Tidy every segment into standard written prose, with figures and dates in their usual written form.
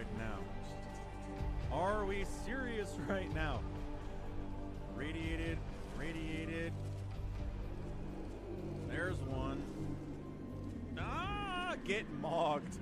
right now? Are we serious right now? Radiated. There's one. Ah, get mogged.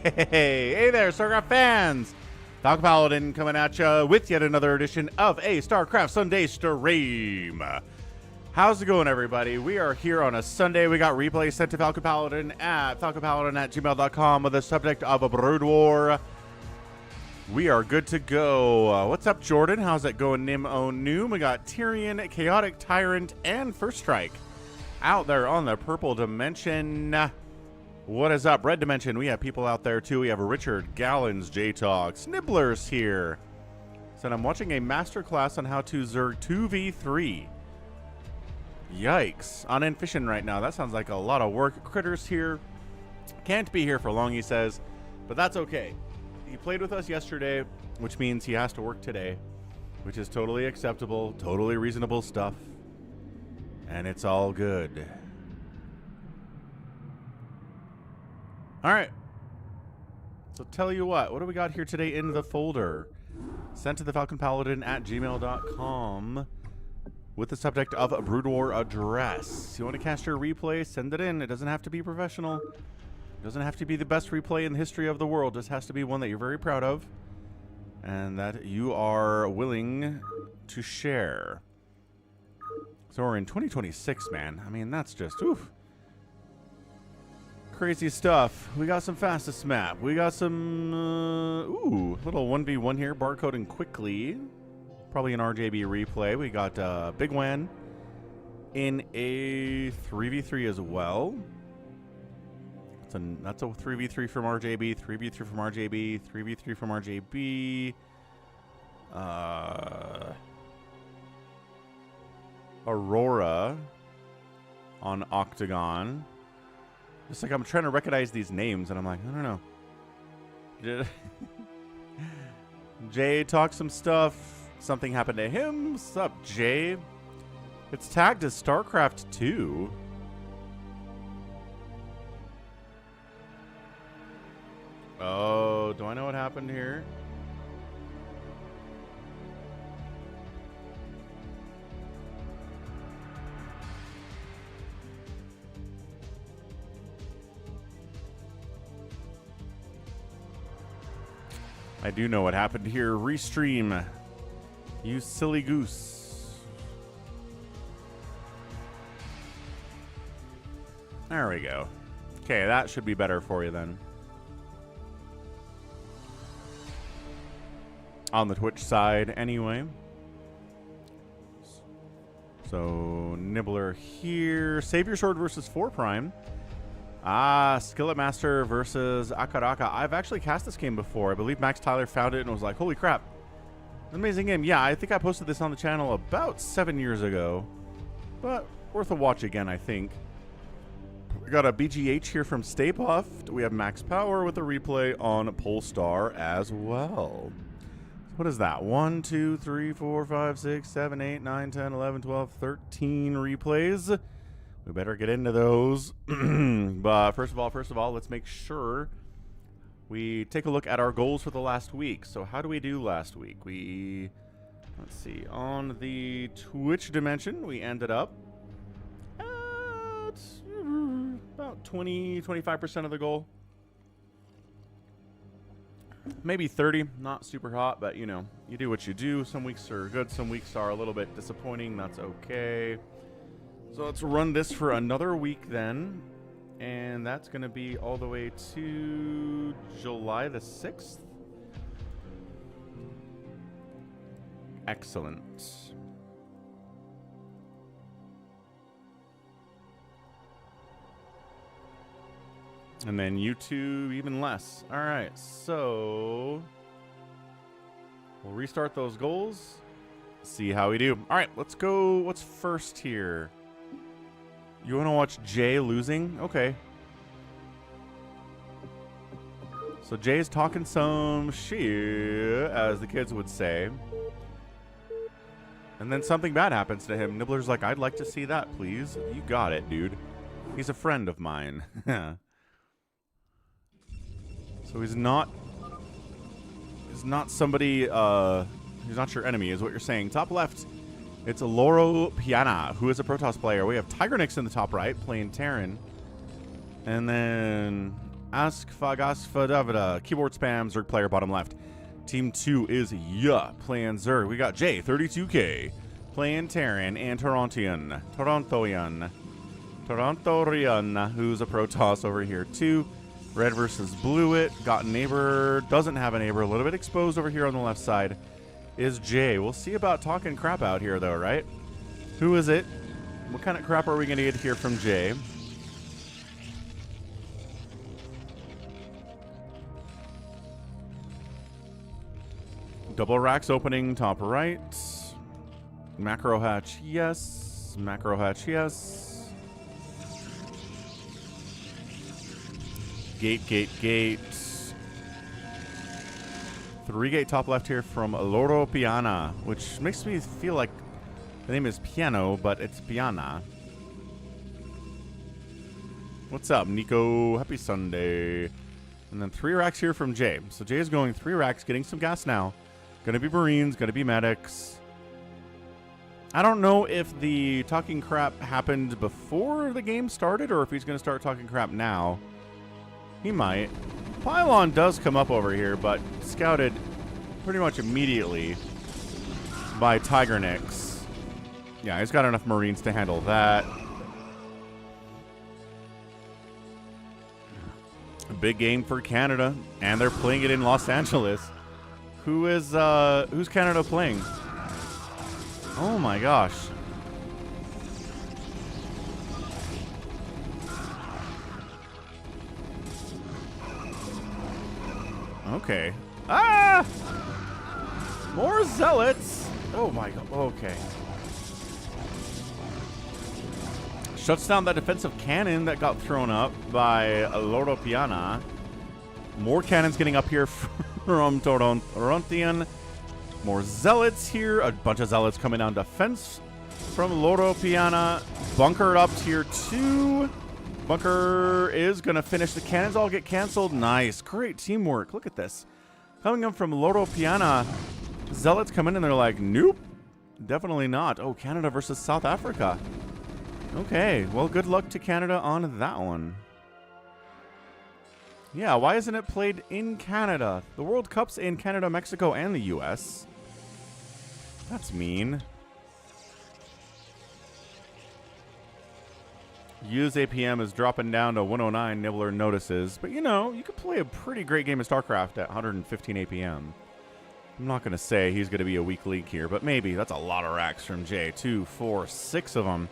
Hey there, StarCraft fans! Falcon Paladin coming at you with yet another edition of a StarCraft Sunday stream. How's it going, everybody? We are here on a Sunday. We got replays sent to Falcon Paladin at falconpaladin@gmail.com with the subject of a Brood War. We are good to go. What's up, Jordan? How's it going, Nim Noom? We got Tyrion, Chaotic Tyrant, and First Strike out there on the purple dimension. What is up, Red Dimension? We have people out there too. We have Richard, Gallons, J-Talk, Nibbler's here. Said I'm watching a masterclass on how to Zerg 2v3. Yikes. On Infission right now. That sounds like a lot of work. Critters here. Can't be here for long, he says. But that's okay. He played with us yesterday, which means he has to work today. Which is totally acceptable. Totally reasonable stuff. And it's all good. All right. So tell you what do we got here today in the folder? Sent to the falconpaladin@gmail.com with the subject of a Brood War address. You want to cast your replay? Send it in. It doesn't have to be professional. It doesn't have to be the best replay in the history of the world. It just has to be one that you're very proud of and that you are willing to share. So we're in 2026, man. I mean, that's just, oof. Crazy stuff. We got some fastest map. We got some, little 1v1 here. Barcoding quickly. Probably an RJB replay. We got Bigwan in a 3v3 as well. That's a 3v3 from RJB, 3v3 from RJB, 3v3 from RJB. Aurora on Octagon. Just like I'm trying to recognize these names, and I'm like, I don't know. Jay talked some stuff. Something happened to him. What's up, Jay? It's tagged as StarCraft 2. Oh, do I know what happened here? I do know what happened here. Restream. You silly goose. There we go. Okay, that should be better for you then. On the Twitch side, anyway. So, Nibbler here. SaviorSword versus 4 Prime. Skillet Master versus Akaraka. I've actually cast this game before. I believe Max Tyler found it and was like, holy crap. Amazing game. Yeah, I think I posted this on the channel about 7 years ago. But worth a watch again, I think. We got a BGH here from Stay Puffed. We have Max Power with a replay on Polestar as well. What is that? 1, 2, 3, 4, 5, 6, 7, 8, 9, 10, 11, 12, 13 replays. We better get into those. But first of all, let's make sure we take a look at our goals for the last week. So how do we do last week? Let's see, on the Twitch dimension, we ended up at about 25% of the goal. Maybe 30, not super hot, but you know, you do what you do. Some weeks are good, some weeks are a little bit disappointing. That's okay. So let's run this for another week then. And that's going to be all the way to July the 6th. Excellent. And then YouTube even less. All right, so we'll restart those goals. See how we do. All right, let's go. What's first here? You want to watch Jay losing? Okay. So Jay's talking some shit, as the kids would say. And then something bad happens to him. Nibbler's like, I'd like to see that, please. You got it, dude. He's a friend of mine. So he's not somebody, he's not your enemy, is what you're saying. Top left, it's Loro Piana, who is a Protoss player. We have Tigernix in the top right, playing Terran. And then Ask Fagas Fadavada, keyboard spam, Zerg player, bottom left. Team 2 is playing Zerg. We got Jay, 32K, playing Terran, and Torontorian, who's a Protoss over here too. Red versus Blue it. Got neighbor. Doesn't have a neighbor. A little bit exposed over here on the left side is Jay. We'll see about talking crap out here, though, right? Who is it? What kind of crap are we going to get here from Jay? Double racks opening top right. Macro hatch, yes. Macro hatch, yes. Gate. 3-gate top left here from Loro Piana, which makes me feel like the name is Piano, but it's Piana. What's up, Nico? Happy Sunday. And then 3 racks here from Jay. So Jay is going 3 racks, getting some gas now. Gonna be Marines, gonna be medics. I don't know if the talking crap happened before the game started or if he's gonna start talking crap now. He might. Pylon does come up over here, but scouted pretty much immediately by Tigernix. Yeah, he's got enough Marines to handle that. A big game for Canada, and they're playing it in Los Angeles. Who's Canada playing? Oh my gosh. Okay. Ah! More zealots! Oh my god. Okay. Shuts down that defensive cannon that got thrown up by Loro Piana. More cannons getting up here from Torontian. More zealots here. A bunch of zealots coming down defense from Loro Piana. Bunker up tier 2. Bunker is going to finish. The cannons all get canceled. Nice. Great teamwork. Look at this. Coming up from Loro Piana. Zealots come in and they're like, nope. Definitely not. Oh, Canada versus South Africa. Okay. Well, good luck to Canada on that one. Yeah, why isn't it played in Canada? The World Cup's in Canada, Mexico, and the U.S. That's mean. Use APM is dropping down to 109, Nibbler notices. But, you know, you could play a pretty great game of StarCraft at 115 APM. I'm not going to say he's going to be a weak link here, but maybe. That's a lot of racks from Jay. 2, 4, 6 of them.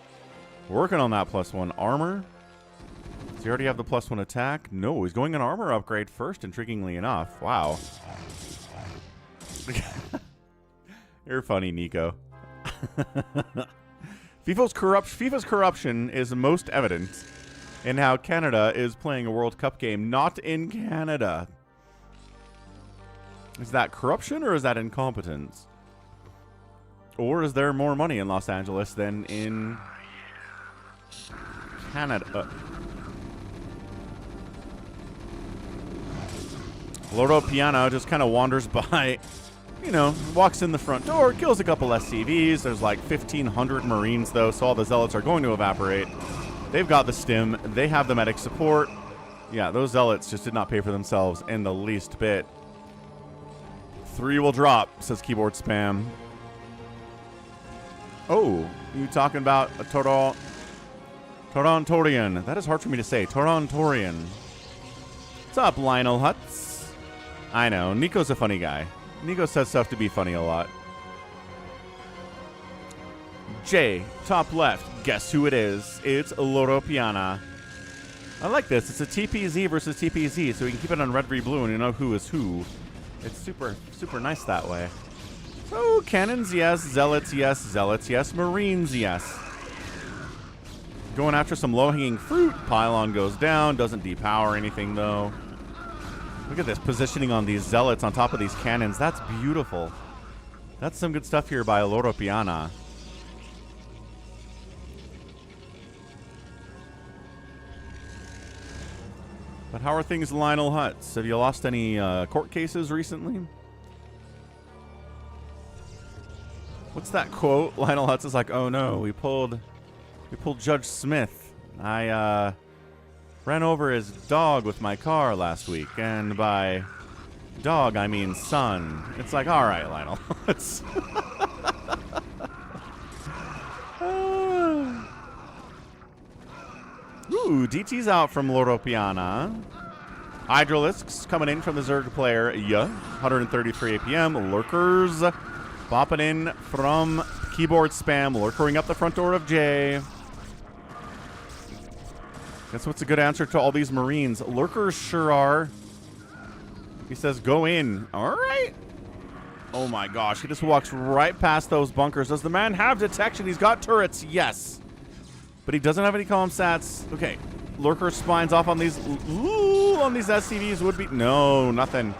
Working on that +1 armor. Does he already have the +1 attack? No, he's going an armor upgrade first, intriguingly enough. Wow. You're funny, Nico. FIFA's corruption is most evident in how Canada is playing a World Cup game not in Canada. Is that corruption or is that incompetence? Or is there more money in Los Angeles than in Canada? Loro Piano just kind of wanders by, you know, walks in the front door, kills a couple SCVs. There's like 1,500 Marines, though, so all the Zealots are going to evaporate. They've got the stim. They have the medic support. Yeah, those Zealots just did not pay for themselves in the least bit. 3 will drop, says keyboard spam. Oh, you talking about a Torontorian. That is hard for me to say. Torontorian. What's up, Lionel Hutz? I know. Nico's a funny guy. Nico says stuff to be funny a lot. Jay, top left. Guess who it is? It's Loro Piana. I like this. It's a TPZ versus TPZ, so we can keep it on red, green, blue, and you know who is who. It's super, super nice that way. So, cannons, yes. Zealots, yes. Zealots, yes. Marines, yes. Going after some low-hanging fruit. Pylon goes down. Doesn't depower anything, though. Look at this positioning on these Zealots on top of these cannons. That's beautiful. That's some good stuff here by Loro Piana. But how are things, Lionel Hutz? Have you lost any court cases recently? What's that quote? Lionel Hutz is like, oh no, we pulled Judge Smith. I ran over his dog with my car last week, and by dog I mean son. It's like, all right, Lionel. Ooh, DT's out from Loro Piana. Hydralisks coming in from the Zerg player. Yeah, 133 APM. Lurkers popping in from keyboard spam. Lurkering up the front door of J. Guess what's a good answer to all these Marines? Lurkers sure are. He says, go in. All right. Oh my gosh, he just walks right past those bunkers. Does the man have detection? He's got turrets. Yes. But he doesn't have any comm stats. Okay. Lurker spines off on these. Ooh, on these SCVs would be. No, nothing.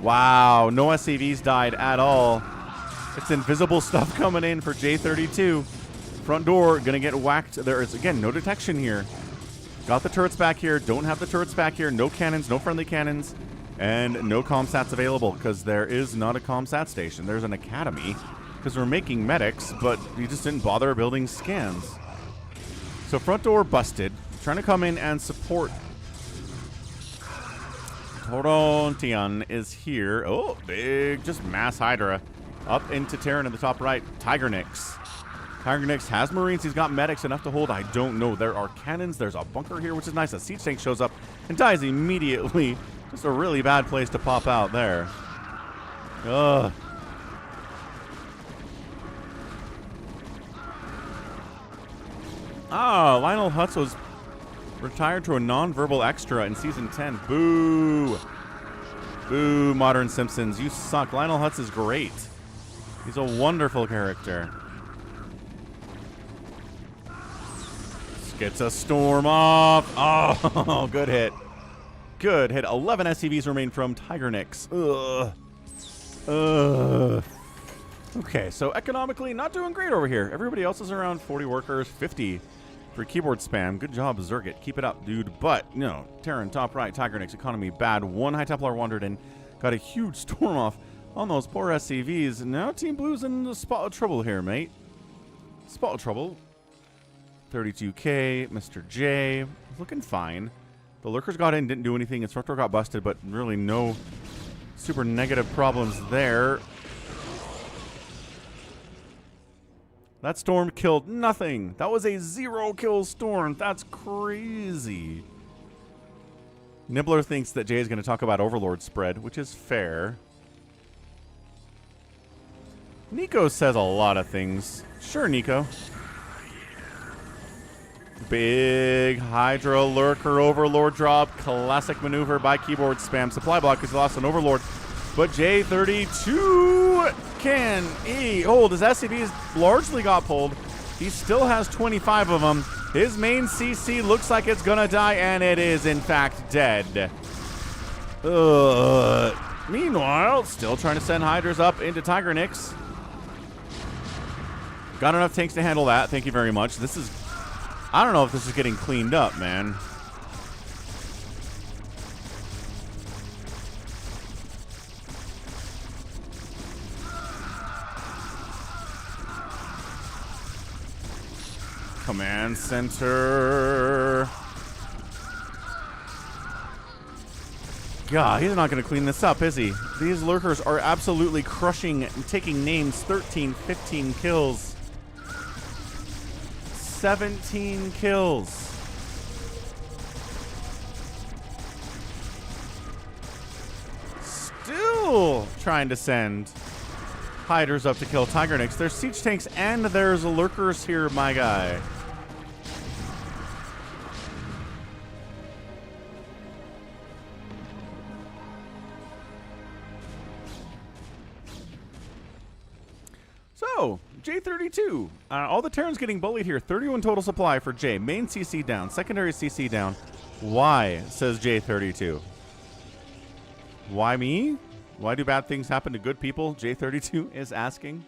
Wow. No SCVs died at all. It's invisible stuff coming in for J32. Front door going to get whacked. There is, again, no detection here. Got the turrets back here. Don't have the turrets back here. No cannons. No friendly cannons. And no comm stats available because there is not a comm stat station. There's an academy because we're making medics, but we just didn't bother building scans. So front door busted. Trying to come in and support. Torontian is here. Oh, big, just mass Hydra. Up into Terran in the top right. Tiger Nix. Tiger Nix has Marines. He's got medics enough to hold. I don't know. There are cannons. There's a bunker here, which is nice. A siege tank shows up and dies immediately. Just a really bad place to pop out there. Ugh. Ah, Lionel Hutz was retired to a non-verbal extra in Season 10. Boo. Boo, Modern Simpsons. You suck. Lionel Hutz is great. He's a wonderful character. Gets a storm off. Oh, good hit. Good hit. 11 SCVs remain from Tiger Nix. Ugh. Ugh. Okay, so economically, not doing great over here. Everybody else is around 40 workers, 50 for keyboard spam. Good job, Zergit. Keep it up, dude. But, no, Terran, top right, Tiger Nix, economy bad. 1 High Templar wandered in. Got a huge storm off on those poor SCVs. Now Team Blue's in the spot of trouble here, mate. Spot of trouble. 32K, Mr. J. Looking fine. The Lurkers got in, didn't do anything. Its front door got busted, but really no super negative problems there. That storm killed nothing. That was a 0-kill storm. That's crazy. Nibbler thinks that Jay is going to talk about Overlord spread, which is fair. Nico says a lot of things. Sure, Nico. Big Hydra Lurker Overlord drop. Classic maneuver by keyboard spam. Supply block because he lost an Overlord. But J32 can hold. His SCVs largely got pulled. He still has 25 of them. His main CC looks like it's going to die, and it is, in fact, dead. Meanwhile, still trying to send Hydras up into Tiger Nicks. Got enough tanks to handle that. Thank you very much. This is... I don't know if this is getting cleaned up, man. Command center. God, he's not going to clean this up, is he? These lurkers are absolutely crushing and taking names. 13, 15 kills. 17 kills. Still trying to send Hydras up to kill Tiger Nicks. There's siege tanks and there's lurkers here, my guy. So, J32. All the Terrans getting bullied here. 31 total supply for J. Main CC down. Secondary CC down. Why, says J32. Why me? Why do bad things happen to good people? J32 is asking.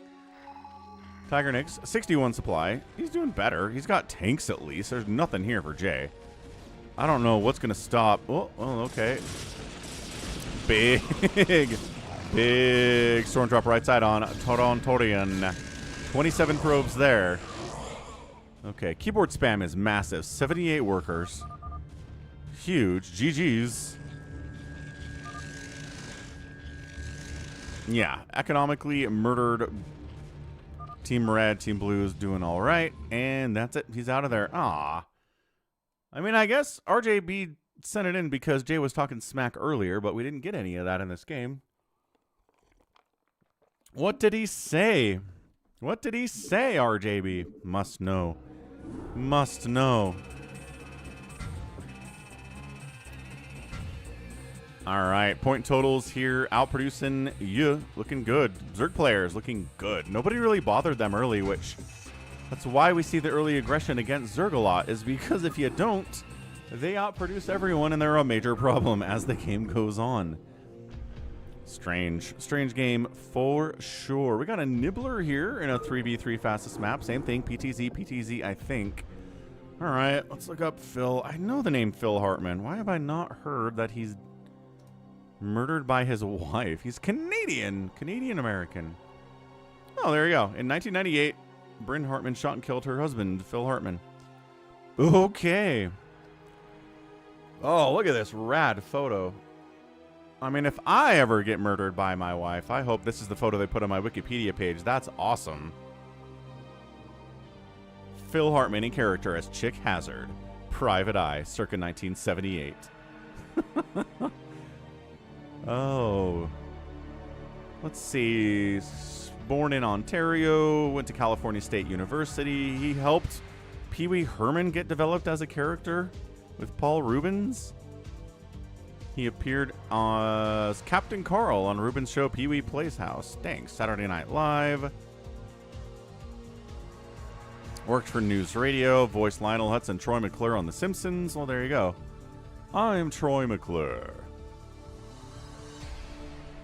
Tiger Nicks, 61 supply. He's doing better. He's got tanks at least. There's nothing here for J. I don't know what's going to stop. Oh, okay. Big storm drop right side on Torian. 27 probes there. Okay, keyboard spam is massive. 78 workers. Huge. GG's. Yeah, economically murdered. Team Red, Team Blue's doing all right. And that's it. He's out of there. Aw. I mean, I guess RJB sent it in because Jay was talking smack earlier, but we didn't get any of that in this game. What did he say? What did he say, RJB? Must know. Must know. All right, point totals here. Outproducing you. Looking good. Zerg players looking good. Nobody really bothered them early, which... That's why we see the early aggression against Zerg a lot, is because if you don't, they outproduce everyone and they're a major problem as the game goes on. Strange. Strange game for sure. We got a Nibbler here in a 3v3 fastest map. Same thing. PTZ, I think. All right, let's look up Phil. I know the name Phil Hartman. Why have I not heard that he's murdered by his wife? He's Canadian. Canadian-American. Oh, there you go. In 1998, Bryn Hartman shot and killed her husband, Phil Hartman. Okay. Oh, look at this rad photo. I mean, if I ever get murdered by my wife, I hope this is the photo they put on my Wikipedia page. That's awesome. Phil Hartman in character as Chick Hazard. Private Eye, circa 1978. Oh. Let's see. Born in Ontario, went to California State University. He helped Pee Wee Herman get developed as a character with Paul Rubens. He appeared as Captain Carl on Rubens' show Pee Wee Plays House. Thanks. Saturday Night Live. Worked for News Radio. Voiced Lionel Hutz and Troy McClure on The Simpsons. Well, there you go. I'm Troy McClure.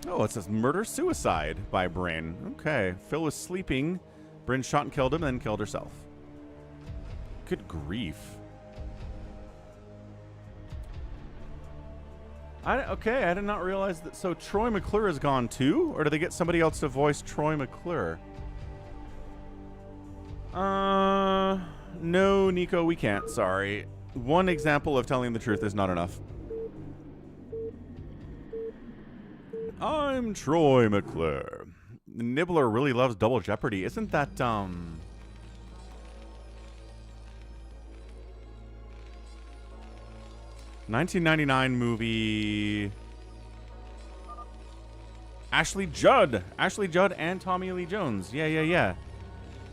Oh, it says murder-suicide by Bryn. Okay. Phil was sleeping. Bryn shot and killed him, then killed herself. Good grief. Okay, I did not realize that. So Troy McClure is gone too? Or do they get somebody else to voice Troy McClure? No, Nico, we can't. Sorry. One example of telling the truth is not enough. I'm Troy McClure. Nibbler really loves Double Jeopardy. Isn't that, 1999 movie... Ashley Judd. Ashley Judd and Tommy Lee Jones. Yeah.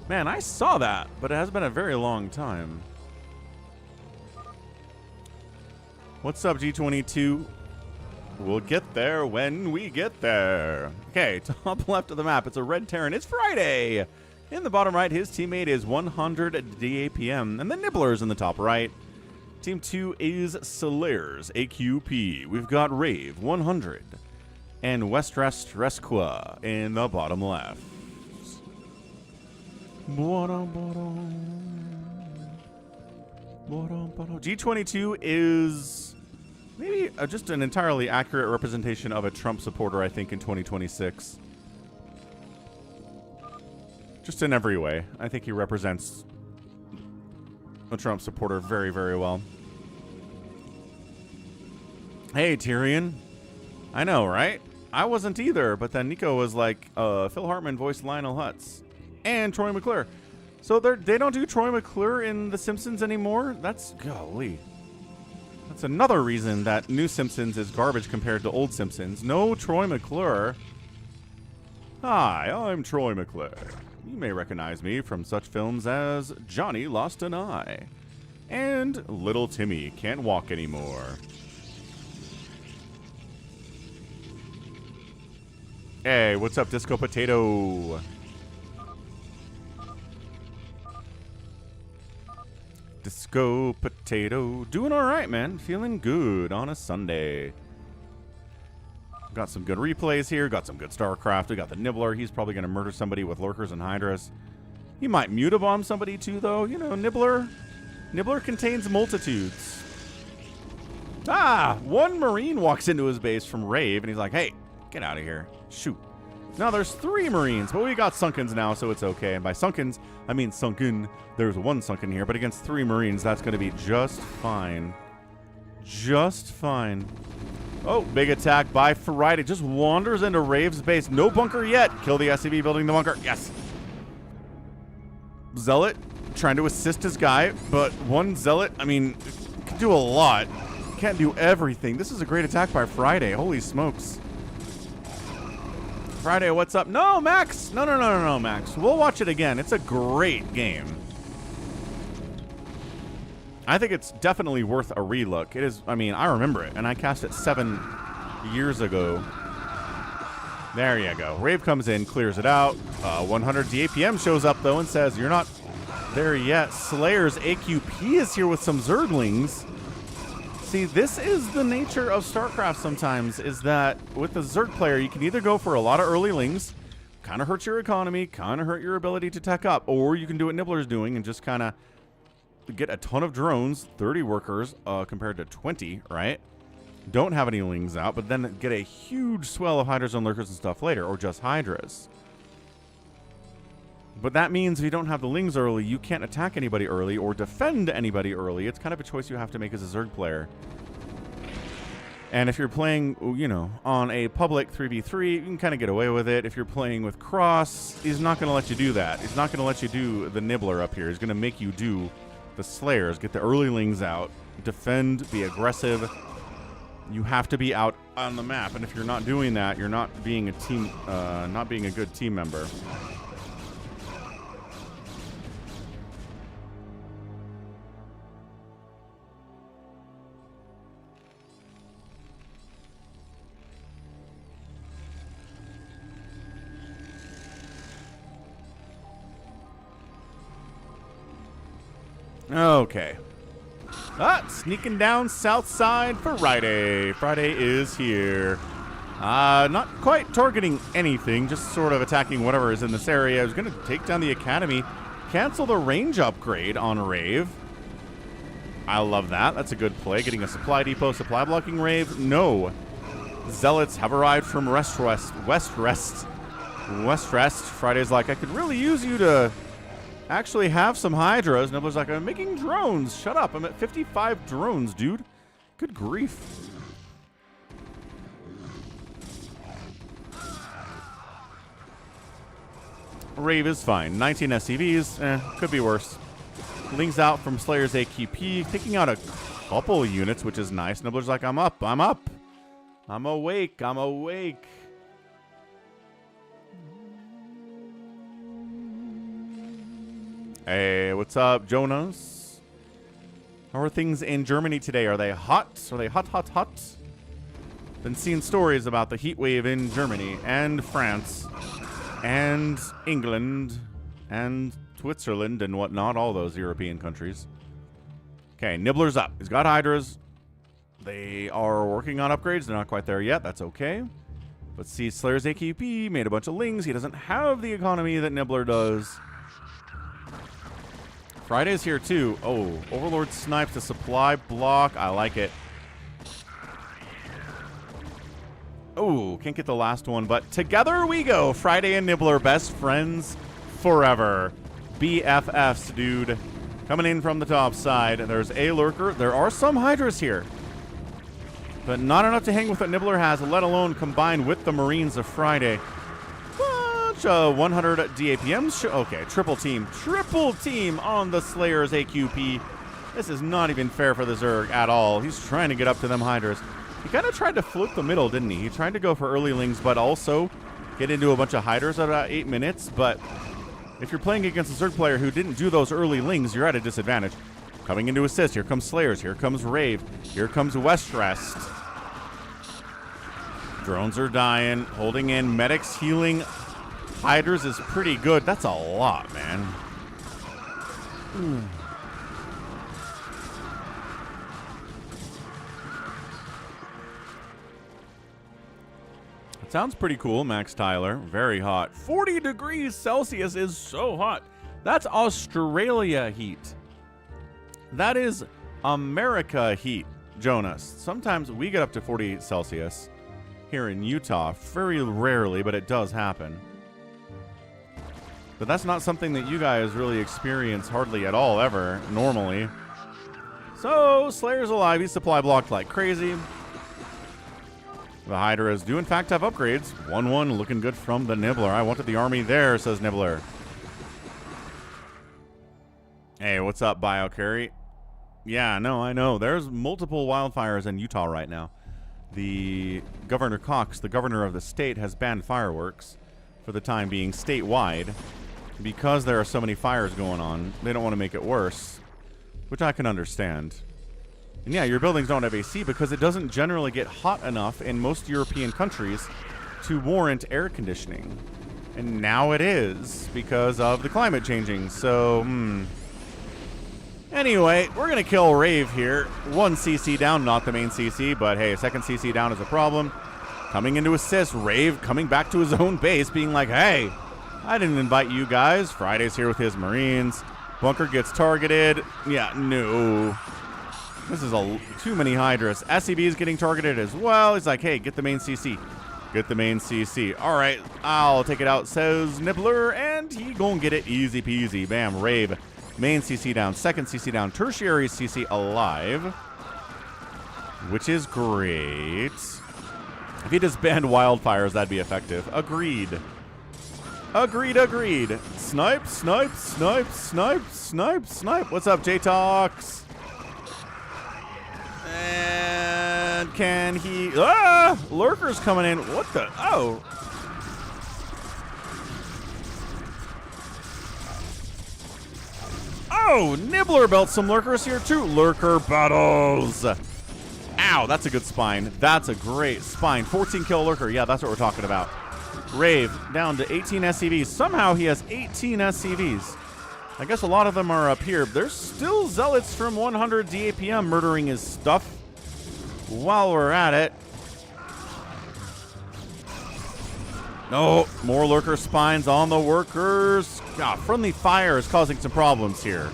Man, I saw that, but it has been a very long time. What's up, G22? We'll get there when we get there. Okay, top left of the map, it's a red Terran. It's Friday. In the bottom right, his teammate is 100 DAPM, and the Nibbler's in the top right. Team 2 is Slayers, AQP. We've got Rave, 100. and West-Rest Resqua in the bottom left. G22 is maybe just an entirely accurate representation of a Trump supporter, I think, in 2026. Just in every way. I think he represents a Trump supporter very, very well. Hey, Tyrion. I know, right? I wasn't either, but then Nico was like, Phil Hartman voiced Lionel Hutz. And Troy McClure. So they don't do Troy McClure in The Simpsons anymore? That's, golly. That's another reason that New Simpsons is garbage compared to old Simpsons. No Troy McClure. Hi, I'm Troy McClure. You may recognize me from such films as Johnny Lost an Eye and Little Timmy Can't Walk Anymore. Hey, what's up, Disco Potato? Disco Potato. Doing all right, man. Feeling good on a Sunday. Got some good replays here. Got some good StarCraft. We got the Nibbler. He's probably going to murder somebody with lurkers and hydras. He might mutabomb somebody too, though. You know, Nibbler. Nibbler contains multitudes. Ah! One Marine walks into his base from Rave, and he's like, hey, get out of here. Shoot. Now there's 3 Marines, but we got Sunkens now, so it's okay. And by Sunkens, I mean sunken. There's 1 sunken here, but against 3 Marines, that's going to be just fine. Just fine. Oh, big attack by Friday. Just wanders into Rave's base. No bunker yet. Kill the SCV building the bunker. Yes. Zealot trying to assist his guy, but one Zealot, I mean, can do a lot. Can't do everything. This is a great attack by Friday. Holy smokes. Friday, what's up? No, Max. No, Max. We'll watch it again. It's a great game. I think it's definitely worth a relook. It is, I mean, I remember it, and I cast it 7 years ago. There you go. Rave comes in, clears it out. 100 DAPM shows up, though, and says, you're not there yet. Slayer's AQP is here with some Zerglings. See, this is the nature of StarCraft sometimes, is that with the Zerg player, you can either go for a lot of early lings, kind of hurt your economy, kind of hurt your ability to tech up, or you can do what Nibbler's doing and just kind of get a ton of drones, 30 workers compared to 20, right? Don't have any lings out, but then get a huge swell of hydras and lurkers and stuff later, or just hydras. But that means if you don't have the lings early, you can't attack anybody early or defend anybody early. It's kind of a choice you have to make as a Zerg player. And if you're playing, you know, on a public 3v3, you can kind of get away with it. If you're playing with Cross, he's not going to let you do that. He's not going to let you do the Nibbler up here. He's going to make you do the Slayers, get the early lings out, defend, be aggressive. You have to be out on the map. And if you're not doing that, you're not being a team, not being a good team member. Okay. Sneaking down south side for Friday. Friday is here. Not quite targeting anything, just sort of attacking whatever is in this area. I was going to take down the Academy, cancel the range upgrade on Rave. I love that. That's a good play. Getting a supply depot, supply blocking Rave. No. Zealots have arrived from West Rest. Friday's like, I could really use you to actually have some hydras. Nibbler's like, I'm making drones. Shut up. I'm at 55 drones, dude. Good grief. Rave is fine. 19 SCVs. Could be worse. Lings out from Slayer's AQP. Taking out a couple units, which is nice. Nibbler's like, I'm up. I'm up. I'm awake. I'm awake. Hey, what's up, Jonas? How are things in Germany today? Are they hot? Are they hot, hot, hot? Been seeing stories about the heat wave in Germany and France and England and Switzerland and whatnot, all those European countries. Okay, Nibbler's up. He's got hydras. They are working on upgrades. They're not quite there yet. That's okay. But see, Slayer's AQP made a bunch of lings. He doesn't have the economy that Nibbler does. Friday's here too. Oh, Overlord snipes the supply block. I like it. Oh, can't get the last one, but together we go. Friday and Nibbler, best friends forever. BFFs, dude. Coming in from the top side. There's a lurker. There are some Hydras here, but not enough to hang with what Nibbler has, let alone combine with the Marines of Friday. Bunch of 100 DAPMs. Okay, triple team on the Slayer's AQP. This is not even fair for the Zerg at all. He's trying to get up to them Hydras. He kind of tried to flip the middle, didn't he? He tried to go for early lings, but also get into a bunch of Hydras at about 8 minutes. But if you're playing against a Zerg player who didn't do those early lings, you're at a disadvantage. Coming into assist, here comes Slayers, here comes Rave, here comes Westrest. Drones are dying, holding in, medics healing. Hydras is pretty good. That's a lot, man. It sounds pretty cool, Max Tyler. Very hot. 40 degrees Celsius is so hot. That's Australia heat. That is America heat, Jonas. Sometimes we get up to 40 Celsius here in Utah. Very rarely, but it does happen. But that's not something that you guys really experience hardly at all, ever, normally. So, Slayer's alive. He's supply blocked like crazy. The Hydras do, in fact, have upgrades. 1-1 looking good from the Nibbler. I wanted the army there, says Nibbler. Hey, what's up, BioCarry? Yeah, no, I know. There's multiple wildfires in Utah right now. The Governor Cox, the governor of the state, has banned fireworks for the time being statewide because there are so many fires going on. They don't want to make it worse, which I can understand. And yeah, your buildings don't have AC because it doesn't generally get hot enough in most European countries to warrant air conditioning. And now it is because of the climate changing. So, Anyway, we're going to kill Rave here. 1 CC down, not the main CC, but hey, second CC down is a problem. Coming into assist, Rave coming back to his own base, being like, hey, I didn't invite you guys. Friday's here with his Marines. Bunker gets targeted. Yeah, no. This is too many Hydras. SCB is getting targeted as well. He's like, hey, get the main CC. Get the main CC. All right, I'll take it out, says Nibbler, and he gonna get it easy peasy. Bam, Rave. Main CC down, second CC down, tertiary CC alive, which is great. If he just banned wildfires, that'd be effective. Agreed. Agreed. Snipe, snipe, snipe, snipe, snipe, snipe. What's up, J-Tox? And can he... Ah! Lurker's coming in. What the... Oh. Oh, Nibbler built some lurkers here too. Lurker battles. Ow, that's a good spine. That's a great spine. 14 kill lurker. Yeah, that's what we're talking about. Rave down to 18 SCVs. Somehow he has 18 SCVs. I guess a lot of them are up here. There's still zealots from 100 DAPM murdering his stuff while we're at it. No, more lurker spines on the workers. God, friendly fire is causing some problems here.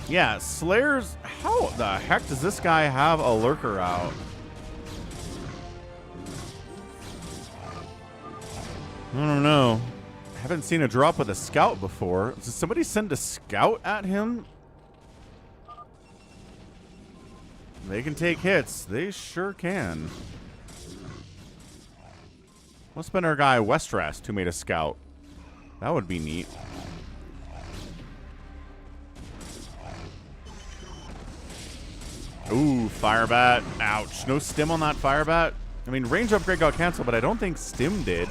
Yeah, Slayers. How the heck does this guy have a lurker out? I don't know. I haven't seen a drop with a scout before. Did somebody send a scout at him? They can take hits. They sure can. Must have been our guy Westrest who made a scout. That would be neat. Ooh, Firebat. Ouch. No stim on that Firebat. I mean, range upgrade got canceled, but I don't think stim did.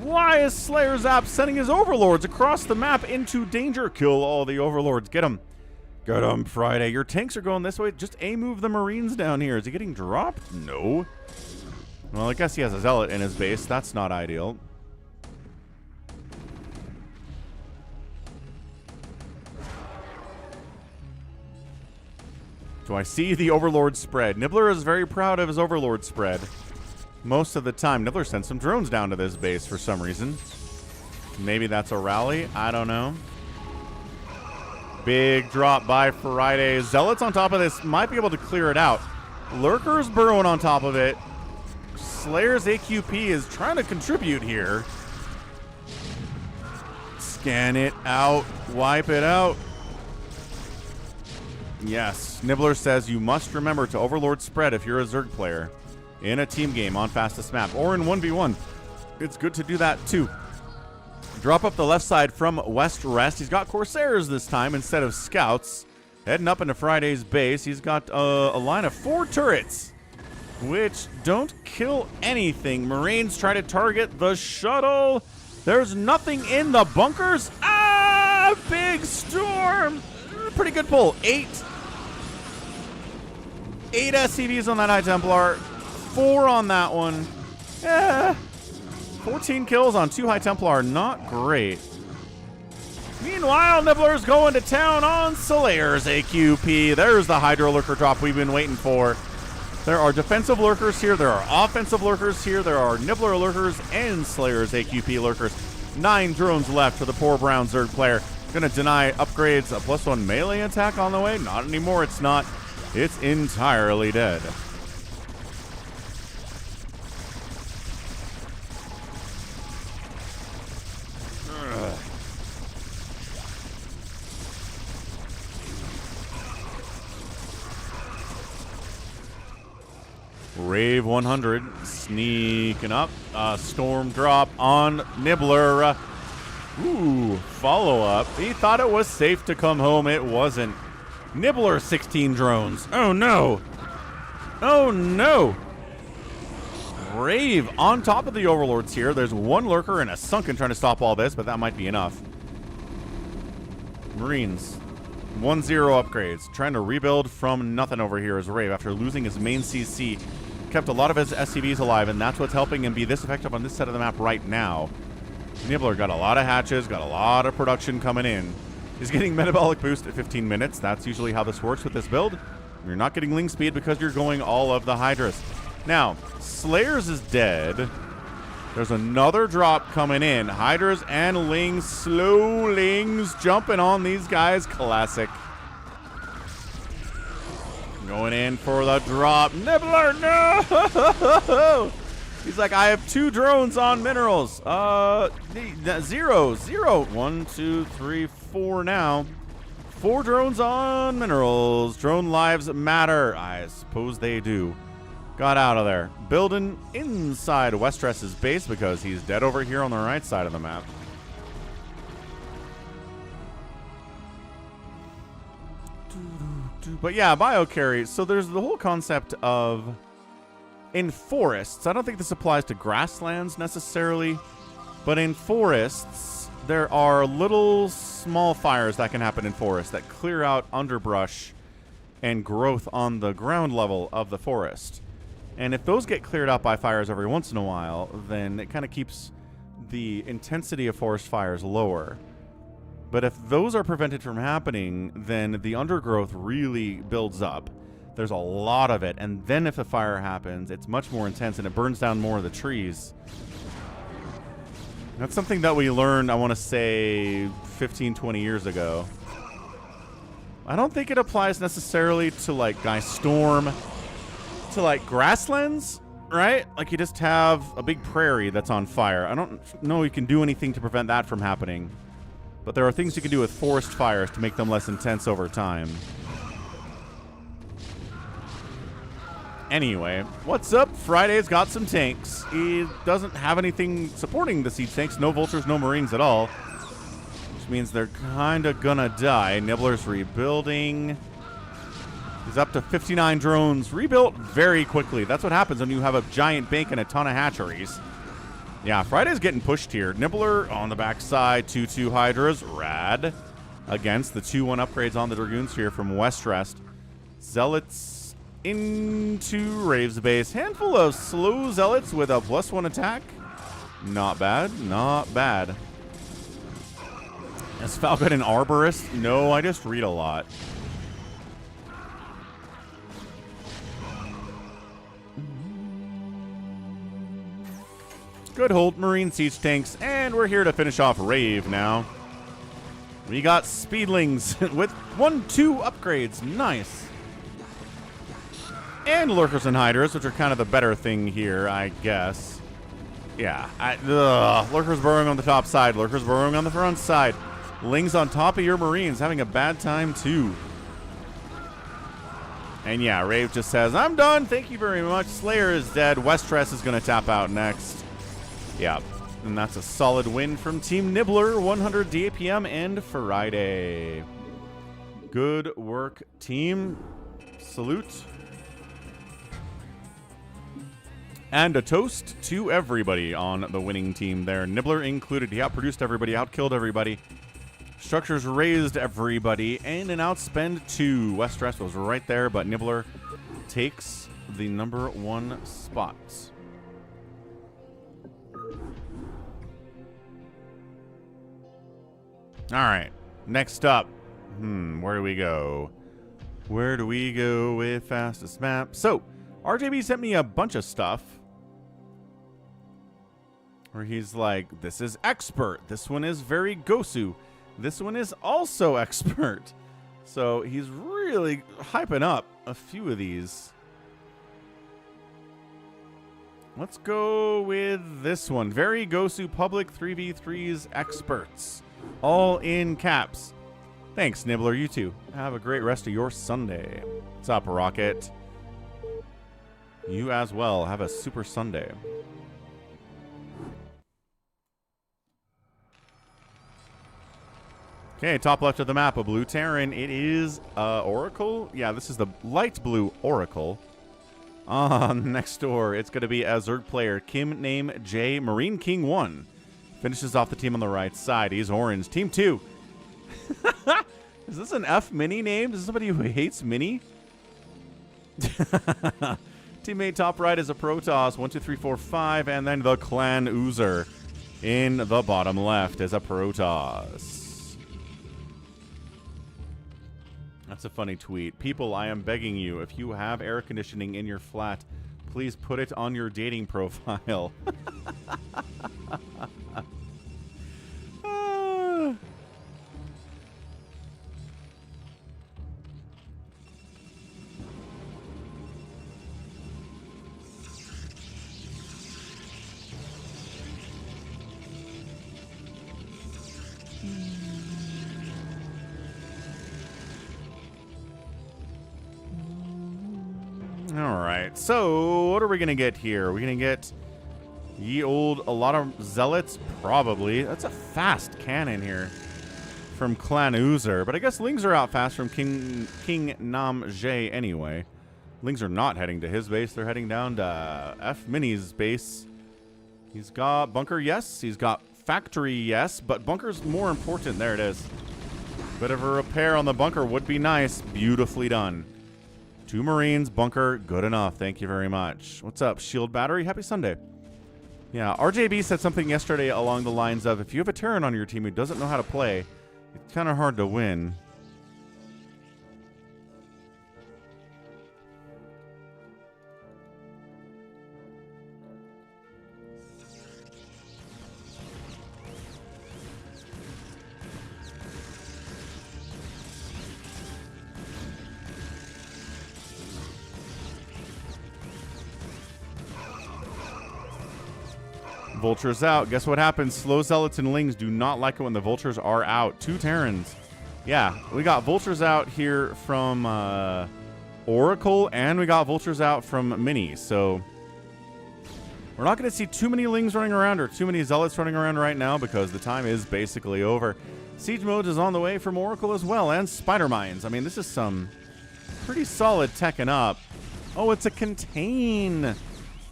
Why is Slayer Zap sending his overlords across the map into danger? Kill all the overlords. Get them. Get him, Friday. Your tanks are going this way. Just A-move the Marines down here. Is he getting dropped? No. Well, I guess he has a zealot in his base. That's not ideal. Do I see the Overlord spread? Nibbler is very proud of his Overlord spread. Most of the time. Nibbler sent some drones down to this base for some reason. Maybe that's a rally. I don't know. Big drop by Friday. Zealots on top of this might be able to clear it out. Lurkers burrowing on top of it. Slayer's AQP is trying to contribute here. Scan it out. Wipe it out. Yes. Nibbler says you must remember to Overlord spread if you're a Zerg player in a team game on fastest map or in 1v1. It's good to do that too. Drop up the left side from West Rest. He's got Corsairs this time instead of Scouts. Heading up into Friday's base. He's got a line of 4 turrets, which don't kill anything. Marines try to target the shuttle. There's nothing in the bunkers. Ah, big storm. Pretty good pull. 8 SCVs on that High Templar. 4 on that one. 14 kills on 2 High Templar. Not great. Meanwhile, Nibbler's going to town on Slayer's AQP. There's the Hydro Lurker drop we've been waiting for. There are defensive lurkers here. There are offensive lurkers here. There are Nibbler lurkers and Slayer's AQP lurkers. 9 drones left for the poor brown Zerg player. Gonna deny upgrades. A +1 melee attack on the way? Not anymore. It's not. It's entirely dead. Rave 100 sneaking up. Storm drop on Nibbler. Ooh, follow up. He thought it was safe to come home. It wasn't. Nibbler 16 drones. Oh no. Oh no. Rave on top of the Overlords here. There's 1 lurker and a Sunken trying to stop all this, but that might be enough. Marines. 1-0 upgrades. Trying to rebuild from nothing over here as Rave, after losing his main CC, kept a lot of his SCVs alive, and that's what's helping him be this effective on this side of the map right now. Nibbler got a lot of hatches, got a lot of production coming in. He's getting metabolic boost at 15 minutes. That's usually how this works with this build. You're not getting Ling speed because you're going all of the Hydras. Now, Slayers is dead. There's another drop coming in. Hydras and Lings, slow Lings jumping on these guys. Classic. Going in for the drop. Nibbler, no! He's like, I have 2 drones on minerals. 0. 1, 2, 3, 4 now. 4 drones on minerals. Drone lives matter. I suppose they do. Got out of there. Building inside Westress's base because he's dead over here on the right side of the map. But yeah, biocarry. So there's the whole concept of in forests. I don't think this applies to grasslands necessarily, but in forests, there are little small fires that can happen in forests that clear out underbrush and growth on the ground level of the forest. And if those get cleared out by fires every once in a while, then it kind of keeps the intensity of forest fires lower. But if those are prevented from happening, then the undergrowth really builds up. There's a lot of it. And then if a fire happens, it's much more intense and it burns down more of the trees. That's something that we learned, I want to say, 15, 20 years ago. I don't think it applies necessarily to, like, Guy Storm, to, like, grasslands, right? Like, you just have a big prairie that's on fire. I don't know you can do anything to prevent that from happening. But there are things you can do with forest fires to make them less intense over time. Anyway, what's up? Friday's got some tanks. He doesn't have anything supporting the siege tanks. No vultures, no marines at all. Which means they're kind of gonna die. Nibbler's rebuilding. He's up to 59 drones. Rebuilt very quickly. That's what happens when you have a giant bank and a ton of hatcheries. Yeah, Friday's getting pushed here. Nibbler on the backside. 2-2 Hydras. Rad. Against the 2-1 upgrades on the Dragoons here from West Rest. Zealots into Rave's base. Handful of slow Zealots with a +1 attack. Not bad. Not bad. Is Falcon an Arborist? No, I just read a lot. Good hold, Marine siege tanks, and we're here to finish off Rave now. We got Speedlings with 1-2 upgrades. Nice. And Lurkers and Hiders, which are kind of the better thing here, I guess. Yeah. Lurkers burrowing on the top side. Lurkers burrowing on the front side. Lings on top of your Marines, having a bad time too. And yeah, Rave just says, I'm done. Thank you very much. Slayer is dead. Westress is going to tap out next. Yeah. And that's a solid win from Team Nibbler, 100 DAPM and Friday. Good work, team. Salute. And a toast to everybody on the winning team there. Nibbler included. He outproduced everybody, outkilled everybody. Structures raised everybody, and an outspend 2. Westress was right there, but Nibbler takes the #1 spot. All right, next up, where do we go? Where do we go with fastest map? So, RJB sent me a bunch of stuff where he's like, this is expert. This one is very Gosu. This one is also expert. So he's really hyping up a few of these. Let's go with this one. Very Gosu public 3v3s experts. All in caps. Thanks, Nibbler. You too. Have a great rest of your Sunday. What's up, Rocket? You as well. Have a super Sunday. Okay, top left of the map, a blue Terran. It is Oracle. Yeah, this is the light blue Oracle. Next door, it's going to be a Zerg player, Kim Name J, Marine King 1. Finishes off the team on the right side. He's orange. Team 2. Is this an F Mini name? Is this somebody who hates Mini? Teammate top right is a Protoss. 1, 2, 3, 4, 5. And then the Clan Oozer in the bottom left is a Protoss. That's a funny tweet. People, I am begging you, if you have air conditioning in your flat, please put it on your dating profile. Alright, so what are we going to get here? Are we going to get a lot of Zealots? Probably. That's a fast cannon here from Clan Oozer. But I guess Lings are out fast from King Nam J anyway. Lings are not heading to his base. They're heading down to F Mini's base. He's got Bunker, yes. He's got Factory, yes. But Bunker's more important. There it is. Bit of a repair on the Bunker would be nice. Beautifully done. 2 Marines, Bunker, good enough. Thank you very much. What's up, Shield Battery? Happy Sunday. Yeah, RJB said something yesterday along the lines of, if you have a Terran on your team who doesn't know how to play, it's kind of hard to win. Vultures out. Guess what happens? Slow Zealots and Lings do not like it when the Vultures are out. 2 Terrans. Yeah, we got Vultures out here from Oracle, and we got Vultures out from Mini. So we're not going to see too many Lings running around or too many Zealots running around right now because the time is basically over. Siege mode is on the way from Oracle as well, and Spider Mines. I mean, this is some pretty solid teching up. Oh, it's a contain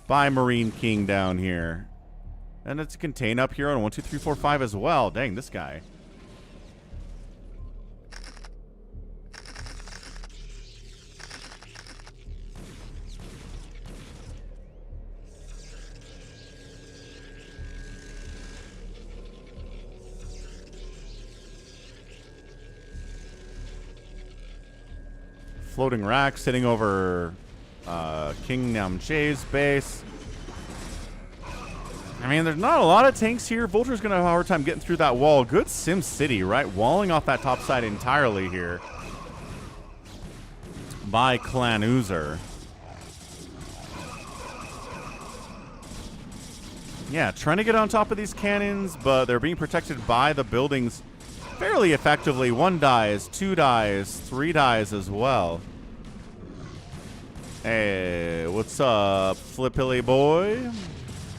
by Marine King down here. And it's a contain up here on 1, 2, 3, 4, 5 as well. Dang, this guy. Floating rack sitting over King Namche's base. I mean, there's not a lot of tanks here. Vulture's going to have a hard time getting through that wall. Good Sim City, right? Walling off that top side entirely here by Clan Oozer. Yeah, trying to get on top of these cannons, but they're being protected by the buildings fairly effectively. 1 dies, 2 dies, 3 dies as well. Hey, what's up, Flippilly boy?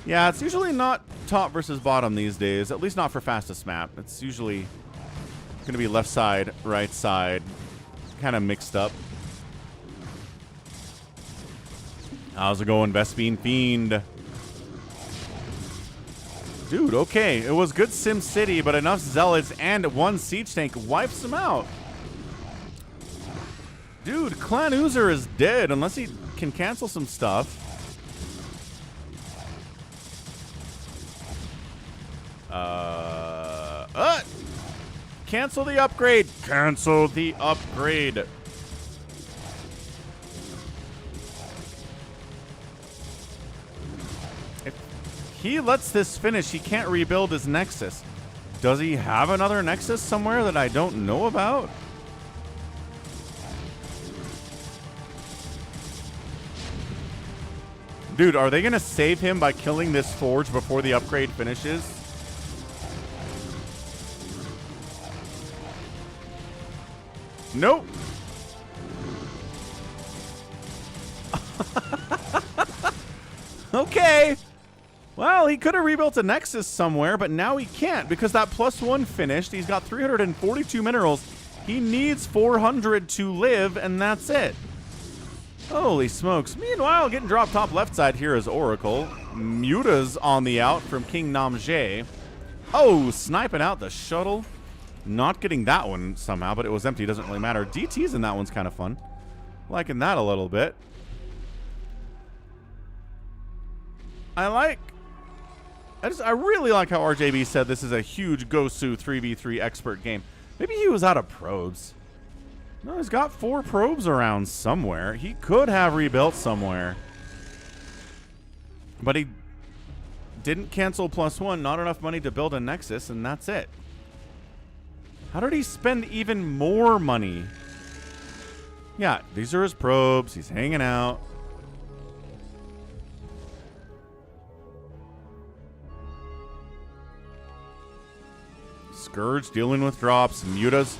Yeah, it's usually not top versus bottom these days, at least not for fastest map. It's usually going to be left side, right side, kind of mixed up. How's it going, Vespine Fiend? Dude, okay, it was good Sim City, but enough Zealots and 1 siege tank wipes him out. Dude, Clan Oozer is dead unless he can cancel some stuff. Cancel the upgrade. Cancel the upgrade. If he lets this finish, he can't rebuild his Nexus. Does he have another Nexus somewhere that I don't know about? Dude, are they going to save him by killing this forge before the upgrade finishes? Nope. Okay. Well, he could have rebuilt a Nexus somewhere, but now he can't because that +1 finished. He's got 342 minerals. He needs 400 to live, and that's it. Holy smokes. Meanwhile, getting dropped top left side here is Oracle. Muta's on the out from King Namjay. Oh, sniping out the shuttle. Not getting that one somehow, but it was empty. Doesn't really matter. DT's in that one's kind of fun. Liking that a little bit. I really like how RJB said this is a huge Gosu 3v3 expert game. Maybe he was out of probes. No, he's got 4 probes around somewhere. He could have rebuilt somewhere. But he didn't cancel +1. Not enough money to build a Nexus, and that's it. How did he spend even more money? Yeah, these are his probes. He's hanging out. Scourge dealing with drops. Mutas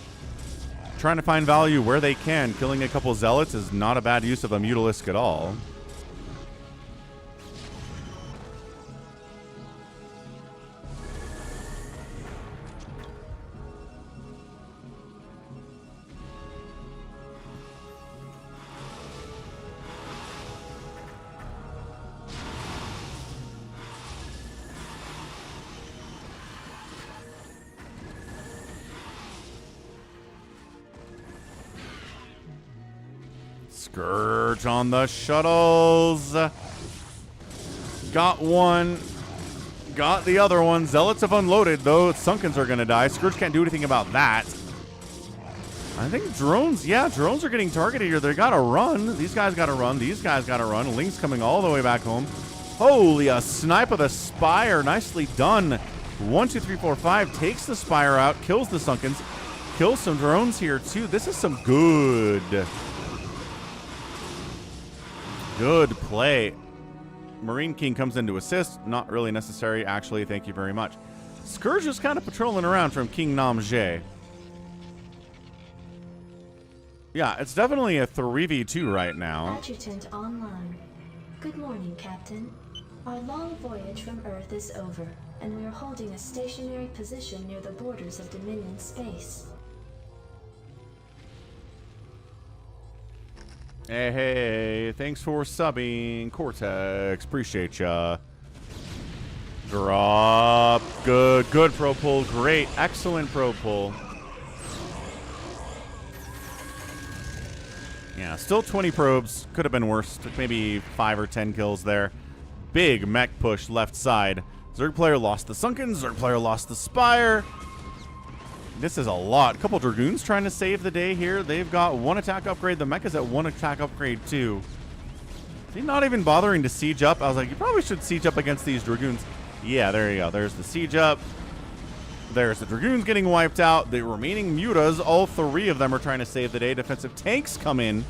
trying to find value where they can. Killing a couple Zealots is not a bad use of a Mutalisk at all. Scourge on the shuttles. Got one. Got the other one. Zealots have unloaded, though. Sunkens are going to die. Scourge can't do anything about that. I think drones, yeah, drones are getting targeted here. They got to run. These guys got to run. These guys got to run. Link's coming all the way back home. Holy, a snipe of the Spire. Nicely done. 1, 2, 3, 4, 5. Takes the Spire out. Kills the Sunkens. Kills some drones here, too. This is some good play. Marine King comes in to assist. Not really necessary, actually. Thank you very much. Scourge is kind of patrolling around from King Namjay. Yeah, it's definitely a 3v2 right now. Adjutant online. Good morning, Captain. Our long voyage from Earth is over, and we are holding a stationary position near the borders of Dominion space. Hey, thanks for subbing, Cortex. Appreciate ya. Drop. Good pro pull. Great. Excellent pro pull. Yeah, still 20 probes. Could have been worse. Took maybe 5 or 10 kills there. Big mech push left side. Zerg player lost the Sunkens. Zerg player lost the Spire. This is a lot. A couple Dragoons trying to save the day here. They've got 1 attack upgrade. The mech is at 1 attack upgrade too. Is he not even bothering to siege up? I was like, you probably should siege up against these Dragoons. Yeah, there you go. There's the siege up. There's the Dragoons getting wiped out. The remaining mutas, all three of them are trying to save the day. Defensive tanks come in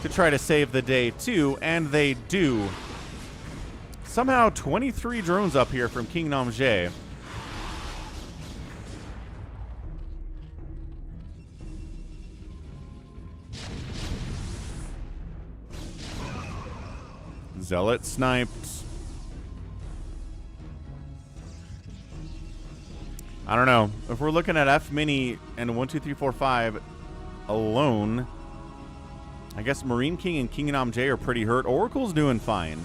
to try to save the day too, and they do. Somehow 23 drones up here from King Namjay. Zealot sniped. I don't know. If we're looking at F Mini and 1, 2, 3, 4, 5 alone, I guess Marine King and King Namjay are pretty hurt. Oracle's doing fine.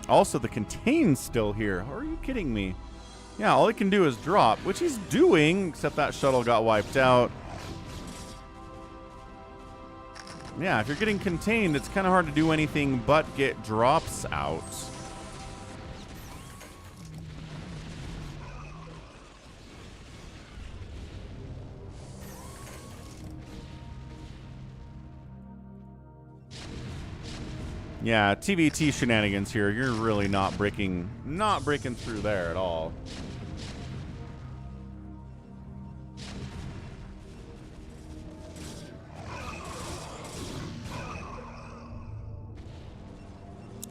Also, the Contain's still here. Are you kidding me? Yeah, all he can do is drop, which he's doing, except that shuttle got wiped out. Yeah, if you're getting contained, it's kind of hard to do anything but get drops out. Yeah, TBT shenanigans here. You're really not breaking through there at all.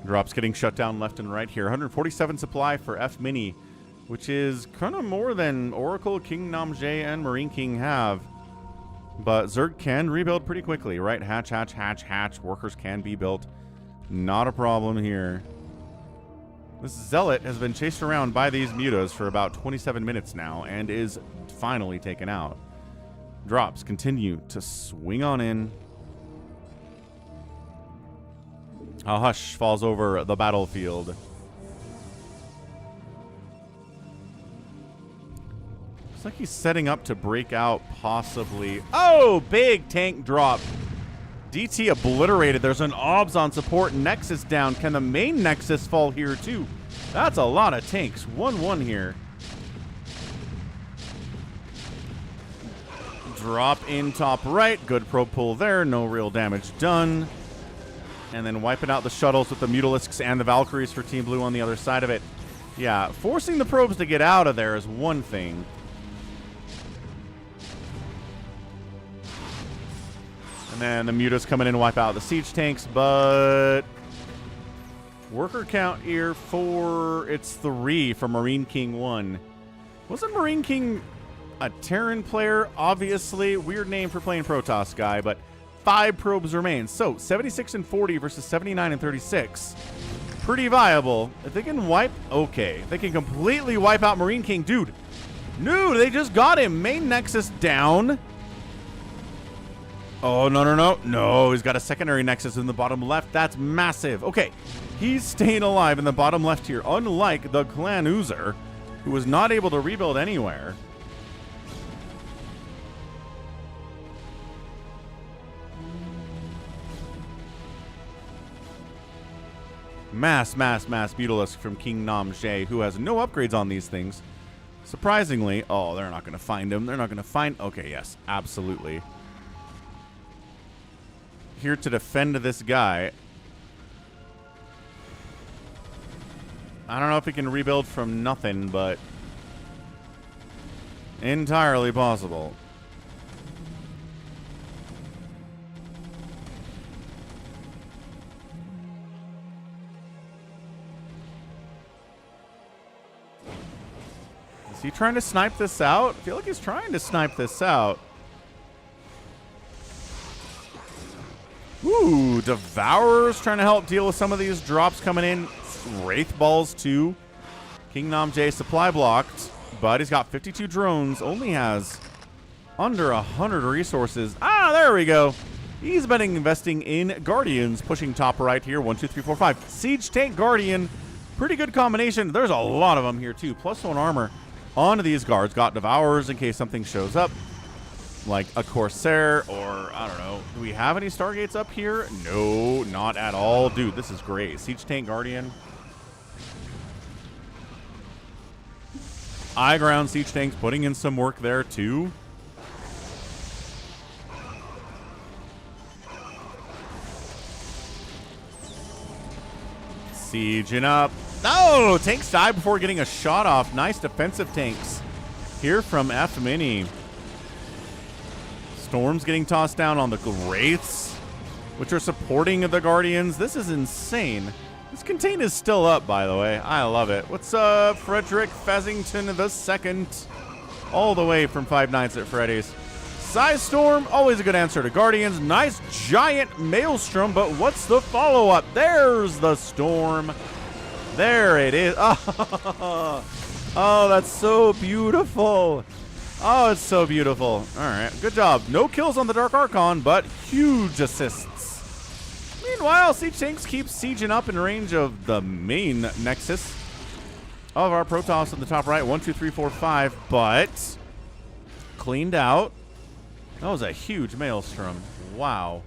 Drops getting shut down left and right here. 147 supply for F Mini, which is kind of more than Oracle, King Namjay, and Marine King have. But Zerg can rebuild pretty quickly, right? Hatch, hatch, hatch, hatch. Workers can be built. Not a problem here. This Zealot has been chased around by these mutas for about 27 minutes now and is finally taken out. Drops continue to swing on in. A hush falls over the battlefield. Looks like he's setting up to break out, possibly. Oh, big tank drop. DT obliterated. There's an OBS on support. Nexus down. Can the main Nexus fall here, too? That's a lot of tanks. 1-1 here. Drop in top right. Good probe pull there. No real damage done. And then wiping out the shuttles with the Mutalisks and the Valkyries for Team Blue on the other side of it. Yeah, forcing the probes to get out of there is one thing. And then the mutas coming in to wipe out the siege tanks, but worker count here for, it's 3 for Marine King 1. Wasn't Marine King a Terran player? Obviously, weird name for playing Protoss guy, but 5 probes remain. So 76 and 40 versus 79 and 36. Pretty viable. If they can wipe, okay. If they can completely wipe out Marine King, dude. No, they just got him. Main Nexus down. Oh, no, no, no. No, he's got a secondary Nexus in the bottom left. That's massive. Okay, he's staying alive in the bottom left here, unlike the Clan Uzer, who was not able to rebuild anywhere. Mass Mutalisk from King Namjay, who has no upgrades on these things. Surprisingly, oh, they're not going to find him. They're not going to find... Okay, yes, absolutely. Here to defend this guy. I don't know if he can rebuild from nothing, but entirely possible. Is he trying to snipe this out? I feel like he's trying to snipe this out. Ooh, Devourers trying to help deal with some of these drops coming in. Wraith Balls too. King Namjay supply blocked, but he's got 52 drones. Only has under 100 resources. Ah, there we go. He's been investing in Guardians, pushing top right here. 1, 2, 3, 4, 5. Siege Tank Guardian. Pretty good combination. There's a lot of them here too. +1 armor onto these guards. Got Devourers in case something shows up, like a Corsair, or I don't know. Do we have any Stargates up here? No, not at all. Dude, this is great. Siege Tank Guardian. High ground siege tanks putting in some work there too. Sieging up. Oh, tanks die before getting a shot off. Nice defensive tanks here from FME. Storm's getting tossed down on the Wraiths, which are supporting the Guardians. This is insane. This contain is still up, by the way. I love it. What's up, Frederick Fessington II? All the way from Five Nights at Freddy's. Size Storm, always a good answer to Guardians. Nice giant Maelstrom, but what's the follow-up? There's the Storm. There it is. Oh, oh, that's so beautiful. Oh, it's so beautiful. All right, good job. No kills on the Dark Archon, but huge assists. Meanwhile, Siege Tanks keep sieging up in range of the main Nexus of our Protoss in the top right. 1, 2, 3, 4, 5, but cleaned out. That was a huge Maelstrom. Wow.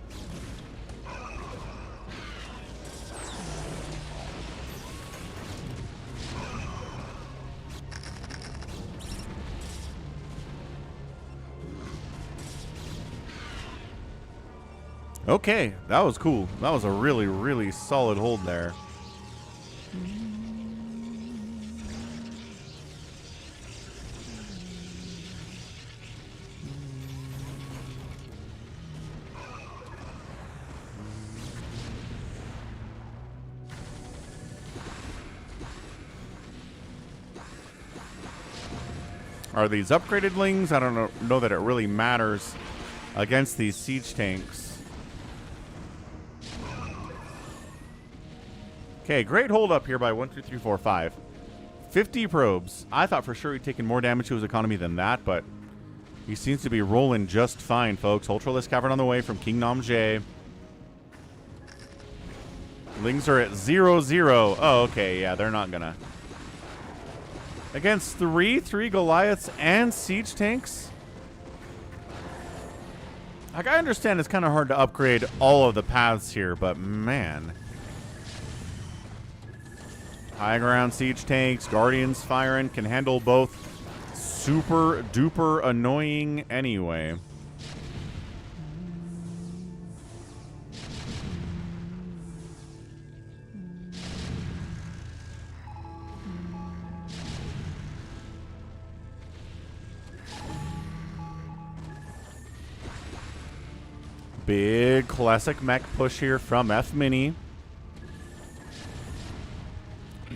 Okay, that was cool. That was a really, really solid hold there. Are these upgraded lings? I don't know that it really matters against these siege tanks. Okay, great hold up here by 1, 2, 3, 4, 5. 50 probes. I thought for sure he'd taken more damage to his economy than that, but he seems to be rolling just fine, folks. Ultralisk Cavern on the way from King Namjay. Lings are at 0-0. Oh, okay, yeah, they're not gonna. Against 3 Goliaths and siege tanks? Like, I understand it's kind of hard to upgrade all of the paths here, but man. High ground siege tanks, Guardians firing, can handle both. Super duper annoying anyway. Big classic mech push here from FME.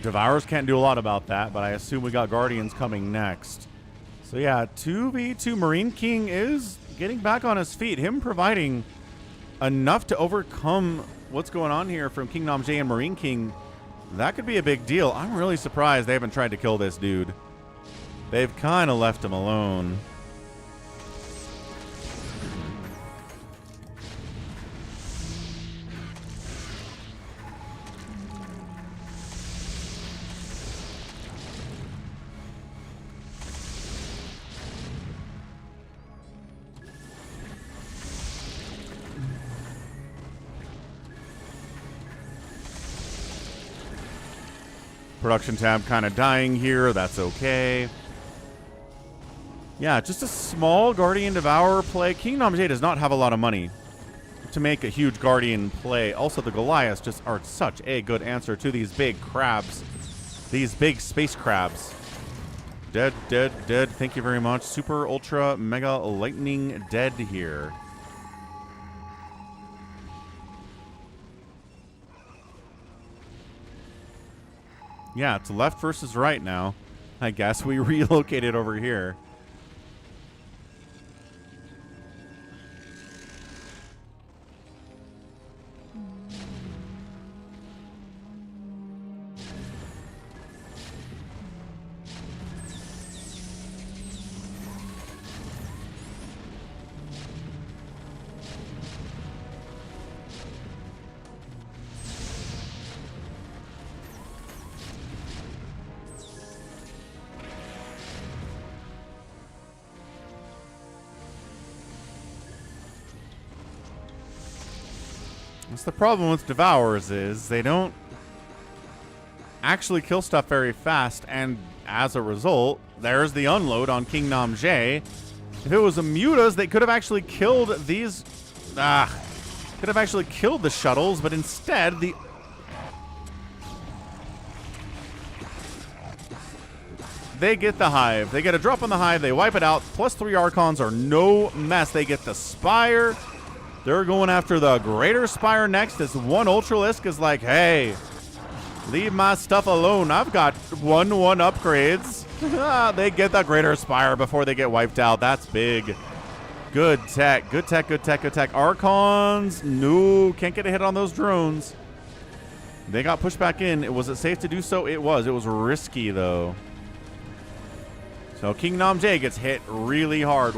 Devourers can't do a lot about that, but I assume we got Guardians coming next. So yeah, 2v2 Marine King is getting back on his feet. Him providing enough to overcome what's going on here from King Namjay and Marine King. That could be a big deal. I'm really surprised they haven't tried to kill this dude. They've kind of left him alone. Production tab kind of dying here. That's okay. Yeah, just a small Guardian Devourer play. King Namjay does not have a lot of money to make a huge Guardian play. Also, the Goliaths just are such a good answer to these big crabs. These big space crabs. Dead, dead, dead. Thank you very much. Super, ultra, mega, lightning dead here. Yeah, it's left versus right now. I guess we relocated over here. That's the problem with Devourers is they don't actually kill stuff very fast, and as a result, there's the unload on King Namjay. If it was a Mutas, they could have actually killed these... could have actually killed the shuttles, but instead, they get the Hive. They get a drop on the Hive. They wipe it out. +3 Archons are no mess. They get the Spire. They're going after the Greater Spire next as one Ultralisk is like, hey, leave my stuff alone. I've got 1/1 upgrades. They get the Greater Spire before they get wiped out. That's big. Good tech. Good tech, good tech, good tech. Archons, no, can't get a hit on those drones. They got pushed back in. Was it safe to do so? It was. It was risky, though. So King Namjae gets hit really hard,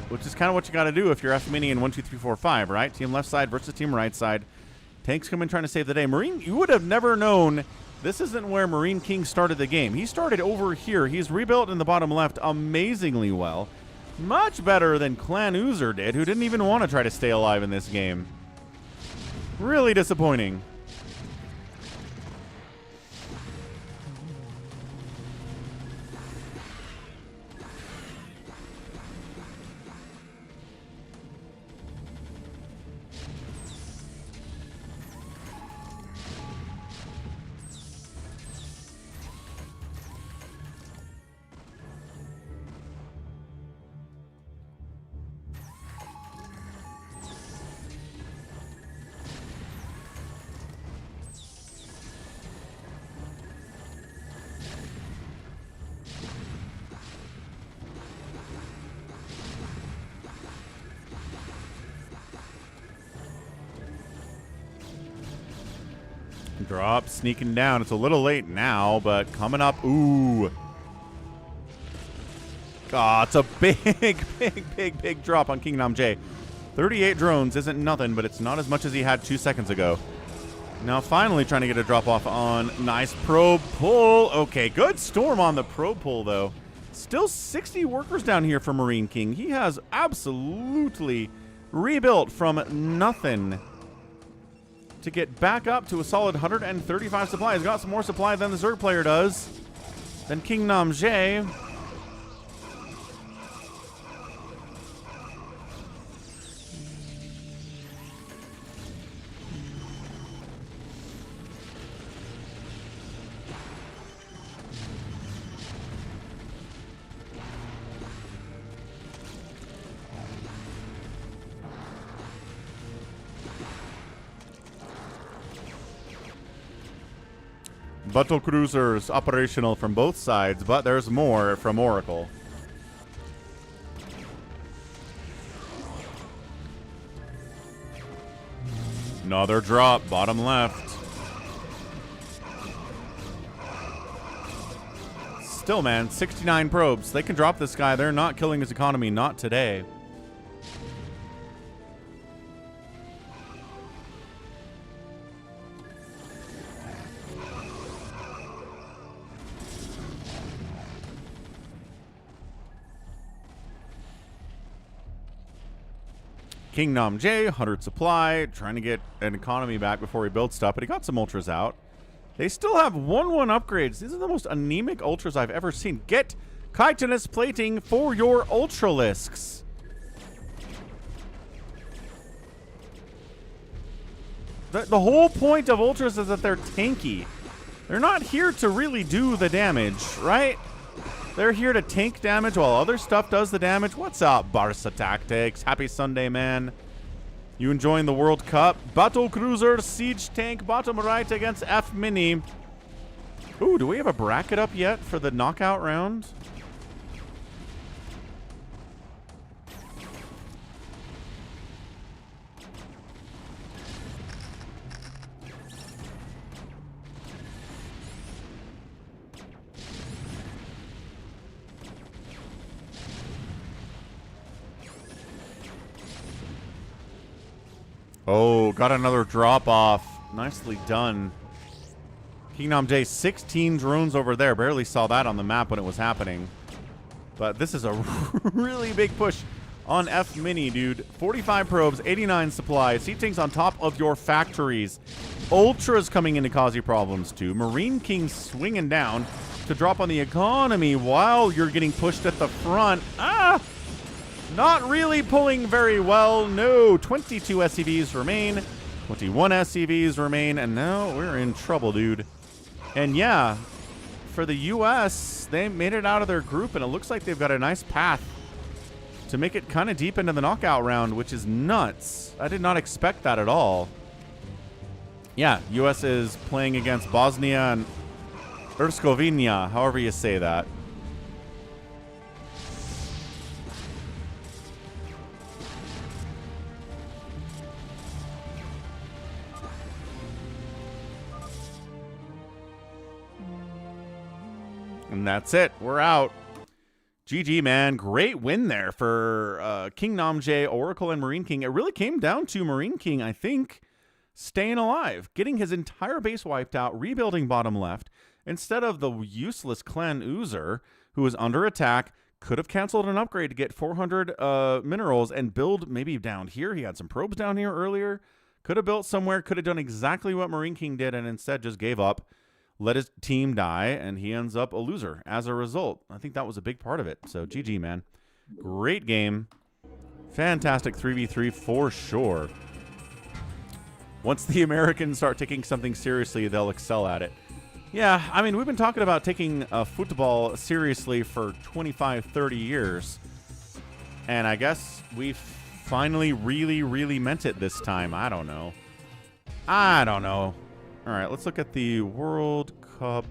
which is kind of what you got to do if you're FME in 1, 2, 3, 4, 5, right? Team left side versus team right side. Tanks come in trying to save the day. Marine, you would have never known this isn't where Marine King started the game. He started over here. He's rebuilt in the bottom left amazingly well. Much better than Clan Oozer did, who didn't even want to try to stay alive in this game. Really disappointing. Drop sneaking down. It's a little late now, but coming up. Ooh. God, it's a big drop on King Namjae. 38 drones isn't nothing, but it's not as much as he had 2 seconds ago. Now finally trying to get a drop off on nice probe pull. Okay, good storm on the probe pull, though. Still 60 workers down here for Marine King. He has absolutely rebuilt from nothing to get back up to a solid 135 supply. He's got some more supply than the Zerg player does. Then King Namjae. Battle cruisers operational from both sides, but there's more from Oracle. Another drop, bottom left. Still, man, 69 probes. They can drop this guy. They're not killing his economy, not today. King Namjae, 100 supply, trying to get an economy back before he builds stuff, but he got some ultras out. They still have 1/1 upgrades. These are the most anemic ultras I've ever seen. Get chitinous plating for your ultralisks. The whole point of ultras is that they're tanky. They're not here to really do the damage, right? They're here to tank damage while other stuff does the damage. What's up, Barca Tactics? Happy Sunday, man. You enjoying the World Cup? Battle Cruiser Siege Tank bottom right against FME. Ooh, do we have a bracket up yet for the knockout round? Oh, got another drop off. Nicely done. King Namjae, 16 drones over there. Barely saw that on the map when it was happening. But this is a really big push on FME, dude. 45 probes, 89 supply. Sea tanks on top of your factories. Ultras coming in to cause you problems, too. Marine King swinging down to drop on the economy while you're getting pushed at the front. Ah! Not really pulling very well. No, 22 SCVs remain. 21 SCVs remain. And now we're in trouble, dude. And yeah, for the U.S., they made it out of their group, and it looks like they've got a nice path to make it kind of deep into the knockout round, which is nuts. I did not expect that at all. Yeah, U.S. is playing against Bosnia and Herzegovina, however you say that. And that's it. We're out. GG, man. Great win there for King Namjae, Oracle, and Marine King. It really came down to Marine King, I think, staying alive, getting his entire base wiped out, rebuilding bottom left, instead of the useless Clan Oozer, who was under attack, could have canceled an upgrade to get 400 minerals and build maybe down here. He had some probes down here earlier. Could have built somewhere, could have done exactly what Marine King did, and instead just gave up, let his team die, and he ends up a loser as a result. I think that was a big part of it. So GG, man. Great game. Fantastic 3v3 for sure. Once the Americans start taking something seriously, they'll excel at it. Yeah, I mean, we've been talking about taking football seriously for 25, 30 years. And I guess we finally really meant it this time. I don't know. All right, let's look at the World Cup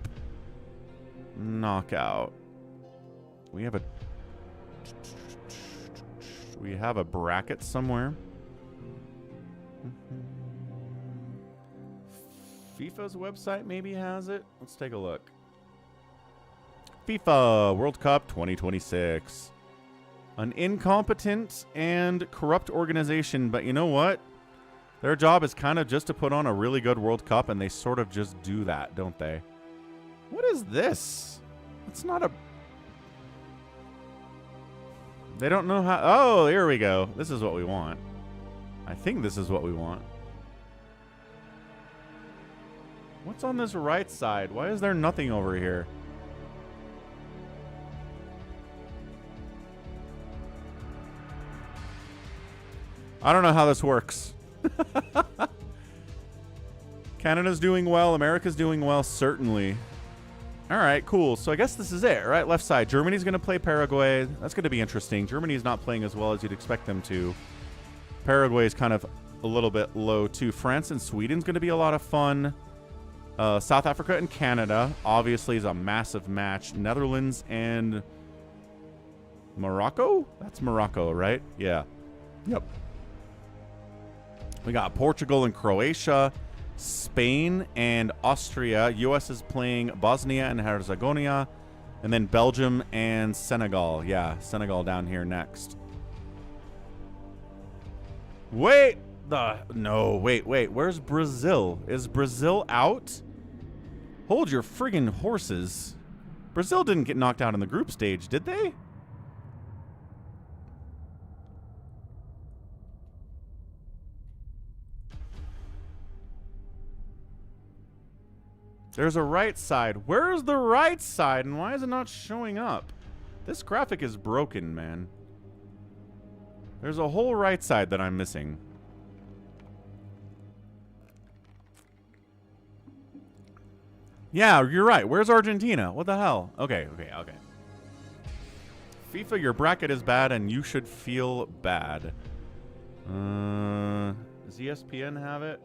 knockout. We have a bracket somewhere. FIFA's website maybe has it. Let's take a look. FIFA World Cup 2026. An incompetent and corrupt organization, but you know what? Their job is kind of just to put on a really good World Cup, and they sort of just do that, don't they? What is this? It's not a... They don't know how... Oh, here we go. This is what we want. I think this is what we want. What's on this right side? Why is there nothing over here? I don't know how this works. Canada's doing well. America's doing well, certainly. All right, cool. So I guess this is it, right? Left side. Germany's going to play Paraguay. That's going to be interesting. Germany's not playing as well as you'd expect them to. Paraguay is kind of a little bit low, too. France and Sweden's going to be a lot of fun. South Africa and Canada, obviously, is a massive match. Netherlands and Morocco? That's Morocco, right? Yeah. Yep. We got Portugal and Croatia, Spain and Austria. U.S. is playing Bosnia and Herzegovina, and then Belgium and Senegal. Yeah, Senegal down here next. Wait. Wait. Where's Brazil? Is Brazil out? Hold your friggin' horses. Brazil didn't get knocked out in the group stage, did they? There's a right side. Where's the right side, and why is it not showing up? This graphic is broken, man. There's a whole right side that I'm missing. Yeah, you're right. Where's Argentina? What the hell? Okay. FIFA, your bracket is bad, and you should feel bad. Does ESPN have it?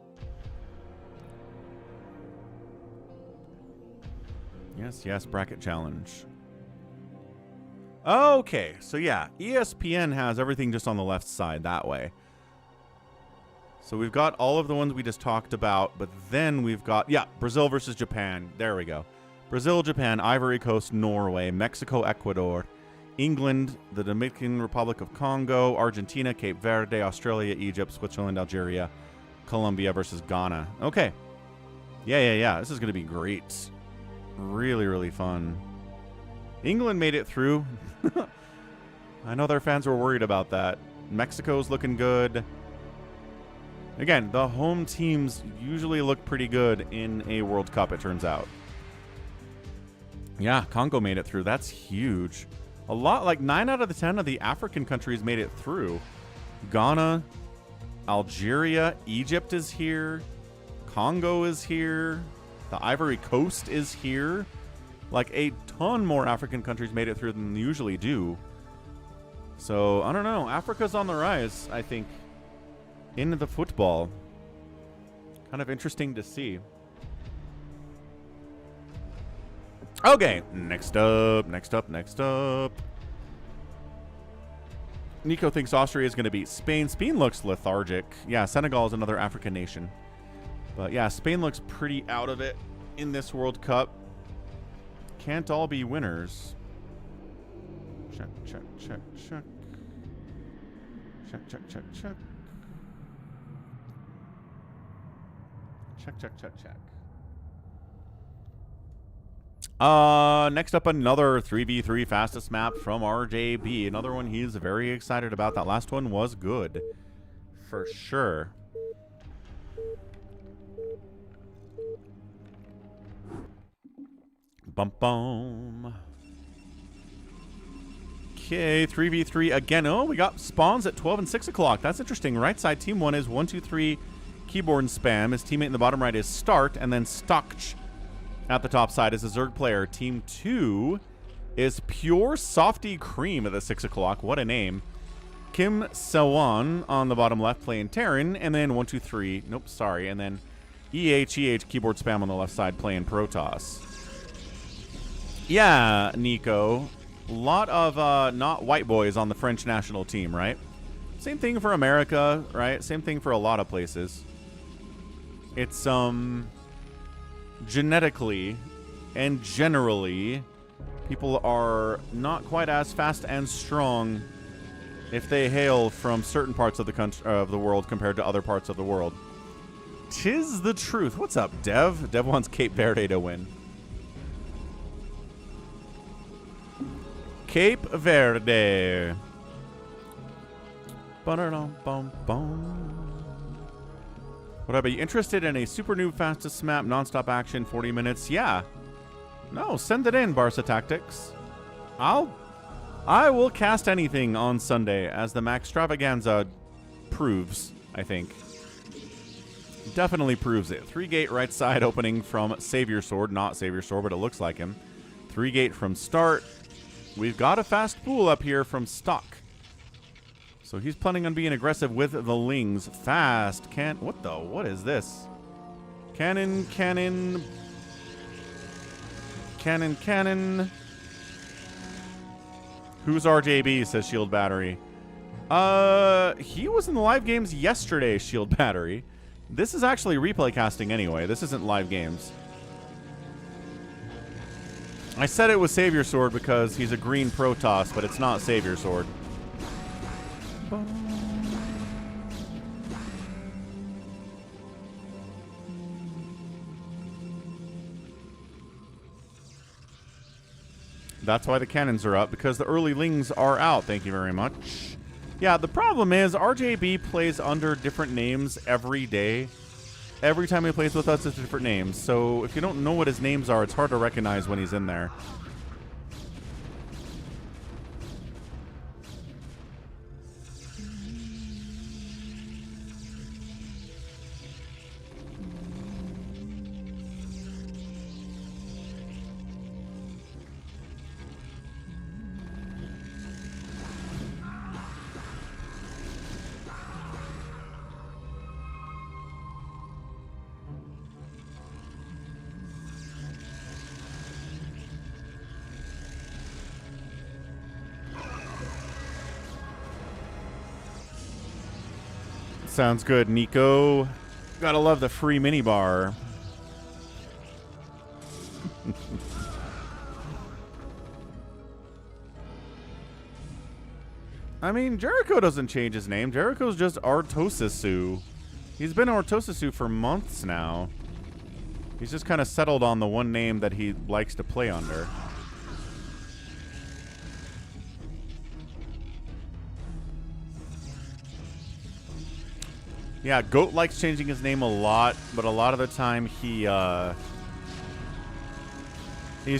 Yes, bracket challenge. Okay, so yeah, ESPN has everything just on the left side that way. So we've got all of the ones we just talked about, but then we've got, yeah, Brazil versus Japan. There we go. Brazil, Japan, Ivory Coast, Norway, Mexico, Ecuador, England, the Dominican Republic of Congo, Argentina, Cape Verde, Australia, Egypt, Switzerland, Algeria, Colombia versus Ghana. Okay. Yeah. This is going to be great. Really fun. England made it through. I know their fans were worried about that. Mexico's looking good. Again, the home teams usually look pretty good in a World Cup, it turns out. Yeah, Congo made it through. That's huge. A lot, like 9 out of the 10 of the African countries made it through. Ghana, Algeria, Egypt is here. Congo is here. The Ivory Coast is here. Like a ton more African countries made it through than they usually do. So, I don't know. Africa's on the rise, I think, in the football. Kind of interesting to see. Okay, next up. Nico thinks Austria is going to beat Spain. Spain looks lethargic. Yeah, Senegal is another African nation. But yeah, Spain looks pretty out of it in this World Cup. Can't all be winners. Check. Next up, another 3v3 fastest map from RJB. Another one he's very excited about. That last one was good. For sure. Bum. Okay, 3v3 again. Oh, we got spawns at 12 and 6 o'clock. That's interesting. Right side, team 1 is 1, 2, 3 keyboard and spam. His teammate in the bottom right is Start, and then Stockch at the top side is a Zerg player. Team 2 is Pure Softy Cream at the 6 o'clock. What a name. Kim Sewan on the bottom left playing Terran, and then 1, 2, 3. Nope, sorry. And then EH keyboard spam on the left side playing Protoss. Yeah, Nico. A lot of not white boys on the French national team, right? Same thing for America, right? Same thing for a lot of places. It's genetically and generally, people are not quite as fast and strong if they hail from certain parts of the country of the world compared to other parts of the world. 'Tis the truth. What's up, Dev? Dev wants Cape Verde to win. Cape Verde. What are you interested in a super noob fastest map, non-stop action, 40 minutes? Yeah. No, send it in, Barca Tactics. I will cast anything on Sunday, as the Maxtravaganza proves, I think. Definitely proves it. 3-gate right side opening from SaviorSword. Not SaviorSword, but it looks like him. 3-gate from Start. We've got a fast pool up here from Stock. So he's planning on being aggressive with the Lings. Fast. What is this? Cannon. Who's RJB, says Shield Battery. He was in the live games yesterday, Shield Battery. This is actually replay casting anyway. This isn't live games. I said it was SaviorSword because he's a green Protoss, but it's not SaviorSword. That's why the cannons are up, because the early Lings are out. Thank you very much. Yeah, the problem is RJB plays under different names every day. Every time he plays with us, it's different names. So if you don't know what his names are, it's hard to recognize when he's in there. Sounds good, Nico. Gotta love the free minibar. I mean, Jericho doesn't change his name. Jericho's just Artosisu. He's been Artosisu for months now. He's just kind of settled on the one name that he likes to play under. Yeah, Goat likes changing his name a lot, but a lot of the time he's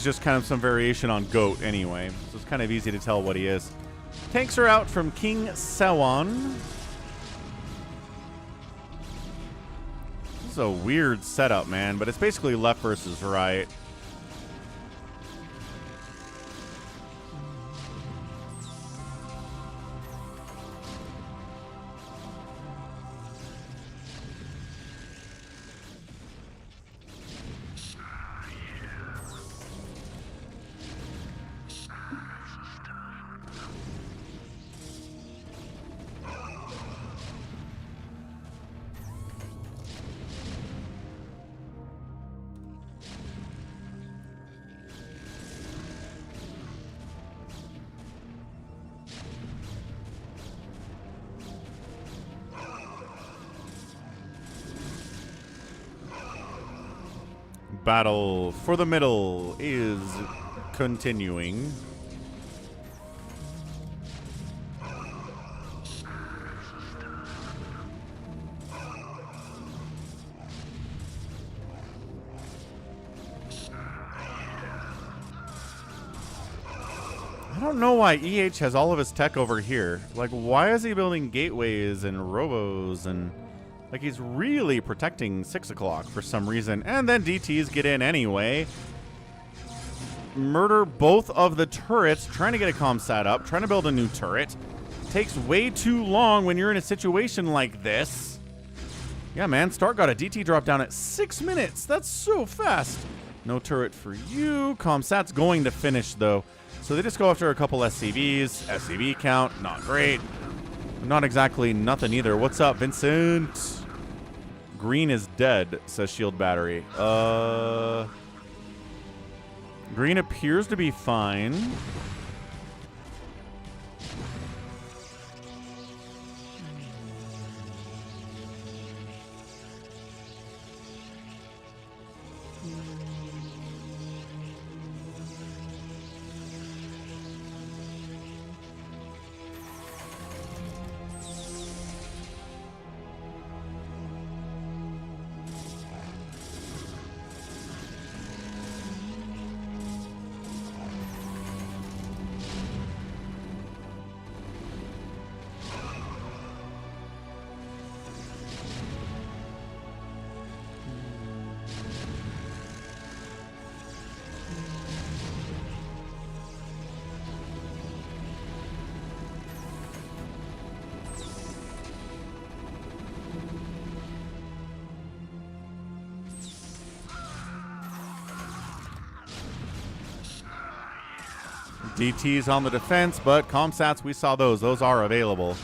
just kind of some variation on Goat anyway. So it's kind of easy to tell what he is. Tanks are out from King Sewan. This is a weird setup, man, but it's basically left versus right. battle for the middle is continuing. I don't know why EH has all of his tech over here. Like, why is he building gateways and robos and... Like, he's really protecting 6 o'clock for some reason. And then DTs get in anyway. Murder both of the turrets, trying to get a ComSat up, trying to build a new turret. Takes way too long when you're in a situation like this. Yeah, man, Stark got a DT drop down at 6 minutes. That's so fast. No turret for you. ComSat's going to finish, though. So they just go after a couple SCVs. SCV count, not great. Not exactly nothing either. What's up, Vincent? Green is dead, says Shield Battery. Green appears to be fine. DT's on the defense, but ComSats, we saw those. Those are available.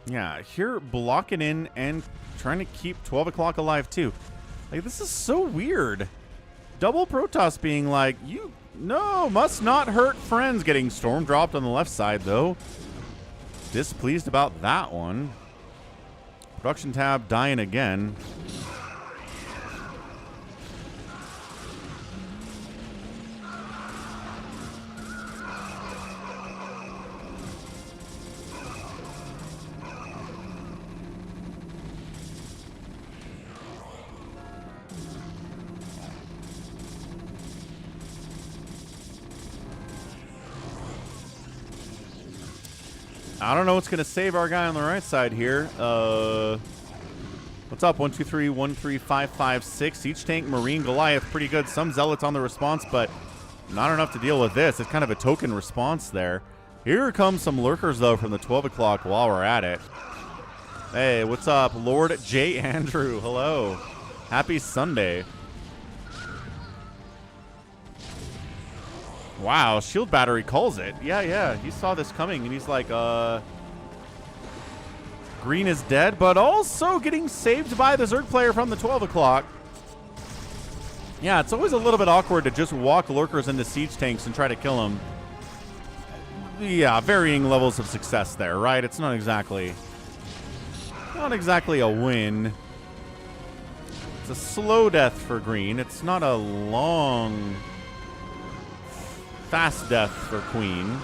Yeah, here blocking in and trying to keep 12 o'clock alive too. Like, this is so weird. Double Protoss being like, you, no, must not hurt friends. Getting storm dropped on the left side though. Displeased about that one. Production tab dying again. I don't know what's going to save our guy on the right side here. What's up? 1, 2, 3, 1, 3, 5, 5, 6. Siege Tank, Marine, Goliath. Pretty good. Some Zealots on the response, but not enough to deal with this. It's kind of a token response there. Here comes some lurkers, though, from the 12 o'clock while we're at it. Hey, what's up? Lord J. Andrew. Hello. Happy Sunday. Wow, Shield Battery calls it. Yeah, he saw this coming, and he's like, Green is dead, but also getting saved by the Zerg player from the 12 o'clock. Yeah, it's always a little bit awkward to just walk lurkers into siege tanks and try to kill them. Yeah, varying levels of success there, right? It's not exactly a win. It's a slow death for Green. It's not a long... fast death for Queen.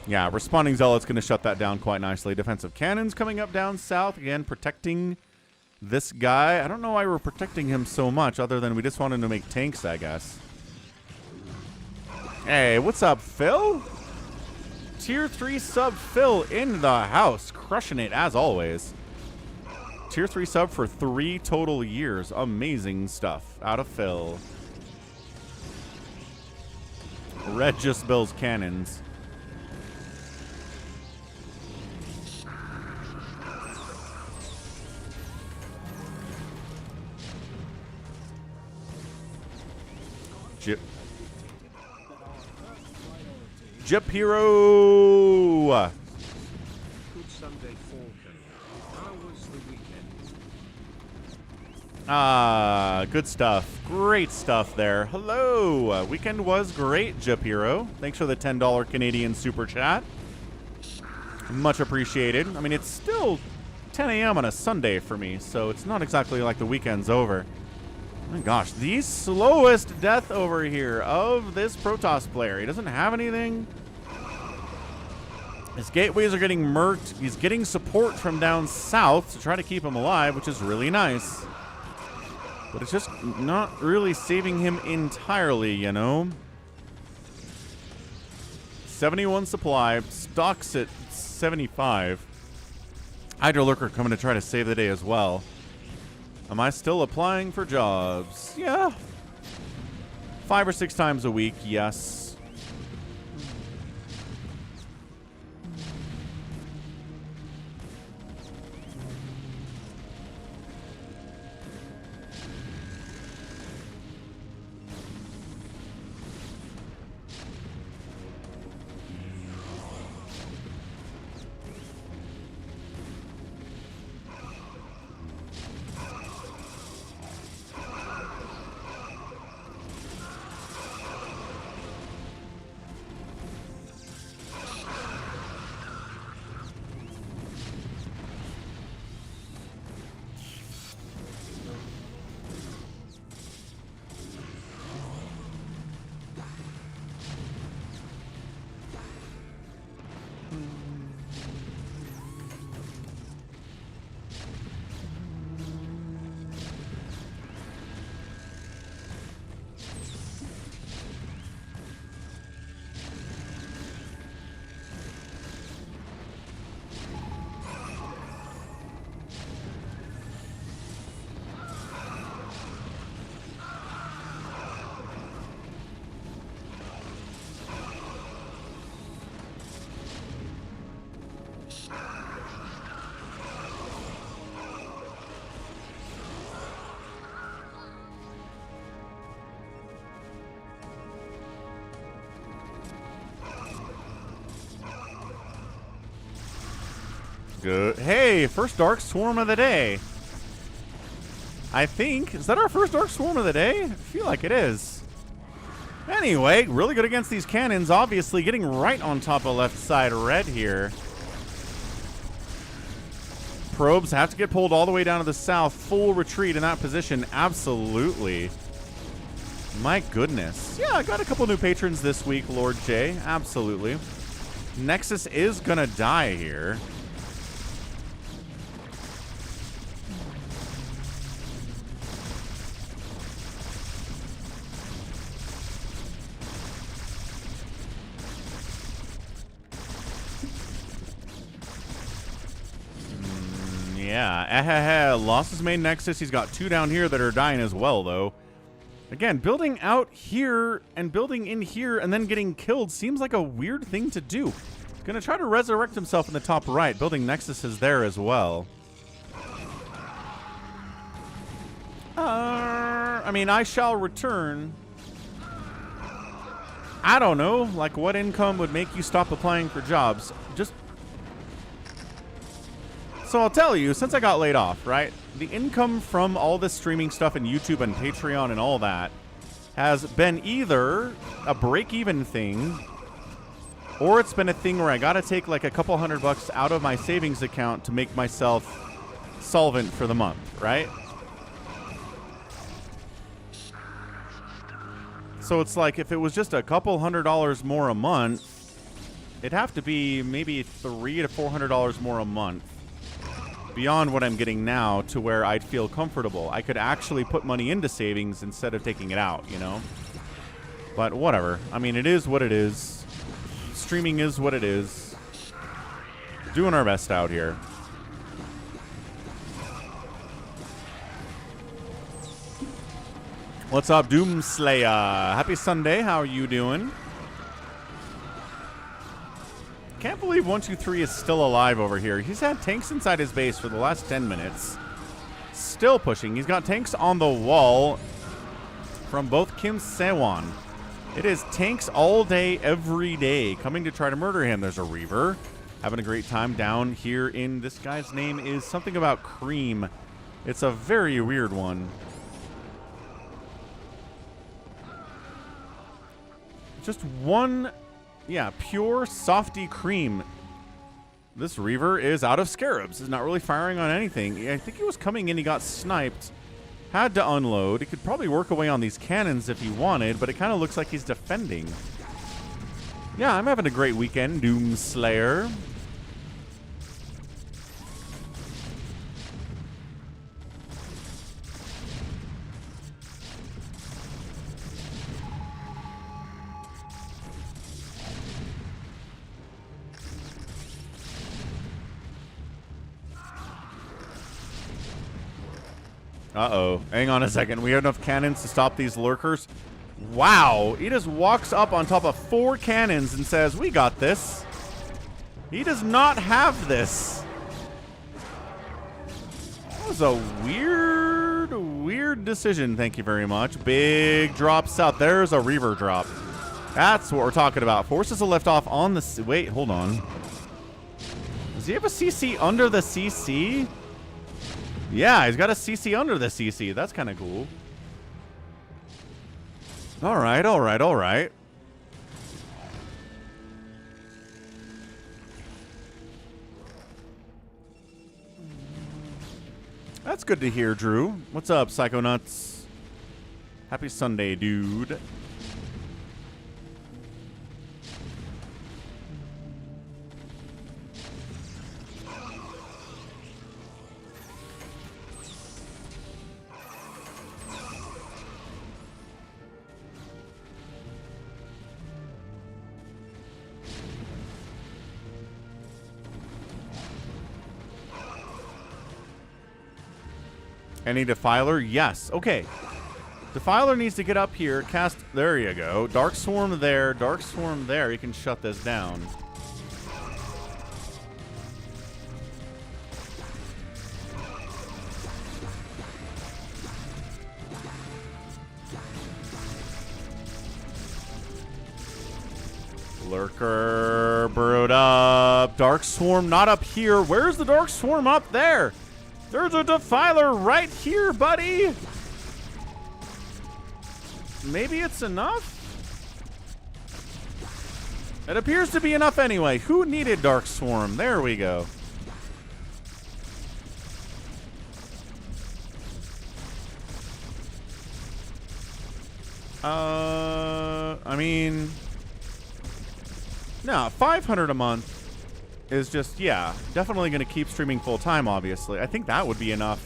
Yeah, responding Zealot's going to shut that down quite nicely. Defensive cannons coming up down south. Again, protecting this guy. I don't know why we're protecting him so much other than we just wanted to make tanks, I guess. Hey, what's up, Phil? Tier 3 sub Phil in the house. Crushing it as always. Tier 3 sub for 3 total years. Amazing stuff out of Phil. Red just builds cannons. Jip Hero. Good Sunday, Falcon. How was the weekend? Good stuff. Great stuff there. Hello. Weekend was great, Japiro. Thanks for the $10 Canadian super chat. Much appreciated. I mean, it's still 10 a.m. on a Sunday for me, so it's not exactly like the weekend's over. Oh my gosh, the slowest death over here of this Protoss player. He doesn't have anything. His gateways are getting murked. He's getting support from down south to try to keep him alive, which is really nice. But it's just not really saving him entirely, you know? 71 supply, stocks at 75. Hydra Lurker coming to try to save the day as well. Am I still applying for jobs? Yeah. 5 or 6 times a week, yes. Good. Hey, first Dark Swarm of the day. I think. Is that our first Dark Swarm of the day? I feel like it is. Anyway, really good against these cannons. Obviously getting right on top of left side red here. Probes have to get pulled all the way down to the south. Full retreat in that position. Absolutely. My goodness. Yeah, I got a couple new patrons this week, Lord J. Absolutely. Nexus is going to die here. Yeah, lost his main Nexus. He's got 2 down here that are dying as well, though. Again, building out here and building in here and then getting killed seems like a weird thing to do. Gonna try to resurrect himself in the top right. Building Nexus is there as well. I mean, I shall return. I don't know, like what income would make you stop applying for jobs? Just... So I'll tell you, since I got laid off, right, the income from all this streaming stuff and YouTube and Patreon and all that has been either a break-even thing or it's been a thing where I got to take like a couple $100 out of my savings account to make myself solvent for the month, right? So it's like if it was just a couple $100 more a month, it'd have to be maybe $300 to $400 more a month. Beyond what I'm getting now to where I'd feel comfortable. I could actually put money into savings instead of taking it out, you know? But whatever. I mean, it is what it is. Streaming is what it is. Doing our best out here. What's up, Doomslayer? Happy Sunday. How are you doing? Can't believe 123 is still alive over here. He's had tanks inside his base for the last 10 minutes. Still pushing. He's got tanks on the wall from both Kim Sewon. It is tanks all day, every day, coming to try to murder him. There's a Reaver having a great time down here in... This guy's name is something about Cream. It's a very weird one. Just one, yeah, pure softy cream. This Reaver is out of scarabs. He's not really firing on anything. I think he was coming in. He got sniped. Had to unload. He could probably work away on these cannons if he wanted, but it kind of looks like he's defending. Yeah, I'm having a great weekend, Doomslayer. Uh-oh. Hang on a second. We have enough cannons to stop these lurkers. Wow. He just walks up on top of 4 cannons and says, we got this. He does not have this. That was a weird decision. Thank you very much. Big drop south. There's a Reaver drop. That's what we're talking about. Forces a lift off on the... Wait, hold on. Does he have a CC under the CC? Yeah, he's got a CC under the CC. That's kind of cool. All right, all right, all right. That's good to hear, Drew. What's up, Psychonauts? Happy Sunday, dude. Any Defiler? Yes. Okay. Defiler needs to get up here. Cast. There you go. Dark Swarm there. Dark Swarm there. You can shut this down. Lurker burrowed up. Dark Swarm not up here. Where's the Dark Swarm up there? There's a Defiler right here, buddy. Maybe it's enough? It appears to be enough anyway. Who needed Dark Swarm? There we go. I mean... No, 500 a month is just, yeah, definitely going to keep streaming full-time, obviously. I think that would be enough,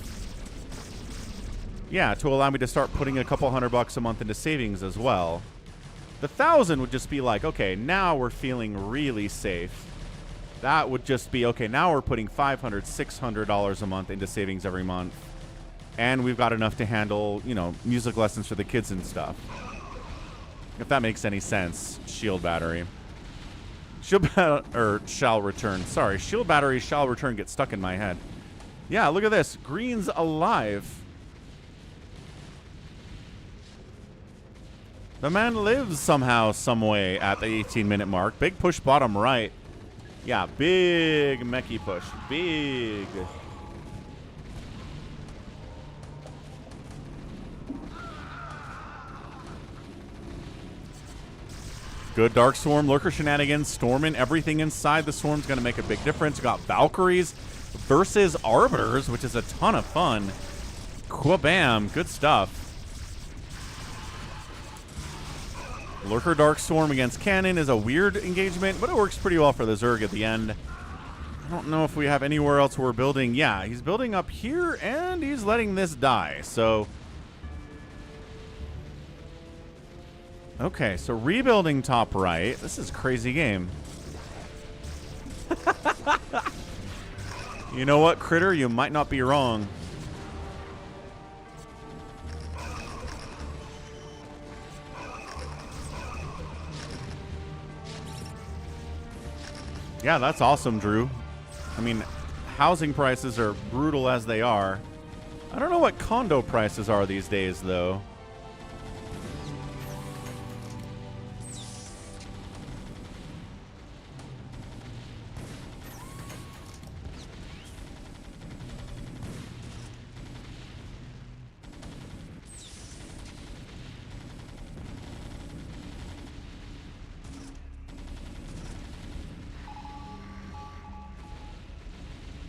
yeah, to allow me to start putting a couple $100 a month into savings as well. The 1,000 would just be like, okay, now we're feeling really safe. That would just be, okay, now we're putting $500, $600 a month into savings every month. And we've got enough to handle, you know, music lessons for the kids and stuff. If that makes any sense, shield battery. Shield or shall return. Sorry, shield battery shall return gets stuck in my head. Yeah, look at this. Green's alive. The man lives somehow, some way at the 18-minute mark. Big push bottom right. Yeah, big mechie push. Big. Good Dark Swarm, Lurker shenanigans, storming everything inside the Swarm's going to make a big difference. You got Valkyries versus Arbiters, which is a ton of fun. Quabam, good stuff. Lurker Dark Swarm against Cannon is a weird engagement, but it works pretty well for the Zerg at the end. I don't know if we have anywhere else we're building. Yeah, he's building up here, and he's letting this die, so... Okay, so rebuilding top right. This is a crazy game. You know what, Critter? You might not be wrong. Yeah, that's awesome, Drew. I mean, housing prices are brutal as they are. I don't know what condo prices are these days, though.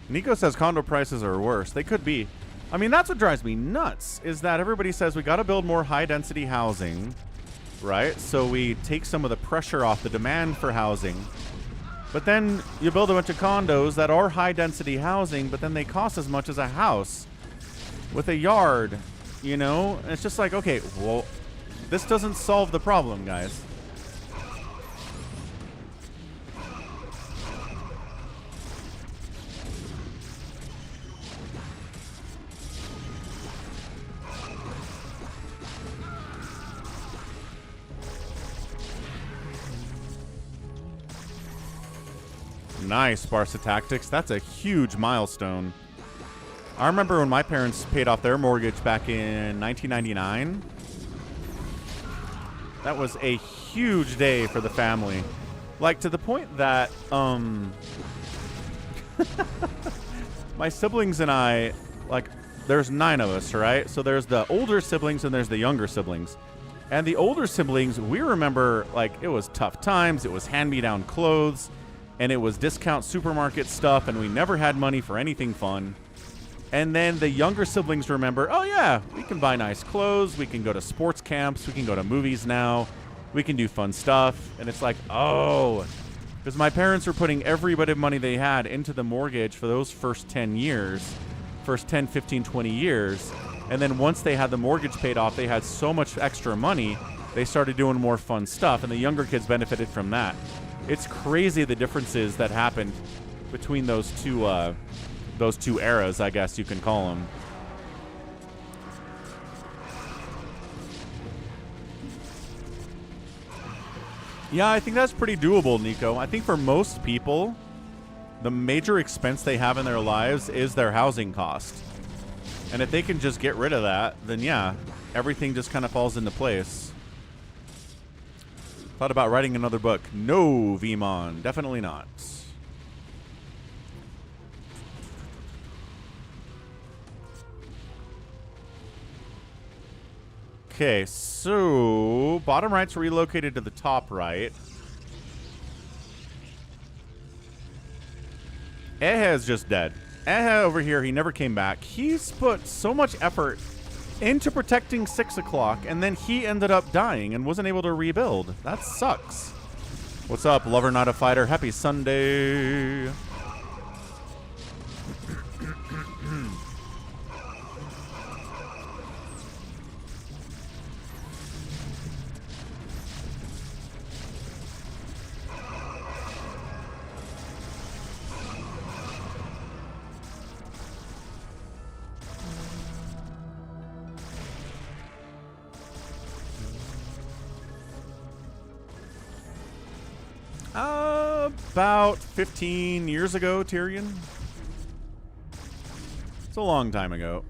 Nico says condo prices are worse. They could be. I mean, that's what drives me nuts, is that everybody says we got to build more high-density housing, right? So we take some of the pressure off the demand for housing. But then you build a bunch of condos that are high-density housing, but then they cost as much as a house with a yard, you know? And it's just like, okay, well, this doesn't solve the problem, guys. Nice, Barca Tactics. That's a huge milestone. I remember when my parents paid off their mortgage back in 1999. That was a huge day for the family. Like, to the point that, my siblings and I, like, there's 9 of us, right? So there's the older siblings and there's the younger siblings. And the older siblings, we remember, like, it was tough times. It was hand-me-down clothes. And it was discount supermarket stuff, and we never had money for anything fun. And then the younger siblings remember, oh yeah, we can buy nice clothes, we can go to sports camps, we can go to movies now, we can do fun stuff. And it's like, oh, because my parents were putting every bit of money they had into the mortgage for those first 10 years, first 10, 15, 20 years. And then once they had the mortgage paid off, they had so much extra money, they started doing more fun stuff, and the younger kids benefited from that. It's crazy the differences that happened between those two eras, I guess you can call them. Yeah, I think that's pretty doable, Nico. I think for most people, the major expense they have in their lives is their housing cost. And if they can just get rid of that, then yeah, everything just kind of falls into place. Thought about writing another book. No, Vmon. Definitely not. Okay, so bottom right's relocated to the top right. Ehe's just dead. Ehe over here, he never came back. He's put so much effort into protecting 6 o'clock, and then he ended up dying and wasn't able to rebuild. That sucks. What's up, lover not a fighter? Happy Sunday. About 15 years ago, Tyrion. It's a long time ago.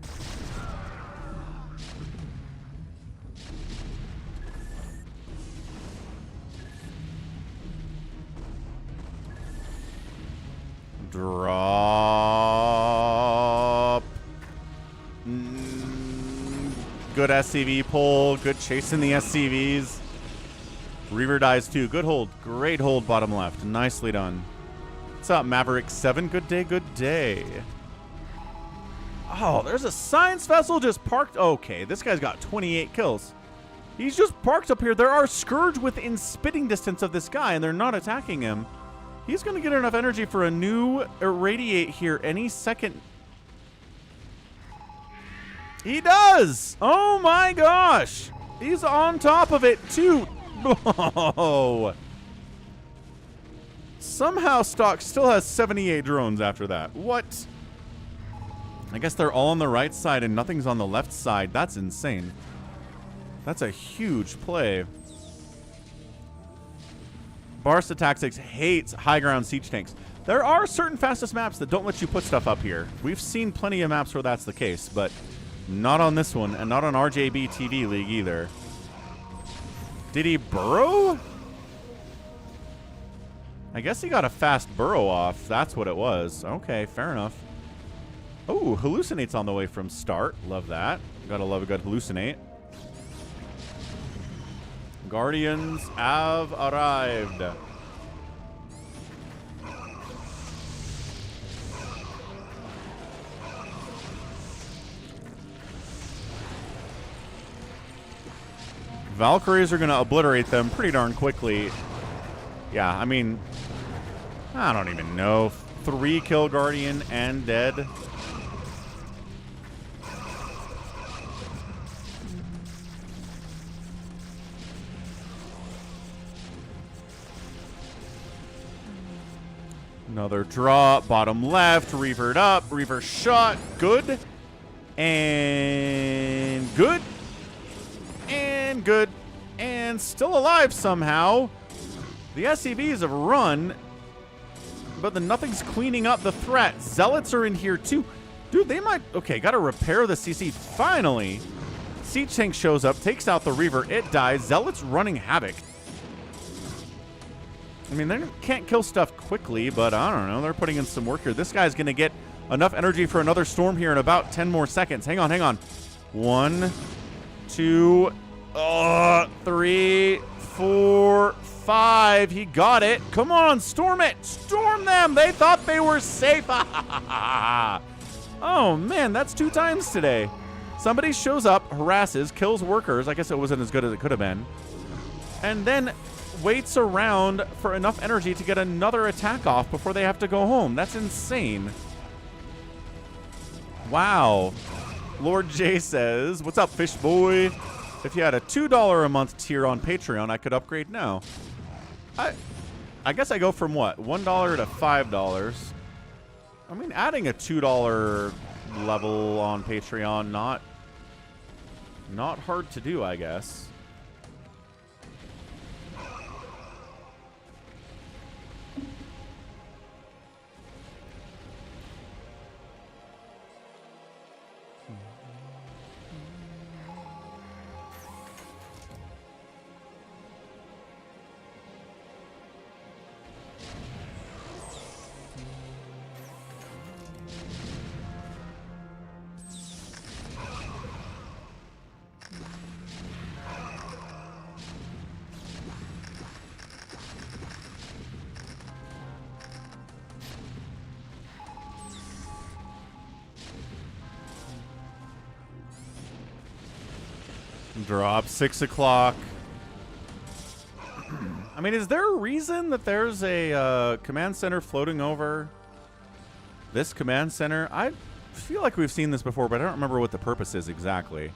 Drop. Good SCV pull. Good chasing the SCVs. Reaver dies too. Good hold. Great hold bottom left. Nicely done. What's up, Maverick7? Good day, good day. Oh, there's a science vessel just parked. Okay, this guy's got 28 kills. He's just parked up here. There are Scourge within spitting distance of this guy, and they're not attacking him. He's going to get enough energy for a new Irradiate here any second. He does! Oh my gosh! He's on top of it, too. Oh. Somehow Stock still has 78 drones after that. What? I guess they're all on the right side and nothing's on the left side. That's insane. That's a huge play. Barca Tactics hates high ground siege tanks. There are certain fastest maps that don't let you put stuff up here. We've seen plenty of maps where that's the case, but not on this one, and not on RJB TV League either. Did he burrow? I guess he got a fast burrow off. That's what it was. Okay, fair enough. Oh, hallucinates on the way from start. Love that. Gotta love a good hallucinate. Guardians have arrived. Valkyries are going to obliterate them pretty darn quickly. Yeah, I mean, I don't even know. 3 kill Guardian and dead. Another draw, bottom left, Reavered up, Reaver shot, good. And good. And good. And still alive somehow. The SCVs have run, but then nothing's cleaning up the threat. Zealots are in here too. Dude, they might... Okay, gotta repair the CC. Finally, Siege Tank shows up, takes out the Reaver. It dies. Zealots running havoc. I mean, they can't kill stuff quickly, but I don't know. They're putting in some work here. This guy's going to get enough energy for another storm here in about 10 more seconds. Hang on, hang on. 1, 2, 3, 4, 5. He got it. Come on, storm it. Storm them. They thought they were safe. Oh, man, that's 2 times today. Somebody shows up, harasses, kills workers. I guess it wasn't as good as it could have been. And then waits around for enough energy to get another attack off before they have to go home. That's insane. Wow. Lord J says, what's up, fish boy? If you had a $2 a month tier on Patreon, I could upgrade now. I guess I go from what? $1 to $5. I mean, adding a $2 level on Patreon, not hard to do, I guess. Drop 6 o'clock. I mean, is there a reason that there's a command center floating over this command center? I feel like we've seen this before, but I don't remember what the purpose is exactly.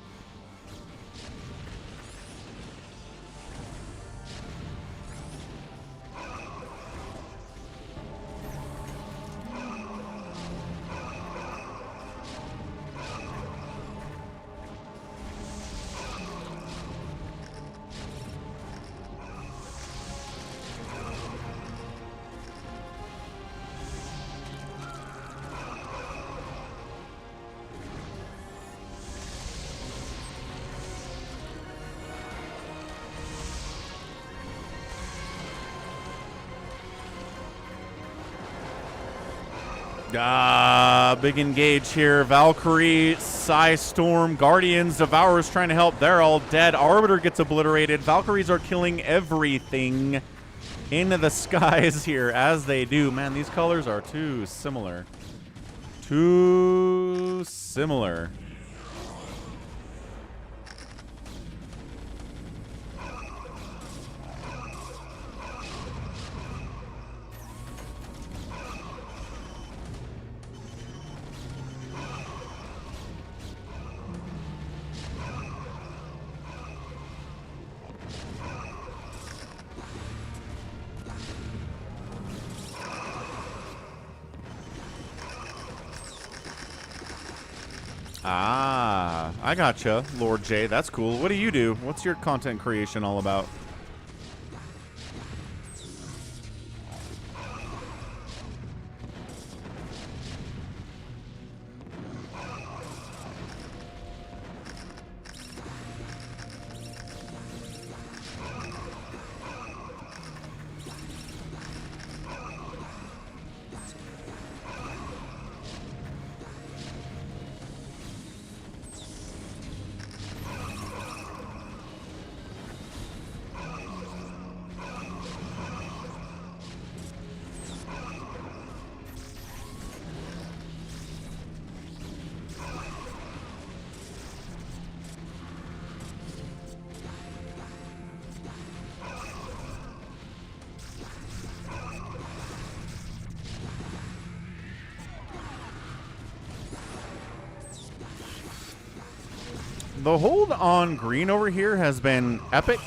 Big engage here. Valkyrie, Psy Storm, Guardians, Devourers trying to help. They're all dead. Arbiter gets obliterated. Valkyries are killing everything in the skies here, as they do. Man, these colors are too similar. Too similar. Ah, I gotcha, Lord J. That's cool. What do you do? What's your content creation all about? The hold on green over here has been epic.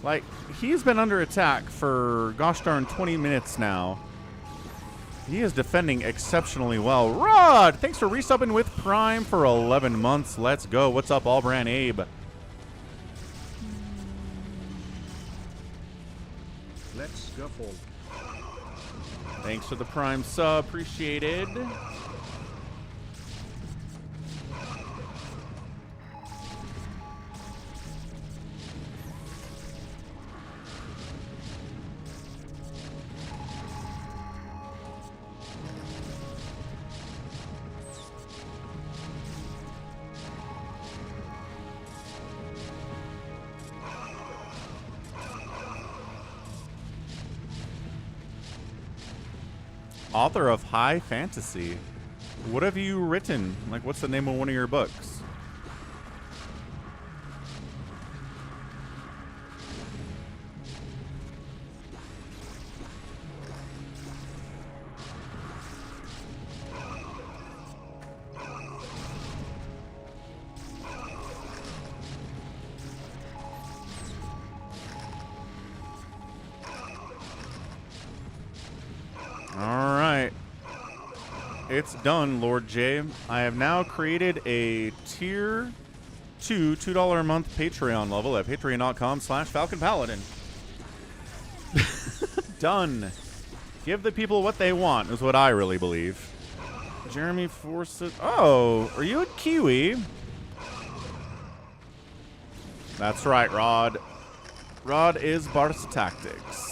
Like, he's been under attack for gosh darn 20 minutes now. He is defending exceptionally well. Rod, thanks for resubbing with Prime for 11 months. Let's go. What's up, Allbrand Abe? Let's go for. Thanks for the Prime sub. Appreciated. Author of high fantasy. What have you written? Like, what's the name of one of your books? It's done, Lord J. I have now created a tier 2 $2 a month Patreon level at patreon.com/falconpaladin. Done. Give the people what they want is what I really believe. Jeremy Forsyth. Oh, are you a Kiwi? That's right, Rod. Rod is Barca Tactics.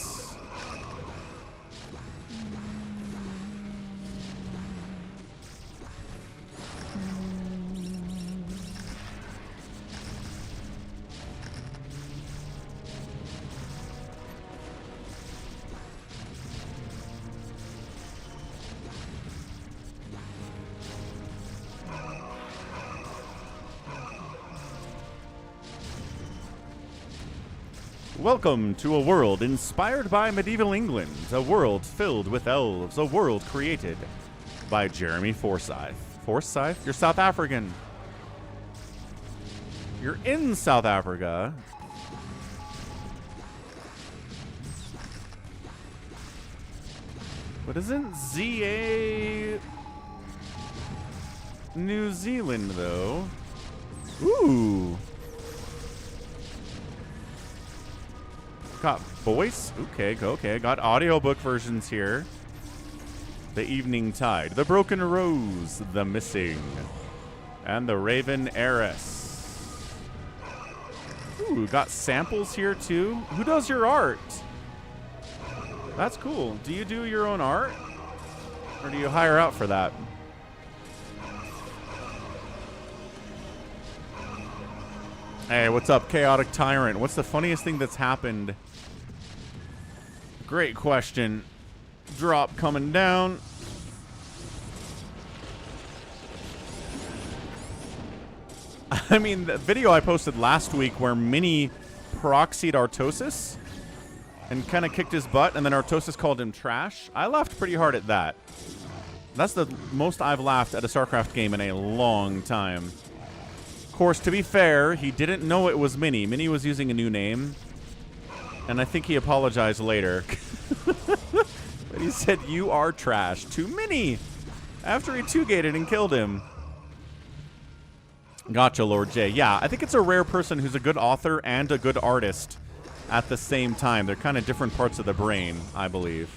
Welcome to a world inspired by medieval England, a world filled with elves, a world created by Jeremy Forsyth. Forsyth? You're South African. You're in South Africa. But isn't ZA New Zealand, though? Ooh. Got voice? Okay. Got audiobook versions here. The Evening Tide, The Broken Rose, The Missing, and The Raven Heiress. Ooh, got samples here too. Who does your art? That's cool. Do you do your own art? Or do you hire out for that? Hey, what's up, Chaotic Tyrant? What's the funniest thing that's happened? Great question. Drop coming down. I mean, the video I posted last week where Mini proxied Artosis and kind of kicked his butt, and then Artosis called him trash. I laughed pretty hard at that. That's the most I've laughed at a StarCraft game in a long time. Of course, to be fair, he didn't know it was Mini. Mini was using a new name, and I think he apologized later. But he said, "You are trash" to Mini after he two-gated and killed him. Gotcha, Lord J. Yeah, I think it's a rare person who's a good author and a good artist at the same time. They're kind of different parts of the brain, I believe.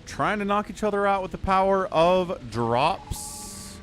Trying to knock each other out with the power of drops.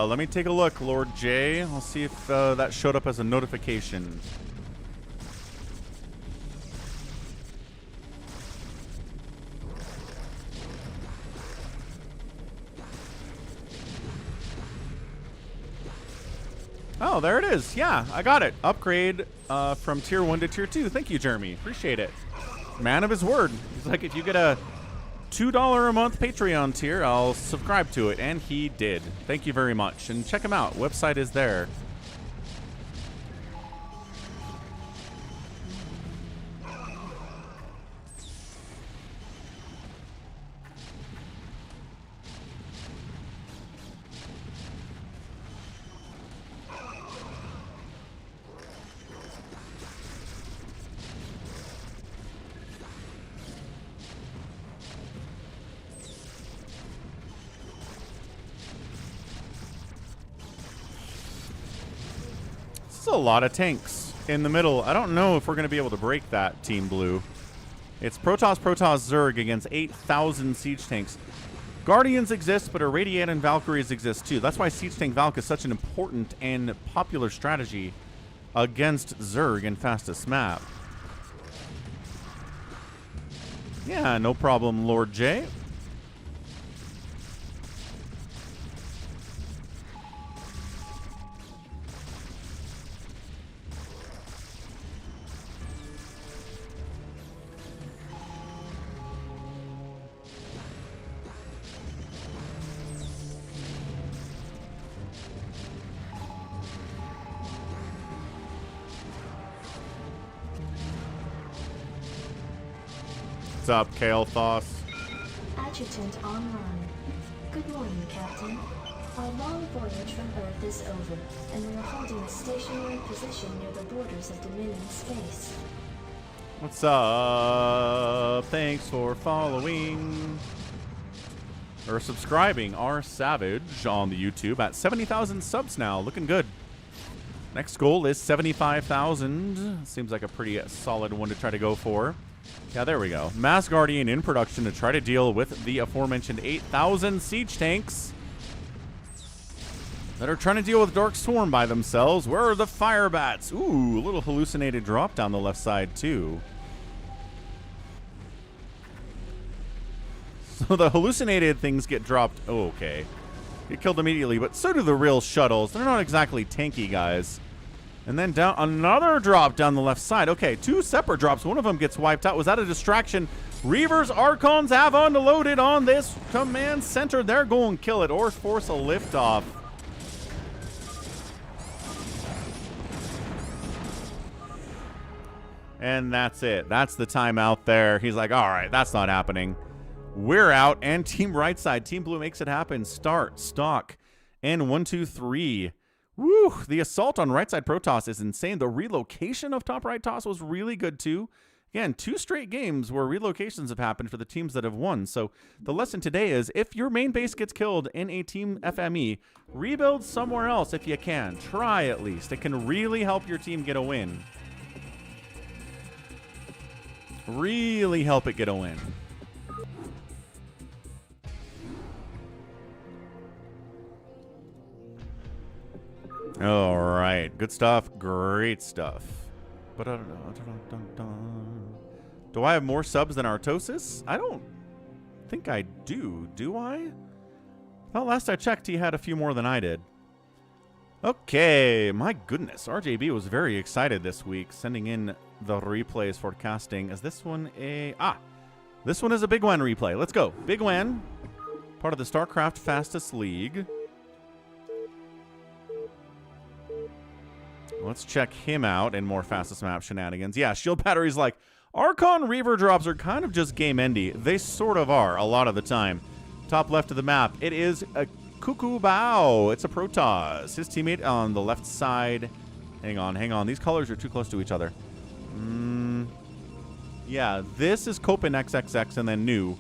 Let me take a look, Lord J. I'll see if that showed up as a notification. Oh, there it is. Yeah, I got it. Upgrade from tier 1 to tier 2. Thank you, Jeremy. Appreciate it. Man of his word. He's like, if you get a $2 a month Patreon tier, I'll subscribe to it. And he did. Thank you very much. And check him out. Website is there. A lot of tanks in the middle. I don't know if we're going to be able to break that, Team Blue. It's Protoss, Zerg against 8,000 siege tanks. Guardians exist, but Irradiate and Valkyries exist too. That's why Siege Tank Valk is such an important and popular strategy against Zerg in fastest map. Yeah, no problem, Lord J. What's up, Kale Thoss? Adjutant online. Good morning, Captain. Our long voyage from Earth is over, and we are holding a stationary position near the borders of Dominion space. What's up? Thanks for following or subscribing. R Savage on the YouTube at 70,000 subs now. Looking good. Next goal is 75,000. Seems like a pretty solid one to try to go for. Yeah, there we go. Mass Guardian in production to try to deal with the aforementioned 8,000 siege tanks that are trying to deal with Dark Swarm by themselves. Where are the fire bats? Ooh, a little hallucinated drop down the left side, too. So the hallucinated things get dropped. Oh, okay. Get killed immediately, but so do the real shuttles. They're not exactly tanky, guys. And then down another drop down the left side. Okay, two separate drops. One of them gets wiped out. Was that a distraction? Reavers, Archons have unloaded on this command center. They're going to kill it or force a liftoff. And that's it. That's the timeout there. He's like, all right, that's not happening. We're out. And Team Right Side, Team Blue makes it happen. Start, stock, and 1, 2, 3. Woo! The assault on right side Protoss is insane. The relocation of top right toss was really good too. Again, 2 straight games where relocations have happened for the teams that have won. So the lesson today is if your main base gets killed in a team FME, rebuild somewhere else if you can. Try at least. It can really help your team get a win. Really help it get a win. All right, good stuff, great stuff. But do I have more subs than Artosis? I don't think I do. Do I? Well, last I checked, he had a few more than I did. Okay, my goodness, RJB was very excited this week, sending in the replays for casting. Is this one a this one is a Bigwan replay. Let's go, Bigwan, part of the StarCraft Fastest League. Let's check him out in more fastest map shenanigans. Yeah, shield batteries like Archon Reaver drops are kind of just game endy. They sort of are a lot of the time. Top left of the map. It is a Cuckoo Bow. It's a Protoss. His teammate on the left side. Hang on. These colors are too close to each other. Yeah, this is Copen XXX and then new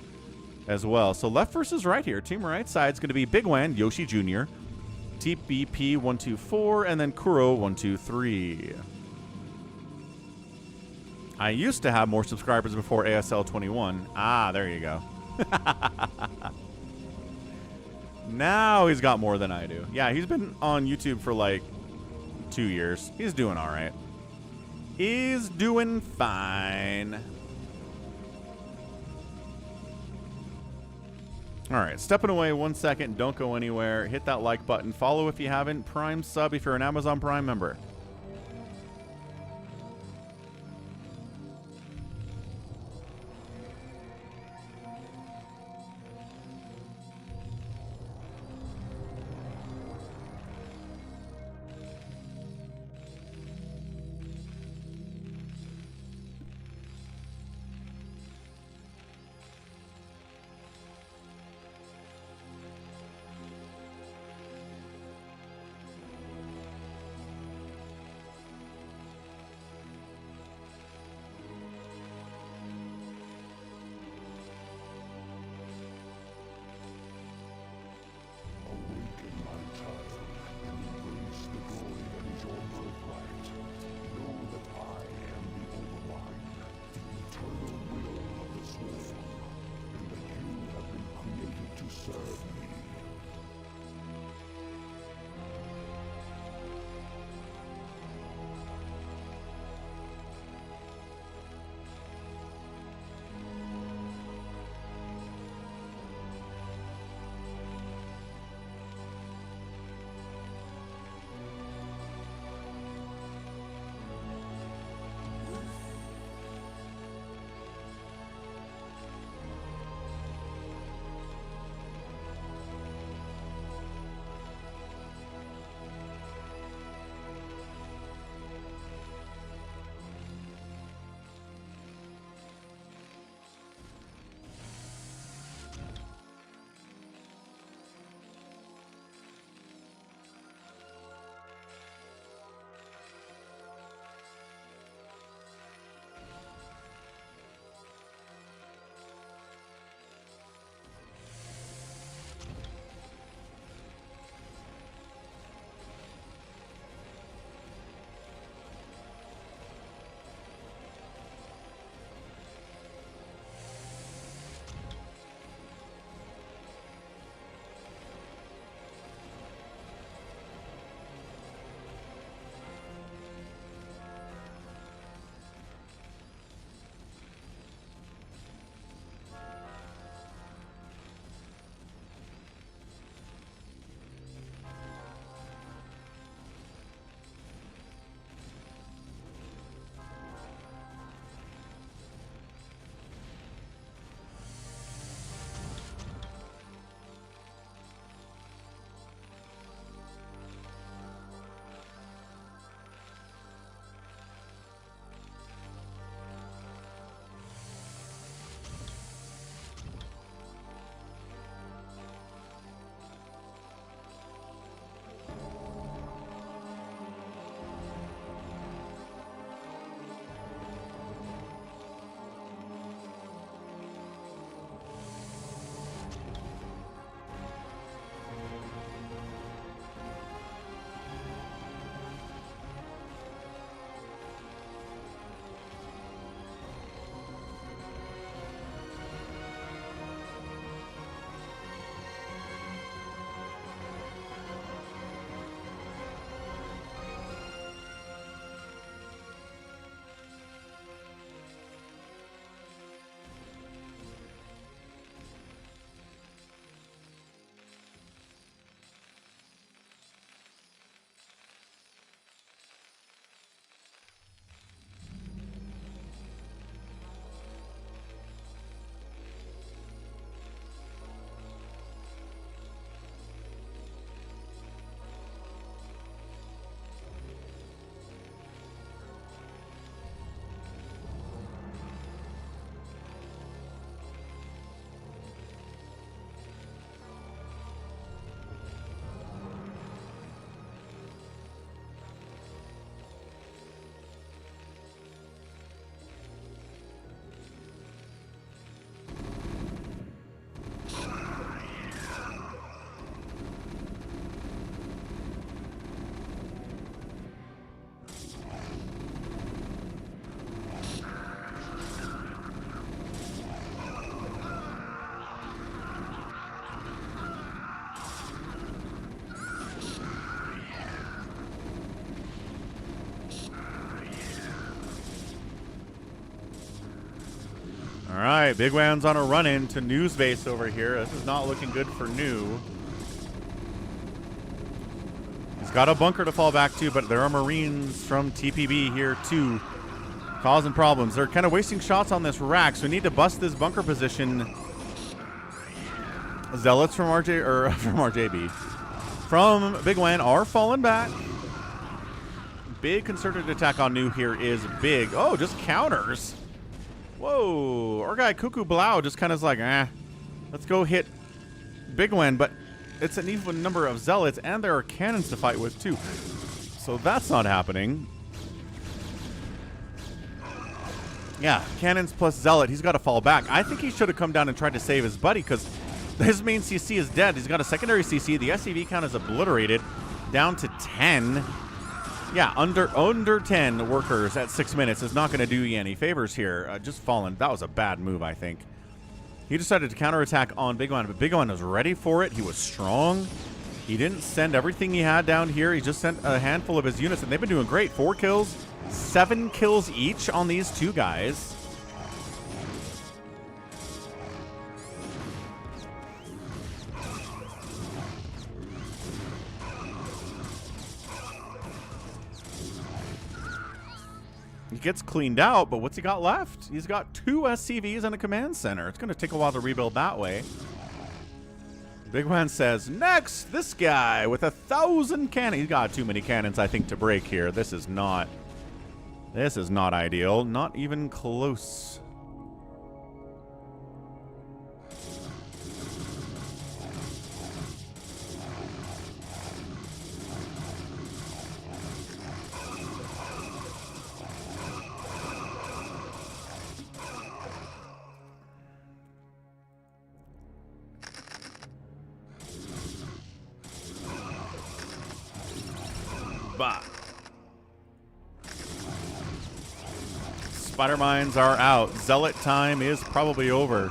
as well. So left versus right here. Team right side is going to be Bigwan, Yoshi Jr., TBP124, and then Kuro123. I used to have more subscribers before ASL 21. Ah, there you go. Now he's got more than I do. Yeah, he's been on YouTube for like 2 years. He's doing all right. He's doing fine. All right, stepping away 1 second. Don't go anywhere. Hit that like button. Follow if you haven't. Prime sub if you're an Amazon Prime member. right, Bigwan's on a run-in to New's base over here. This is not looking good for New. He's got a bunker to fall back to, but there are Marines from TPB here too, causing problems. They're kind of wasting shots on this rack, so we need to bust this bunker position. Zealots from RJB. From Bigwan are falling back. Big concerted attack on New here is big. Oh, just counters. Whoa. Our guy Cuckoo Blau just kind of like, let's go hit Bigwan, but it's an even number of zealots, and there are cannons to fight with too. So that's not happening. Yeah, cannons plus zealot. He's got to fall back. I think he should have come down and tried to save his buddy, because his main CC is dead. He's got a secondary CC. The SCV count is obliterated down to 10. Yeah, under 10 workers at 6 minutes is not going to do you any favors here. Just fallen. That was a bad move, I think. He decided to counterattack on Bigwan, but Bigwan was ready for it. He was strong. He didn't send everything he had down here. He just sent a handful of his units, and they've been doing great. 4 kills, 7 kills each on these two guys. He gets cleaned out, but what's he got left? He's got 2 SCVs and a command center. It's going to take a while to rebuild that way. Bigwan says, next, this guy with 1,000 cannons. He's got too many cannons, I think, to break here. This is not ideal. Not even close. Bah. Spider mines are out. Zealot time is probably over.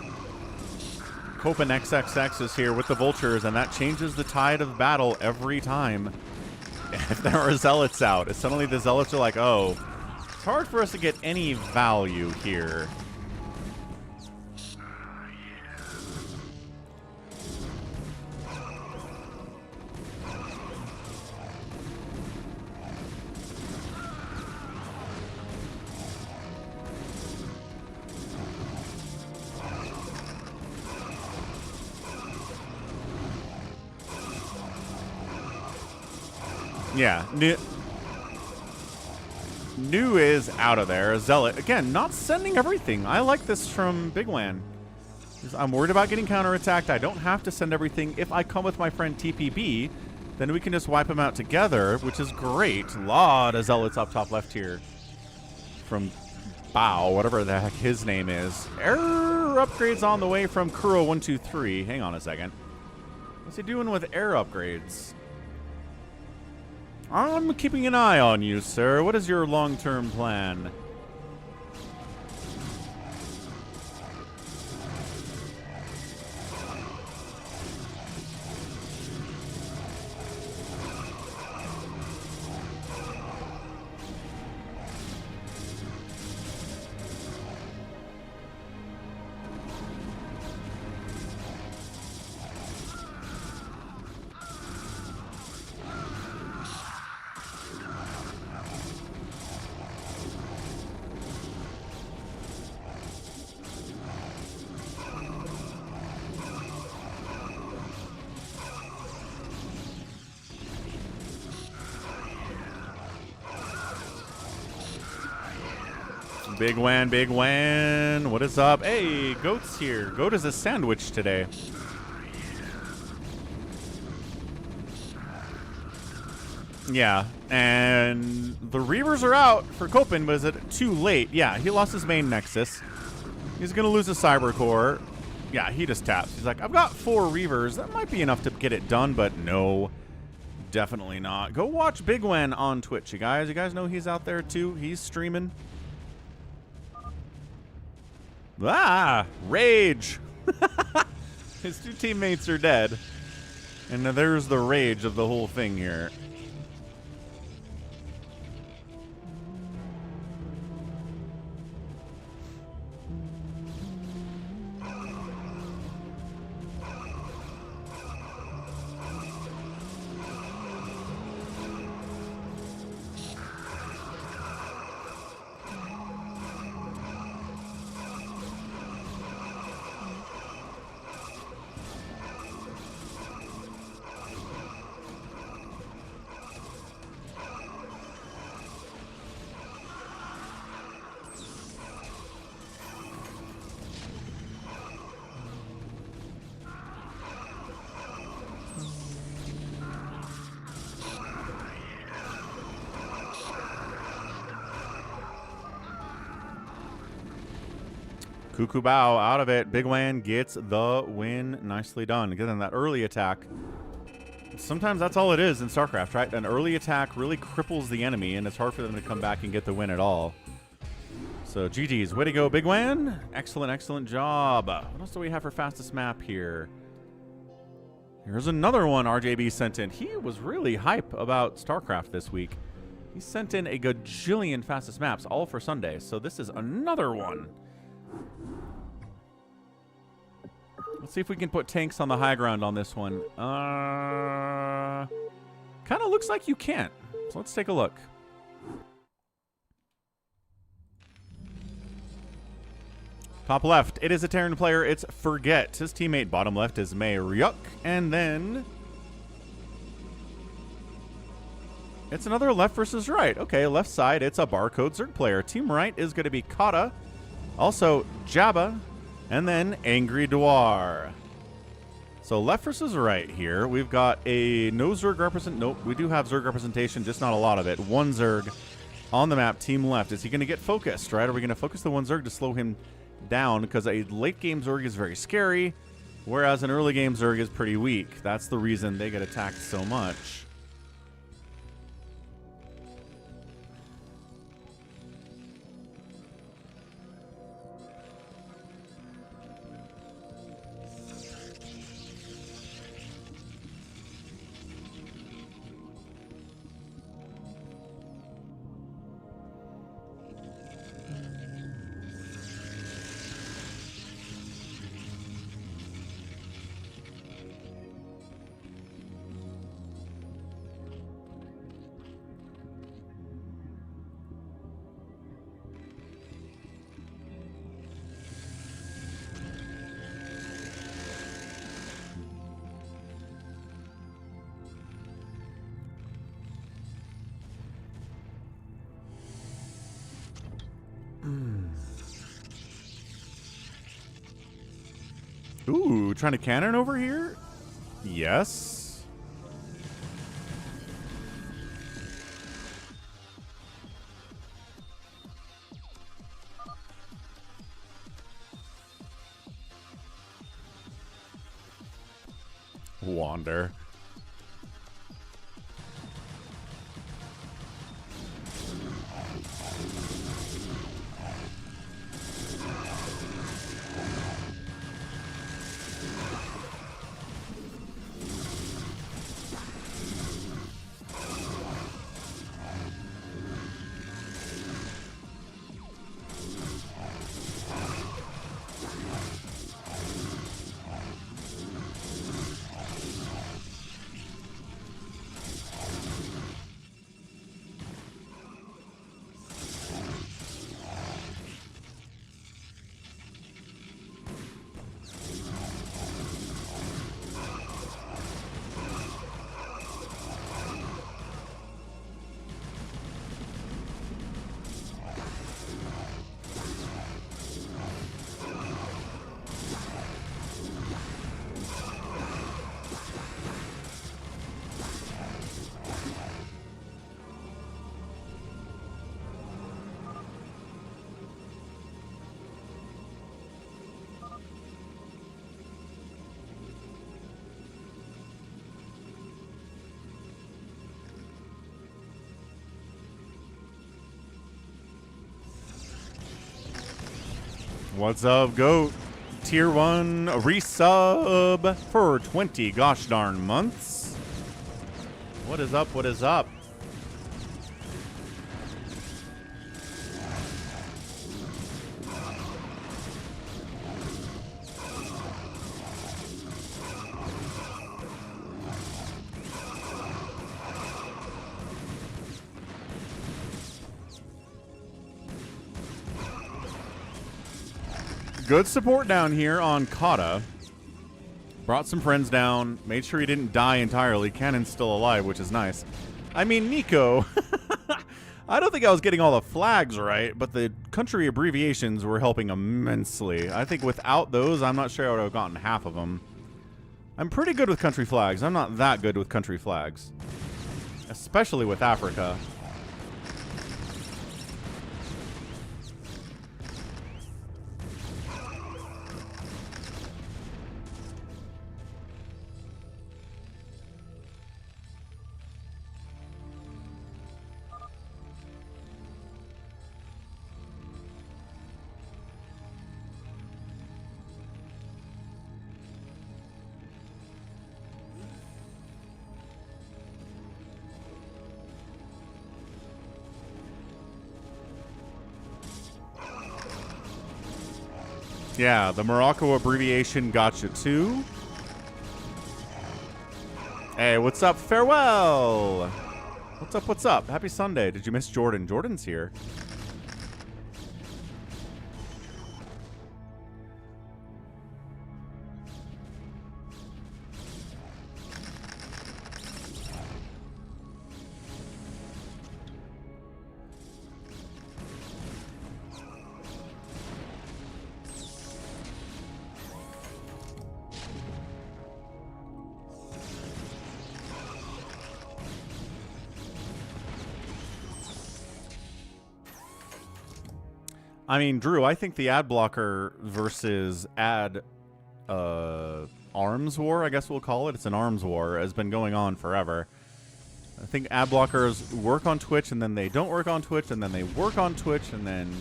Copen XXX is here with the vultures, and that changes the tide of battle every time. If there are zealots out, suddenly the zealots are like, oh, it's hard for us to get any value here. Yeah, New is out of there. Zealot, again, not sending everything. I like this from Bigwan. I'm worried about getting counterattacked. I don't have to send everything. If I come with my friend TPB, then we can just wipe them out together, which is great. A lot of Zealots up top left here. From Bao, whatever the heck his name is. Air upgrades on the way from Kuro123. Hang on a second. What's he doing with air upgrades? I'm keeping an eye on you, sir. What is your long-term plan? Bigwan, Bigwan, what is up? Hey, Goat's here. Goat is a sandwich today. Yeah, and the Reavers are out for Copen, but is it too late? Yeah, he lost his main Nexus. He's going to lose a Cyber Core. Yeah, he just taps. He's like, I've got 4 Reavers. That might be enough to get it done, but no, definitely not. Go watch Bigwan on Twitch, you guys. You guys know he's out there too. He's streaming. Ah, rage. His 2 teammates are dead. And there's the rage of the whole thing here. Cuckoo Bow out of it. Bigwan gets the win. Nicely done. Getting that early attack. Sometimes that's all it is in StarCraft, right? An early attack really cripples the enemy, and it's hard for them to come back and get the win at all. So GG's. Way to go, Bigwan. Excellent, excellent job. What else do we have for fastest map here? Here's another one RJB sent in. He was really hype about StarCraft this week. He sent in a gajillion fastest maps, all for Sunday. So this is another one. Let's see if we can put tanks on the high ground on this one. Kind of looks like you can't. So let's take a look. Top left, it is a Terran player. It's Forget. His teammate bottom left is Mayryuk. And then it's another left versus right. Okay, left side, it's a Barcode Zerg player. Team right is going to be Kata. Also, Jabba. And then Angry Dwar. So left versus right here. We've got a no Zerg represent. Nope, we do have Zerg representation, just not a lot of it. One Zerg on the map, team left. Is he going to get focused, right? Are we going to focus the one Zerg to slow him down? Because a late game Zerg is very scary, whereas an early game Zerg is pretty weak. That's the reason they get attacked so much. Ooh, trying to cannon over here? Yes. Wander. What's up, GOAT? Tier 1 resub for 20 gosh darn months. What is up? What is up? Good support down here on Kata. Brought some friends down. Made sure he didn't die entirely. Cannon's still alive, which is nice. I mean, Nico. I don't think I was getting all the flags right, but the country abbreviations were helping immensely. I think without those, I'm not sure I would have gotten half of them. I'm pretty good with country flags. I'm not that good with country flags. Especially with Africa. Yeah, the Morocco abbreviation gotcha too. Hey, what's up? Farewell. What's up? What's up? Happy Sunday. Did you miss Jordan? Jordan's here. I mean, Drew, I think the ad blocker versus ad arms war, I guess we'll call it. It's an arms war, has been going on forever. I think ad blockers work on Twitch, and then they don't work on Twitch, and then they work on Twitch, and then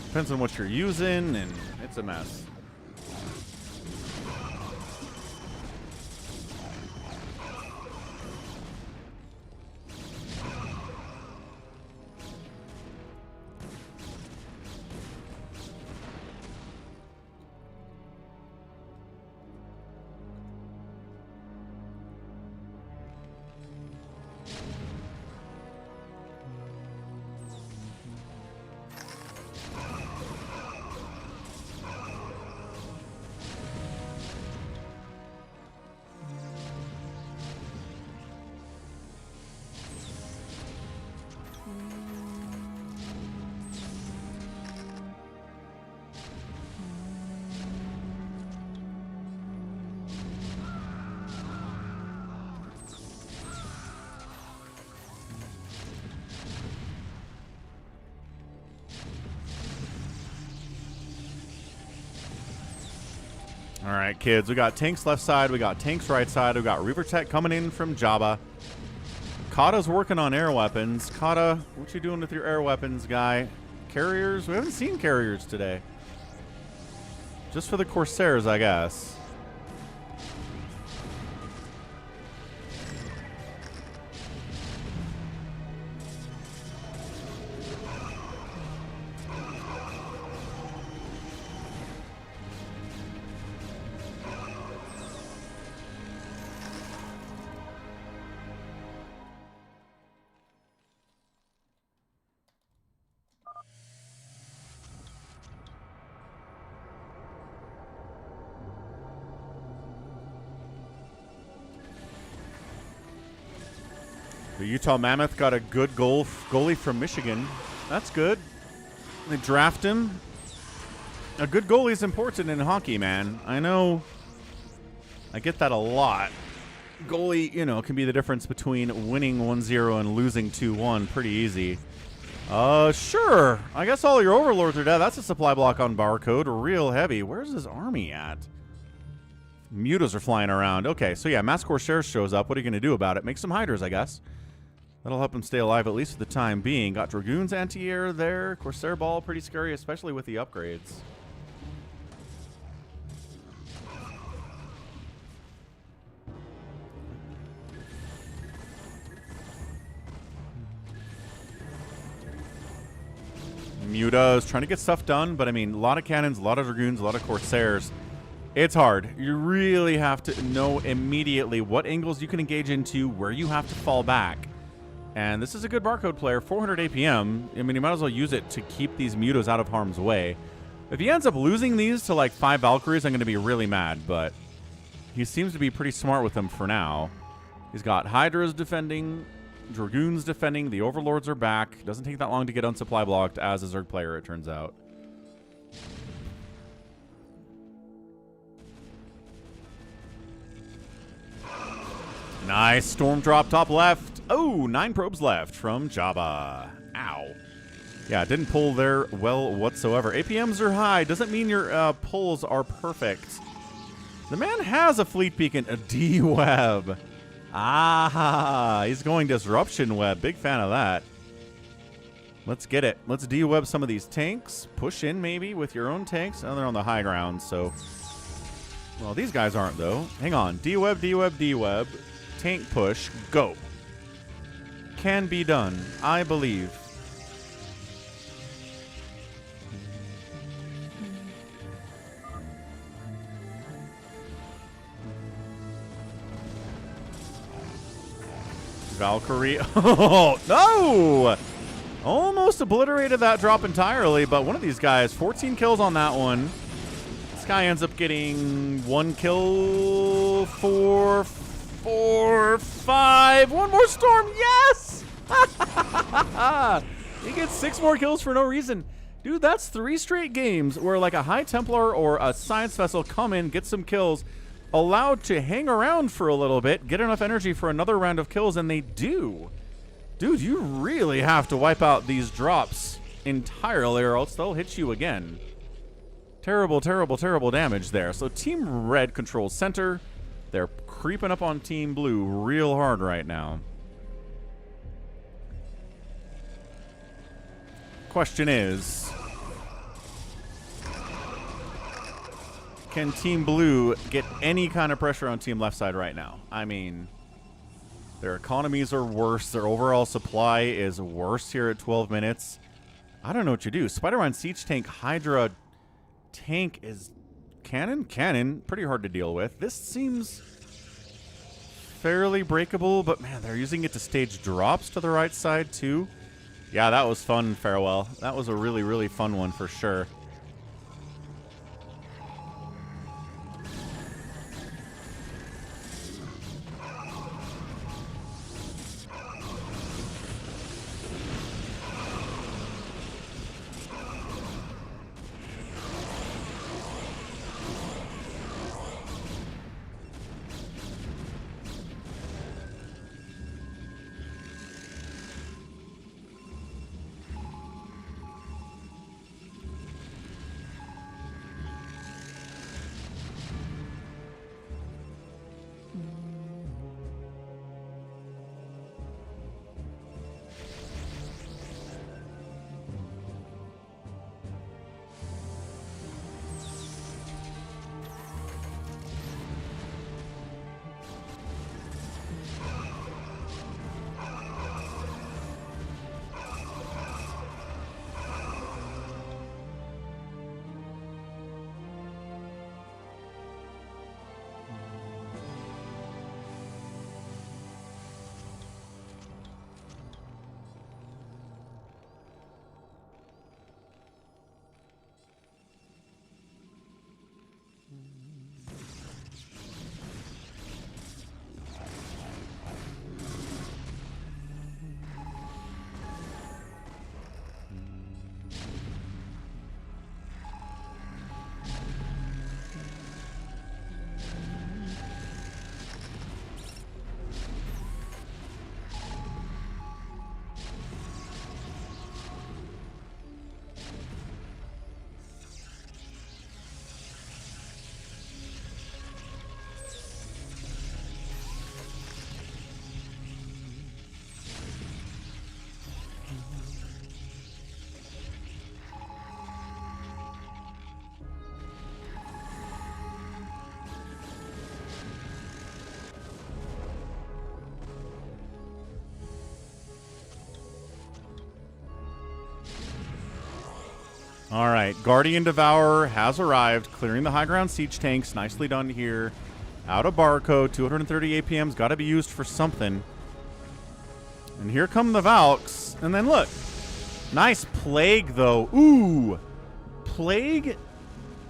depends on what you're using, and it's a mess. All right, kids, we got tanks left side, we got tanks right side, we got Reaver Tech coming in from Jabba. Kata's working on air weapons. Kata, what you doing with your air weapons, guy? Carriers? We haven't seen carriers today. Just for the Corsairs, I guess. The Utah Mammoth got a good goalie from Michigan. That's good. They draft him. A good goalie is important in hockey, man. I know. I get that a lot. Goalie, you know, can be the difference between winning 1-0 and losing 2-1 pretty easy. Sure. I guess all your overlords are dead. That's a supply block on barcode. Real heavy. Where's his army at? Mutas are flying around. Okay, so yeah, Mass Corsair shows up. What are you going to do about it? Make some hiders, I guess. That'll help him stay alive, at least for the time being. Got Dragoons anti-air there. Corsair Ball, pretty scary, especially with the upgrades. Muta is trying to get stuff done, but I mean, a lot of cannons, a lot of Dragoons, a lot of Corsairs. It's hard. You really have to know immediately what angles you can engage into, where you have to fall back. And this is a good barcode player, 400 APM. I mean, you might as well use it to keep these Mutos out of harm's way. If he ends up losing these to like 5 Valkyries, I'm going to be really mad, but he seems to be pretty smart with them for now. He's got Hydras defending, Dragoons defending, the Overlords are back. Doesn't take that long to get on supply blocked as a Zerg player, it turns out. Nice storm drop top left. Oh, 9 probes left from Jabba. Ow. Yeah, didn't pull there well whatsoever. APMs are high. Doesn't mean your pulls are perfect. The man has a fleet beacon, a D-Web. Ah, he's going Disruption Web. Big fan of that. Let's get it. Let's D-Web some of these tanks. Push in maybe with your own tanks. Oh, they're on the high ground, so... Well, these guys aren't, though. Hang on. D-Web, D-Web, D-Web. Tank push. Go. Can be done. I believe. Valkyrie. Oh, no! Almost obliterated that drop entirely, but one of these guys, 14 kills on that one. This guy ends up getting 1 kill, 4, 5. One more storm, yes! He gets 6 more kills for no reason. Dude, that's 3 straight games where like a High Templar or a Science Vessel come in, get some kills, allowed to hang around for a little bit, get enough energy for another round of kills, and they do. Dude, you really have to wipe out these drops entirely or else they'll hit you again. Terrible, terrible, terrible damage there. So Team Red controls center. They're creeping up on Team Blue real hard right now. Question is, can Team Blue get any kind of pressure on Team Left side right now? I mean, their economies are worse. Their overall supply is worse here at 12 minutes. I don't know what you do. Spider-Man Siege Tank, Hydra Tank is cannon? Cannon. Pretty hard to deal with. This seems fairly breakable, but man, they're using it to stage drops to the right side too. Yeah, that was fun, Farewell. That was a really, really fun one for sure. All right, Guardian Devourer has arrived, clearing the high ground siege tanks. Nicely done here. Out of barcode, 230 APM's got to be used for something. And here come the Valks. And then look, nice Plague though. Ooh, Plague,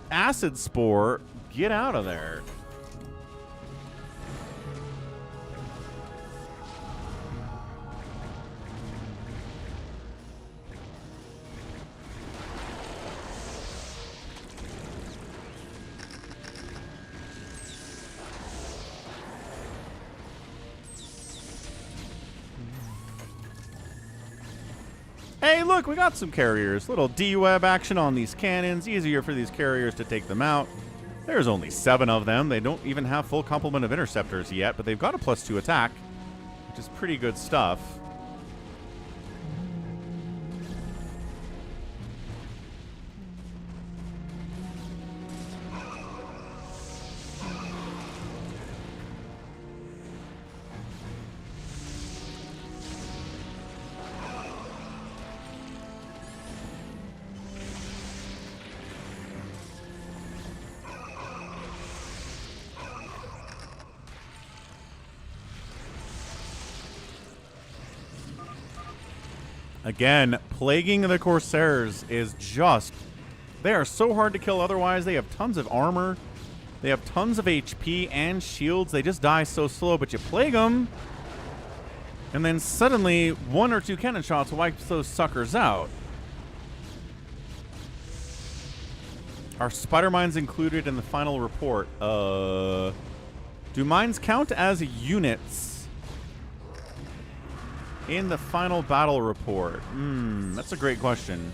Acid Spore, get out of there. Hey, look, we got some carriers. Little D-web action on these cannons. Easier for these carriers to take them out. There's only 7 of them. They don't even have full complement of interceptors yet, but they've got a +2 attack, which is pretty good stuff. Again, plaguing the Corsairs is just... They are so hard to kill otherwise. They have tons of armor. They have tons of HP and shields. They just die so slow, but you plague them. And then suddenly, 1 or 2 cannon shots wipes those suckers out. Are spider mines included in the final report? Do mines count as units in the final battle report? That's a great question.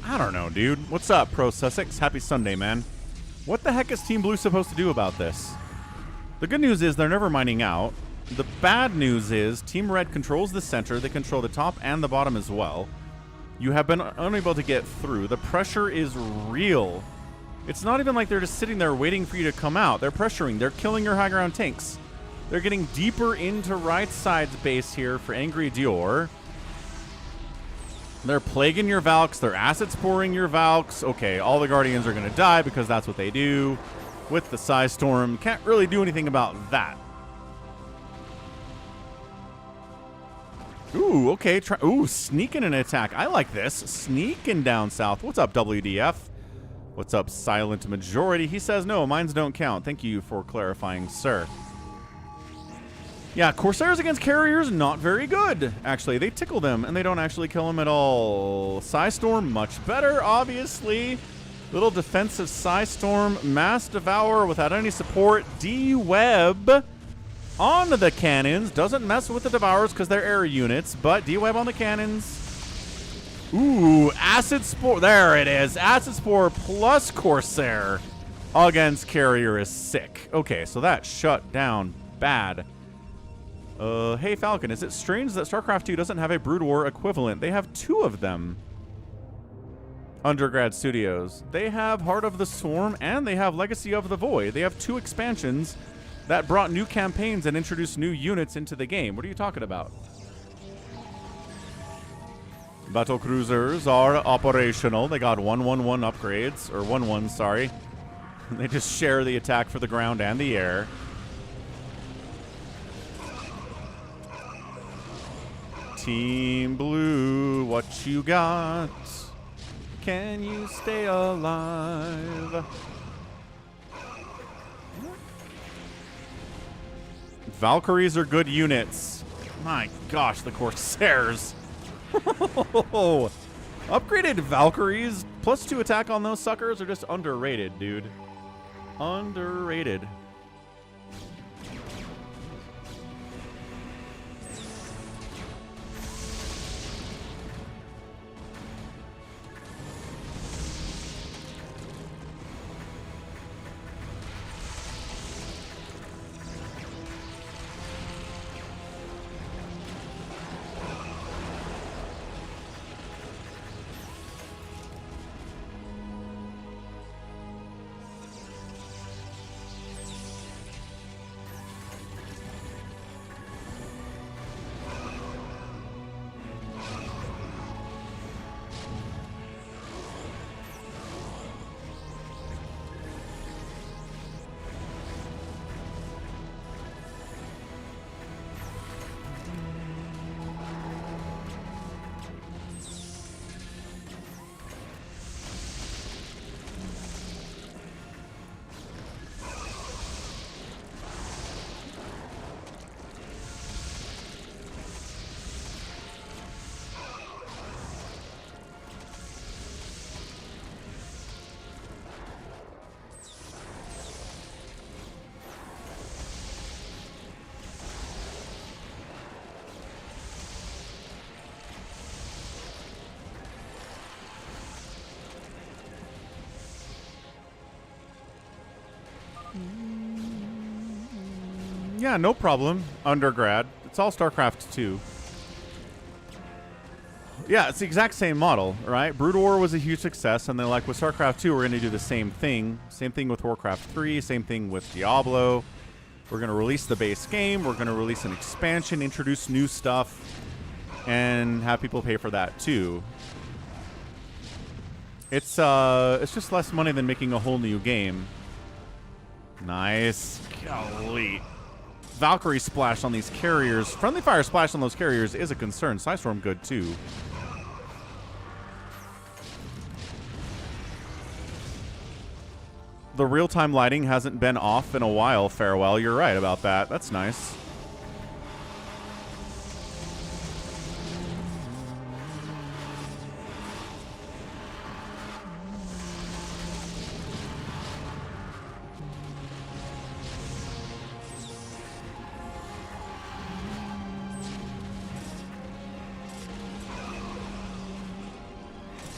I don't know, dude. What's up, Pro Sussex? Happy Sunday, man. What the heck is Team Blue supposed to do about this? The good news is they're never mining out. The bad news is Team Red controls the center. They control the top and the bottom as well. You have been unable to get through. The pressure is real. It's not even like they're just sitting there waiting for you to come out. They're pressuring. They're killing your high ground tanks. They're getting deeper into right side's base here for Angry Dior. They're plaguing your Valks. They're acid sporing your Valks. Okay, all the Guardians are going to die because that's what they do. With the Psy Storm, can't really do anything about that. Ooh, okay. Ooh, sneaking an attack. I like this. Sneaking down south. What's up, WDF? What's up, Silent Majority? He says, no, mines don't count. Thank you for clarifying, sir. Yeah, Corsairs against Carriers, not very good. Actually, they tickle them, and they don't actually kill them at all. Psy Storm, much better, obviously. Little defensive Psy Storm. Mass Devour without any support. D-Web on the cannons. Doesn't mess with the Devourers because they're air units, but D-Web on the cannons. Ooh, Acid Spore. There it is. Acid Spore plus Corsair against Carrier is sick. Okay, so that shut down bad. Hey, Falcon, is it strange that StarCraft 2 doesn't have a Brood War equivalent? They have 2 of them. Undergrad Studios. They have Heart of the Swarm, and they have Legacy of the Void. They have 2 expansions that brought new campaigns and introduced new units into the game. What are you talking about? Battle Cruisers are operational. They got 1-1-1 upgrades, or 1-1, sorry. They just share the attack for the ground and the air. Team Blue, what you got? Can you stay alive? Valkyries are good units. My gosh, the Corsairs. Upgraded Valkyries plus 2 attack on those suckers are just underrated, dude. Underrated. Yeah, no problem. Undergrad. It's all StarCraft 2. Yeah, it's the exact same model, right? Brood War was a huge success, and they're like, with StarCraft 2, we're going to do the same thing. Same thing with Warcraft 3, same thing with Diablo. We're going to release the base game. We're going to release an expansion, introduce new stuff, and have people pay for that too. It's just less money than making a whole new game. Nice. Golly. Valkyrie splash on these carriers. Friendly fire splash on those carriers is a concern. Psystorm good too. The real-time lighting hasn't been off in a while, Farewell. You're right about that. That's nice.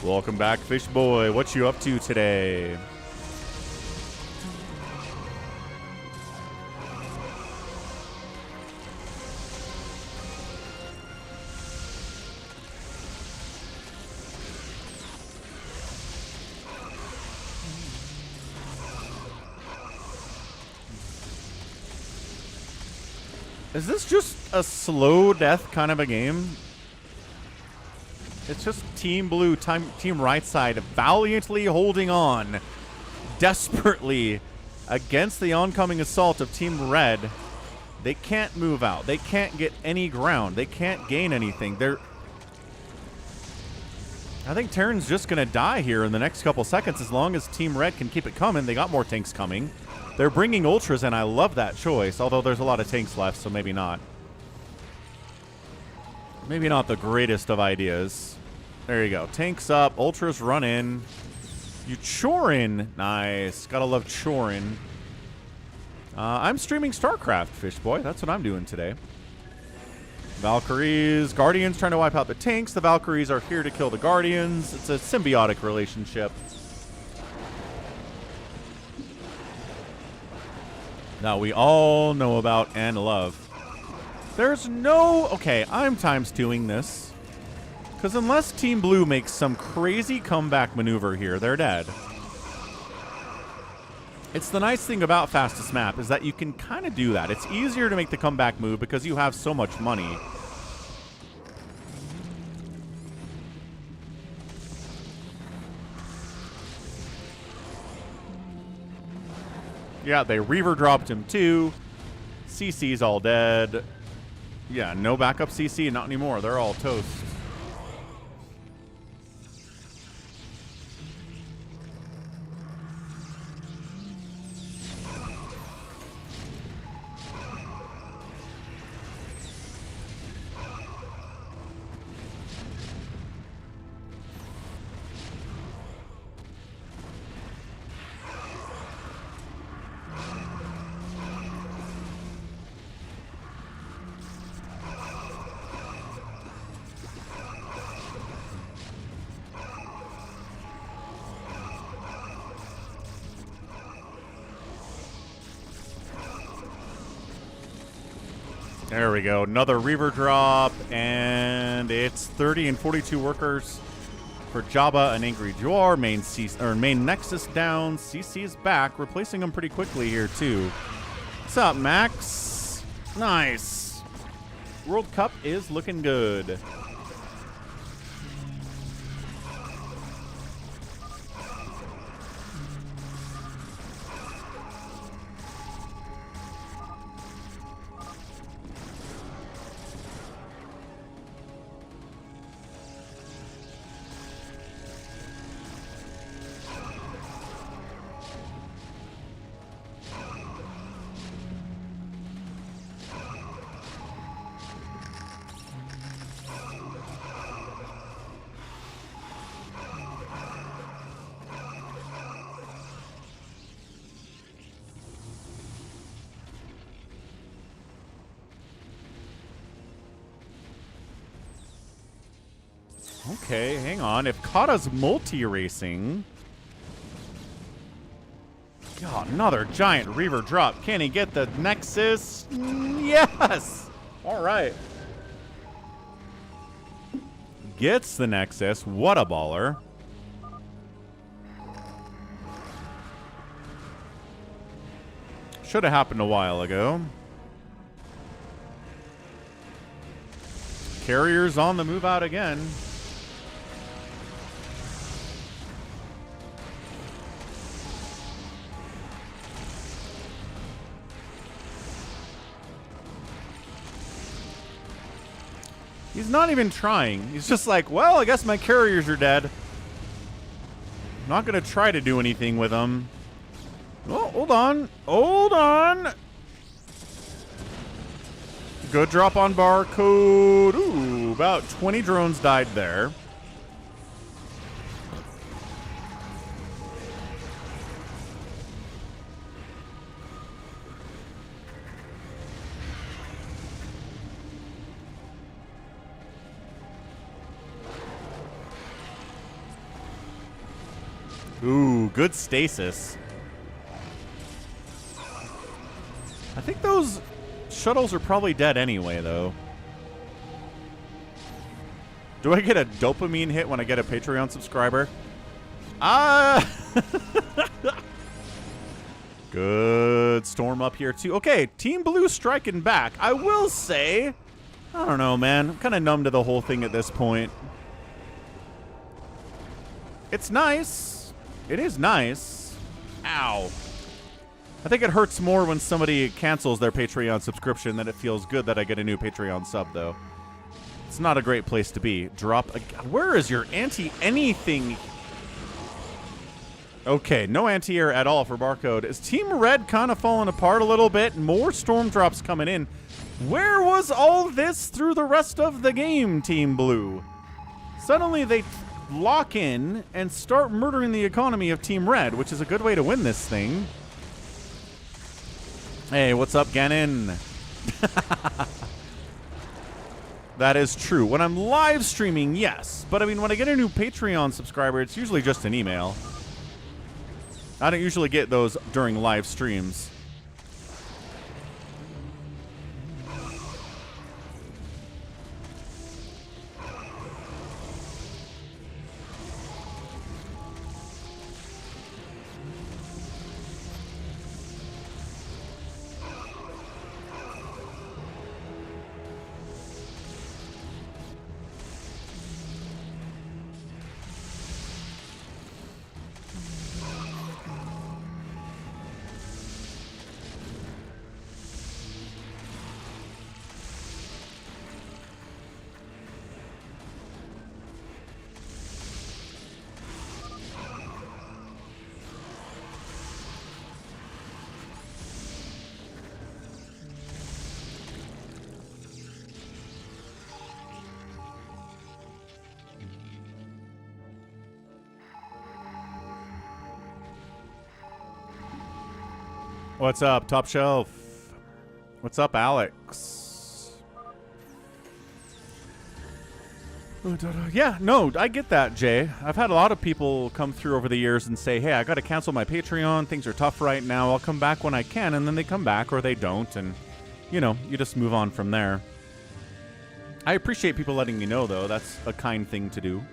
Welcome back, Fish Boy. What you up to today? Is this just a slow death kind of a game? It's just Team Blue, Team Right Side valiantly holding on desperately against the oncoming assault of Team Red. They can't move out. They can't get any ground. They can't gain anything. I think Terran's just going to die here in the next couple seconds as long as Team Red can keep it coming. They got more tanks coming. They're bringing Ultras, and I love that choice, although there's a lot of tanks left, so maybe not. Maybe not the greatest of ideas. There you go. Tanks up. Ultras run in. You Chorin. Nice. Gotta love Chorin. I'm streaming StarCraft, Fish Boy. That's what I'm doing today. Valkyries. Guardians trying to wipe out the tanks. The Valkyries are here to kill the Guardians. It's a symbiotic relationship. That we all know about and love. There's no... Okay, I'm times twoing this. Because unless Team Blue makes some crazy comeback maneuver here, they're dead. It's the nice thing about fastest map is that you can kind of do that. It's easier to make the comeback move because you have so much money. Yeah, they Reaver dropped him too. CC's all dead. Yeah, no backup CC, not anymore. They're all toast. There we go. Another Reaver drop, and it's 30 and 42 workers for Jabba and Angry Joar. Main Nexus down. CC is back, replacing them pretty quickly here too. What's up, Max? Nice. World Cup is looking good. Okay, hang on. If Kata's multi-racing... God, another giant Reaver drop. Can he get the Nexus? Yes! All right. Gets the Nexus. What a baller. Should have happened a while ago. Carrier's on the move out again. He's not even trying. He's just like, well, I guess my carriers are dead. I'm not going to try to do anything with them. Oh, hold on. Hold on. Good drop on barcode. Ooh, about 20 drones died there. Ooh, good stasis. I think those shuttles are probably dead anyway, though. Do I get a dopamine hit when I get a Patreon subscriber? Good storm up here, too. Okay, Team Blue striking back. I will say, I don't know, man. I'm kind of numb to the whole thing at this point. It's nice. It is nice. Ow. I think it hurts more when somebody cancels their Patreon subscription than it feels good that I get a new Patreon sub, though. It's not a great place to be. Drop a... Where is your anti-anything? Okay, no anti-air at all for barcode. Is Team Red kind of falling apart a little bit? More storm drops coming in. Where was all this through the rest of the game, Team Blue? Suddenly they lock in and start murdering the economy of Team Red, which is a good way to win this thing. Hey, what's up, Ganon? That is true. When I'm live streaming, yes. But I mean, when I get a new Patreon subscriber, it's usually just an email. I don't usually get those during live streams. What's up, Top Shelf? What's up, Alex? Yeah, no, I get that, Jay. I've had a lot of people come through over the years and say, hey, I got to cancel my Patreon. Things are tough right now. I'll come back when I can. And then they come back or they don't. And, you know, you just move on from there. I appreciate people letting me know, though. That's a kind thing to do.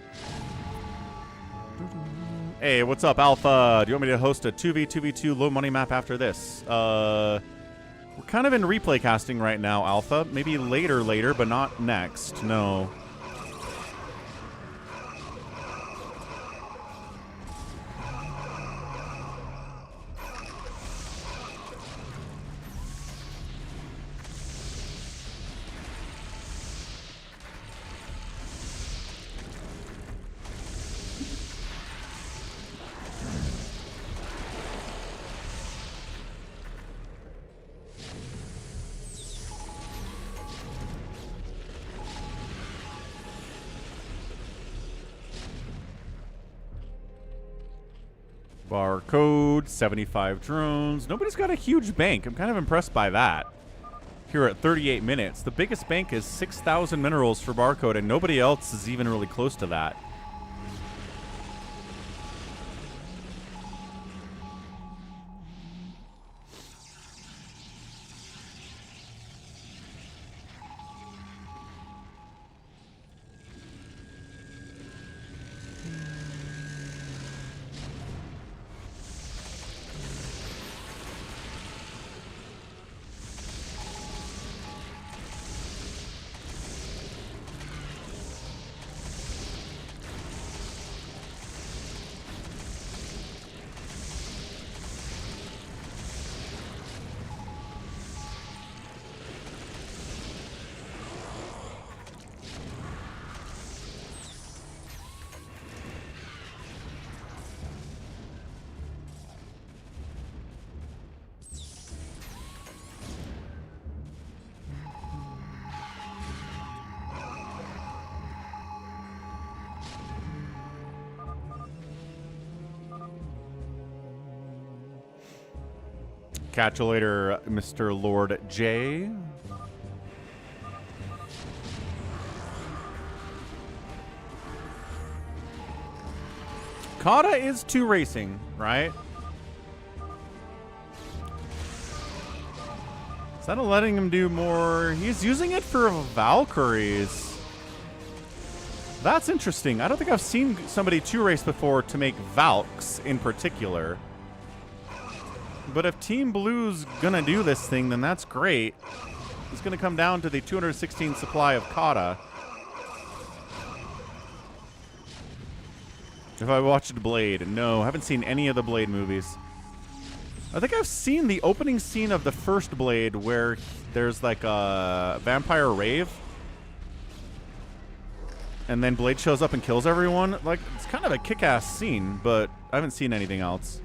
Hey, what's up, Alpha? Do you want me to host a 2v2v2 low money map after this? We're kind of in replay casting right now, Alpha. Maybe later, but not next. No. Barcode, 75 drones. Nobody's got a huge bank. I'm kind of impressed by that. Here at 38 minutes. The biggest bank is 6,000 minerals for barcode, and nobody else is even really close to that. Catch you later, Mr. Lord J. Kata is 2 racing, right? Is that letting him do more? He's using it for Valkyries. That's interesting. I don't think I've seen somebody 2 race before to make Valks in particular. But if Team Blue's gonna do this thing, then that's great. It's gonna come down to the 216 supply of Kata. If I watched Blade, no, I haven't seen any of the Blade movies. I think I've seen the opening scene of the first Blade where there's like a vampire rave. And then Blade shows up and kills everyone. Like, it's kind of a kick-ass scene, but I haven't seen anything else.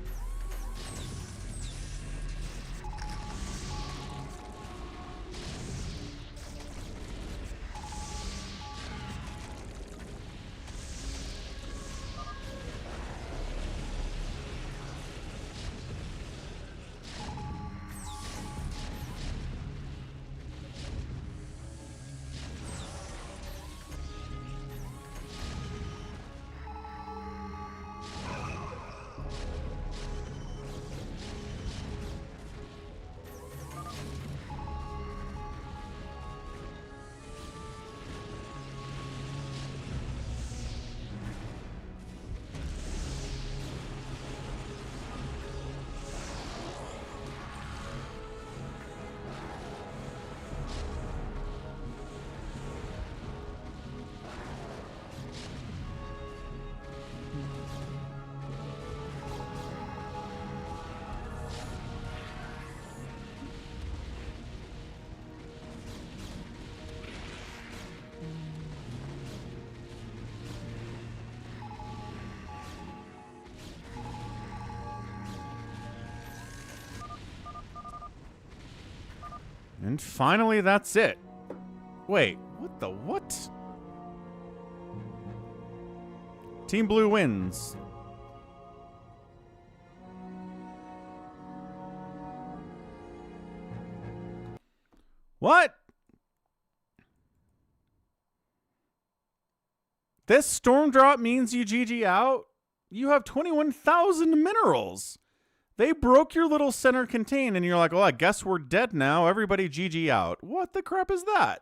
And finally, that's it. Wait, what the what? Team Blue wins. What? This storm drop means you GG out? You have 21,000 minerals. They broke your little center contain, and you're like, well, I guess we're dead now. Everybody GG out. What the crap is that?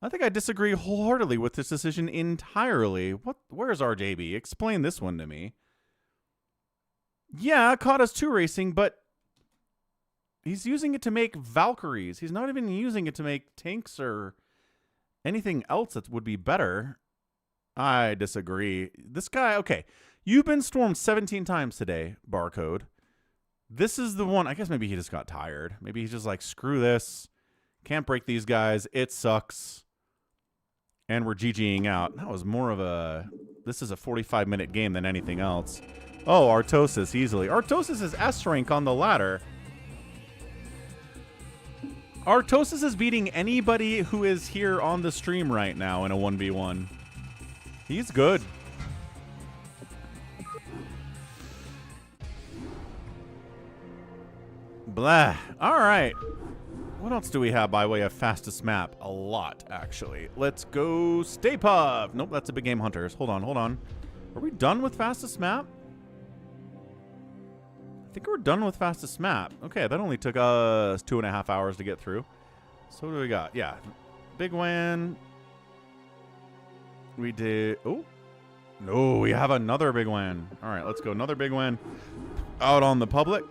I think I disagree wholeheartedly with this decision entirely. Where's RJB? Explain this one to me. Yeah, Kata's 2 racing, but he's using it to make Valkyries. He's not even using it to make tanks or anything else that would be better. I disagree. This guy, okay. You've been stormed 17 times today, Barcode. This is the one. I guess maybe he just got tired. Maybe he's just like, screw this. Can't break these guys. It sucks. And we're GGing out. That was more of a... This is a 45-minute game than anything else. Oh, Artosis easily. Artosis is S rank on the ladder. Artosis is beating anybody who is here on the stream right now in a 1v1. He's good. Blah. All right. What else do we have by way of fastest map? A lot, actually. Let's go Stay Puft. Nope, that's a Big Game Hunters. Hold on, hold on. Are we done with fastest map? I think we're done with fastest map. Okay, that only took us 2.5 hours to get through. So what do we got? Yeah. Bigwan. We did... Oh. No, we have another Bigwan. All right, let's go. Another Bigwan out on the public.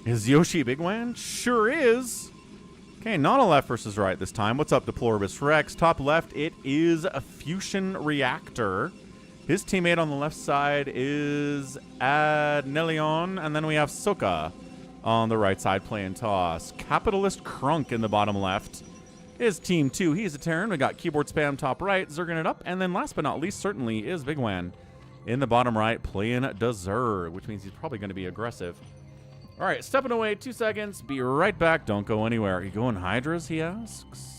Is Yoshi Bigwan? Sure is. Okay, not a left versus right this time. What's up, Deploribus Rex? Top left, it is a Fusion Reactor. His teammate on the left side is Adnelion, and then we have Soka on the right side playing toss. Capitalist Crunk in the bottom left is Team 2. He's a Terran. We got Keyboard Spam top right, Zerging it up, and then last but not least, certainly, is Bigwan In the bottom right, playing dessert, which means he's probably going to be aggressive. All right, stepping away, 2 seconds. Be right back. Don't go anywhere. Are you going Hydras, he asks?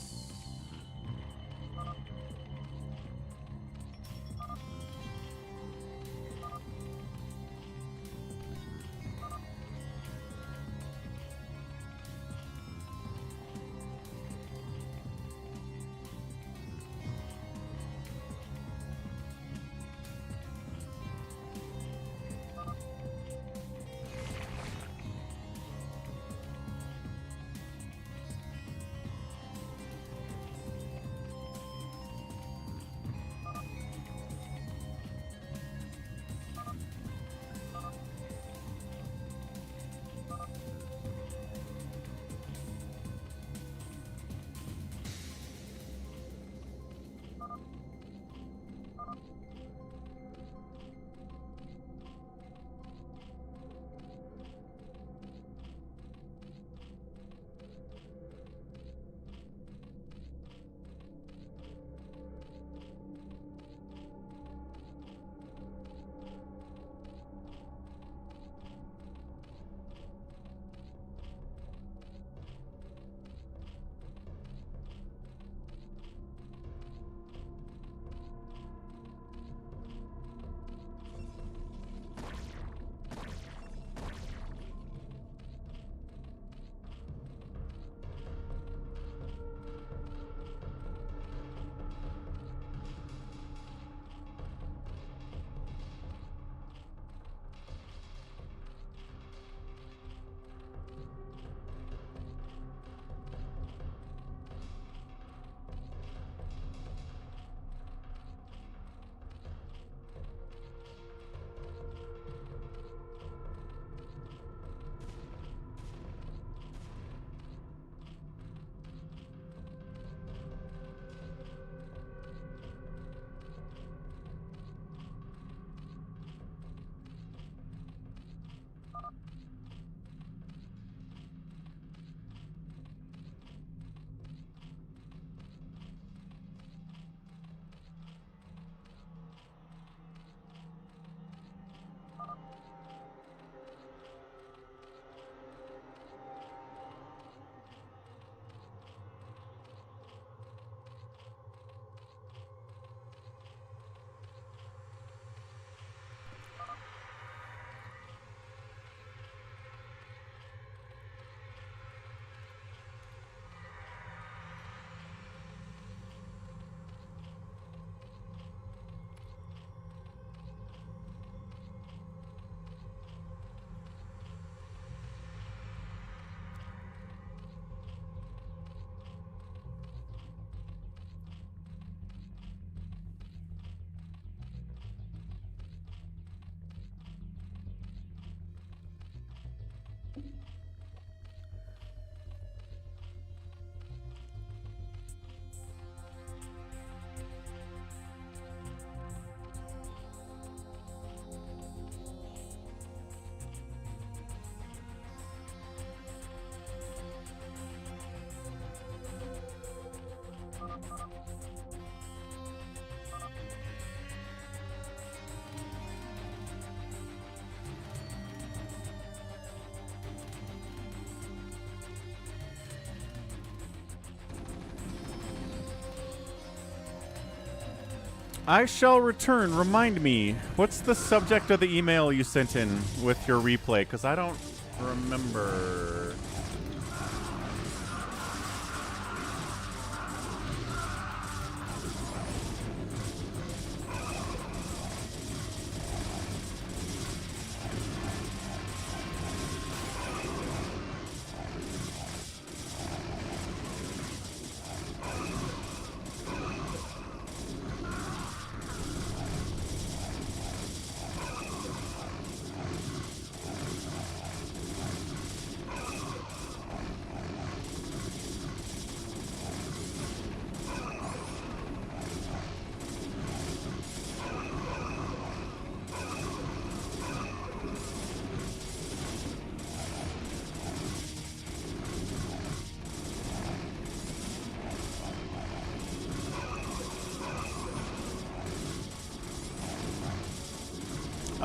I shall return. Remind me, what's the subject of the email you sent in with your replay? Because I don't remember.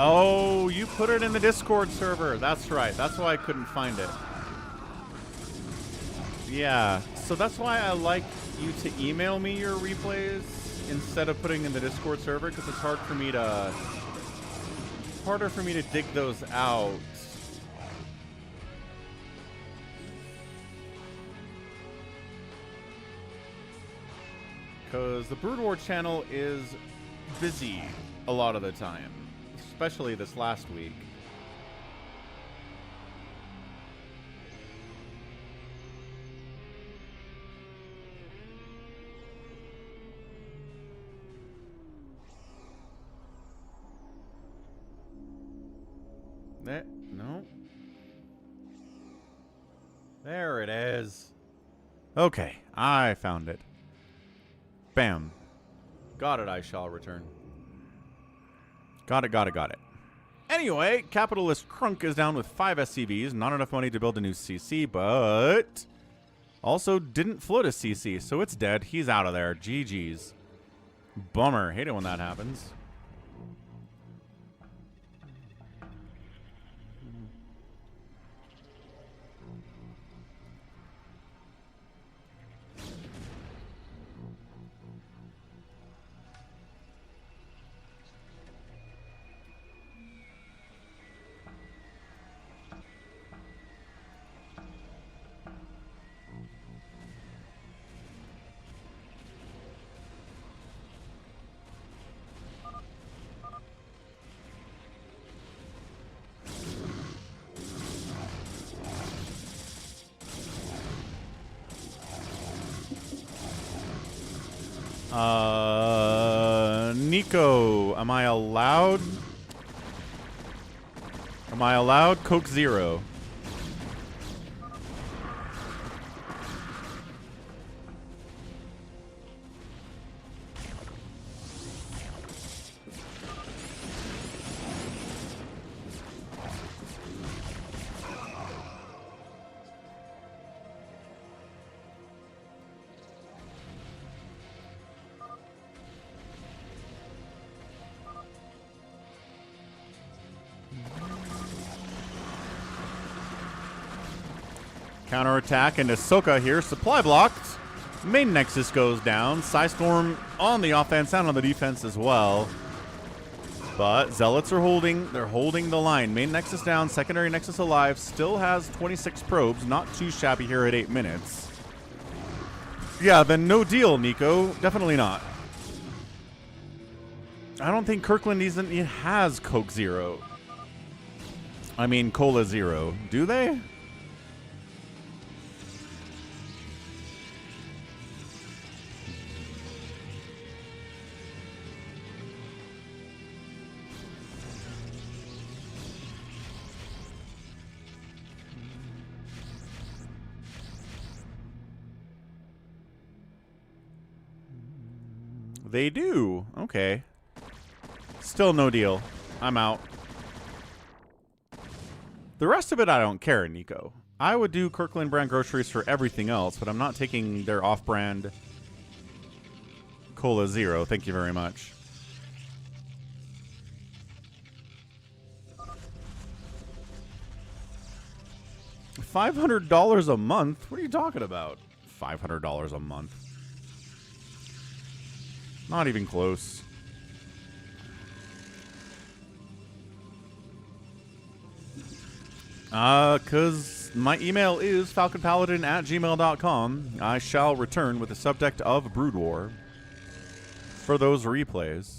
Oh, you put it in the Discord server. That's right. That's why I couldn't find it. Yeah. So that's why I like you to email me your replays instead of putting in the Discord server, because it's harder for me to dig those out. Because the Brood War channel is busy a lot of the time, especially this last week. No. There it is. Okay, I found it. Bam. Got it, I shall return. Got it. Anyway, Capitalist Crunk is down with 5 SCVs. Not enough money to build a new CC, but also didn't float a CC, so it's dead. He's out of there. GG's. Bummer. Hate it when that happens. Nico, am I allowed? Coke Zero. Counterattack into Soka here. Supply blocked. Main Nexus goes down. Psystorm on the offense and on the defense as well. But Zealots are holding. They're holding the line. Main Nexus down. Secondary Nexus alive. Still has 26 probes. Not too shabby here at 8 minutes. Yeah, then no deal, Nico. Definitely not. I don't think Kirkland even has Coke Zero. I mean, Cola Zero. Do they? They do. Okay. Still no deal. I'm out. The rest of it, I don't care, Nico. I would do Kirkland brand groceries for everything else, but I'm not taking their off-brand Cola Zero. Thank you very much. $500 a month? What are you talking about? $500 a month. Not even close. Because my email is falconpaladin@gmail.com. I shall return with the subject of Brood War for those replays.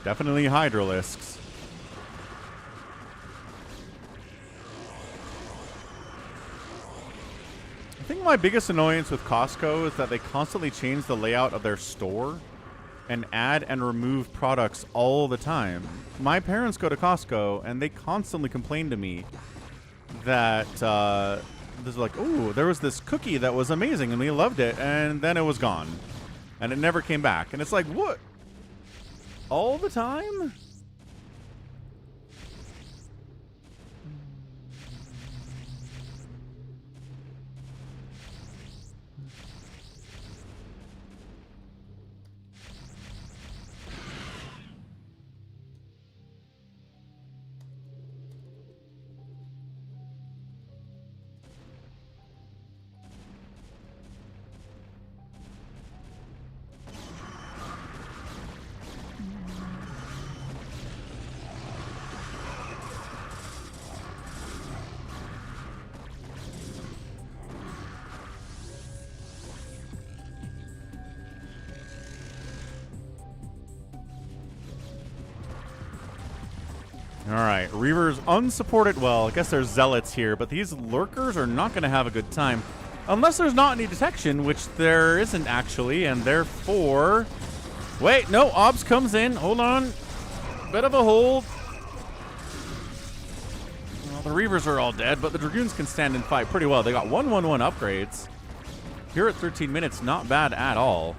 Definitely Hydralisks. I think my biggest annoyance with Costco is that they constantly change the layout of their store and add and remove products all the time. My parents go to Costco and they constantly complain to me that there's like, oh, there was this cookie that was amazing and we loved it, and then it was gone and it never came back. And it's like, what? All the time? Alright, Reavers unsupported. Well, I guess there's Zealots here, but these Lurkers are not going to have a good time. Unless there's not any detection, which there isn't actually, and therefore... Wait, no, Obs comes in. Hold on. Bit of a hold. Well, the Reavers are all dead, but the Dragoons can stand and fight pretty well. They got 1-1-1 upgrades. Here at 13 minutes, not bad at all.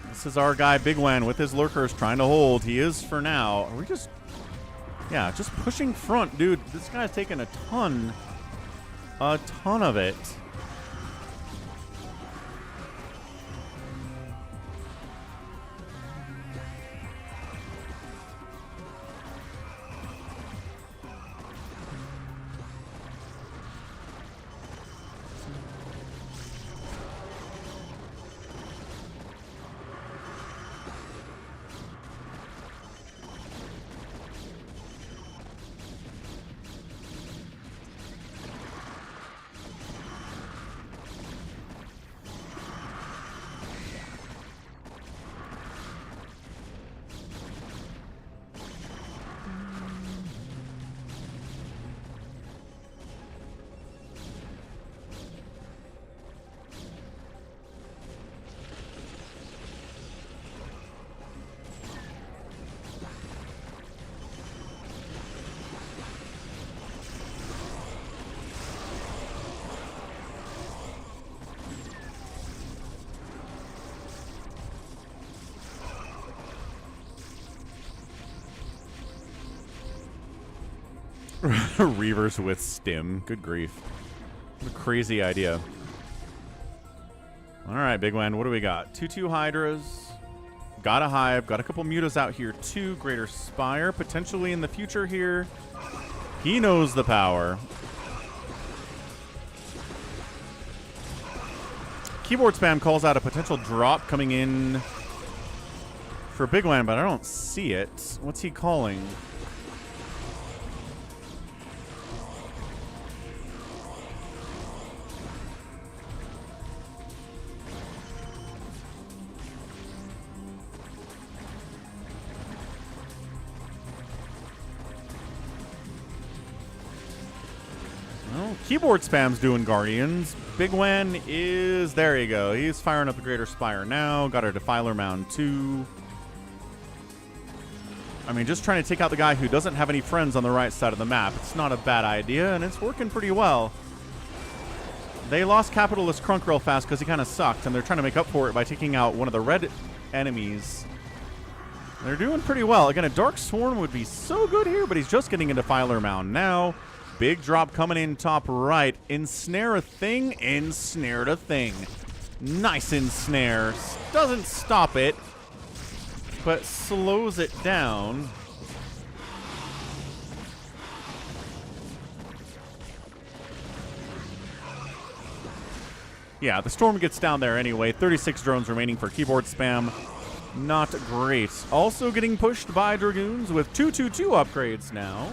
This is our guy Bigwan with his Lurkers trying to hold. He is for now. Are we just... Yeah, just pushing front, dude. This guy's taking a ton of it. Reavers with stim. Good grief. What a crazy idea. Alright, Bigwan, what do we got? 2-2 Hydras. Got a Hive. Got a couple Mutas out here too. Greater Spire. Potentially in the future here. He knows the power. Keyboard spam calls out a potential drop coming in for Bigwan, but I don't see it. What's he calling? Keyboard spam's doing Guardians. Bigwan is... There you go. He's firing up the Greater Spire now. Got a Defiler Mound too. I mean, just trying to take out the guy who doesn't have any friends on the right side of the map. It's not a bad idea, and it's working pretty well. They lost Capitalist Crunk real fast because he kind of sucked, and they're trying to make up for it by taking out one of the red enemies. They're doing pretty well. Again, a Dark Swarm would be so good here, but he's just getting a Defiler Mound now. Big drop coming in top right. Ensnare a thing. Ensnared a thing. Nice ensnare. Doesn't stop it, but slows it down. Yeah, the storm gets down there anyway. 36 drones remaining for keyboard spam. Not great. Also getting pushed by Dragoons with 222 upgrades now.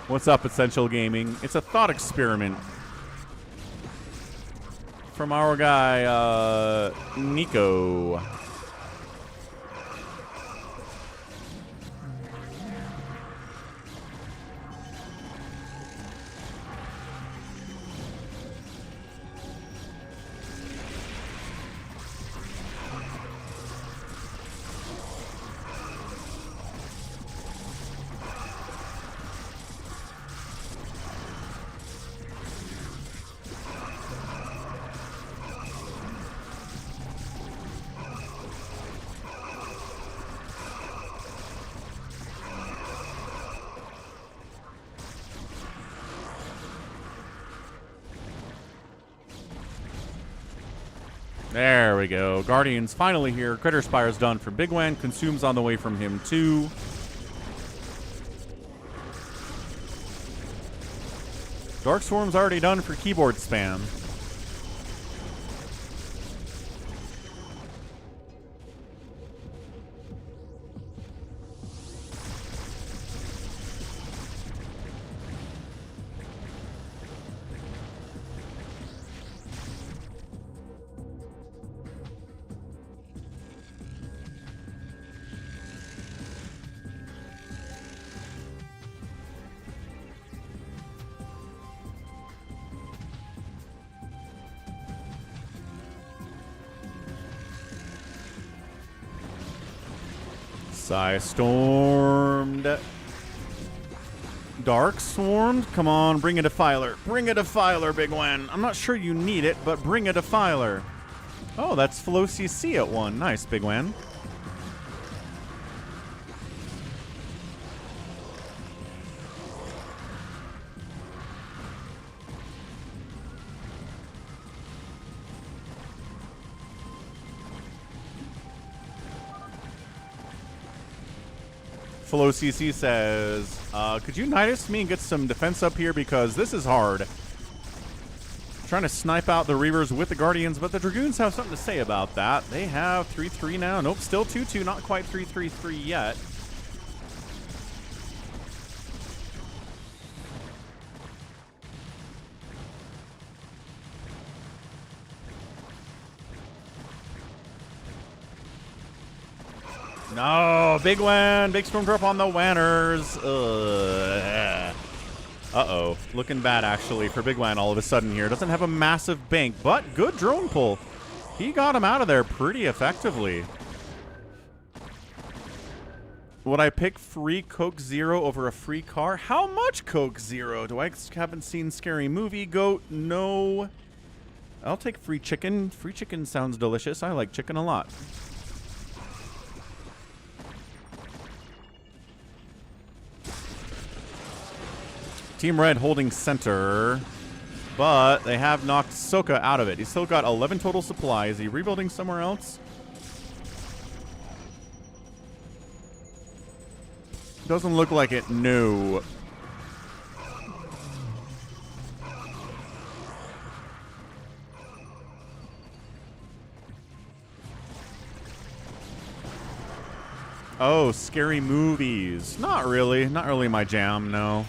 What's up, Essential Gaming? It's a thought experiment from our guy, Nico. There we go. Guardian's finally here. Critter Spire's done for Bigwan. Consume's on the way from him, too. Dark Swarm's already done for keyboard spam. Stormed. Dark Swarmed? Come on, bring a Defiler. Bring a Defiler, Bigwan. I'm not sure you need it, but bring a Defiler. Oh, that's FlowCC at 1. Nice, Bigwan. FlowCC says, could you Nidus me and get some defense up here because this is hard. Trying to snipe out the Reavers with the Guardians, but the Dragoons have something to say about that. They have 3-3 now. Nope, still 2-2, not quite 3-3-3 yet. No, big win. Big storm drop on the Wanners. Uh-oh. Looking bad, actually, for Bigwan all of a sudden here. Doesn't have a massive bank, but good drone pull. He got him out of there pretty effectively. Would I pick free Coke Zero over a free car? How much Coke Zero? Do I haven't seen Scary Movie? Goat? No. I'll take free chicken. Free chicken sounds delicious. I like chicken a lot. Team Red holding center, but they have knocked Soka out of it. He's still got 11 total supply. Is he rebuilding somewhere else? Doesn't look like it. No. Oh, scary movies. Not really. Not really my jam, no.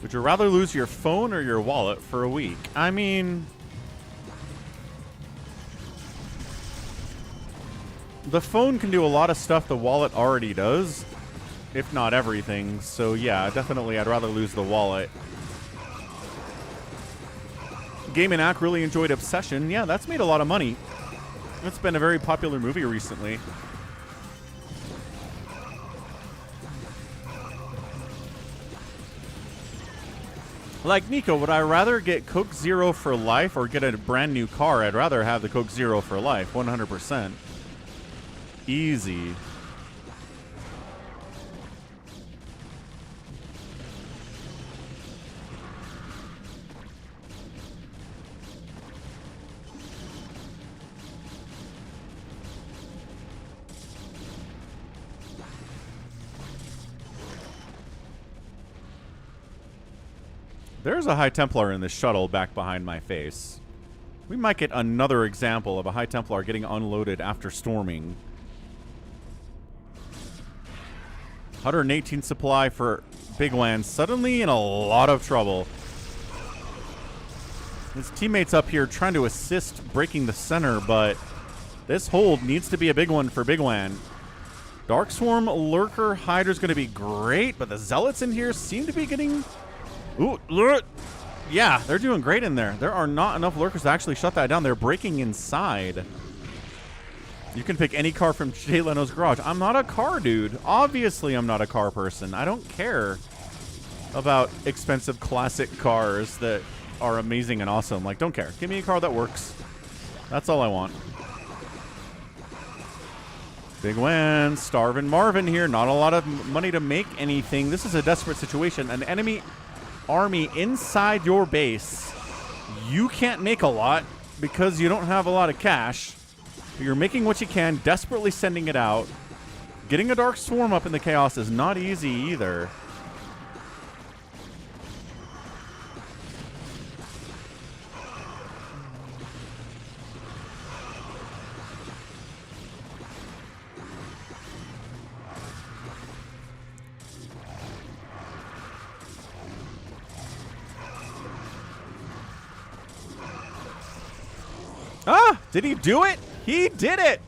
Would you rather lose your phone or your wallet for a week? I mean, the phone can do a lot of stuff the wallet already does, if not everything. So yeah, definitely I'd rather lose the wallet. Game and Act really enjoyed Obsession. Yeah, that's made a lot of money. It's been a very popular movie recently. Like Nico, would I rather get Coke Zero for life or get a brand new car? I'd rather have the Coke Zero for life, 100%. Easy. There's a High Templar in the shuttle back behind my face. We might get another example of a High Templar getting unloaded after storming. 118 supply for Bigwan, suddenly in a lot of trouble. His teammates up here trying to assist breaking the center, but this hold needs to be a big one for Bigwan. Dark Swarm, Lurker, Hydra's going to be great, but the Zealots in here seem to be getting... Ooh, yeah, they're doing great in there. There are not enough Lurkers to actually shut that down. They're breaking inside. You can pick any car from Jay Leno's garage. I'm not a car dude. Obviously, I'm not a car person. I don't care about expensive classic cars that are amazing and awesome. Like, don't care. Give me a car that works. That's all I want. Bigwan, starving Marvin here. Not a lot of money to make anything. This is a desperate situation. An enemy army inside your base. You can't make a lot because you don't have a lot of cash. You're making what you can, desperately sending it out. Getting a Dark Swarm up in the chaos is not easy either. Ah! Did he do it? He did it!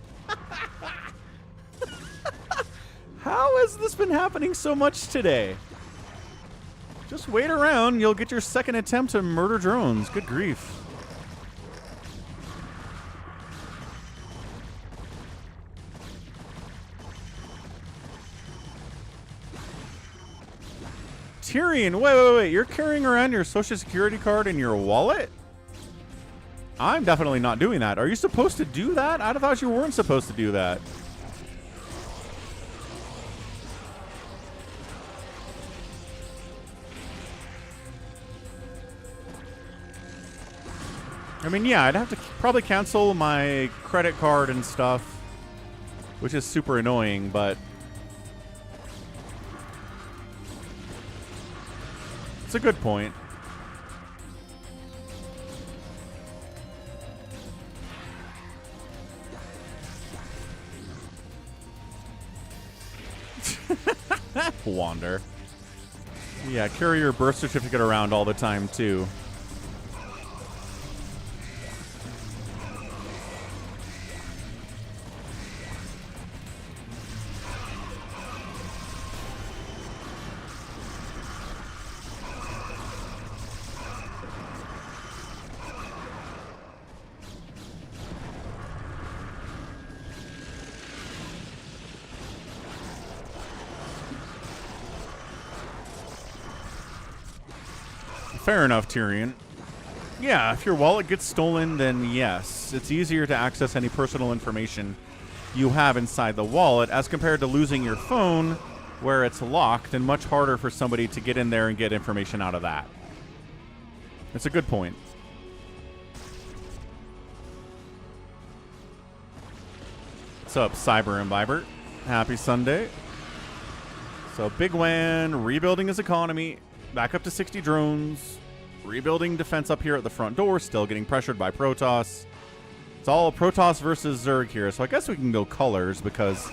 How has this been happening so much today? Just wait around. You'll get your second attempt to murder drones. Good grief. Tyrion, wait. You're carrying around your social security card in your wallet? I'm definitely not doing that. Are you supposed to do that? I thought you weren't supposed to do that. I mean, yeah, I'd have to probably cancel my credit card and stuff, which is super annoying, but it's a good point. Wander. Yeah, carry your birth certificate around all the time, too. Fair enough, Tyrion. Yeah, if your wallet gets stolen, then yes, it's easier to access any personal information you have inside the wallet as compared to losing your phone where it's locked and much harder for somebody to get in there and get information out of that. It's a good point. What's up, Cyber Imbiber? Happy Sunday. So Bigwan rebuilding his economy. Back up to 60 drones. Rebuilding defense up here at the front door. Still getting pressured by Protoss. It's all Protoss versus Zerg here. So I guess we can go colors because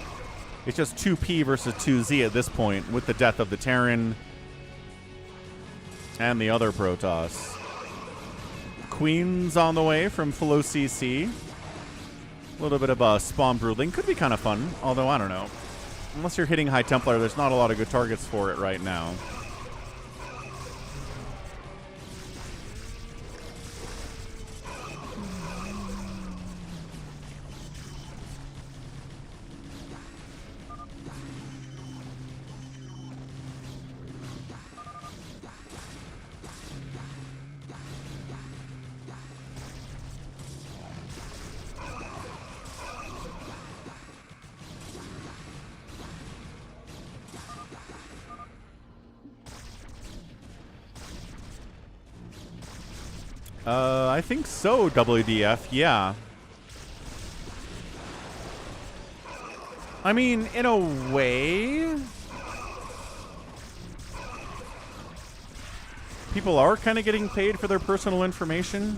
it's just 2P versus 2Z at this point with the death of the Terran and the other Protoss. Queen's on the way from Flow CC. A little bit of spawn brooding. Could be kind of fun, although I don't know. Unless you're hitting High Templar, there's not a lot of good targets for it right now. I think so, WDF, yeah. I mean, in a way, people are kind of getting paid for their personal information.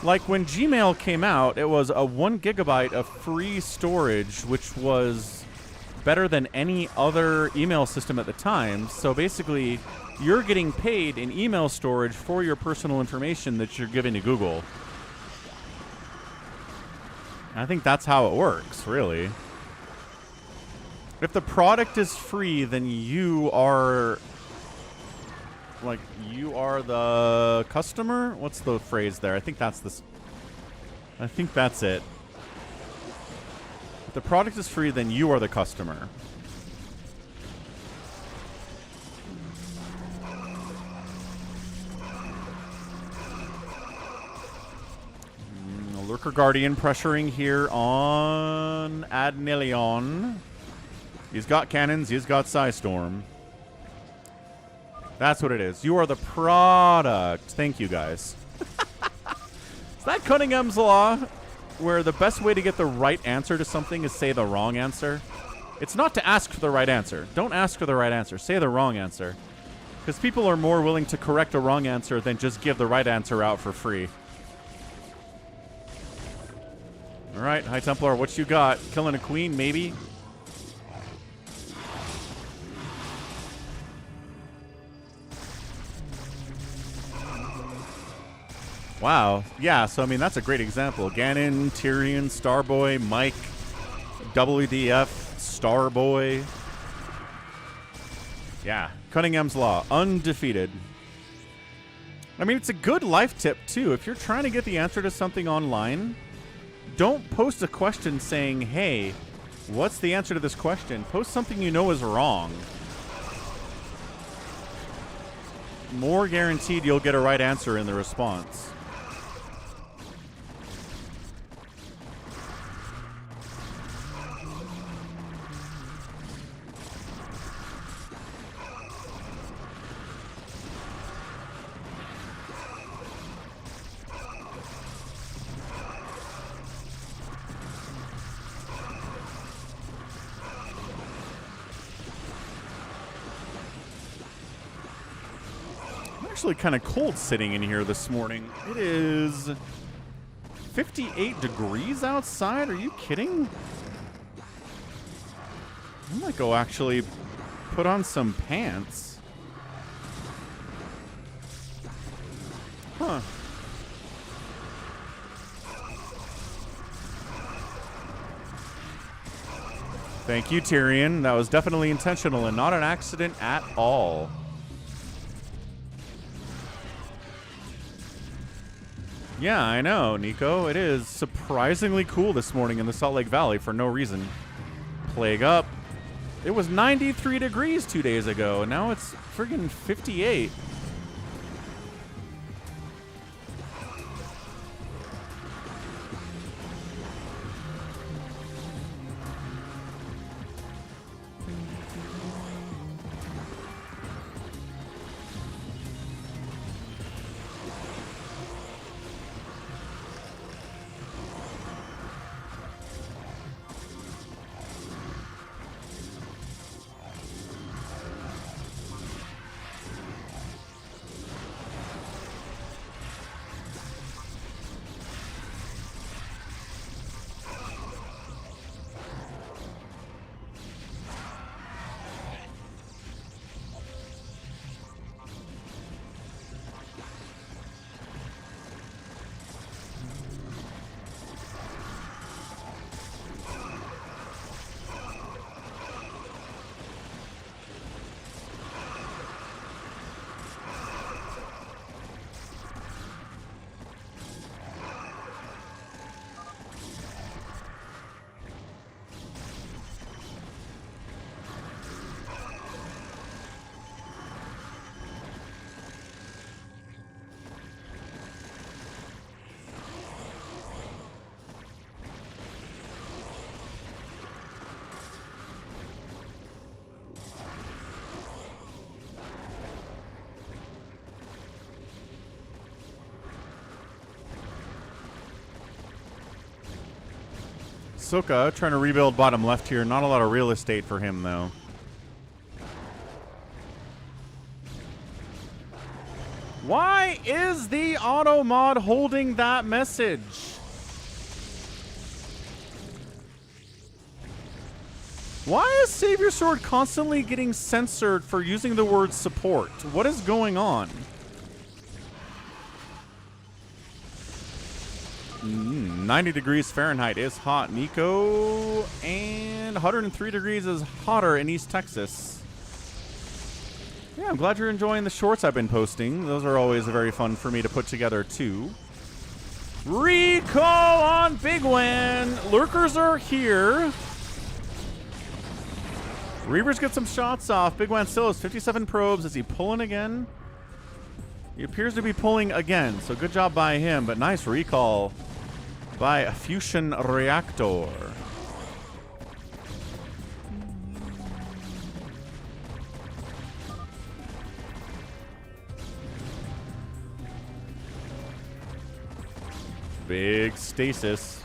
Like when Gmail came out, it was a 1 gigabyte of free storage, which was better than any other email system at the time. So basically, you're getting paid in email storage for your personal information that you're giving to Google. I think that's how it works, really. If the product is free, then you are... like, you are the customer? What's the phrase there? I think that's this. I think that's it. If the product is free, then you are the customer. Lurker Guardian pressuring here on Adnilion. He's got cannons. He's got Psystorm. That's what it is. You are the product. Thank you, guys. Is that Cunningham's Law, where the best way to get the right answer to something is say the wrong answer? It's not to ask for the right answer. Don't ask for the right answer. Say the wrong answer. Because people are more willing to correct a wrong answer than just give the right answer out for free. All right, High Templar, what you got? Killing a queen, maybe? Wow. Yeah, so, I mean, that's a great example. Ganon, Tyrion, Starboy, Mike, WDF, Starboy. Yeah, Cunningham's Law. Undefeated. I mean, it's a good life tip, too. If you're trying to get the answer to something online, don't post a question saying, hey, what's the answer to this question? Post something you know is wrong. More guaranteed you'll get a right answer in the response. Actually kind of cold sitting in here this morning. It is 58 degrees outside. Are you kidding? I might go actually put on some pants. Huh. Thank you, Tyrion. That was definitely intentional and not an accident at all. Yeah, I know, Nico. It is surprisingly cool this morning in the Salt Lake Valley for no reason. Plague up. It was 93 degrees 2 days ago, and now it's friggin' 58. Soka trying to rebuild bottom left here. Not a lot of real estate for him, though. Why is the auto mod holding that message? Why is SaviorSword constantly getting censored for using the word support? What is going on? 90 degrees Fahrenheit is hot, Nico. And 103 degrees is hotter in East Texas. Yeah, I'm glad you're enjoying the shorts I've been posting. Those are always very fun for me to put together, too. Recall on Bigwan. Lurkers are here. Reavers get some shots off. Bigwan still has 57 probes. Is he pulling again? He appears to be pulling again, so good job by him, but nice recall by a fusion reactor. Big stasis.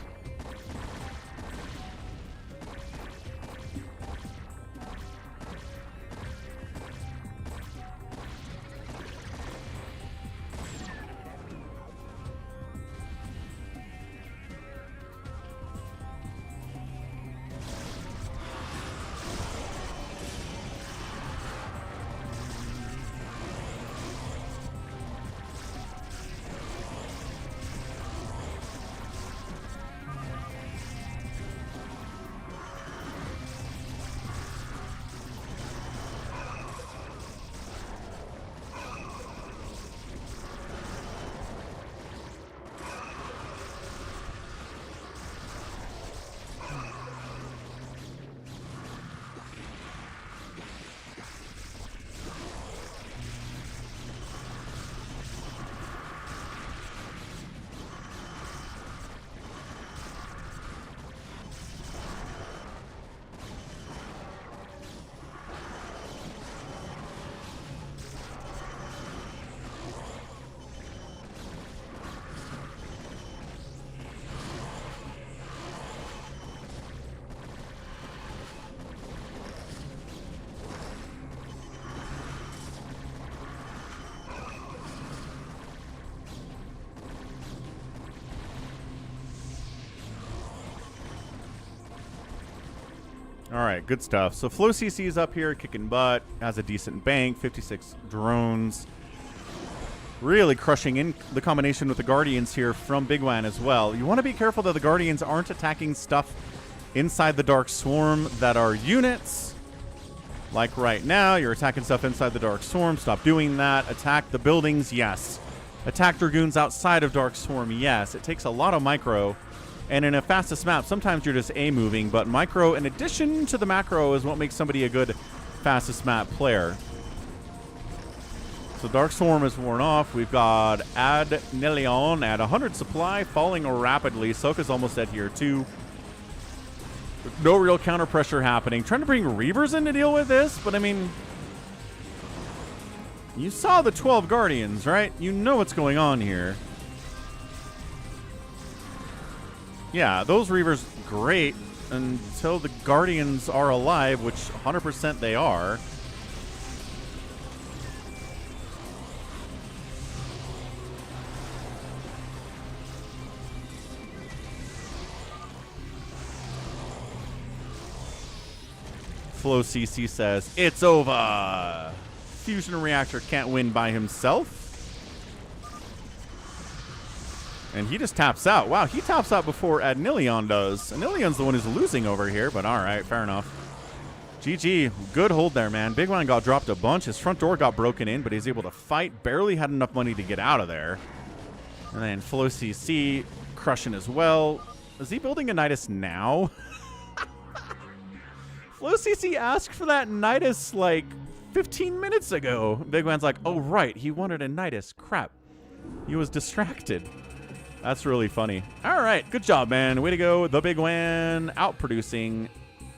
All right, good stuff. So Flow CC is up here kicking butt, has a decent bank, 56 drones. Really crushing in the combination with the Guardians here from Bigwan as well. You want to be careful that the Guardians aren't attacking stuff inside the Dark Swarm that are units. Like right now, you're attacking stuff inside the Dark Swarm. Stop doing that. Attack the buildings, yes. Attack Dragoons outside of Dark Swarm, yes. It takes a lot of micro. And in a fastest map, sometimes you're just A-moving, but micro, in addition to the macro, is what makes somebody a good fastest map player. So Dark Swarm is worn off. We've got Adnelion at 100 supply, falling rapidly. Soka's almost dead here, too. No real counter pressure happening. Trying to bring Reavers in to deal with this, but I mean, you saw the 12 Guardians, right? You know what's going on here. Yeah, those Reavers, great, until the Guardians are alive, which 100% they are. Flow CC says, it's over. Fusion Reactor can't win by himself. And he just taps out. Wow, he taps out before Adnelion does. Adnelion's the one who's losing over here, but all right, fair enough. GG, good hold there, man. Bigwan got dropped a bunch. His front door got broken in, but he's able to fight. Barely had enough money to get out of there. And then Flow CC crushing as well. Is he building a Nidus now? Flow CC asked for that Nidus like 15 minutes ago. Bigwan's like, oh, right, he wanted a Nidus. Crap. He was distracted. That's really funny. All right, good job, man. Way to go. The Bigwan outproducing.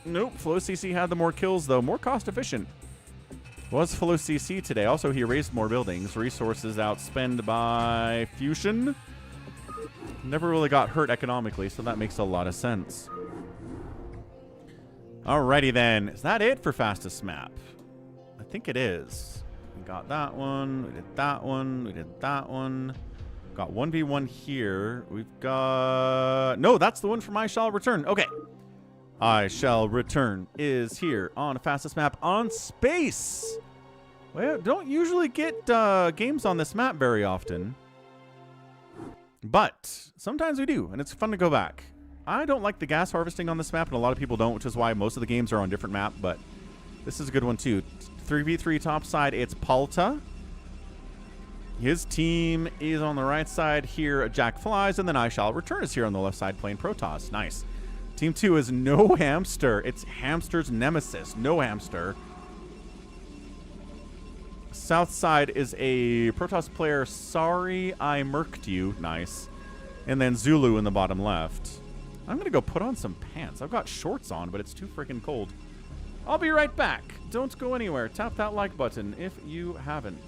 Nope, Flow CC had the more kills, though. More cost efficient. Was Flow CC today. Also, he raised more buildings. Resources outspend by Fusion. Never really got hurt economically, so that makes a lot of sense. Alrighty then. Is that it for fastest map? I think it is. Got that one. We did that one. We did that one. Got 1v1 here. We've got... No, that's the one from I Shall Return. Okay. I Shall Return is here on fastest map on space. Well, don't usually get games on this map very often. But sometimes we do, and it's fun to go back. I don't like the gas harvesting on this map, and a lot of people don't, which is why most of the games are on different map, but this is a good one too. 3v3 top side, it's Palta. His team is on the right side here. Jack Flies, and then I Shall Return is here on the left side playing Protoss. Nice. Team 2 is No Hamster. It's Hamster's nemesis. No Hamster. South side is a Protoss player. Sorry, I murked you. Nice. And then Zulu in the bottom left. I'm going to go put on some pants. I've got shorts on, but it's too freaking cold. I'll be right back. Don't go anywhere. Tap that like button if you haven't.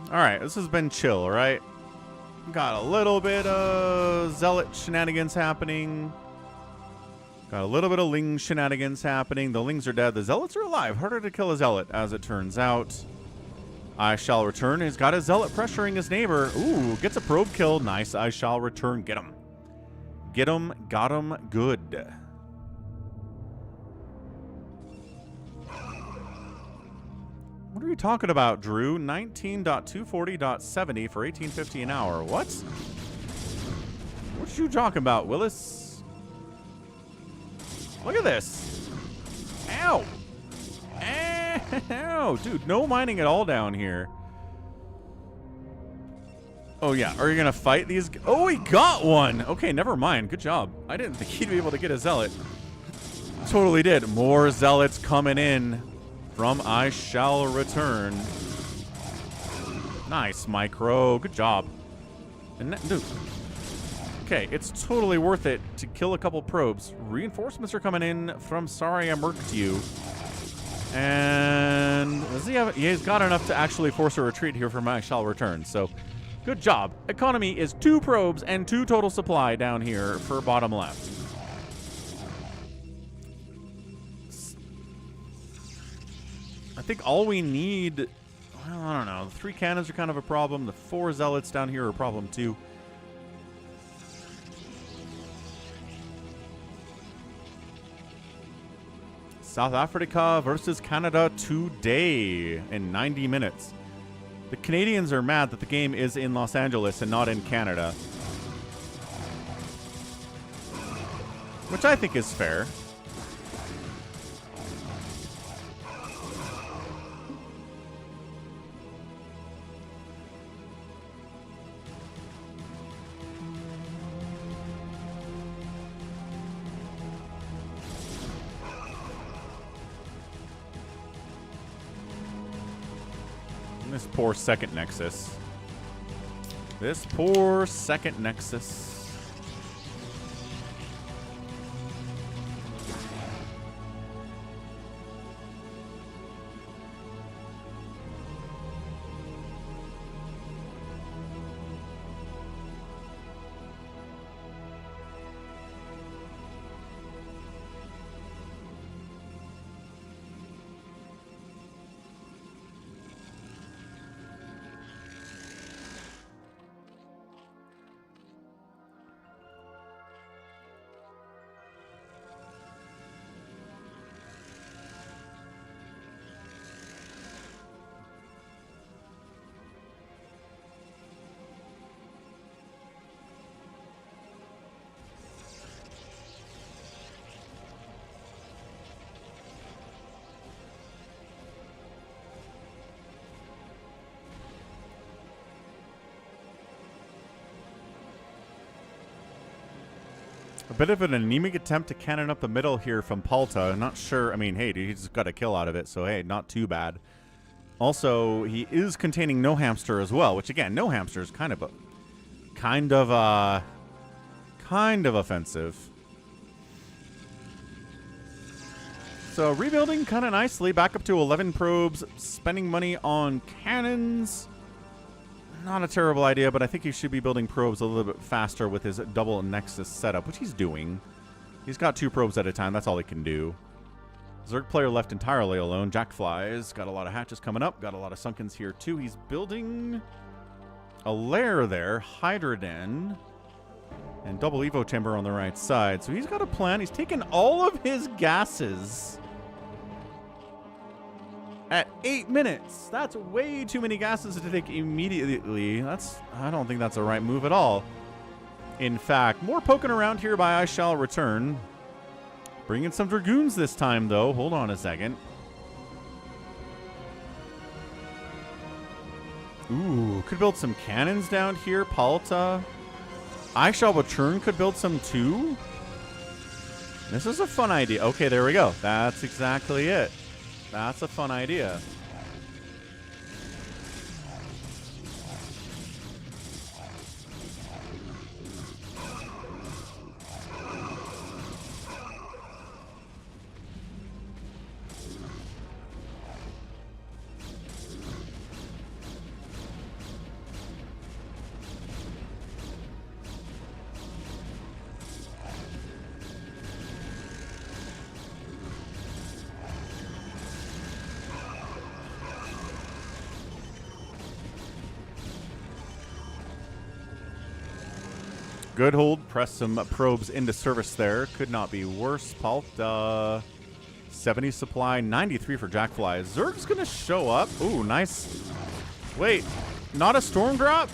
Alright, this has been chill, right? Got a little bit of Zealot shenanigans happening. Got a little bit of Ling shenanigans happening. The Lings are dead. The Zealots are alive. Harder to kill a Zealot, as it turns out. I Shall Return. He's got a Zealot pressuring his neighbor. Ooh, gets a probe kill. Nice. I Shall Return. Get him. Get him. Got him. Good. What are you talking about, Drew? 19.240.70 for 18.50 an hour. What? What you talking about, Willis? Look at this. Ow. Ow. Dude, no mining at all down here. Oh, yeah. Are you going to fight these? Oh, he got one. Okay, never mind. Good job. I didn't think he'd be able to get a zealot. Totally did. More zealots coming in from I Shall Return. Nice, Micro. Good job. And dude. Okay, it's totally worth it to kill a couple probes. Reinforcements are coming in from Sorry I Murked You. And does he have? He's got enough to actually force a retreat here from I Shall Return. So, good job. Economy is 2 probes and 2 total supply down here for bottom left. I think all we need, well, I don't know. The 3 cannons are kind of a problem. The 4 zealots down here are a problem too. South Africa versus Canada today in 90 minutes. The Canadians are mad that the game is in Los Angeles and not in Canada. Which I think is fair. This poor second Nexus. This poor second Nexus. A bit of an anemic attempt to cannon up the middle here from Palta. I'm not sure. I mean, hey, dude, he just got a kill out of it, so hey, not too bad. Also, he is containing No Hamster as well, which again, No Hamster is kind of offensive. So rebuilding kind of nicely, back up to 11 probes, spending money on cannons. Not a terrible idea, but I think he should be building probes a little bit faster with his double Nexus setup, which he's doing. He's got 2 probes at a time. That's all he can do. Zerg player left entirely alone. Jack flies. Got a lot of hatches coming up. Got a lot of Sunkens here, too. He's building a lair there. Hydra Den. And double Evo Chamber on the right side. So he's got a plan. He's taken all of his gases at 8 minutes. That's way too many gases to take immediately. I don't think that's a right move at all. In fact, more poking around here by I Shall Return. Bringing some Dragoons this time, though. Hold on a second. Ooh, could build some cannons down here. Palta. I Shall Return could build some too. This is a fun idea. Okay, there we go. That's exactly it. That's a fun idea. Good hold. Press some probes into service there. Could not be worse. Palta. 70 supply. 93 for Jackfly. Zerg's going to show up. Ooh, nice. Wait. Not a storm drop?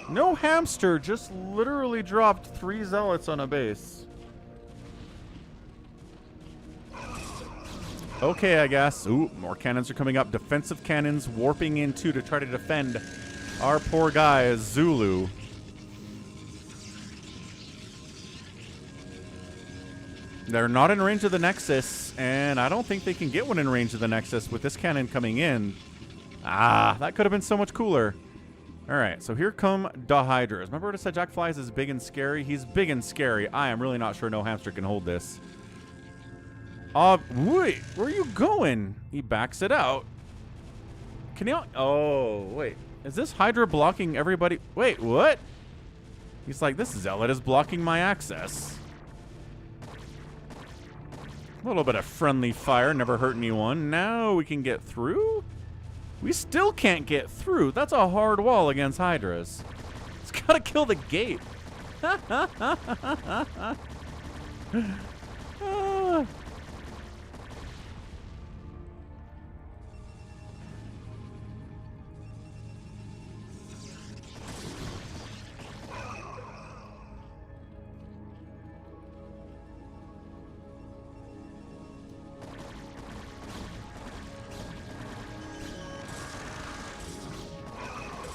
No hamster just literally dropped 3 zealots on a base. Okay, I guess. Ooh, more cannons are coming up. Defensive cannons warping in too to try to defend our poor guy, Zulu. They're not in range of the Nexus, and I don't think they can get one in range of the Nexus with this cannon coming in. Ah, that could have been so much cooler. All right, so here come the Hydras. Remember what I said Jack Flies is big and scary? He's big and scary. I am really not sure no hamster can hold this. Wait, where are you going? He backs it out. Can you? Oh, wait. Is this Hydra blocking everybody? Wait, what? He's like, this zealot is blocking my access. A little bit of friendly fire, never hurt anyone. Now we can get through? We still can't get through. That's a hard wall against Hydras. It's gotta kill the gate.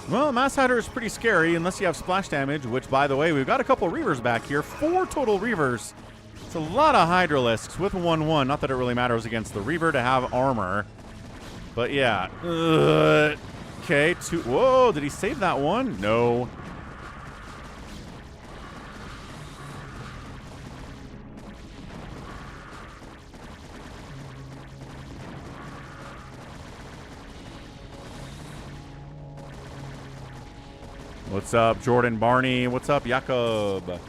Well, Mass Hydra is pretty scary unless you have splash damage, which, by the way, we've got a couple Reavers back here. 4 total Reavers. It's a lot of Hydralisks with 1-1. Not that it really matters against the Reaver to have armor. But, yeah. Okay, 2. Whoa, did he save that one? No. What's up, Jordan Barney? What's up, Jakob?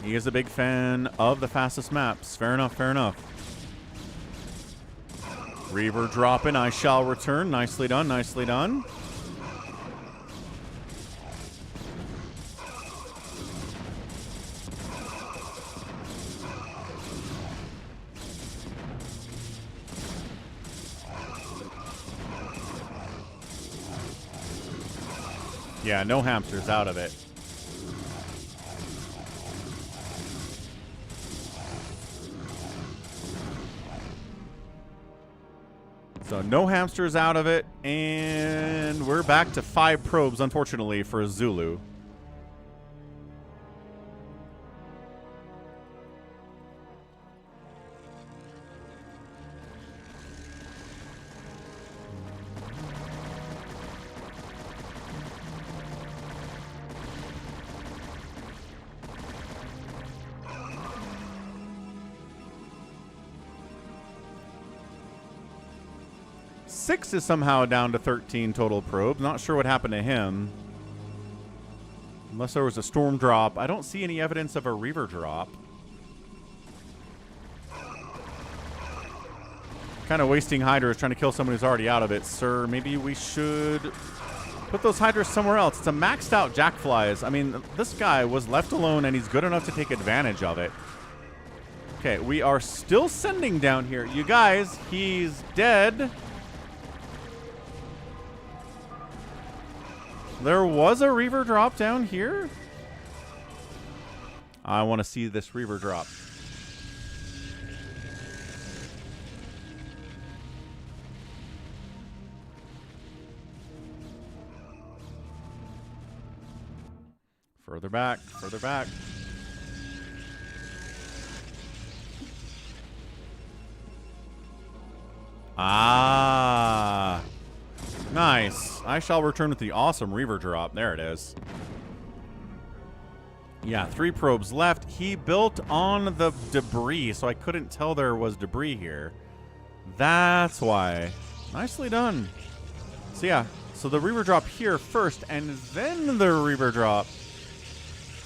He is a big fan of the fastest maps. Fair enough, fair enough. Reaver dropping. I shall return. Nicely done, nicely done. Yeah, no hamsters, out of it. So no hamsters, out of it, and we're back to 5 probes, unfortunately, for Zulu. Six is somehow down to 13 total probes. Not sure what happened to him. Unless there was a storm drop. I don't see any evidence of a Reaver drop. Kind of wasting Hydras trying to kill someone who's already out of it. Sir, maybe we should put those Hydras somewhere else. It's a maxed out Jack Flies. I mean, this guy was left alone and he's good enough to take advantage of it. Okay, we are still sending down here. You guys, he's dead. There was a Reaver drop down here. I want to see this Reaver drop. Further back, further back. Ah. Nice. I shall return with the awesome Reaver drop. There it is. Yeah, 3 probes left. He built on the debris, so I couldn't tell there was debris here. That's why. Nicely done. So yeah, so the Reaver drop here first, and then the Reaver drop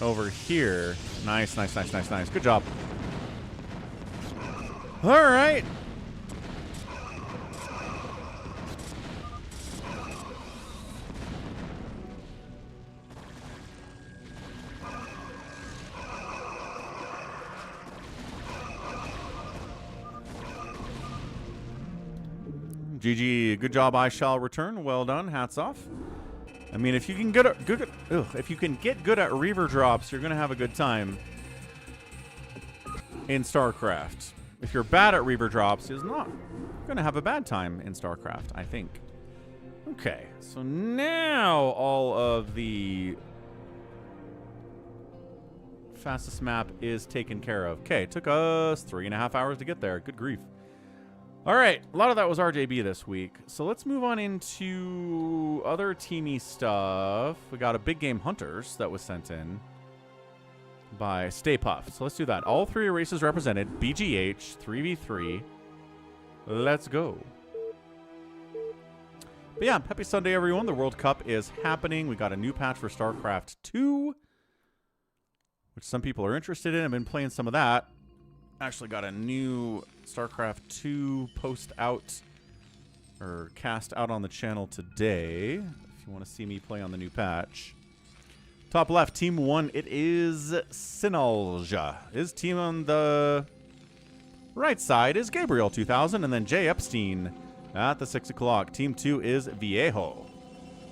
over here. Nice, nice, nice, nice, nice. Good job. All right. GG, good job. I shall return. Well done. Hats off. I mean, if you can if you can get good at Reaver drops, you're gonna have a good time in StarCraft. If you're bad at Reaver drops, is not gonna have a bad time in StarCraft, I think. Okay, so now all of the fastest map is taken care of. Okay, took us 3.5 hours to get there. Good grief. All right, a lot of that was RJB this week. So let's move on into other teamy stuff. We got a Big Game Hunters that was sent in by Stay Puft. So let's do that. All three races represented. BGH, 3v3. Let's go. But yeah, happy Sunday, everyone. The World Cup is happening. We got a new patch for StarCraft 2, which some people are interested in. I've been playing some of that. Actually got a new StarCraft 2 post out, or cast out on the channel today, if you want to see me play on the new patch. Top left, Team 1, it is Sinalja. His team on the right side is Gabriel 2000, and then Jay Epstein at the 6 o'clock. Team 2 is Viejo.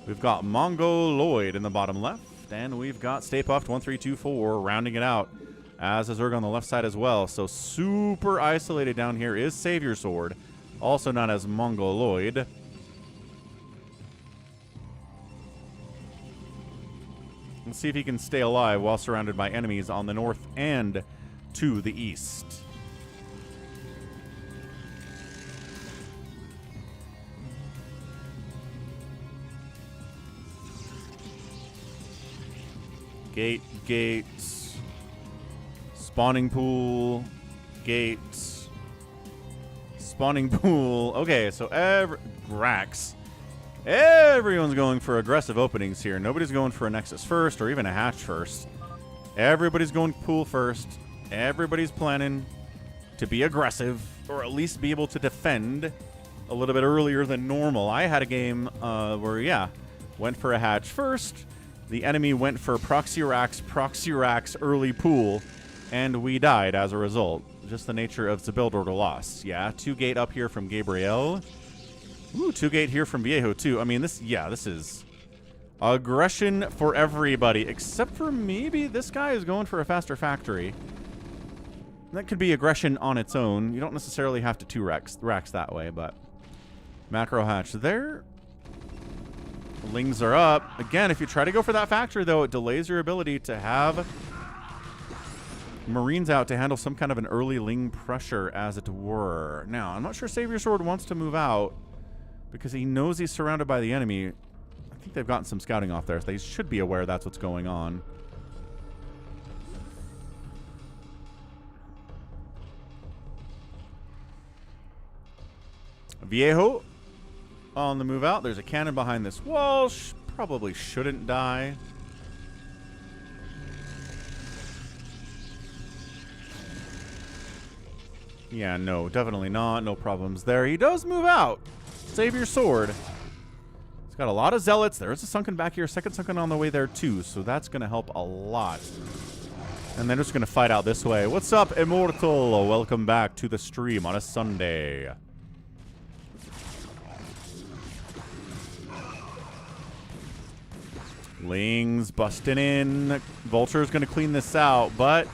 We've got Mongoloid in the bottom left, and we've got Stay Puft 1324 rounding it out, as is Zerg on the left side as well. So super isolated down here is SaviorSword, also known as Mongoloid. Let's see if he can stay alive while surrounded by enemies on the north and to the east. Gates. Spawning pool. Gates. Spawning pool. Okay, so Grax. Everyone's going for aggressive openings here. Nobody's going for a Nexus first or even a hatch first. Everybody's going pool first. Everybody's planning to be aggressive, or at least be able to defend a little bit earlier than normal. I had a game where, yeah, went for a hatch first. The enemy went for proxy racks early pool, and we died as a result. Just the nature of the build order loss. Yeah, 2 gate up here from Gabriel. Ooh, 2 gate here from Viejo too. I mean, this is aggression for everybody, except for maybe this guy is going for a faster factory. That could be aggression on its own. You don't necessarily have to 2 racks that way, but macro hatch there. Lings are up. Again, if you try to go for that factory, though, it delays your ability to have Marines out to handle some kind of an early Ling pressure, as it were. Now, I'm not sure SaviorSword wants to move out because he knows he's surrounded by the enemy. I think they've gotten some scouting off there, so they should be aware that's what's going on. Viejo on the move out. There's a cannon behind this wall. Probably shouldn't die. Yeah, no, definitely not. No problems there. He does move out. SaviorSword. He's got a lot of zealots. There is a sunken back here. Second sunken on the way there, too. So that's going to help a lot. And then just going to fight out this way. What's up, Immortal? Welcome back to the stream on a Sunday. Lings busting in. Vulture's going to clean this out, but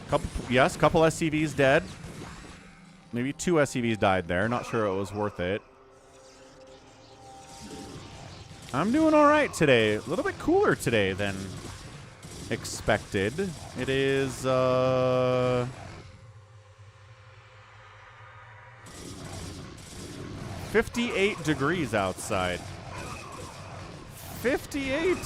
couple SCVs dead. Maybe 2 SCVs died there. Not sure it was worth it. I'm doing all right today. A little bit cooler today than expected. It is 58 degrees outside. 58.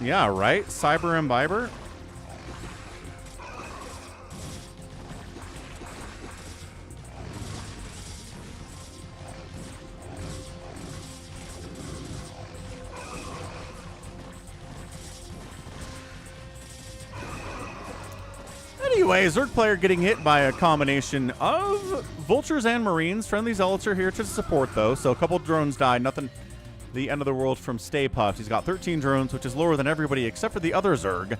Yeah, right? Cyber Imbiber. Anyway, Zerg player getting hit by a combination of vultures and marines. Friendly zealots are here to support, though, so a couple drones died. Nothing the end of the world from Stay Puft. He's got 13 drones, which is lower than everybody except for the other Zerg,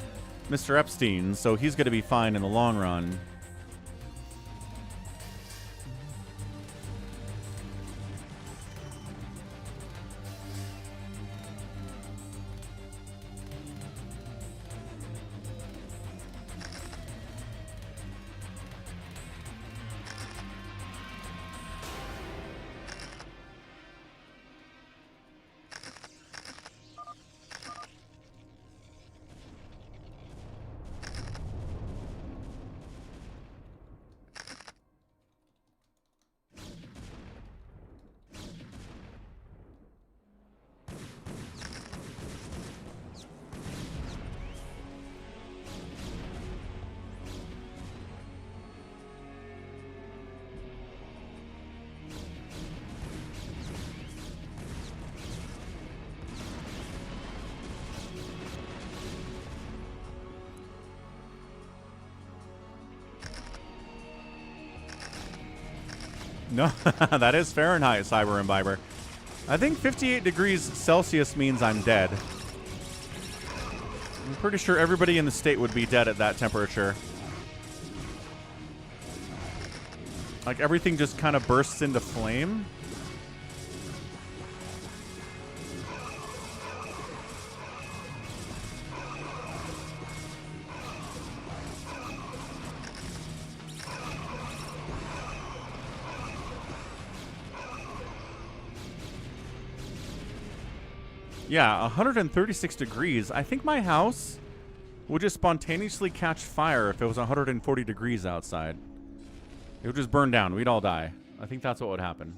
Mr. Epstein, so he's going to be fine in the long run. No, that is Fahrenheit, Cyber Imbiber. I think 58 degrees Celsius means I'm dead. I'm pretty sure everybody in the state would be dead at that temperature. Like everything just kind of bursts into flame. Yeah, 136 degrees. I think my house would just spontaneously catch fire if it was 140 degrees outside. It would just burn down. We'd all die. I think that's what would happen.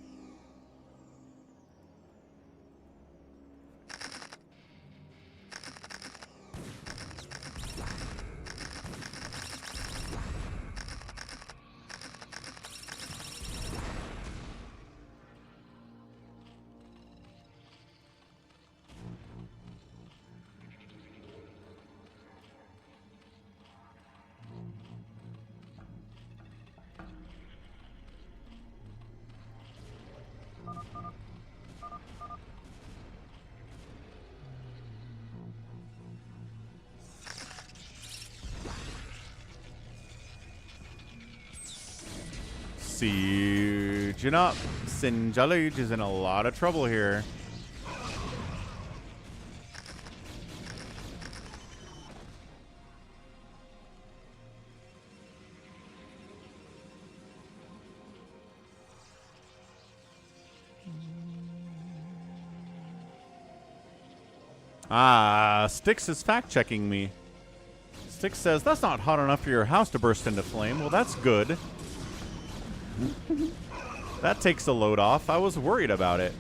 Sieging up. Sinjalage is in a lot of trouble here. Ah, Styx is fact-checking me. Styx says, that's not hot enough for your house to burst into flame. Well, that's good. That takes the load off. I was worried about it.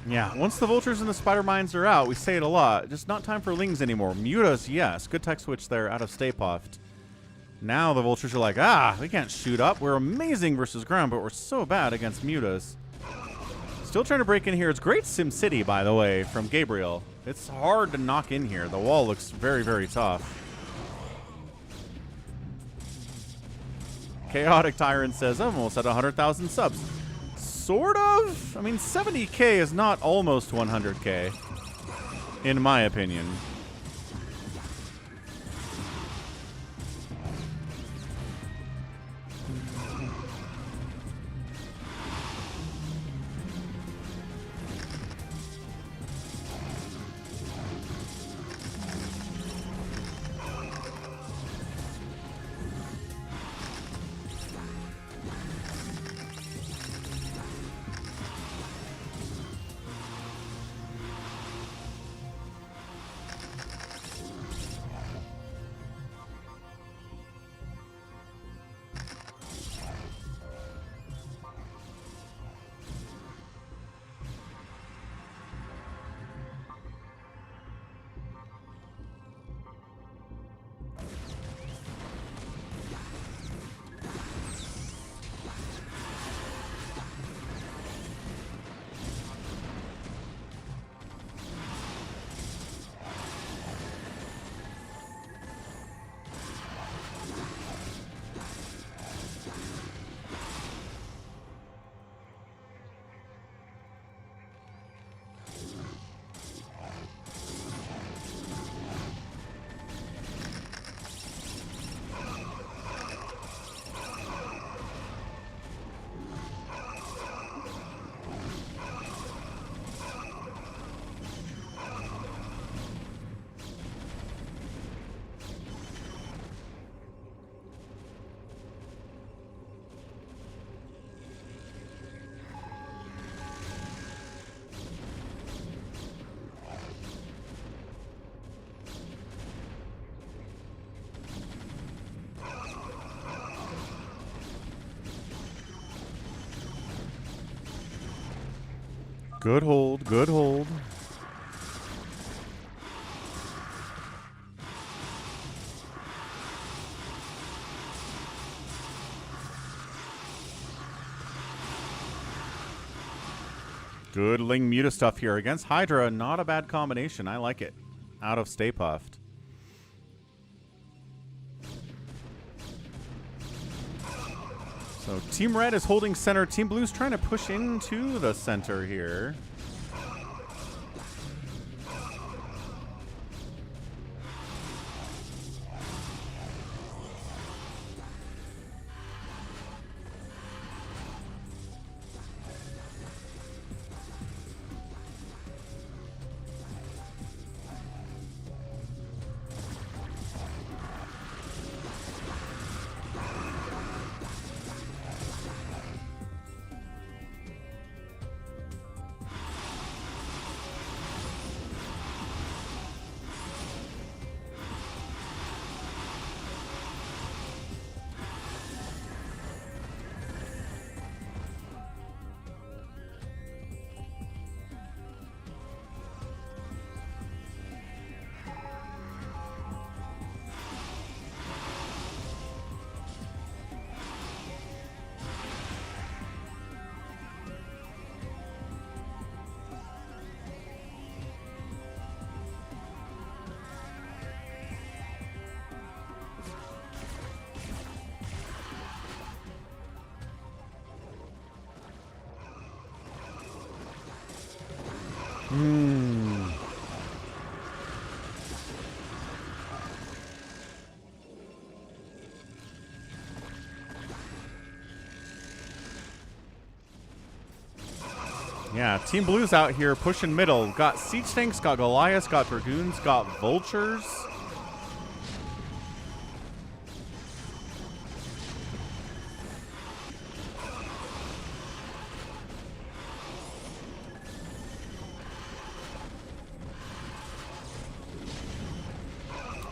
Yeah, once the vultures and the spider mines are out, we say it a lot. Just not time for lings anymore. Mutas, yes. Good tech switch there out of Stay Puft. Now the vultures are like, we can't shoot up. We're amazing versus ground, but we're so bad against mutas. Still trying to break in here. It's great SimCity, by the way, from Gabriel. It's hard to knock in here. The wall looks very, very tough. Chaotic Tyrant says, I'm almost at 100,000 subs. Sort of? I mean, 70K is not almost 100K, in my opinion. Good hold, good hold. Good Ling Muta stuff here against Hydra. Not a bad combination. I like it. Out of Stay Puft. So Team Red is holding center. Team Blue's trying to push into the center here. Yeah, Team Blue's out here pushing middle. Got Siege Tanks, got Goliaths, got Dragoons, got Vultures.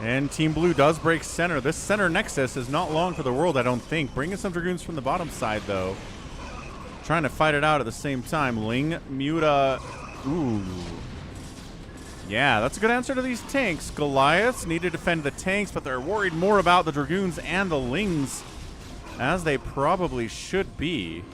And Team Blue does break center. This center nexus is not long for the world, I don't think. Bringing some Dragoons from the bottom side, though. Trying to fight it out at the same time. Ling Muta Ooh. Yeah, that's a good answer to these tanks. Goliaths need to defend the tanks, but they're worried more about the Dragoons and the Lings, as they probably should be.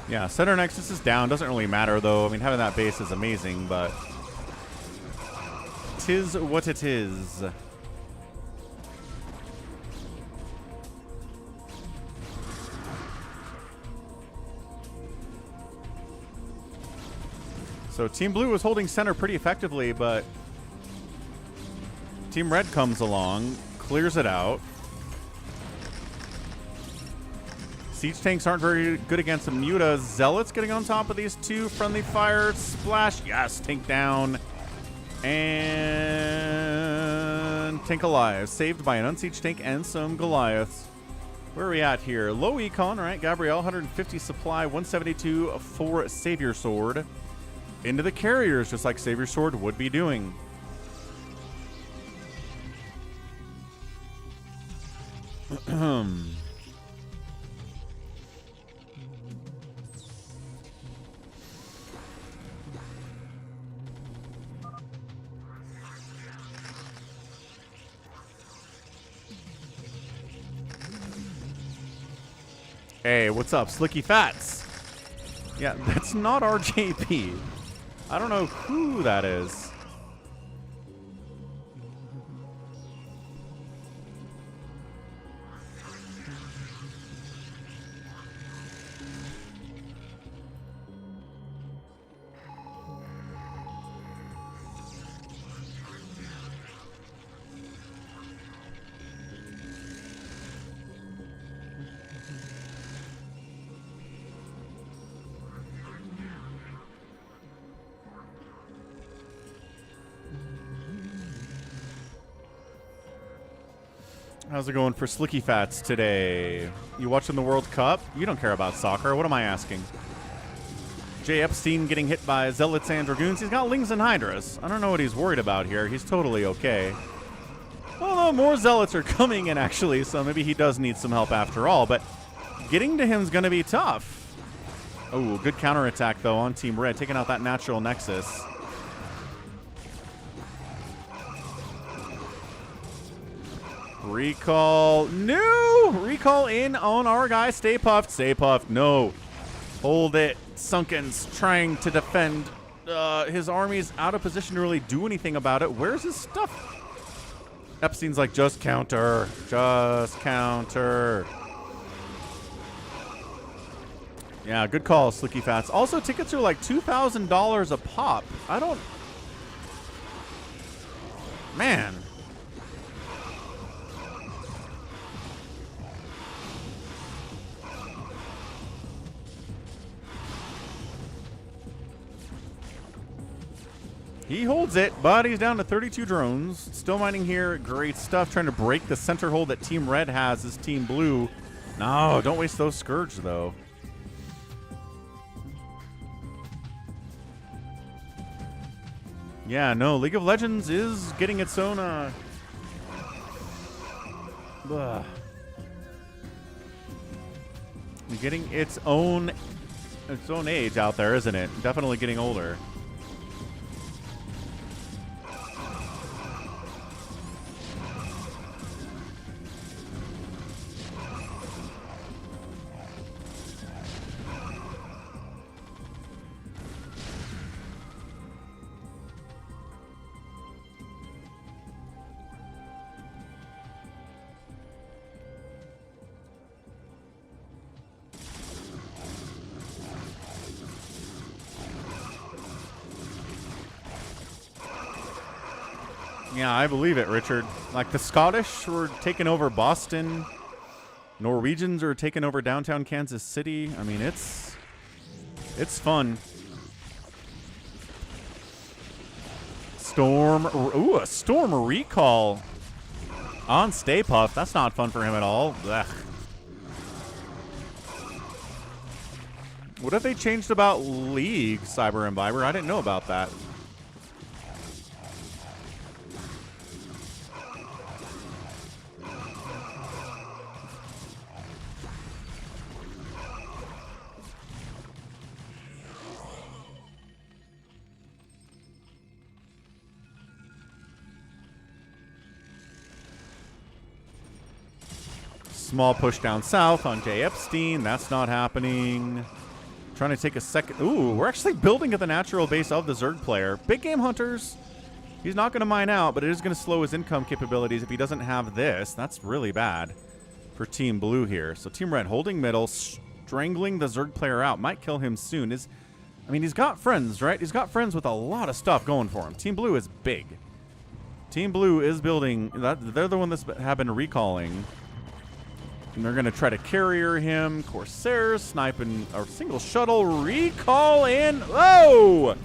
Yeah, center nexus is down. Doesn't really matter, though. I mean, having that base is amazing, but 'tis what it is. So Team Blue was holding center pretty effectively, but Team Red comes along, clears it out. Siege tanks aren't very good against the Muta. Zealots getting on top of these two. Friendly fire. Splash. Yes. Tank down. And tank alive. Saved by an unsieged tank and some Goliaths. Where are we at here? Low econ, right? Gabrielle, 150 supply. 172 for SaviorSword. Into the carriers, just like SaviorSword would be doing. Hey, what's up, Slicky Fats? Yeah, that's not RJP. I don't know who that is. How's it going for Slicky Fats today? You watching the World Cup? You don't care about soccer. What am I asking? Jay Epstein getting hit by Zealots and Dragoons. He's got Lings and Hydras. I don't know what he's worried about here. He's totally okay. Although more Zealots are coming in, actually, so maybe he does need some help after all. But getting to him is going to be tough. Oh, good counterattack, though, on Team Red, taking out that natural nexus. Recall. No! Recall in on our guy. Stay puffed. Stay puffed. No. Hold it. Sunken's trying to defend. His army's out of position to really do anything about it. Where's his stuff? Epstein's like, just counter. Just counter. Yeah, good call, Slicky Fats. Also, tickets are like $2,000 a pop. I don't... Man. He holds it, but he's down to 32 drones. Still mining here. Great stuff. Trying to break the center hold that Team Red has as Team Blue. No, don't waste those Scourge, though. Yeah, no, League of Legends is getting its own, getting its own age out there, isn't it? Definitely getting older. Yeah, I believe it, Richard. Like, the Scottish were taking over Boston. Norwegians are taking over downtown Kansas City. I mean, it's fun. Storm. Ooh, a Storm recall on Stay Puft. That's not fun for him at all. Ugh. What if they changed about League, Cyber Imbiber? I didn't know about that. Small push down south on J. Epstein. That's not happening. Trying to take a second. Ooh, we're actually building at the natural base of the Zerg player. Big game hunters. He's not going to mine out, but it is going to slow his income capabilities if he doesn't have this. That's really bad for Team Blue here. So Team Red holding middle, strangling the Zerg player out. Might kill him soon. I mean, he's got friends, right? He's got friends with a lot of stuff going for him. Team Blue is big. Team Blue is building. They're the one that's have been recalling. And they're going to try to carrier him. Corsairs sniping a single shuttle. Recall in. Oh!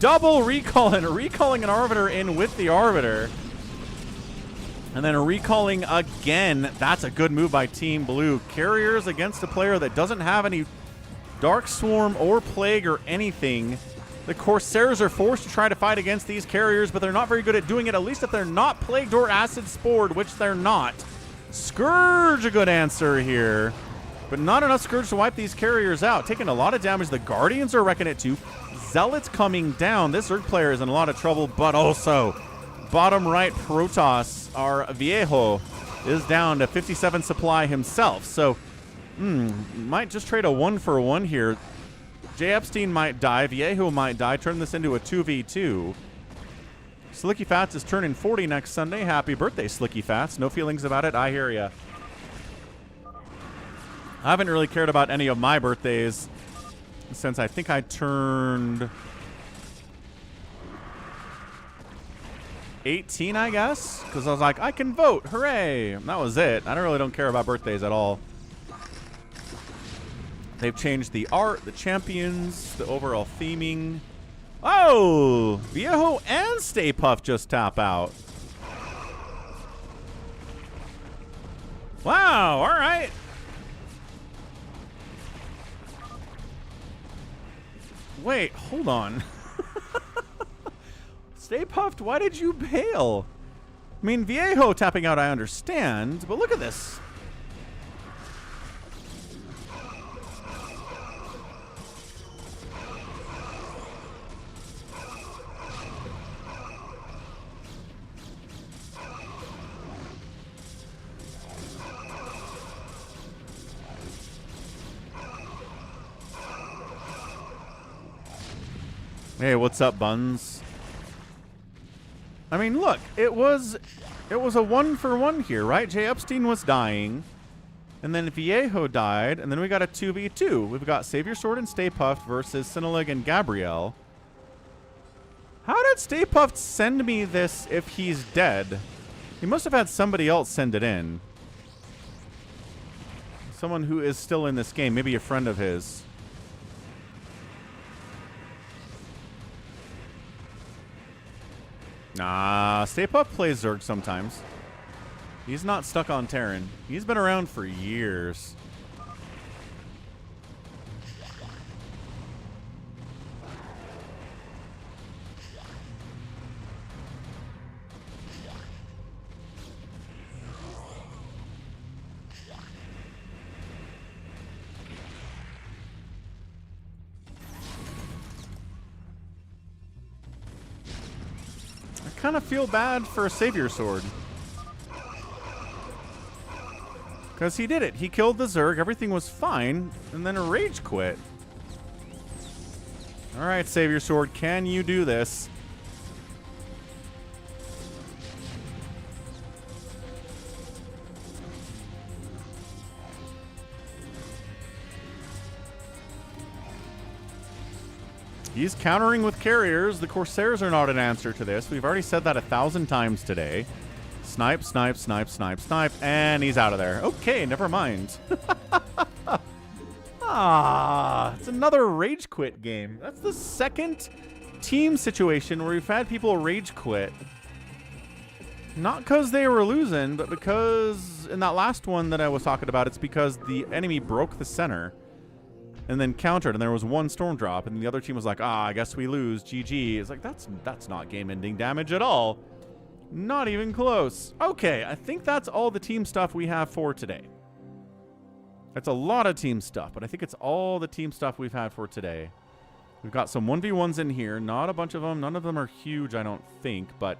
Double recall and recalling an Arbiter in with the Arbiter. And then recalling again. That's a good move by Team Blue. Carriers against a player that doesn't have any Dark Swarm or Plague or anything. The Corsairs are forced to try to fight against these carriers, but they're not very good at doing it, at least if they're not Plagued or Acid Spored, which they're not. Scourge, a good answer here. But not enough Scourge to wipe these carriers out. Taking a lot of damage. The Guardians are wrecking it too. Zealots coming down. This Zerg player is in a lot of trouble, but also bottom right Protoss, our Viejo, is down to 57 supply himself. So, might just trade a 1-for-1 here. J. Epstein might die. Viejo might die. Turn this into a 2v2. Slicky Fats is turning 40 next Sunday. Happy birthday, Slicky Fats. No feelings about it. I hear ya. I haven't really cared about any of my birthdays since I think I turned 18, I guess. Because I was like, I can vote. Hooray. And that was it. I don't care about birthdays at all. They've changed the art, the champions, the overall theming. Oh, Viejo and Stay Puft just tap out. Wow, all right. Wait, hold on. Stay Puft, why did you bail? I mean, Viejo tapping out, I understand, but look at this. Hey, what's up, Buns? I mean, look, it was a 1-for-1 here, right? J. Epstein was dying, and then Viejo died, and then we got a 2v2. We've got SaviorSword and Stay Puft versus Sinelig and Gabrielle. How did Stay Puft send me this if he's dead? He must have had somebody else send it in. Someone who is still in this game, maybe a friend of his. Nah, Stay Puft plays Zerg sometimes. He's not stuck on Terran. He's been around for years. I kind of feel bad for SaviorSword. Because he did it. He killed the Zerg. Everything was fine. And then a rage quit. Alright, SaviorSword. Can you do this? He's countering with carriers. The Corsairs are not an answer to this. We've already said that 1,000 times today. Snipe, snipe, snipe, snipe, snipe. And he's out of there. Okay, never mind. It's another rage quit game. That's the second team situation where we've had people rage quit. Not because they were losing, but because in that last one that I was talking about, it's because the enemy broke the center. And then countered, and there was one storm drop, and the other team was like, I guess we lose, GG. It's like, that's not game-ending damage at all. Not even close. Okay, I think that's all the team stuff we have for today. That's a lot of team stuff, but I think it's all the team stuff we've had for today. We've got some 1v1s in here, not a bunch of them. None of them are huge, I don't think, but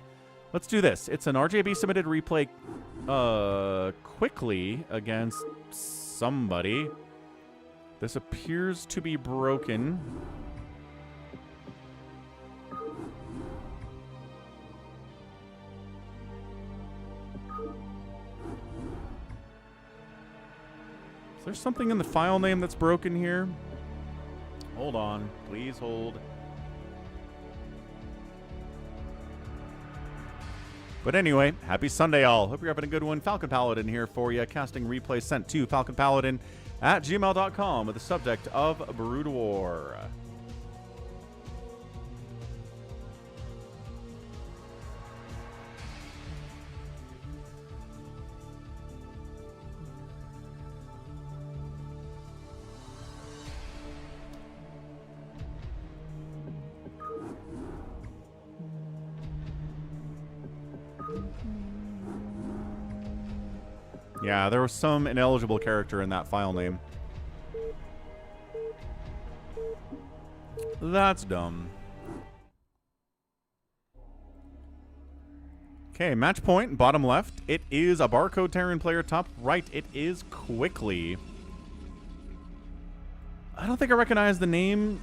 Let's do this. It's an RJB submitted replay quickly against somebody. This appears to be broken. Is there something in the file name that's broken here? Hold on. Please hold. But anyway, happy Sunday, all. Hope you're having a good one. Falcon Paladin here for you. Casting replay sent to falconpaladin@gmail.com with the subject of Brood War. Yeah, there was some ineligible character in that file name. That's dumb. Okay, match point, bottom left. It is a barcode Terran player. Top right, it is Quickly. I don't think I recognize the name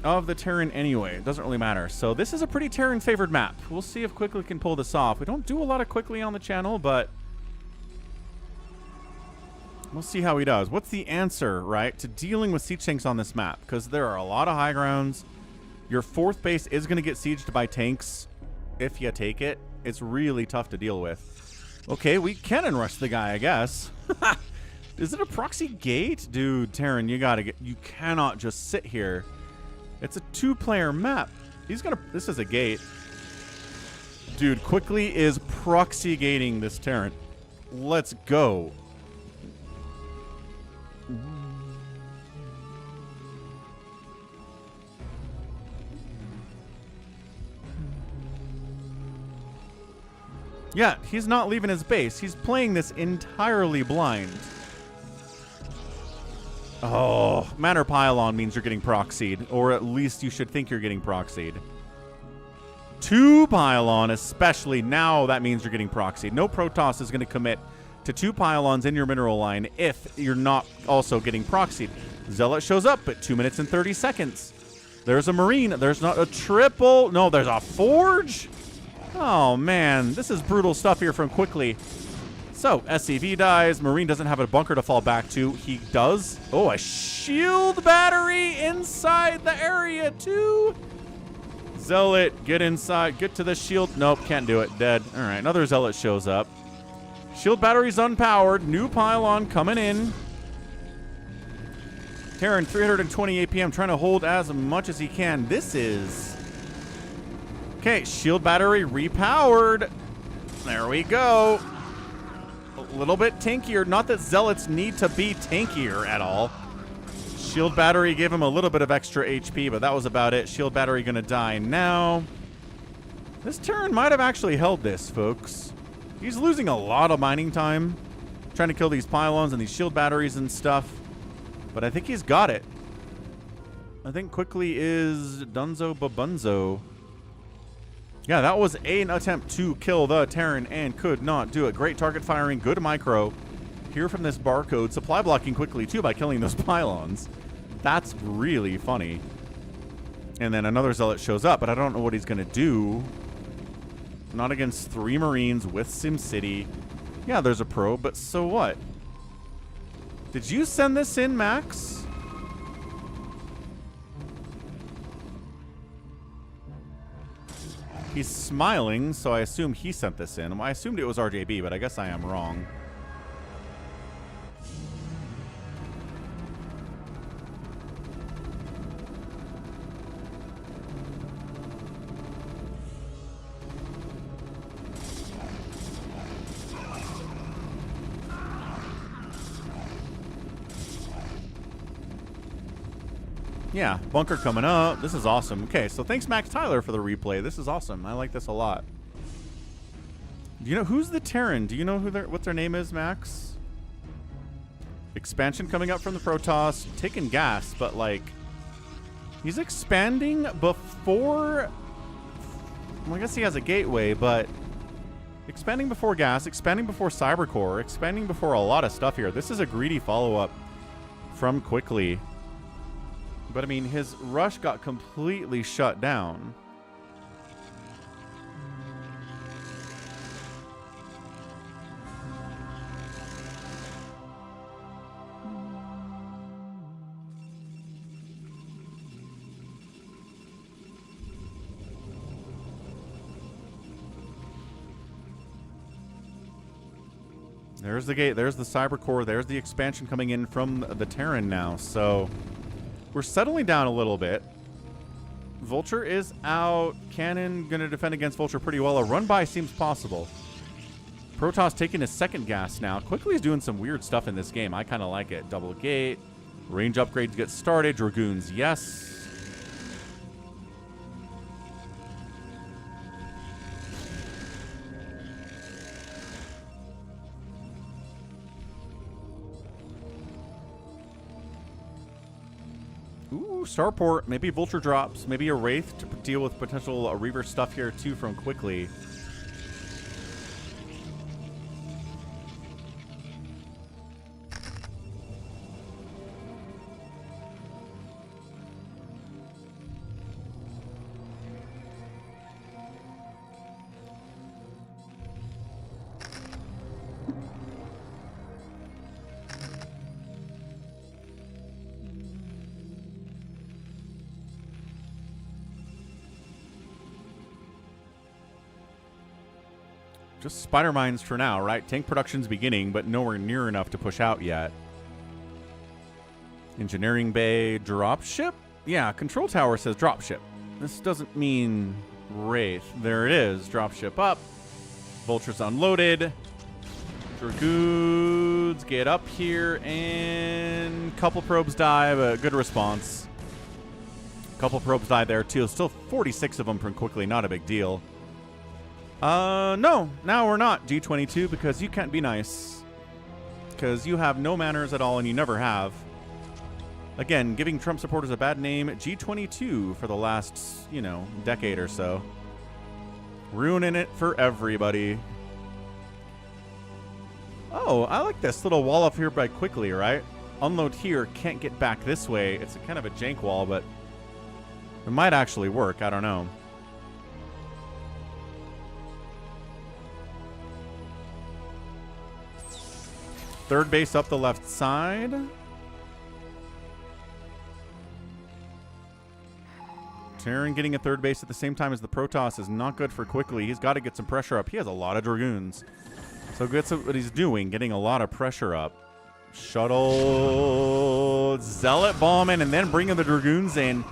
of the Terran anyway. It doesn't really matter. So this is a pretty Terran-favored map. We'll see if Quickly can pull this off. We don't do a lot of Quickly on the channel, but we'll see how he does. What's the answer, right, to dealing with siege tanks on this map? Because there are a lot of high grounds. Your fourth base is going to get sieged by tanks if you take it. It's really tough to deal with. Okay, we cannon rush the guy, I guess. Is it a proxy gate? Dude, Terran, you cannot just sit here. It's a two-player map. This is a gate. Dude, Quickly is proxy gating this Terran. Let's go. Yeah, he's not leaving his base. He's playing this entirely blind. Oh, Manor Pylon means you're getting proxied, or at least you should think you're getting proxied. 2 Pylon, especially now, that means you're getting proxied. No Protoss is going to commit to 2 pylons in your mineral line if you're not also getting proxied. Zealot shows up at 2 minutes and 30 seconds. There's a Marine. There's not a triple. No, there's a Forge. Oh, man. This is brutal stuff here from Quickly. So, SCV dies. Marine doesn't have a bunker to fall back to. He does. Oh, a shield battery inside the area, too. Zealot, get inside. Get to the shield. Nope, can't do it. Dead. All right, another Zealot shows up. Shield battery's unpowered. New pylon coming in. Terran, 320 APM, trying to hold as much as he can. This is... Okay, shield battery repowered. There we go. A little bit tankier. Not that Zealots need to be tankier at all. Shield battery gave him a little bit of extra HP, but that was about it. Shield battery going to die now. This Terran might have actually held this, folks. He's losing a lot of mining time trying to kill these pylons and these shield batteries and stuff. But I think he's got it. I think Quickly is Dunzo Babunzo. Yeah, that was an attempt to kill the Terran and could not do it. Great target firing, good micro. Hear from this barcode. Supply blocking Quickly, too, by killing those pylons. That's really funny. And then another Zealot shows up, but I don't know what he's going to do. Not against 3 Marines with SimCity. Yeah, there's a probe, but so what? Did you send this in, Max? He's smiling, so I assume he sent this in. I assumed it was RJB, but I guess I am wrong. Yeah, bunker coming up. This is awesome. Okay, so thanks Max Tyler for the replay. This is awesome. I like this a lot. Do you know who's the Terran? Do you know who what their name is, Max? Expansion coming up from the Protoss, taking gas, but like he's expanding before. Well, I guess he has a gateway, but Expanding before gas, expanding before cybercore, expanding before a lot of stuff here. This is a greedy follow-up from Quickly. But, I mean, his rush got completely shut down. There's the gate. There's the cybercore. There's the expansion coming in from the Terran now. So we're settling down a little bit. Vulture is out. Cannon going to defend against Vulture pretty well. A run-by seems possible. Protoss taking his second gas now. Quickly is doing some weird stuff in this game. I kind of like it. Double gate. Range upgrades get started. Dragoons, yes. Ooh, Starport. Maybe Vulture drops. Maybe a Wraith to deal with potential Reaver stuff here, too, from Quickly. Just spider mines for now, right? Tank production's beginning, but nowhere near enough to push out yet. Engineering bay, dropship? Yeah, control tower says dropship. This doesn't mean Wraith. There it is, dropship up. Vulture's unloaded. Dragoons get up here, and couple probes die, but good response. Couple probes die there too. Still 46 of them from Quickly, not a big deal. No, now we're not G22 because you can't be nice. Because you have no manners at all and you never have. Again, giving Trump supporters a bad name, G22 for the last, you know, decade or so. Ruining it for everybody. Oh, I like this little wall up here by Quickly, right? Unload here, can't get back this way. It's a kind of a jank wall, but it might actually work. I don't know. Third base up the left side. Terran getting a third base at the same time as the Protoss is not good for Quickly. He's got to get some pressure up. He has a lot of Dragoons. So that's what he's doing, getting a lot of pressure up. Shuttle, Zealot bomb in, and then bringing the Dragoons in.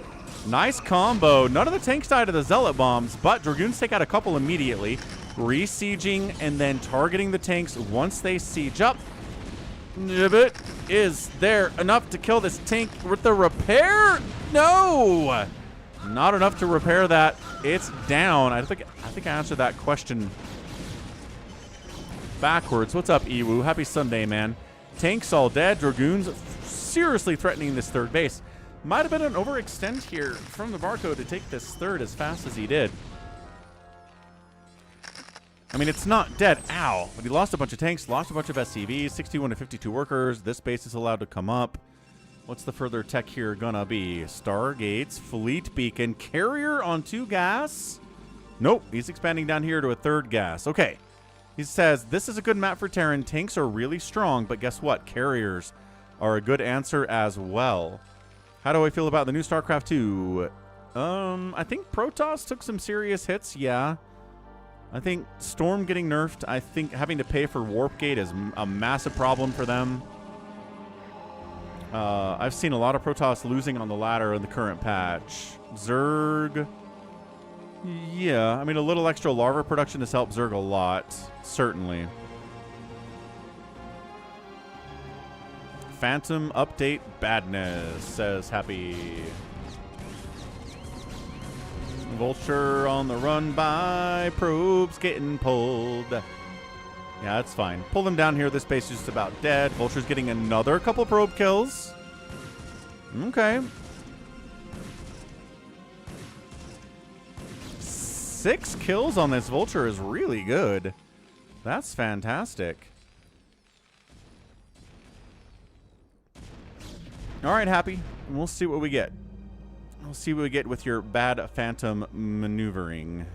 Nice combo. None of the tanks died to the Zealot bombs, but Dragoons take out a couple immediately. Re-sieging and then targeting the tanks once they siege up. But is there enough to kill this tank with the repair? No! Not enough to repair that. It's down. I think I answered that question backwards. What's up, Ewu? Happy Sunday, man. Tanks all dead. Dragoons seriously threatening this third base. Might have been an overextend here from the Barcode to take this third as fast as he did. I mean, it's not dead. Ow. But he lost a bunch of tanks, lost a bunch of SCVs, 61 to 52 workers. This base is allowed to come up. What's the further tech here gonna be? Stargates, Fleet Beacon, Carrier on 2 gas. Nope, he's expanding down here to a 3rd gas. Okay. He says, this is a good map for Terran. Tanks are really strong, but guess what? Carriers are a good answer as well. How do I feel about the new StarCraft 2? I think Protoss took some serious hits, yeah. I think Storm getting nerfed. I think having to pay for Warp Gate is a massive problem for them. I've seen a lot of Protoss losing on the ladder in the current patch. Zerg. Yeah, I mean, a little extra larva production has helped Zerg a lot. Certainly. Phantom update badness, says Happy. Vulture on the run by. Probes getting pulled. Yeah, that's fine. Pull them down here. This base is just about dead. Vulture's getting another couple probe kills. Okay. 6 kills on this Vulture is really good. That's fantastic. All right, Happy. We'll see what we get. We'll see what we get with your bad phantom maneuvering.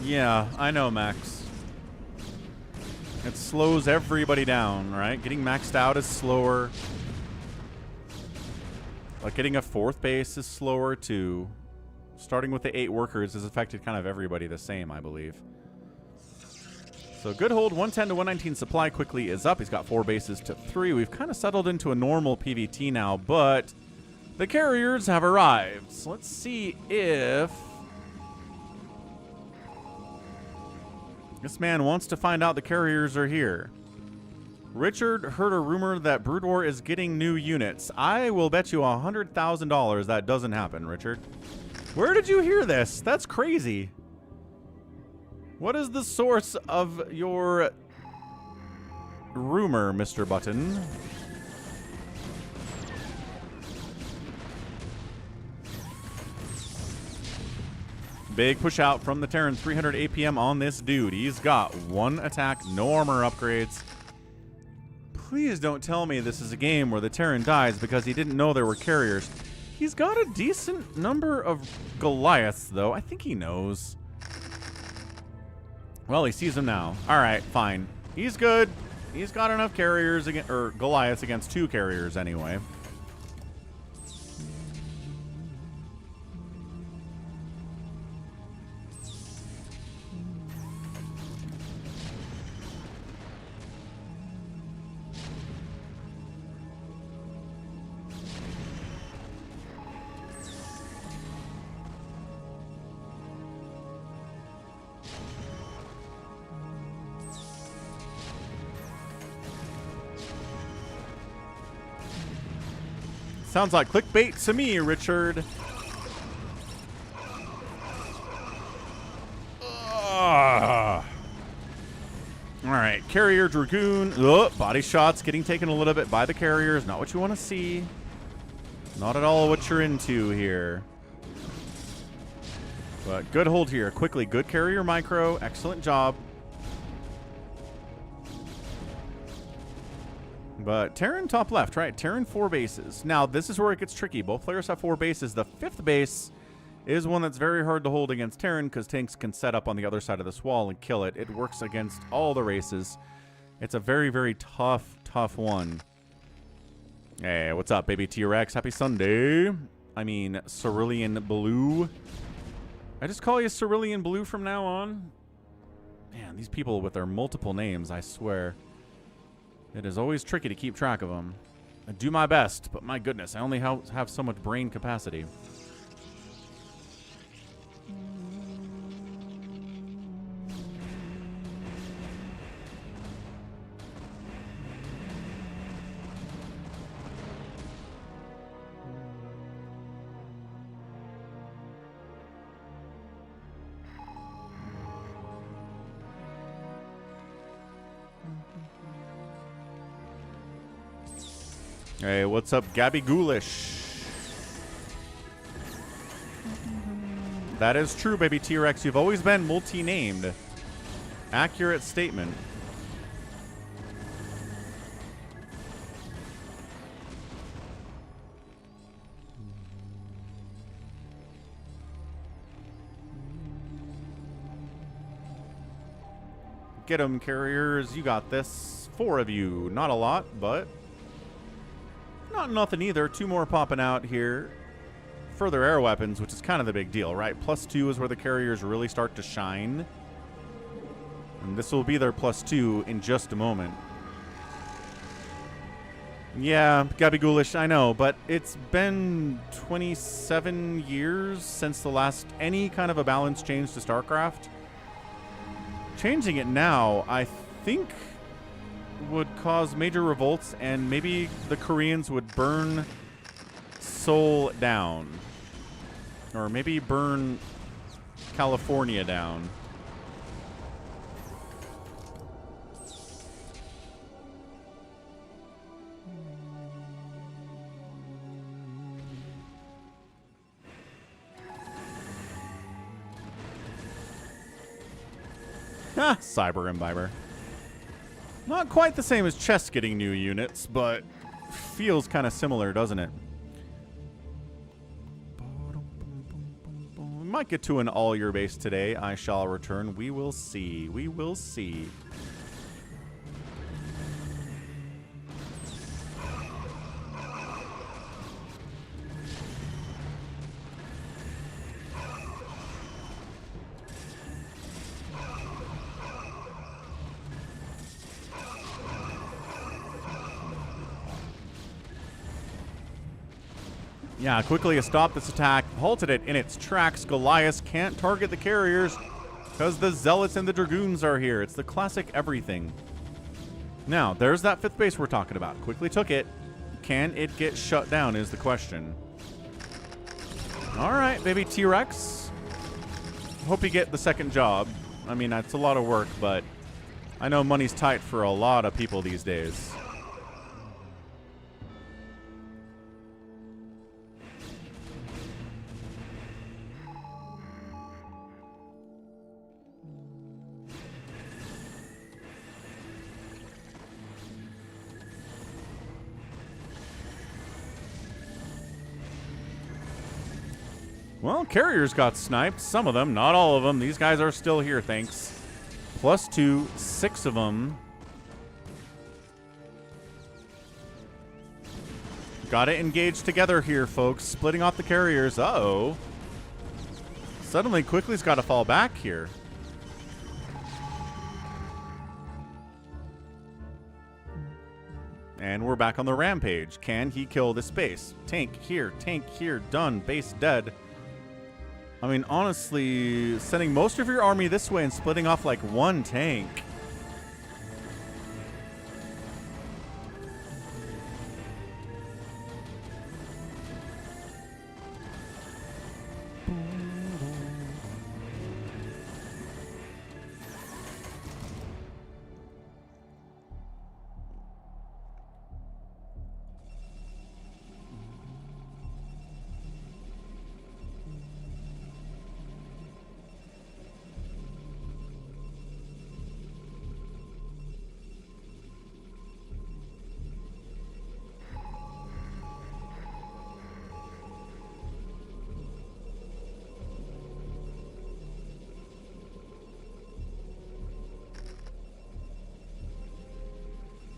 Yeah, I know, Max. It slows everybody down, right? Getting maxed out is slower. Like, getting a 4th base is slower, too. Starting with the 8 workers has affected kind of everybody the same, I believe. So, good hold. 110 to 119 supply quickly is up. He's got 4 bases to 3. We've kind of settled into a normal PvT now, but the carriers have arrived. So, let's see if this man wants to find out the carriers are here. Richard heard a rumor that Brood War is getting new units. I will bet you $100,000 that doesn't happen, Richard. Where did you hear this? That's crazy. What is the source of your rumor, Mr. Button? Big push out from the Terran. 300 APM on this dude. He's got 1 attack, no armor upgrades. Please don't tell me this is a game where the Terran dies because he didn't know there were carriers. He's got a decent number of Goliaths, though. I think he knows. Well, he sees them now. All right, fine. He's good. He's got enough carriers, or Goliaths against 2 carriers anyway. Sounds like clickbait to me, Richard. All right, Carrier Dragoon. Oh, body shots getting taken a little bit by the carriers. Not what you want to see. Not at all what you're into here. But good hold here. Quickly, good carrier micro. Excellent job. But Terran top left, right? Terran 4 bases. Now, this is where it gets tricky. Both players have 4 bases. The 5th base is one that's very hard to hold against Terran because tanks can set up on the other side of this wall and kill it. It works against all the races. It's a very, very tough one. Hey, what's up, baby T-Rex? Happy Sunday. I mean, Cerulean Blue. I just call you Cerulean Blue from now on. Man, these people with their multiple names, I swear. It is always tricky to keep track of them. I do my best, but my goodness, I only have so much brain capacity. Hey, what's up, Gabby Ghoulish? That is true, baby T-Rex. You've always been multi-named. Accurate statement. Get 'em, carriers. You got this. 4 of you. Not a lot, but not nothing either. 2 more popping out here. Further air weapons, which is kind of the big deal, right? +2 is where the carriers really start to shine. And this will be their +2 in just a moment. Yeah, Gabby Ghoulish, I know, but it's been 27 years since the last any kind of a balance change to StarCraft. Changing it now, I think, would cause major revolts, and maybe the Koreans would burn Seoul down. Or maybe burn California down. Ah, Cyber Imbiber. Not quite the same as chess getting new units, but feels kind of similar, doesn't it? We might get to an all-year base today. I shall return. We will see. We will see. Yeah, quickly stopped this attack, halted it in its tracks. Goliath can't target the carriers because the Zealots and the Dragoons are here. It's the classic everything. Now, there's that 5th base we're talking about. Quickly took it. Can it get shut down is the question. All right, baby T-Rex. Hope you get the 2nd job. I mean, that's a lot of work, but I know money's tight for a lot of people these days. Well, carriers got sniped. Some of them, not all of them. These guys are still here, thanks. +2, 6 of them. Got to engage together here, folks. Splitting off the carriers. Uh-oh. Suddenly, Quickly's got to fall back here. And we're back on the rampage. Can he kill this base? Tank here, done. Base dead. I mean, honestly, sending most of your army this way and splitting off like 1 tank.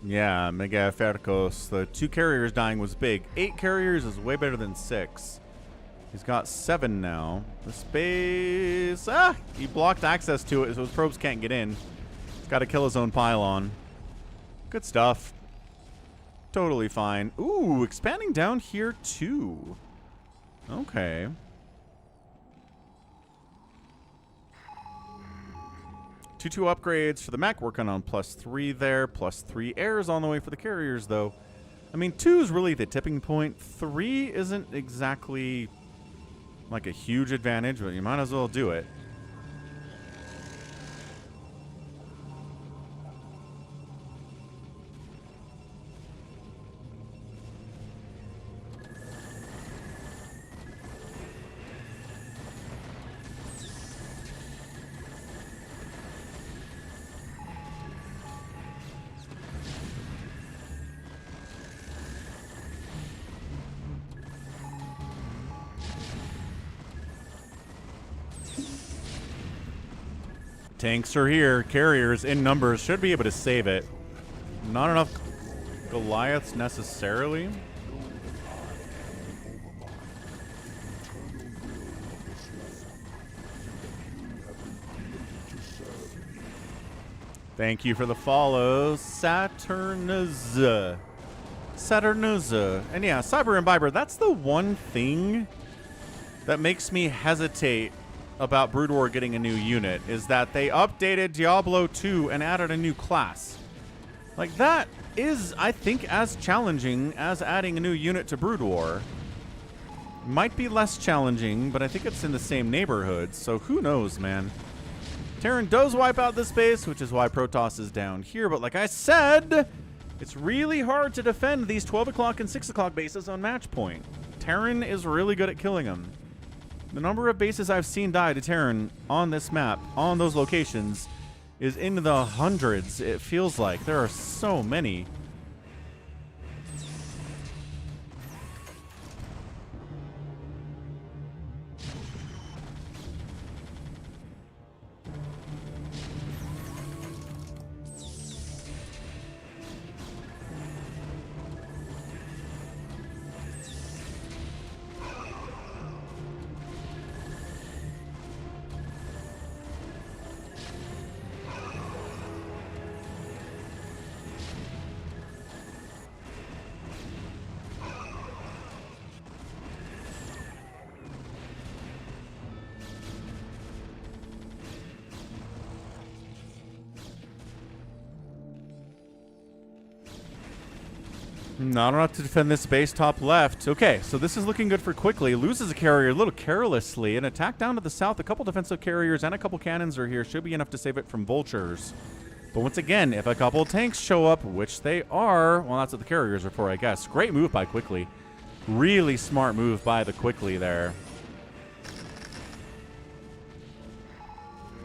Yeah, Mega Fercos. The 2 carriers dying was big. 8 carriers is way better than 6. He's got 7 now. The space... Ah! He blocked access to it, so his probes can't get in. He's got to kill his own pylon. Good stuff. Totally fine. Ooh, expanding down here too. Okay. Two upgrades for the mech, working on +3 there. +3 airs on the way for the carriers, though. I mean, 2 is really the tipping point. 3 isn't exactly like a huge advantage, but you might as well do it. Tanks are here. Carriers in numbers should be able to save it. Not enough Goliaths necessarily. Thank you for the follow, Saturnus. And yeah, Cyber Imbiber, that's the one thing that makes me hesitate about Brood War getting a new unit, is that they updated Diablo 2 and added a new class. Like, that is, I think, as challenging as adding a new unit to Brood War. Might be less challenging, but I think it's in the same neighborhood, so who knows, man. Terran does wipe out this base, which is why Protoss is down here, but like I said, it's really hard to defend these 12 o'clock and 6 o'clock bases on match point. Terran is really good at killing them. The number of bases I've seen die to Terran on this map, on those locations, is in the hundreds. It feels like there are so many. Not enough to defend this base top left. Okay, so this is looking good for Quickly. Loses a carrier a little carelessly. An attack down to the south. A couple defensive carriers and a couple cannons are here. Should be enough to save it from vultures. But once again, if a couple tanks show up, which they are, well, that's what the carriers are for, I guess. Great move by Quickly. Really smart move by the Quickly there.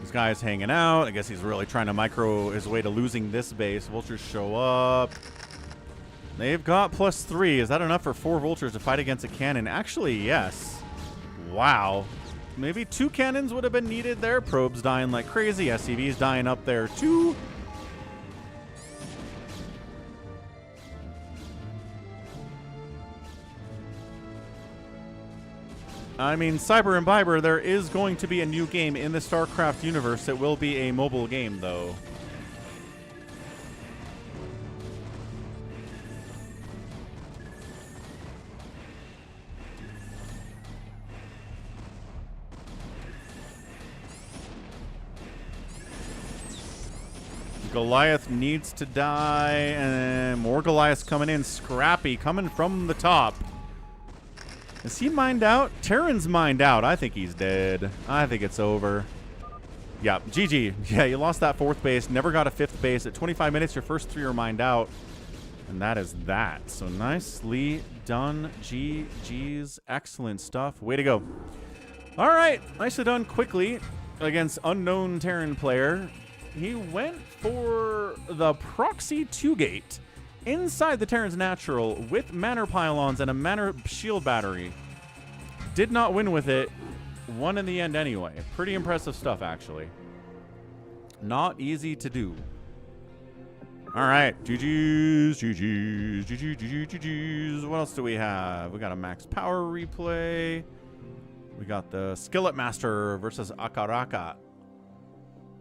This guy's hanging out. I guess he's really trying to micro his way to losing this base. Vultures show up. They've got +3. Is that enough for 4 vultures to fight against a cannon? Actually, yes. Wow. Maybe 2 cannons would have been needed there. Probes dying like crazy. SCV's dying up there too. I mean, Cyber and Biber, there is going to be a new game in the StarCraft universe. It will be a mobile game, though. Goliath needs to die, and more Goliaths coming in. Scrappy coming from the top. Is he mined out? Terran's mined out. I think he's dead. I think it's over. Yeah, GG. Yeah, you lost that 4th base. Never got a 5th base. At 25 minutes, your first 3 are mined out. And that is that. So nicely done. GG's. Excellent stuff. Way to go. All right. Nicely done quickly against unknown Terran player. He went for the proxy 2-gate inside the Terran's natural with Manor Pylons and a Manor Shield Battery. Did not win with it. Won in the end anyway. Pretty impressive stuff, actually. Not easy to do. All right. GG's, GG's, GG's, GG's, GG's. What else do we have? We got a max power replay. We got the Skillet Master versus Akaraka.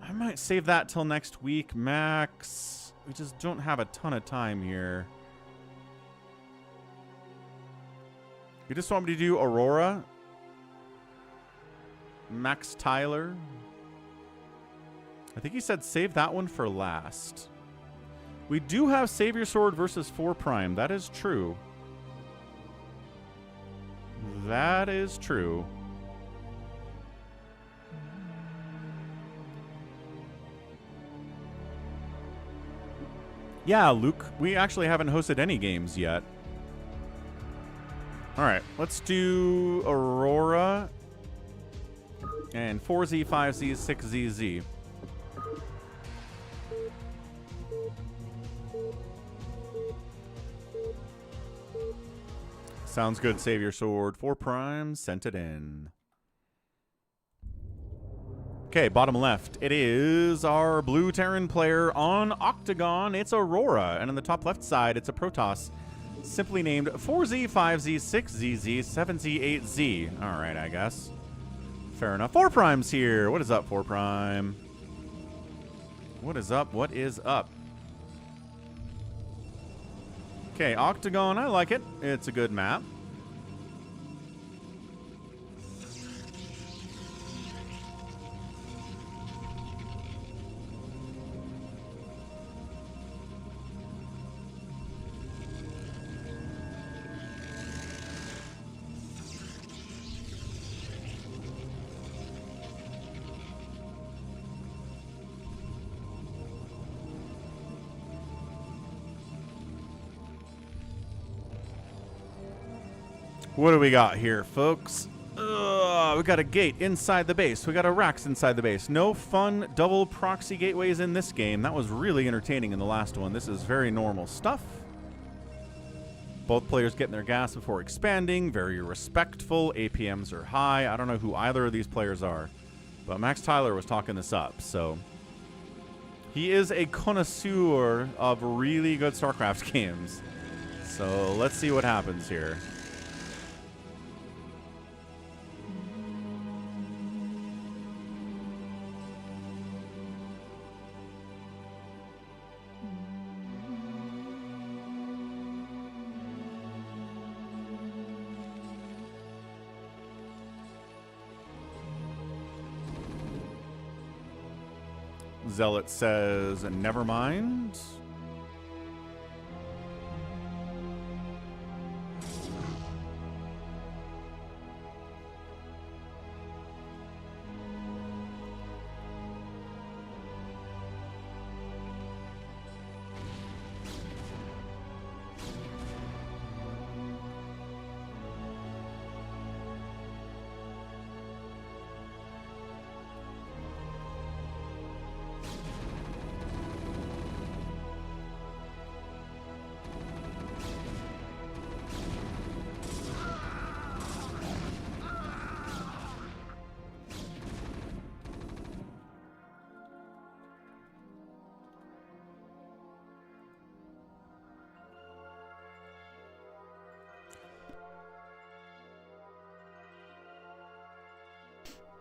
I might save that till next week, Max. We just don't have a ton of time here. You just want me to do Aurora? Max Tyler? I think he said save that one for last. We do have SaviorSword versus 4 Prime. That is true. That is true. Yeah, Luke, we actually haven't hosted any games yet. All right, let's do Aurora and 4Z, 5Z, 6ZZ. Sounds good, SaviorSword. 4 Prime, sent it in. Okay, bottom left. It is our blue Terran player on Octagon. It's Aurora. And on the top left side, it's a Protoss simply named 4Z, 5Z, 6ZZ, 7Z, 8Z. All right, I guess. Fair enough. 4 Prime's here. What is up, 4 Prime? What is up? What is up? Okay, Octagon. I like it. It's a good map. What do we got here, folks? We got a gate inside the base. We got a racks inside the base. No fun double proxy gateways in this game. That was really entertaining in the last one. This is very normal stuff. Both players getting their gas before expanding. Very respectful. APMs are high. I don't know who either of these players are, but Max Tyler was talking this up, so he is a connoisseur of really good StarCraft games. So let's see what happens here. Zealot says, never mind.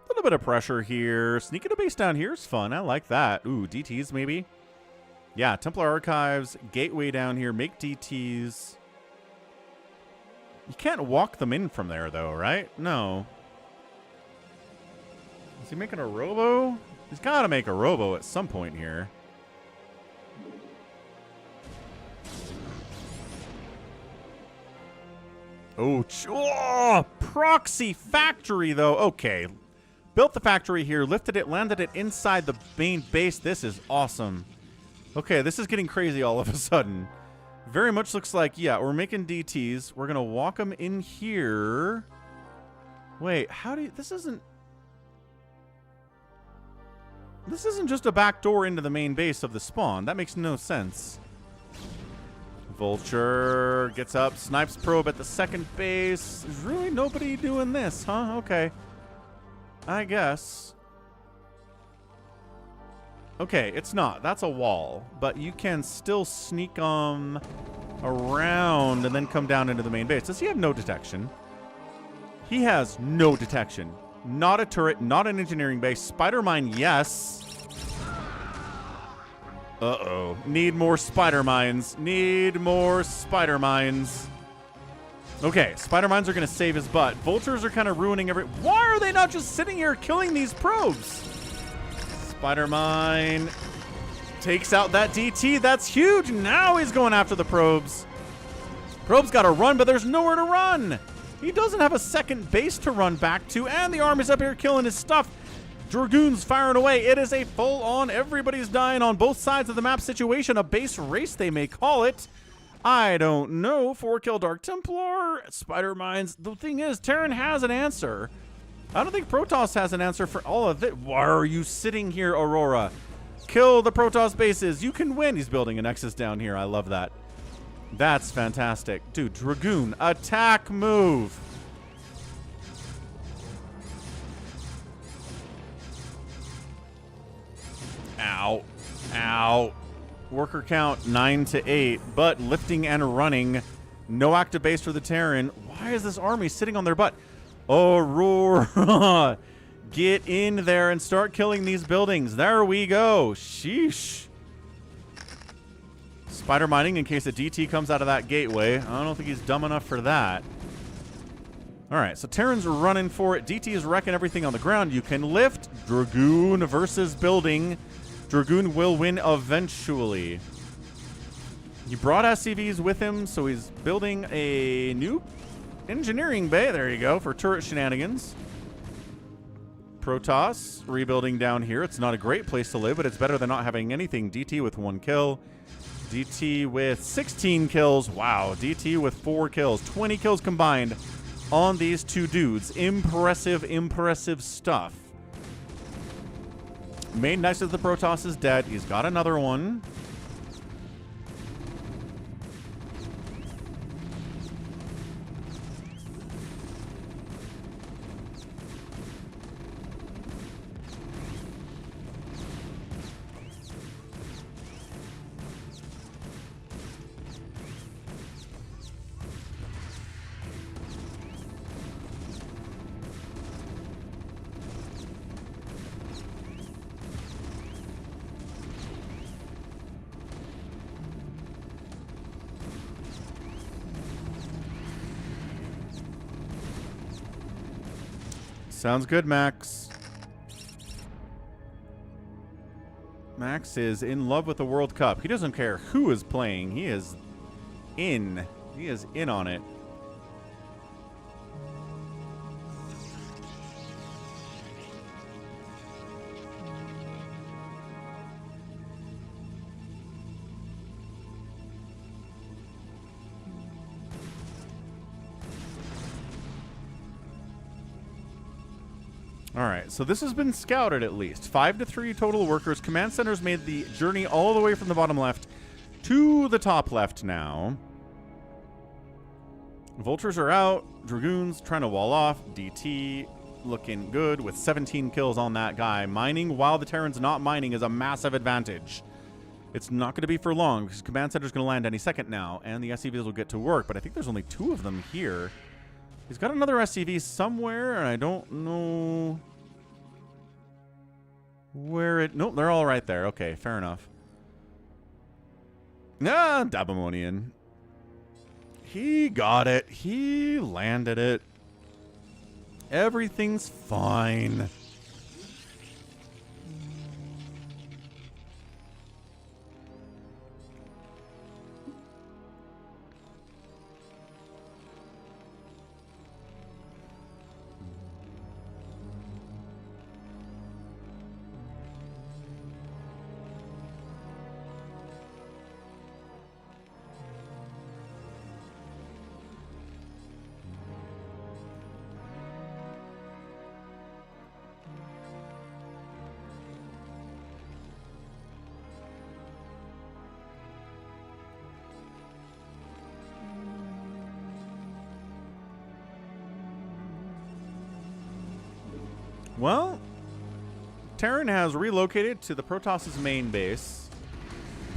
A little bit of pressure here. Sneaking a base down here is fun. I like that. Ooh, DTs maybe? Yeah, Templar Archives, gateway down here, make DTs. You can't walk them in from there, though, right? No. Is he making a robo? He's got to make a robo at some point here. Oh, proxy factory, though. Okay. Built the factory here, lifted it, landed it inside the main base. This is awesome. Okay, this is getting crazy all of a sudden. Very much looks like, yeah, we're making DTs. We're going to walk them in here. Wait, how do you... This isn't just a back door into the main base of the spawn. That makes no sense. Vulture gets up, snipes probe at the second base. There's really nobody doing this, huh? Okay. I guess. Okay, it's not. That's a wall. But you can still sneak around and then come down into the main base. Does he have no detection? He has no detection. Not a turret, not an engineering base. Spider mine, yes. Uh-oh. Need more spider mines. Need more spider mines. Okay, spider mines are going to save his butt. Vultures are kind of ruining every... Why are they not just sitting here killing these probes? Spider mine takes out that DT. That's huge. Now he's going after the probes. Probes got to run, but there's nowhere to run. He doesn't have a second base to run back to, and the army's up here killing his stuff. Dragoons firing away. It is a full-on, everybody's dying on both sides of the map situation. A base race, they may call it. I don't know. 4-kill Dark Templar, Spider Mines. The thing is, Terran has an answer. I don't think Protoss has an answer for all of it. Why are you sitting here, Aurora? Kill the Protoss bases. You can win. He's building a Nexus down here. I love that. That's fantastic. Dude, Dragoon, attack move. Ow. Ow. Worker count 9 to 8, but lifting and running. No active base for the Terran. Why is this army sitting on their butt? Aurora, get in there and start killing these buildings. There we go. Sheesh. Spider mining in case a DT comes out of that gateway. I don't think he's dumb enough for that. All right, so Terran's running for it. DT is wrecking everything on the ground. You can lift. Dragoon versus building. Dragoon will win eventually. He brought SCVs with him, so he's building a new engineering bay. There you go, for turret shenanigans. Protoss rebuilding down here. It's not a great place to live, but it's better than not having anything. DT with 1 kill. DT with 16 kills. Wow, DT with 4 kills. 20 kills combined on these two dudes. Impressive, impressive stuff. Made nice that the Protoss is dead. He's got another one. Sounds good, Max. Max is in love with the World Cup. He doesn't care who is playing. He is in. He is in on it. All right, so this has been scouted at least. 5 to 3 total workers. Command centers made the journey all the way from the bottom left to the top left now. Vultures are out. Dragoons trying to wall off. DT looking good with 17 kills on that guy. Mining while the Terran's not mining is a massive advantage. It's not going to be for long because Command Center's going to land any second now, and the SCVs will get to work, but I think there's only 2 of them here. He's got another SCV somewhere, and I don't know where it... Nope, they're all right there. Okay, fair enough. Ah, Dabamonian. He got it. He landed it. Everything's fine. Well, Terran has relocated to the Protoss' main base.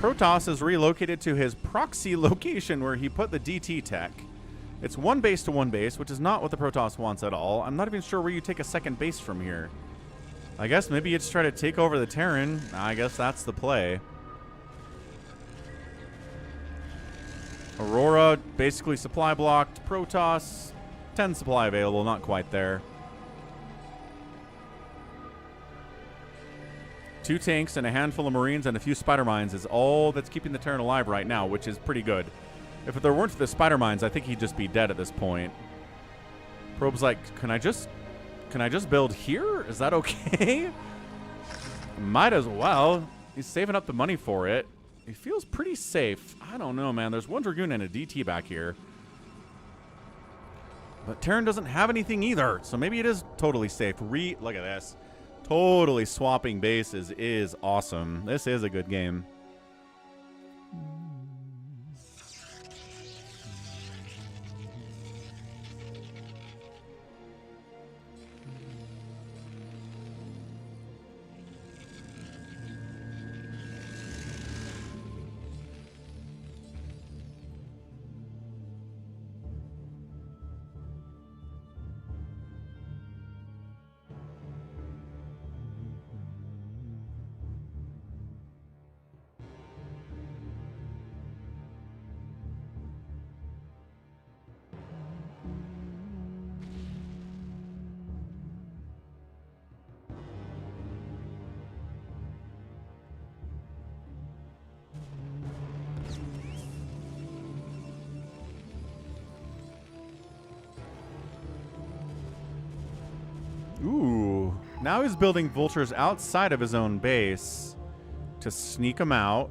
Protoss is relocated to his proxy location where he put the DT tech. It's one base to one base, which is not what the Protoss wants at all. I'm not even sure where you take a second base from here. I guess maybe you just try to take over the Terran. I guess that's the play. Aurora basically supply blocked. Protoss, 10 supply available, not quite there. 2 tanks and a handful of Marines and a few spider mines is all that's keeping the Terran alive right now, which is pretty good. If there weren't for the spider mines, I think he'd just be dead at this point. Probe's like, can I just build here? Is that okay? Might as well. He's saving up the money for it. He feels pretty safe. I don't know, man. There's 1 Dragoon and a DT back here. But Terran doesn't have anything either, so maybe it is totally safe. Look at this. Totally swapping bases is awesome. This is a good game. Ooh. Now he's building vultures outside of his own base to sneak them out.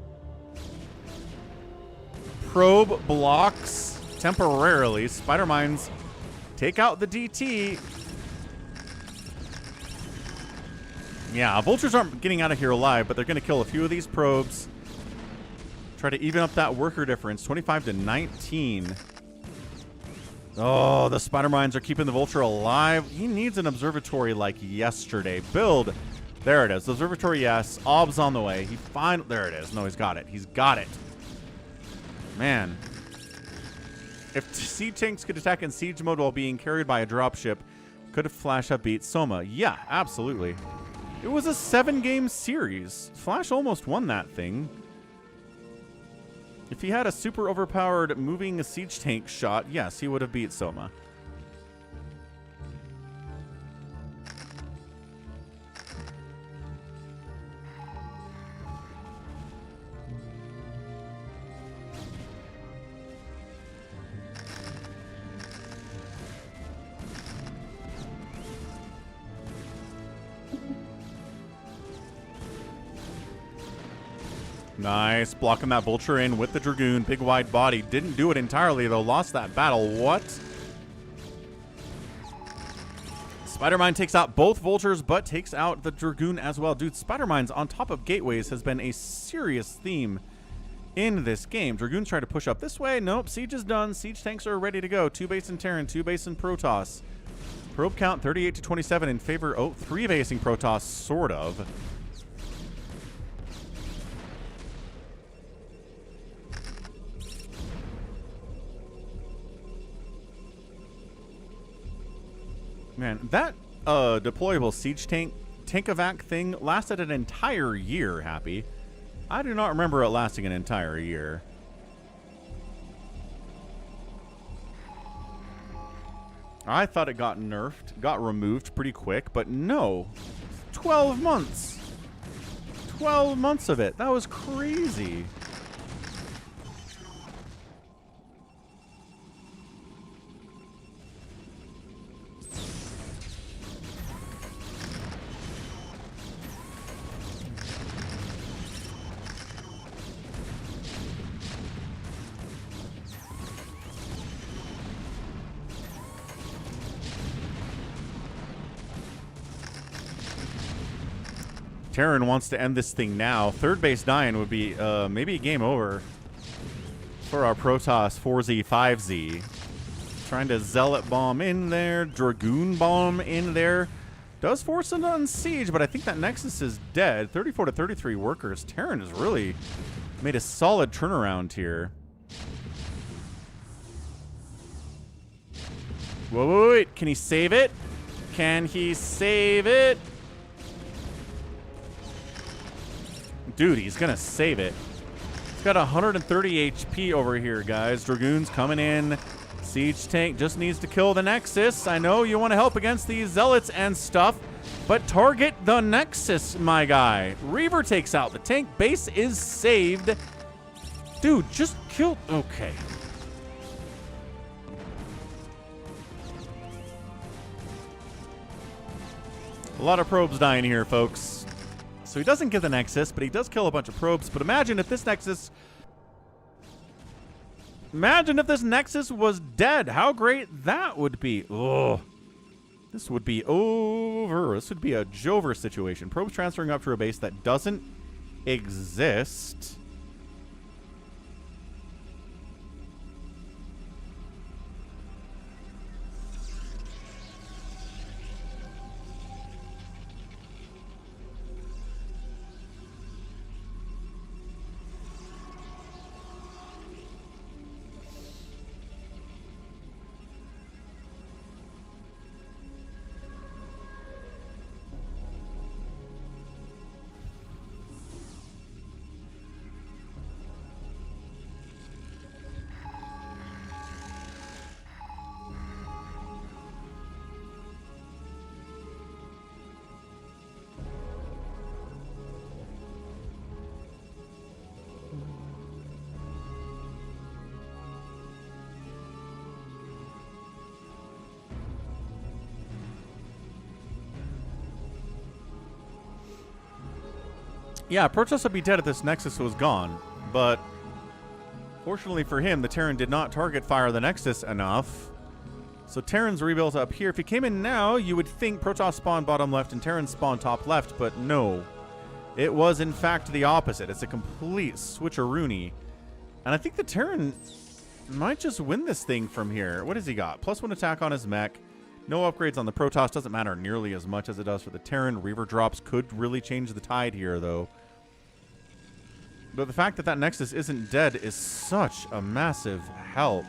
Probe blocks temporarily. Spider mines Take out the DT. Yeah, vultures aren't getting out of here alive, but they're going to kill a few of these probes. Try to even up that worker difference. 25 to 19. Oh, the spider mines are keeping the vulture alive. He needs an observatory like yesterday. Build. There it is. Observatory, yes. Ob's on the way. There it is. No, he's got it. He's got it. Man. If siege tanks could attack in siege mode while being carried by a dropship, could Flash have beat Soma? Yeah, absolutely. It was a 7-game series. Flash almost won that thing. If he had a super overpowered moving siege tank shot, yes, he would have beat Soma. Nice. Blocking that vulture in with the Dragoon. Big wide body. Didn't do it entirely, though. Lost that battle. What? Spider-Mine takes out both vultures, but takes out the Dragoon as well. Dude, Spider-Mines on top of gateways has been a serious theme in this game. Dragoons try to push up this way. Nope. Siege is done. Siege tanks are ready to go. 2 base in Terran, 2 base in Protoss. Probe count 38 to 27 in favor. Oh, 3 basing Protoss, sort of. Man, that deployable siege tank-evac thing lasted an entire year, Happy. I do not remember it lasting an entire year. I thought it got nerfed, got removed pretty quick, but no. 12 months. 12 months of it. That was crazy. Terran wants to end this thing now. Third base dying would be maybe a game over for our Protoss 4Z, 5Z. Trying to Zealot bomb in there. Dragoon bomb in there. Does force it on siege, but I think that Nexus is dead. 34 to 33 workers. Terran has really made a solid turnaround here. Whoa, wait. Can he save it? Can he save it? Dude, he's going to save it. He's got 130 HP over here, guys. Dragoons coming in. Siege tank just needs to kill the Nexus. I know you want to help against these Zealots and stuff, but target the Nexus, my guy. Reaver takes out the tank. Base is saved. Dude, just kill... Okay. A lot of probes dying here, folks. So he doesn't get the Nexus, but he does kill a bunch of probes. But imagine if this Nexus... Imagine if this Nexus was dead. How great that would be. Oh, this would be over. This would be a Jover situation. Probes transferring up to a base that doesn't exist. Yeah, Protoss would be dead if this Nexus was gone, but fortunately for him, the Terran did not target fire the Nexus enough, So Terran's rebuilt up here. If he came in now, you would think Protoss spawn bottom left and Terran spawn top left, but no. It was, in fact, the opposite. It's a complete switcheroony. And I think the Terran might just win this thing from here. What has he got? +1 attack on his mech. No upgrades on the Protoss. Doesn't matter nearly as much as it does for the Terran. Reaver drops could really change the tide here, though. But the fact that that Nexus isn't dead is such a massive help.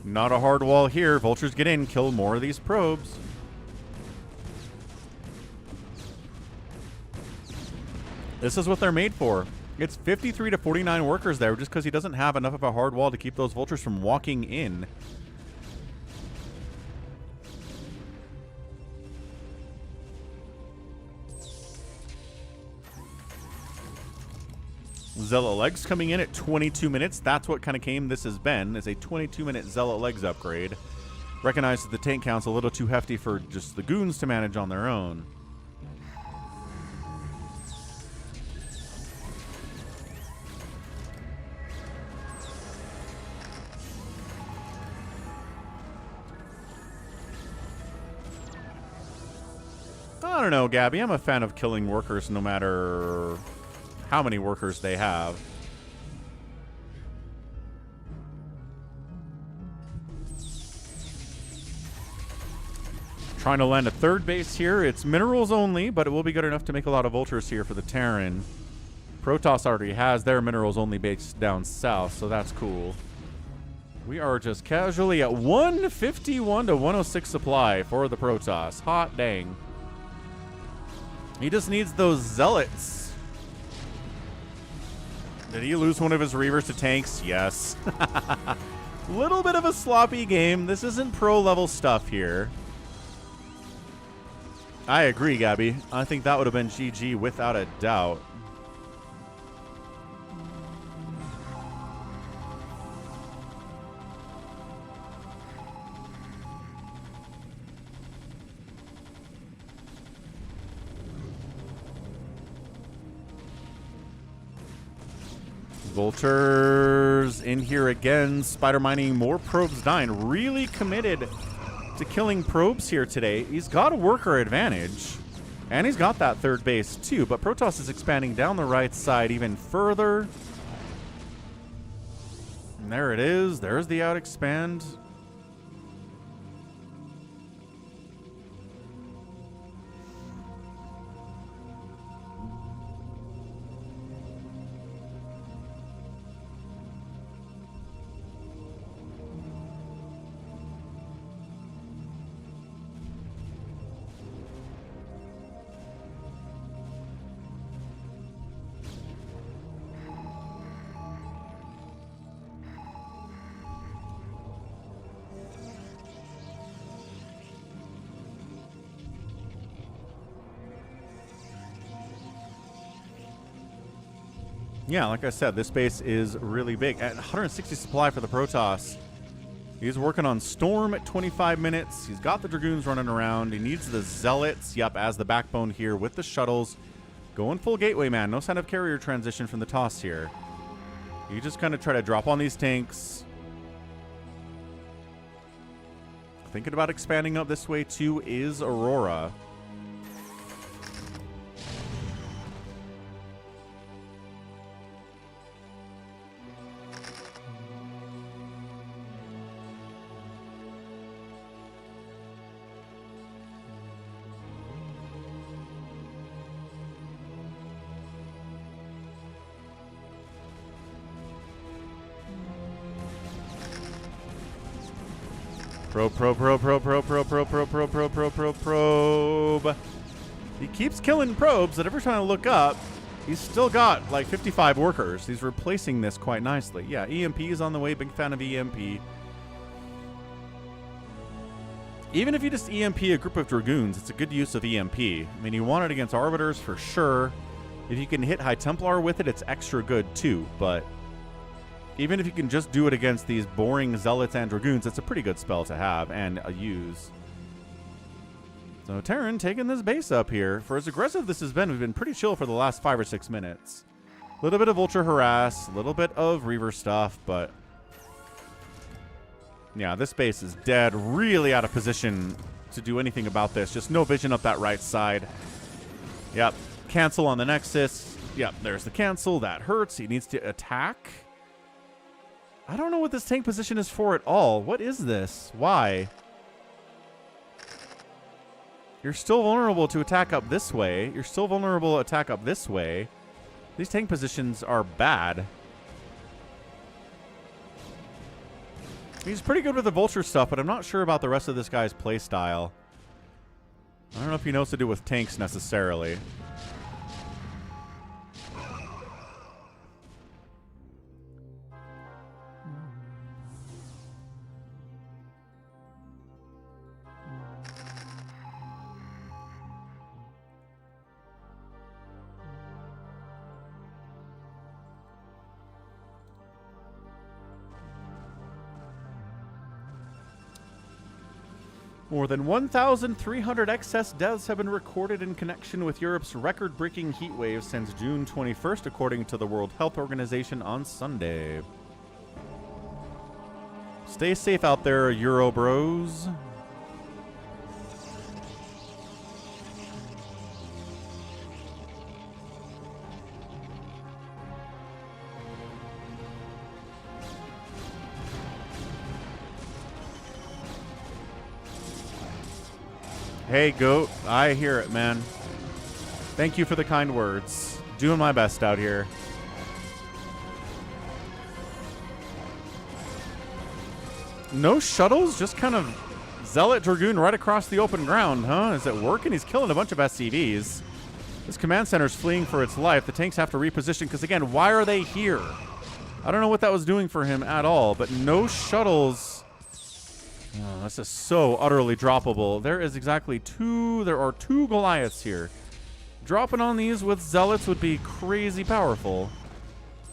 Not a hard wall here. Vultures get in, kill more of these probes. This is what they're made for. It's 53 to 49 workers there just because he doesn't have enough of a hard wall to keep those vultures from walking in. Zealot Legs coming in at 22 minutes. That's what kind of came this has been, is a 22-minute Zealot Legs upgrade. Recognize that the tank count's a little too hefty for just the goons to manage on their own. I don't know, Gabby. I'm a fan of killing workers no matter how many workers they have. Trying to land a third base here. It's minerals only, but it will be good enough to make a lot of vultures here for the Terran. Protoss already has their minerals only base down south, so that's cool. We are just casually at 151 to 106 supply for the Protoss. Hot dang. He just needs those zealots. Did he lose one of his Reavers to tanks? Yes. Little bit of a sloppy game. This isn't pro-level stuff here. I agree, Gabby. I think that would have been GG without a doubt. Vultures in here again. Spider mining, more probes dying. Really committed to killing probes here today. He's got a worker advantage. And he's got that third base too. But Protoss is expanding down the right side even further. And there it is. There's the out expand. Yeah, like I said, this base is really big. At 160 supply for the Protoss. He's working on Storm at 25 minutes. He's got the Dragoons running around. He needs the Zealots, yep, as the backbone here with the shuttles. Going full gateway, man. No sign of carrier transition from the toss here. You just kind of try to drop on these tanks. Thinking about expanding up this way too is Aurora. Probe. He keeps killing probes, and every time I look up, he's still got like 55 workers. He's replacing this quite nicely. Yeah, EMP is on the way. Big fan of EMP. Even if you just EMP a group of Dragoons, it's a good use of EMP. I mean, you want it against Arbiters for sure. If you can hit High Templar with it, it's extra good too. But even if you can just do it against these boring Zealots and Dragoons, it's a pretty good spell to have and use. So Terran taking this base up here. For as aggressive this has been, we've been pretty chill for the last 5 or 6 minutes. A little bit of Vulture Harass, a little bit of Reaver stuff, but yeah, this base is dead. Really out of position to do anything about this. Just no vision up that right side. Yep. Cancel on the Nexus. Yep, there's the cancel. That hurts. He needs to attack. I don't know what this tank position is for at all. What is this? Why? You're still vulnerable to attack up this way. You're still vulnerable to attack up this way. These tank positions are bad. He's pretty good with the Vulture stuff, but I'm not sure about the rest of this guy's play style. I don't know if he knows what to do with tanks necessarily. More than 1,300 excess deaths have been recorded in connection with Europe's record-breaking heat wave since June 21st, according to the World Health Organization on Sunday. Stay safe out there, Euro bros. Hey, Goat. I hear it, man. Thank you for the kind words. Doing my best out here. No shuttles? Just kind of Zealot Dragoon right across the open ground, huh? Is it working? He's killing a bunch of SCVs. This command center's fleeing for its life. The tanks have to reposition because, again, why are they here? I don't know what that was doing for him at all, but no shuttles. Oh, this is so utterly droppable. There are two Goliaths here. Dropping on these with Zealots would be crazy powerful.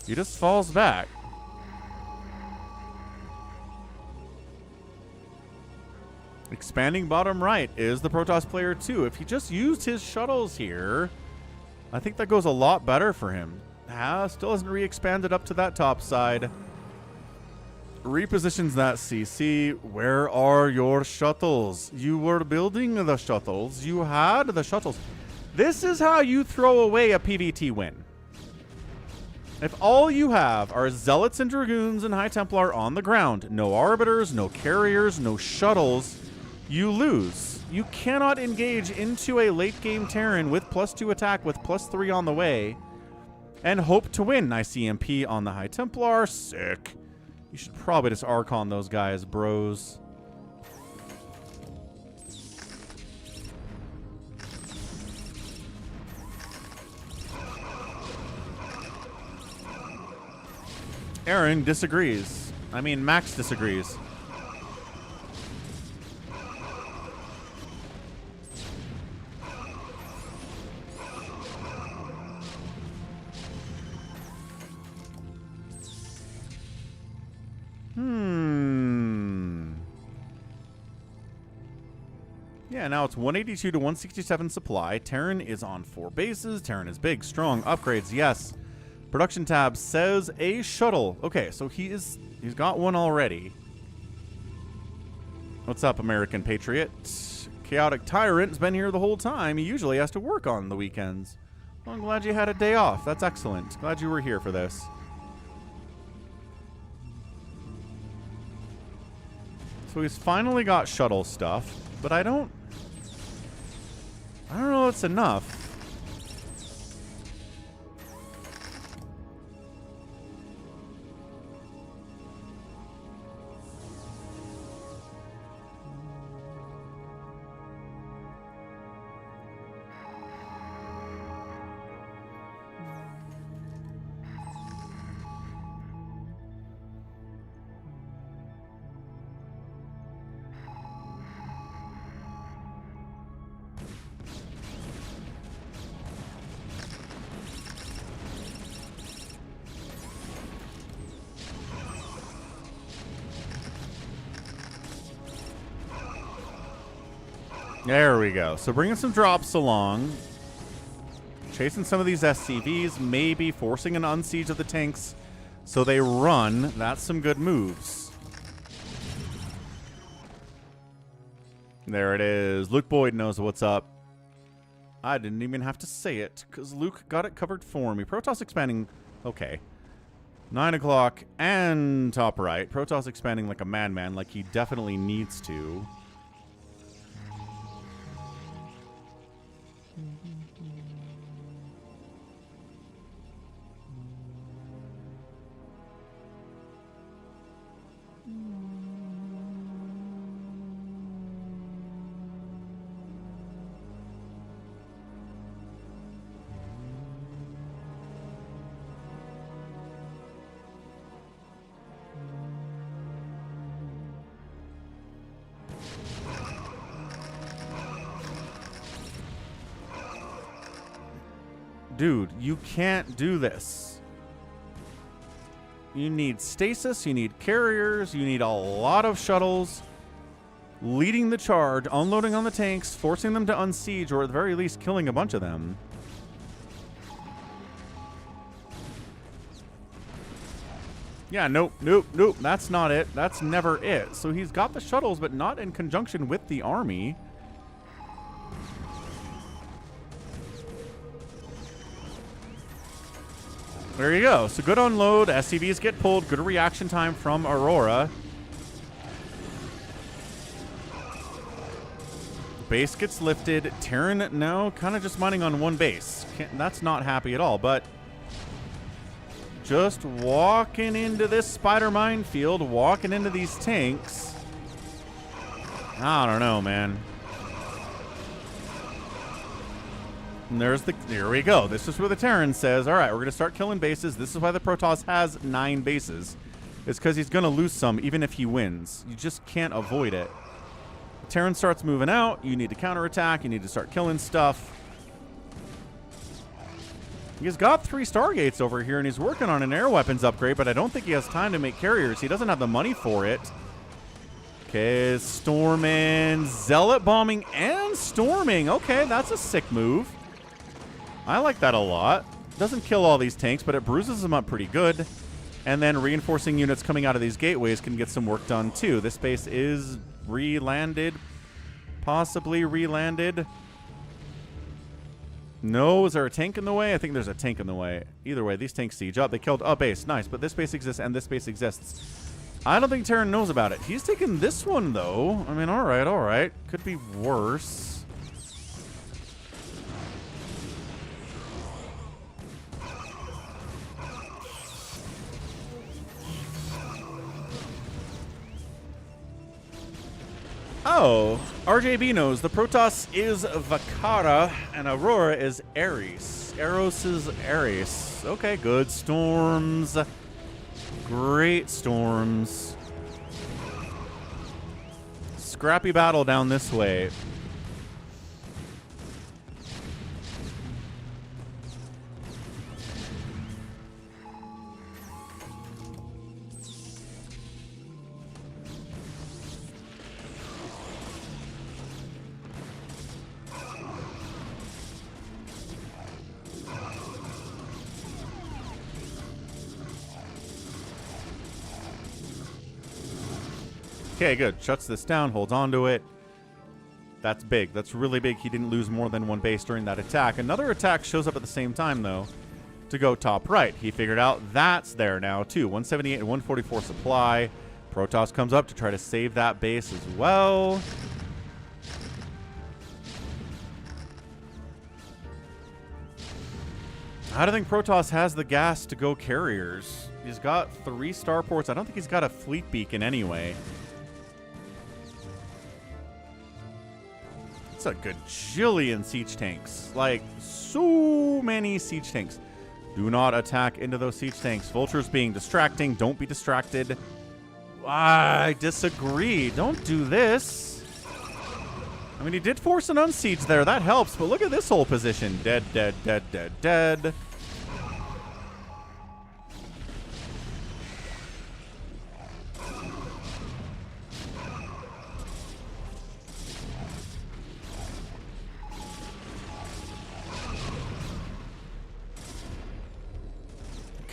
He just falls back. Expanding bottom right is the Protoss player too. If he just used his shuttles here, I think that goes a lot better for him. Still hasn't re-expanded up to that top side. Repositions that CC. Where are your shuttles? You were building the shuttles. You had the shuttles. This is how you throw away a PvT win. If all you have are Zealots and Dragoons and High Templar on the ground, no Arbiters, no Carriers, no shuttles, you lose. You cannot engage into a late game Terran with +2 attack with +3 on the way and hope to win. Nice EMP on the High Templar. Sick. You should probably just Archon those guys, bros. Aaron disagrees. I mean, Max disagrees. Yeah, now it's 182 to 167 supply. Terran is on 4 bases. Terran is big, strong, upgrades, yes. Production tab says a shuttle. Okay, so he's got one already. What's up, American Patriot? Chaotic Tyrant's been here the whole time. He usually has to work on the weekends. Well, I'm glad you had a day off. That's excellent. Glad you were here for this. So he's finally got shuttle stuff, but I don't know if it's enough. There we go. So bringing some drops along. Chasing some of these SCVs. Maybe forcing an unsiege of the tanks so they run. That's some good moves. There it is. Luke Boyd knows what's up. I didn't even have to say it because Luke got it covered for me. Protoss expanding. Okay. 9 o'clock and top right. Protoss expanding like a madman, like he definitely needs to. Dude, you can't do this. You need stasis, you need carriers, you need a lot of shuttles leading the charge, unloading on the tanks, forcing them to unsiege, or at the very least killing a bunch of them. Yeah, nope. That's not it. That's never it. So he's got the shuttles, but not in conjunction with the army. There you go. So good unload. SCVs get pulled. Good reaction time from Aurora. Base gets lifted. Terran now kind of just mining on one base. That's not happy at all, but just walking into this spider minefield, walking into these tanks. I don't know, man. And there we go. This is where the Terran says, all right, we're going to start killing bases. This is why the Protoss has 9 bases. It's because he's going to lose some, even if he wins. You just can't avoid it. The Terran starts moving out. You need to counterattack. You need to start killing stuff. He's got 3 Stargates over here, and he's working on an air weapons upgrade, but I don't think he has time to make carriers. He doesn't have the money for it. Okay, storming, zealot bombing, and storming. Okay, that's a sick move. I like that a lot. Doesn't kill all these tanks, but it bruises them up pretty good. And then reinforcing units coming out of these gateways can get some work done too. This base is re-landed. Possibly re-landed. No, is there a tank in the way? I think there's a tank in the way. Either way, these tanks siege up. They killed a base. Nice, but this base exists and this base exists. I don't think Terran knows about it. He's taking this one, though. I mean, all right. Could be worse. Oh, RJB knows. The Protoss is Vakara, and Aurora is Ares. Eros is Ares. Okay, good. Storms. Great storms. Scrappy battle down this way. Okay, good. Shuts this down, holds on to it. That's big. That's really big. He didn't lose more than one base during that attack. Another attack shows up at the same time, though, to go top right. He figured out that's there now, too. 178 and 144 supply. Protoss comes up to try to save that base as well. I don't think Protoss has the gas to go carriers. He's got 3 starports. I don't think he's got a fleet beacon anyway. A good jillion siege tanks. Like, so many siege tanks. Do not attack into those siege tanks. Vultures being distracting. Don't be distracted. I disagree. Don't do this. I mean, he did force an unsiege there. That helps. But look at this whole position. Dead, dead, dead, dead, dead.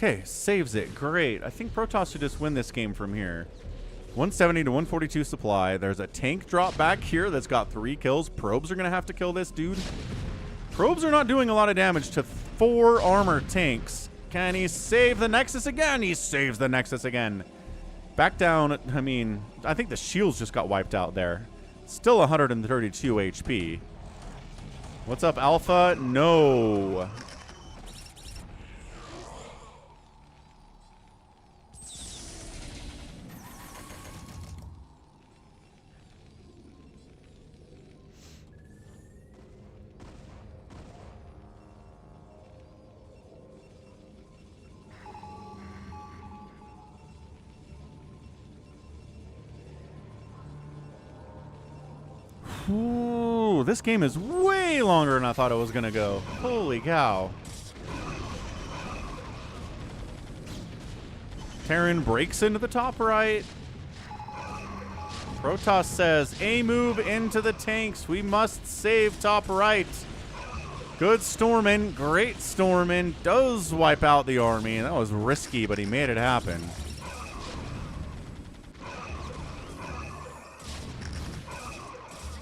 Okay, saves it. Great. I think Protoss should just win this game from here. 170 to 142 supply. There's a tank drop back here that's got 3 kills. Probes are going to have to kill this dude. Probes are not doing a lot of damage to 4 armor tanks. Can he save the Nexus again? He saves the Nexus again. Back down. I mean, I think the shields just got wiped out there. Still 132 HP. What's up, Alpha? No. Ooh, this game is way longer than I thought it was going to go. Holy cow. Terran breaks into the top right. Protoss says, a move into the tanks. We must save top right. Good Stormin. Great Stormin. Does wipe out the army. That was risky, but he made it happen.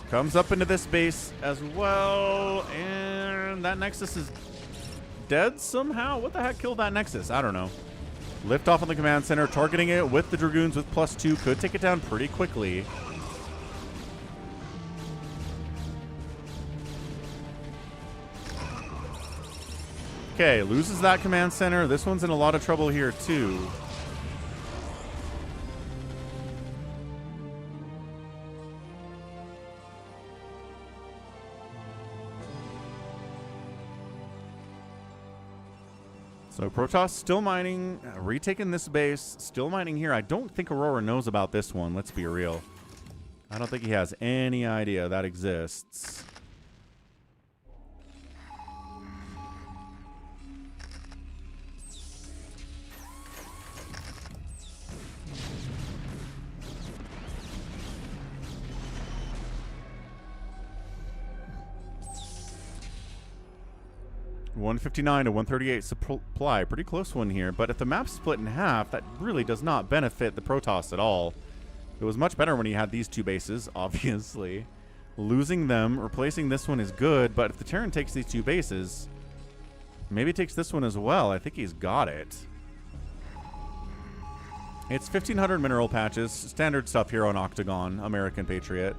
Comes up into this base as well, and that Nexus is dead somehow? What the heck killed that Nexus? I don't know. Lift off on the command center, targeting it with the Dragoons with +2. Could take it down pretty quickly. Okay, loses that command center. This one's in a lot of trouble here, too. So Protoss still mining, retaking this base, still mining here. I don't think Aurora knows about this one, let's be real. I don't think he has any idea that exists. $159 to $138 supply. Pretty close one here. But if the map's split in half, that really does not benefit the Protoss at all. It was much better when he had these 2 bases, obviously. Losing them, replacing this one is good. But if the Terran takes these 2 bases, maybe takes this one as well. I think he's got it. It's 1,500 mineral patches. Standard stuff here on Octagon, American Patriot.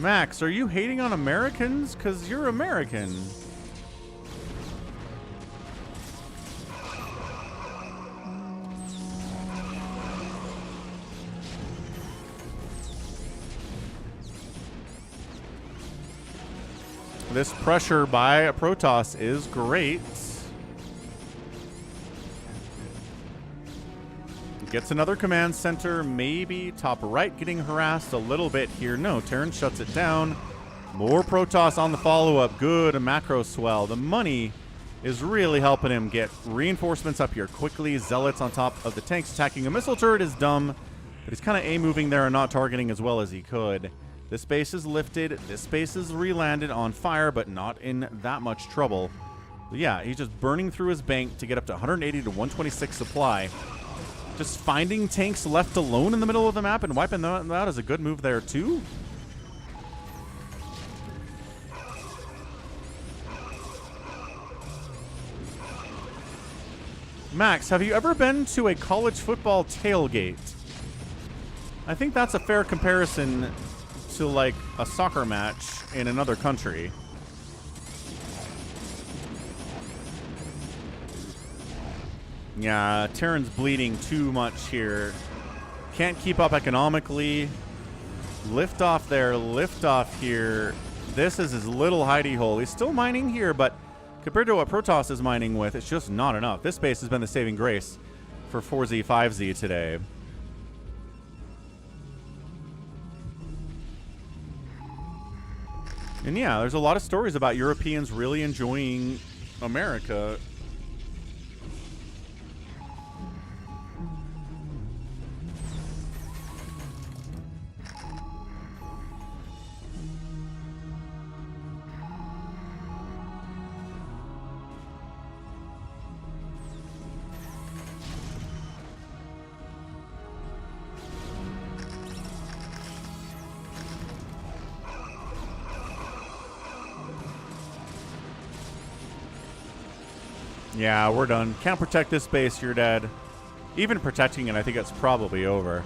Max, are you hating on Americans? Because you're American. This pressure by a Protoss is great. Gets another command center, maybe top right getting harassed a little bit here. No, Terran shuts it down. More Protoss on the follow-up. Good, a macro swell. The money is really helping him get reinforcements up here quickly. Zealots on top of the tanks attacking a missile turret is dumb, but he's kind of A-moving there and not targeting as well as he could. This base is lifted. This base is re-landed on fire, but not in that much trouble. But yeah, he's just burning through his bank to get up to 180 to 126 supply. Just finding tanks left alone in the middle of the map and wiping them out is a good move there, too. Max, have you ever been to a college football tailgate? I think that's a fair comparison to like a soccer match in another country. Yeah, Terran's bleeding too much here. Can't keep up economically. Lift off there, lift off here. This is his little hidey hole. He's still mining here, but compared to what Protoss is mining with, it's just not enough. This base has been the saving grace for 4Z, 5Z today. And yeah, there's a lot of stories about Europeans really enjoying America. Yeah, we're done. Can't protect this base, you're dead. Even protecting it, I think it's probably over.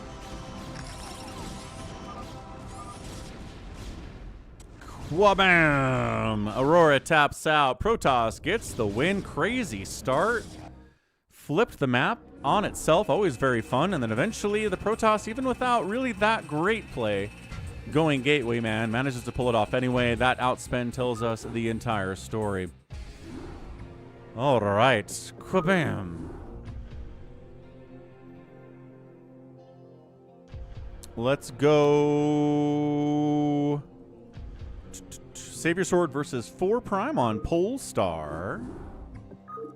Wabam! Aurora taps out. Protoss gets the win. Crazy start. Flipped the map on itself. Always very fun. And then eventually the Protoss, even without really that great play, going Gateway Man, manages to pull it off anyway. That outspend tells us the entire story. All right, kabam. Let's go. SaviorSword versus 4 Prime on Polestar.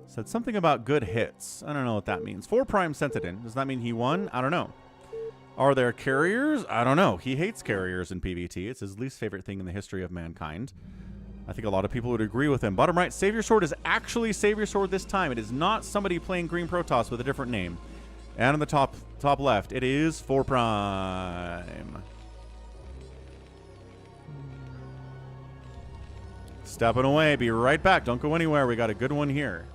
Said something about good hits. I don't know what that means. 4 Prime sent it in. Does that mean he won? I don't know. Are there carriers? I don't know. He hates carriers in PvT. It's his least favorite thing in the history of mankind. I think a lot of people would agree with him. Bottom right, SaviorSword is actually SaviorSword this time. It is not somebody playing Green Protoss with a different name. And on the top left, it is 4 Prime. Stepping away. Be right back. Don't go anywhere. We got a good one here.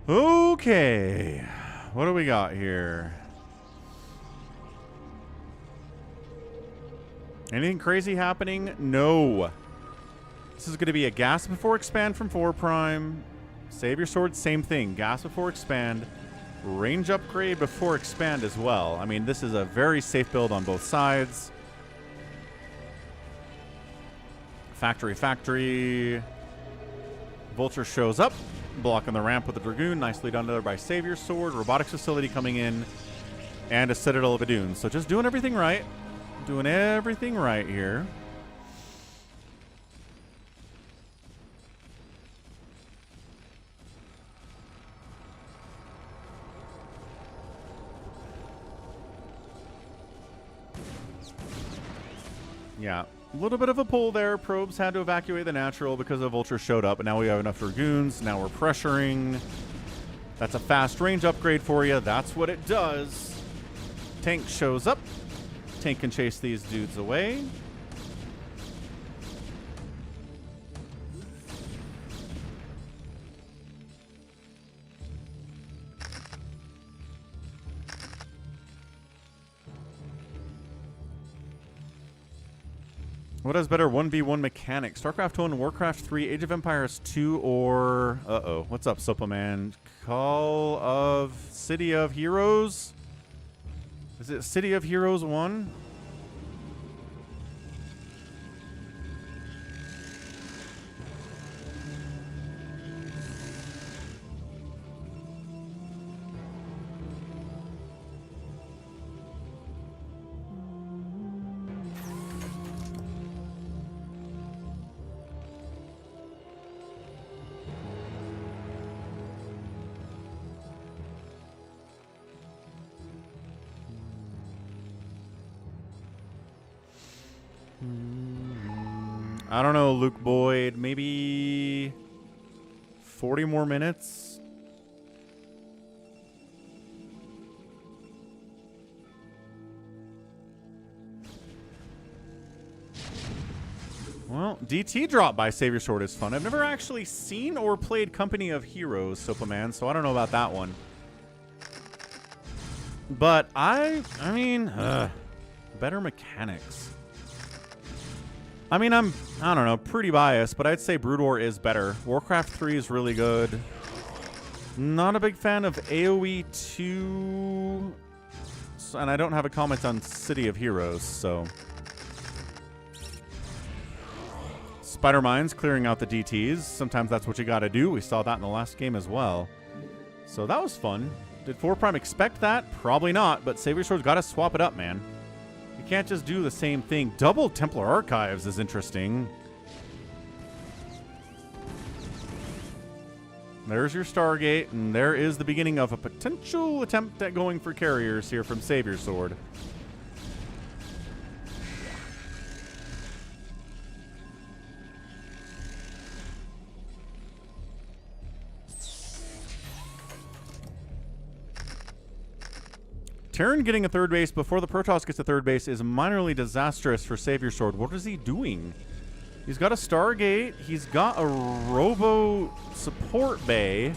Okay. What do we got here? Anything crazy happening? No. This is going to be a gas before expand from 4 prime. SaviorSword, same thing. Gas before expand. Range upgrade before expand as well. I mean, this is a very safe build on both sides. Factory. Vulture shows up, blocking the ramp with the Dragoon. Nicely done there by SaviorSword. Robotics facility coming in. And a Citadel of Adoon. So just doing everything right. Doing everything right here. Yeah, a little bit of a pull there. Probes had to evacuate the natural because the Vulture showed up, but now we have enough Dragoons. Now we're pressuring. That's a fast range upgrade for you. That's what it does. Tank shows up. Tank can chase these dudes away. What has better 1v1 mechanics? StarCraft 1, Warcraft 3, Age of Empires 2, or... Uh-oh. What's up, Sopaman? Call of City of Heroes? Is it City of Heroes 1? I don't know, Luke Boyd. Maybe 40 more minutes? Well, DT drop by SaviorSword is fun. I've never actually seen or played Company of Heroes, Sopaman, so I don't know about that one. But I mean, better mechanics. I mean, I don't know, pretty biased, but I'd say Brood War is better. Warcraft 3 is really good. Not a big fan of AoE 2, and I don't have a comment on City of Heroes, so. Spider Mines clearing out the DTs. Sometimes that's what you gotta do. We saw that in the last game as well. So that was fun. Did 4 Prime expect that? Probably not, but SaviorSword's gotta swap it up, man. You can't just do the same thing. Double Templar Archives is interesting. There's your Stargate, and there is the beginning of a potential attempt at going for carriers here from SaviorSword. Terran getting a third base before the Protoss gets a third base is minorly disastrous for SaviorSword. What is he doing? He's got a Stargate. He's got a Robo support bay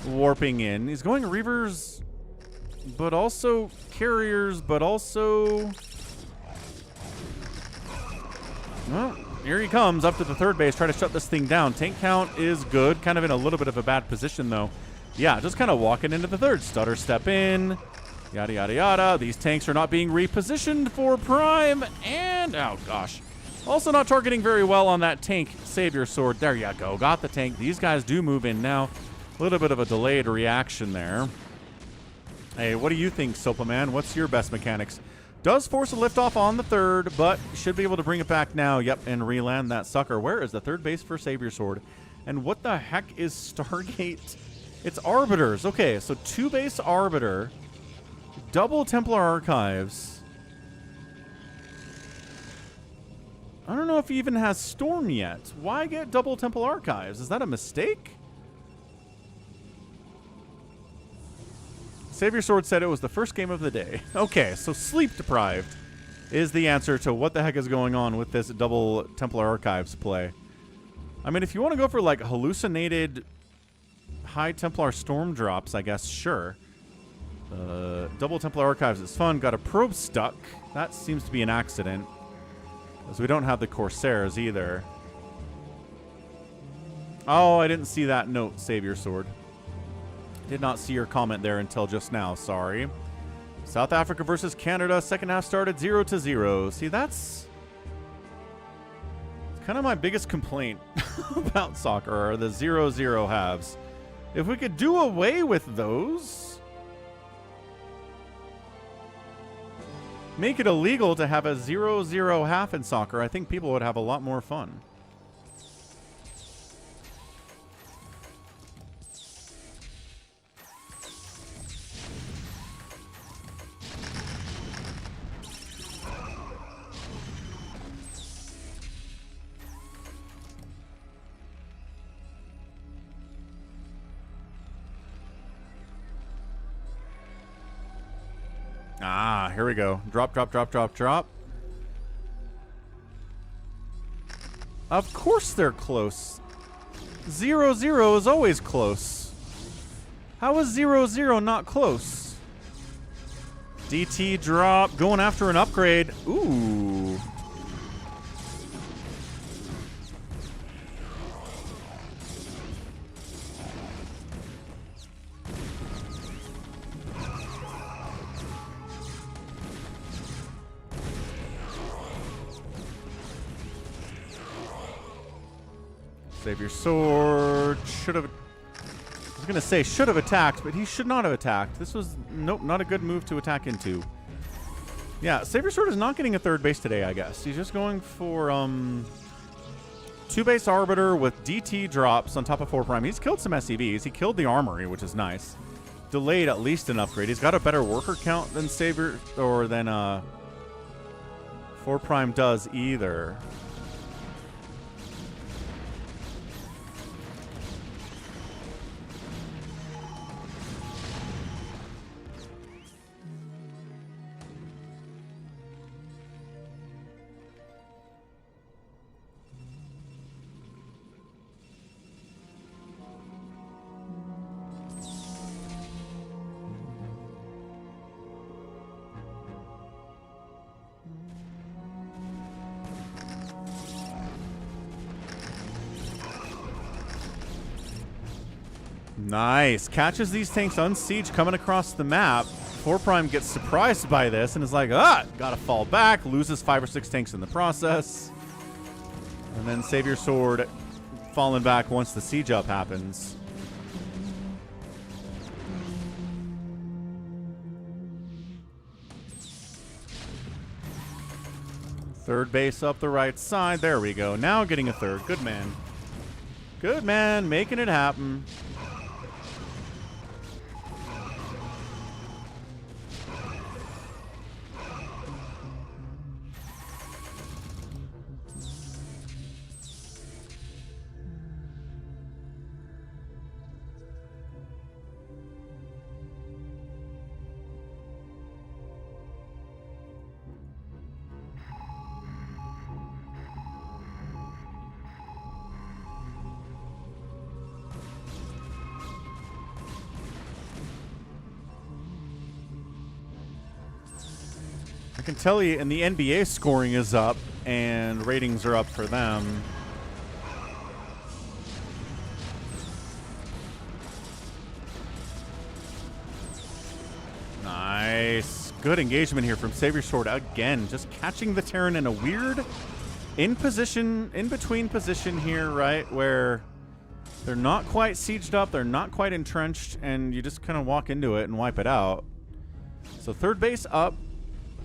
warping in. He's going Reavers, but also carriers, but also... Well, here he comes up to the third base, trying to shut this thing down. Tank count is good. Kind of in a little bit of a bad position, though. Yeah, just kind of walking into the third. Stutter step in. Yada, yada, yada. These tanks are not being repositioned for Prime. And, oh, gosh. Also not targeting very well on that tank SaviorSword. There you go. Got the tank. These guys do move in now. A little bit of a delayed reaction there. Hey, what do you think, Sopaman? What's your best mechanics? Does force a liftoff on the third, but should be able to bring it back now. Yep, and re-land that sucker. Where is the third base for SaviorSword? And what the heck is Stargate? It's Arbiters. Okay, so 2-base Arbiter. Double Templar Archives. I don't know if he even has Storm yet. Why get double Templar Archives? Is that a mistake? SaviorSword said it was the first game of the day. Okay, so sleep deprived is the answer to what the heck is going on with this double Templar Archives play. I mean, if you want to go for like hallucinated High Templar Storm drops, I guess, sure. Double Templar Archives is fun. Got a probe stuck. That seems to be an accident, because we don't have the Corsairs either. Oh, I didn't see that note, SaviorSword. Did not see your comment there until just now, sorry. South Africa versus Canada. Second half started 0-0. See, that's kind of my biggest complaint about soccer, are the 0-0 halves. If we could do away with those, make it illegal to have a 0-0 half in soccer, I think people would have a lot more fun. Ah, here we go. Drop, drop, drop, drop, drop. Of course they're close. 0-0 is always close. How is 0-0 not close? DT drop, going after an upgrade. Ooh. SaviorSword should have. I was gonna say should have attacked, but he should not have attacked. This was nope, not a good move to attack into. Yeah, SaviorSword is not getting a third base today, I guess. He's just going for 2-base Arbiter with DT drops on top of 4'. He's killed some SCVs. He killed the Armory, which is nice. Delayed at least an upgrade. He's got a better worker count than Savior or than 4' does either. Nice. Catches these tanks on siege coming across the map. 4' gets surprised by this and is like, gotta fall back. Loses 5 or 6 tanks in the process. And then SaviorSword falling back once the siege up happens. Third base up the right side. There we go. Now getting a third. Good man. Good man. Making it happen. I can tell you, and the NBA scoring is up, and ratings are up for them. Nice. Good engagement here from SaviorSword again. Just catching the Terran in a weird in between position here, right? Where they're not quite sieged up, they're not quite entrenched, and you just kind of walk into it and wipe it out. So third base up.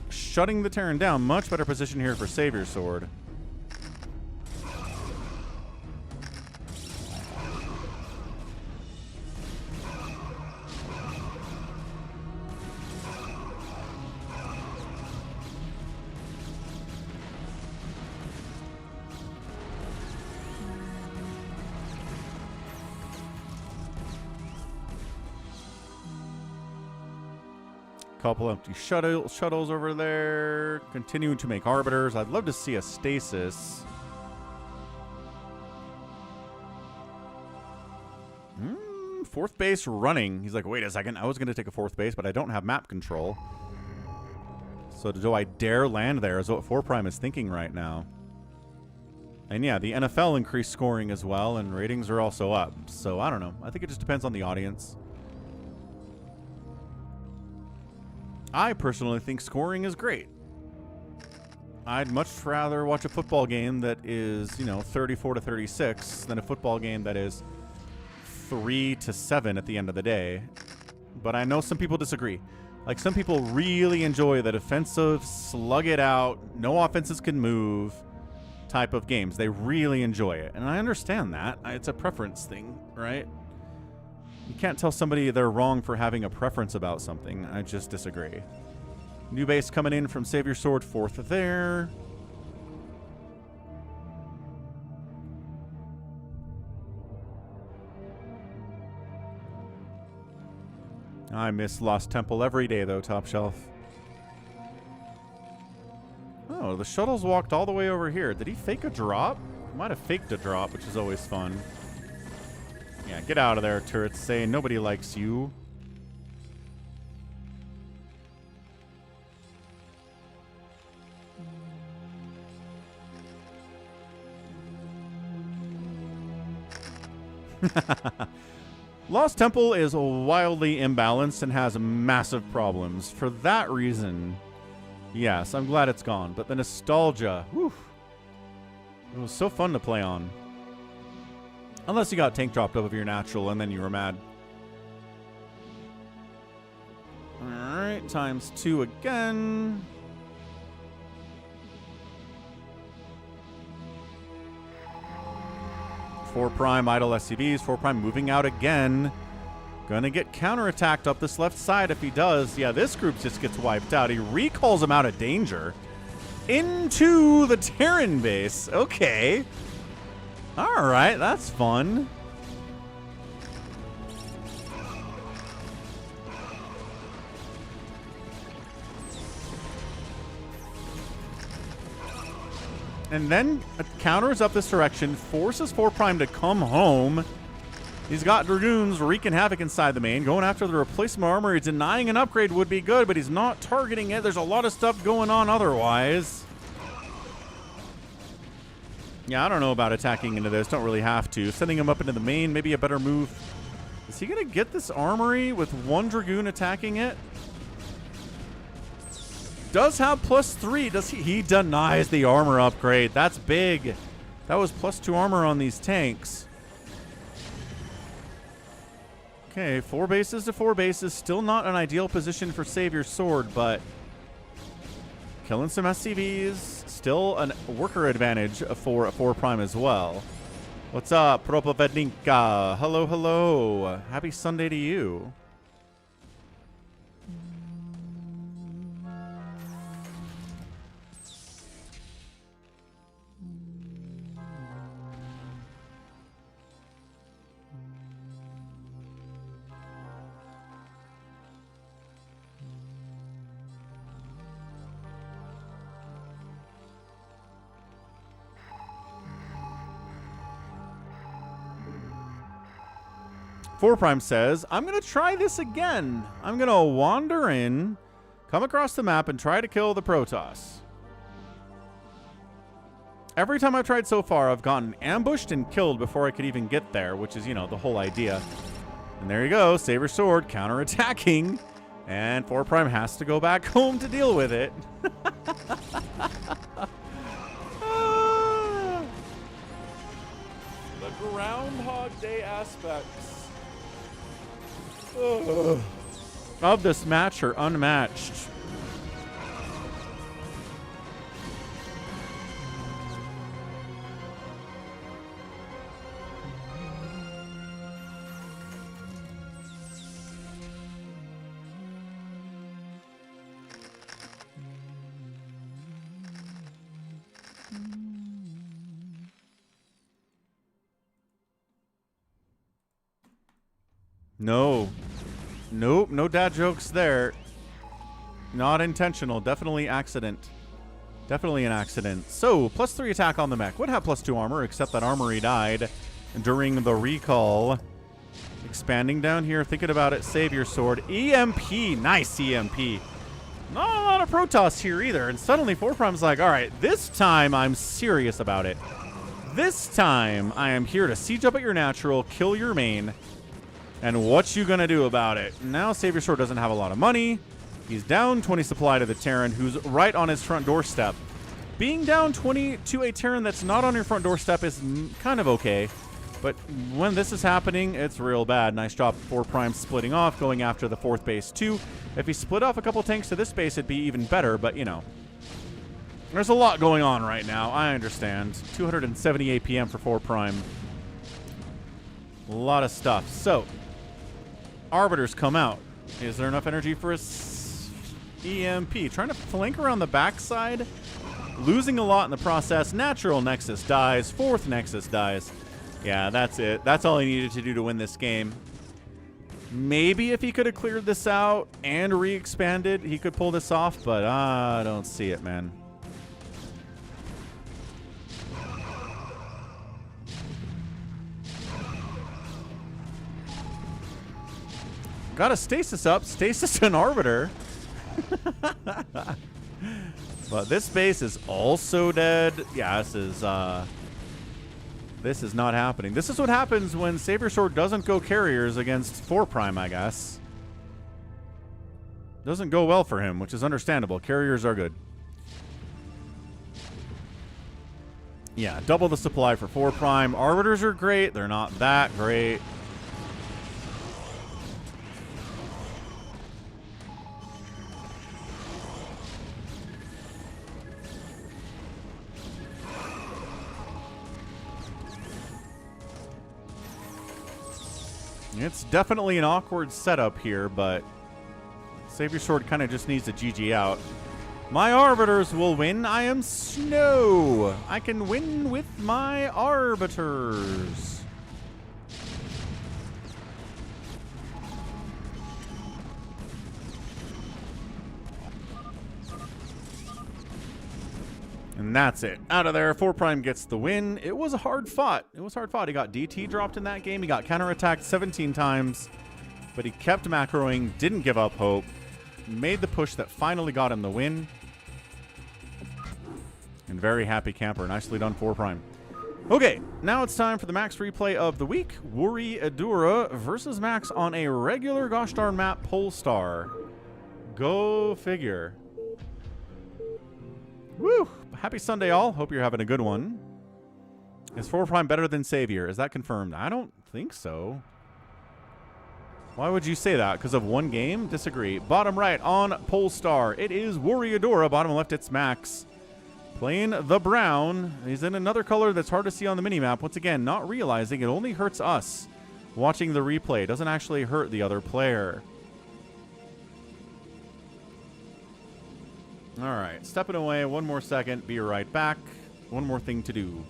Shutting the Terran down. Much better position here for SaviorSword. Couple empty shuttles over there. Continuing to make arbiters. I'd love to see a stasis. fourth base running. He's like, wait a second. I was going to take a fourth base, but I don't have map control. So do I dare land there is what 4 Prime is thinking right now. And yeah, the NFL increased scoring as well, and ratings are also up. So I don't know. I think it just depends on the audience. I personally think scoring is great. I'd much rather watch a football game that is, you know, 34-36 than a football game that is 3-7 at the end of the day. But I know some people disagree. Like, some people really enjoy the defensive, slug it out, no offenses can move type of games. They really enjoy it. And I understand that. It's a preference thing, right? You can't tell somebody they're wrong for having a preference about something. I just disagree. New base coming in from SaviorSword, 4th there. I miss Lost Temple every day, though, Top Shelf. Oh, the shuttle's walked all the way over here. Did he fake a drop? Might have faked a drop, which is always fun. Yeah, get out of there, turrets. Say nobody likes you. Lost Temple is wildly imbalanced and has massive problems. For that reason, yes, I'm glad it's gone. But the nostalgia, whew, it was so fun to play on. Unless you got tank dropped up of your natural and then you were mad. Alright, ×2 again. Four Prime idle SCVs. 4 Prime moving out again. Gonna get counterattacked up this left side if he does. Yeah, this group just gets wiped out. He recalls him out of danger. Into the Terran base. Okay. Alright, that's fun. And then counters up this direction, forces 4 Prime to come home. He's got Dragoons wreaking havoc inside the main, going after the replacement armor. Denying an upgrade would be good, but he's not targeting it. There's a lot of stuff going on otherwise. Yeah, I don't know about attacking into this. Don't really have to. Sending him up into the main, maybe a better move. Is he going to get this armory with 1 Dragoon attacking it? Does have +3. Does he denies the armor upgrade. That's big. That was +2 armor on these tanks. Okay, 4 bases to 4 bases. Still not an ideal position for SaviorSword, but killing some SCVs. Still a worker advantage for 4 Prime as well. What's up, Propovedinka? Hello, hello. Happy Sunday to you. Four Prime says, I'm going to try this again. I'm going to wander in, come across the map, and try to kill the Protoss. Every time I've tried so far, I've gotten ambushed and killed before I could even get there, which is, you know, the whole idea. And there you go, SaviorSword counterattacking, and 4 Prime has to go back home to deal with it. The Groundhog Day aspects of this match are unmatched. No. Nope, no dad jokes there. Not intentional. Definitely accident. Definitely an accident. So, +3 attack on the mech. Would have +2 armor, except that armory died during the recall. expanding down here. Thinking about it, SaviorSword. EMP. Nice EMP. Not a lot of Protoss here either. And suddenly 4Prime's like, all right, this time I'm serious about it. This time I am here to siege up at your natural, kill your main. And what you gonna do about it? Now SaviorSword doesn't have a lot of money. He's down 20 supply to the Terran, who's right on his front doorstep. Being down 20 to a Terran that's not on your front doorstep is kind of okay. But when this is happening, it's real bad. Nice job, 4Prime splitting off, going after the 4th base too. If he split off a couple tanks to this base, it'd be even better, but you know. There's a lot going on right now, I understand. 270 APM for 4Prime. A lot of stuff. So, Arbiters come out. Is there enough energy for a EMP? Trying to flank around the backside. Losing a lot in the process. Natural Nexus dies. 4th Nexus dies. Yeah, that's it. That's all he needed to do to win this game. Maybe if he could have cleared this out and re-expanded, he could pull this off, but I don't see it, man. Got a stasis up. Stasis and Arbiter. But this base is also dead. Yeah, this is not happening. This is what happens when SaviorSword doesn't go carriers against 4Prime, I guess. Doesn't go well for him, which is understandable. Carriers are good. Yeah, double the supply for 4Prime. Arbiters are great. They're not that great. It's definitely an awkward setup here, but SaviorSword kind of just needs to GG out. My Arbiters will win. I am Snow. I can win with my Arbiters. And that's it. Out of there. 4Prime gets the win. It was a hard fought. It was hard fought. He got DT dropped in that game. He got counterattacked 17 times. But he kept macroing, didn't give up hope, made the push that finally got him the win. And very happy camper. Nicely done, 4Prime. Okay, now it's time for the Max replay of the week. woori-Eruda versus Max on a regular gosh darn map, Polestar. Go figure. Woo! Happy Sunday, all. Hope you're having a good one. Is 4Prime better than Savior? Is that confirmed? I don't think so. Why would you say that? Because of one game? Disagree. Bottom right on Polestar. It is woori-Eruda. Bottom left, it's Max. Playing the brown. He's in another color that's hard to see on the minimap. Once again, not realizing it only hurts us watching the replay. It doesn't actually hurt the other player. All right, stepping away, one more second, be right back. One more thing to do.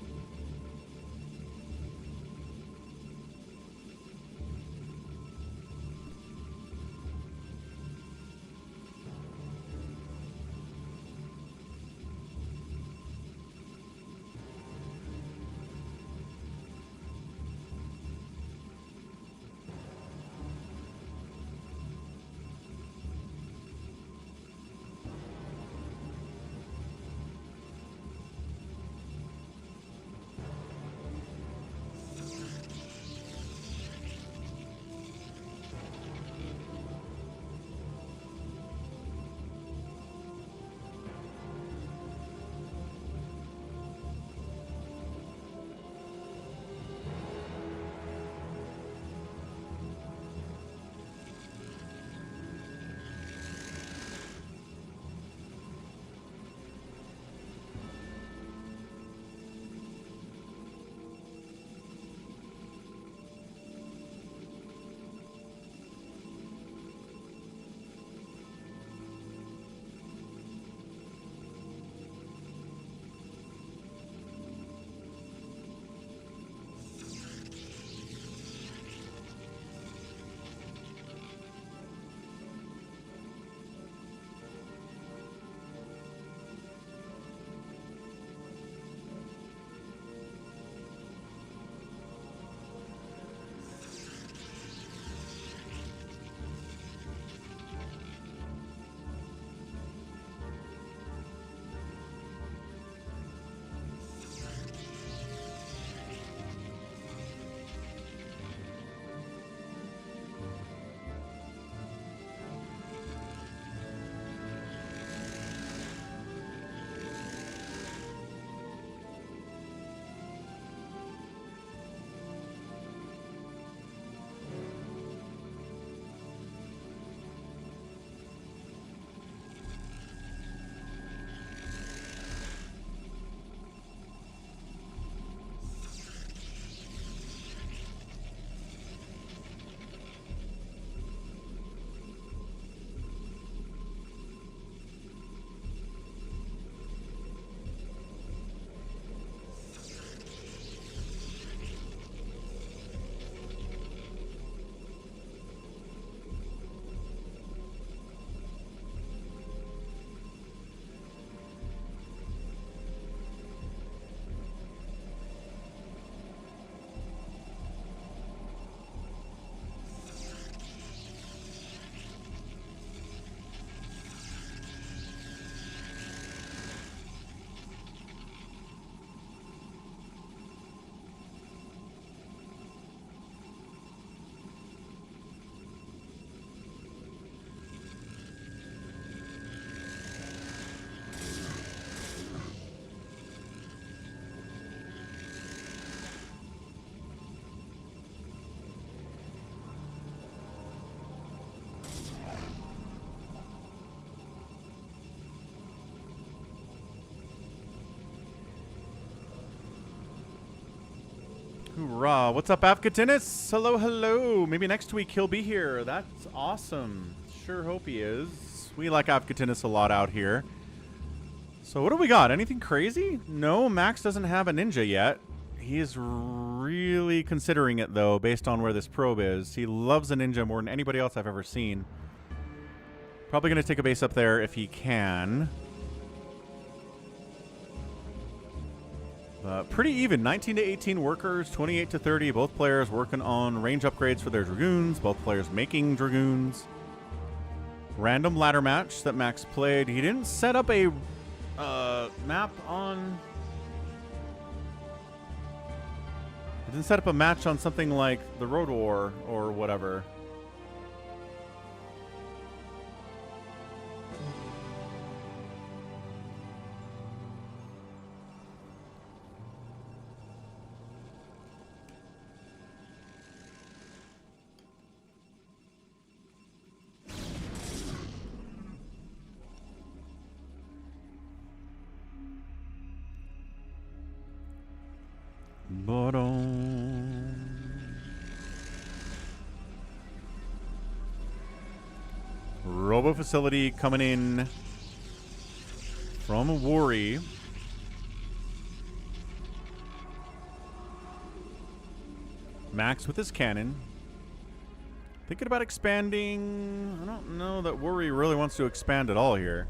Hoorah. What's up, Avkatinis? Hello, hello. Maybe next week he'll be here. That's awesome. Sure hope he is. We like Avkatinis a lot out here. So what do we got? Anything crazy? No, Max doesn't have a ninja yet. He is really considering it, though, based on where this probe is. He loves a ninja more than anybody else I've ever seen. Probably going to take a base up there if he can. Pretty even. 19 to 18 workers, 28 to 30. Both players working on range upgrades for their Dragoons. Both players making Dragoons. Random ladder match that Max played. He didn't set up a map on... He didn't set up a match on something like the Road War or whatever. Robo facility coming in from Woori. Max with his cannon. Thinking about expanding. I don't know that Woori really wants to expand at all here.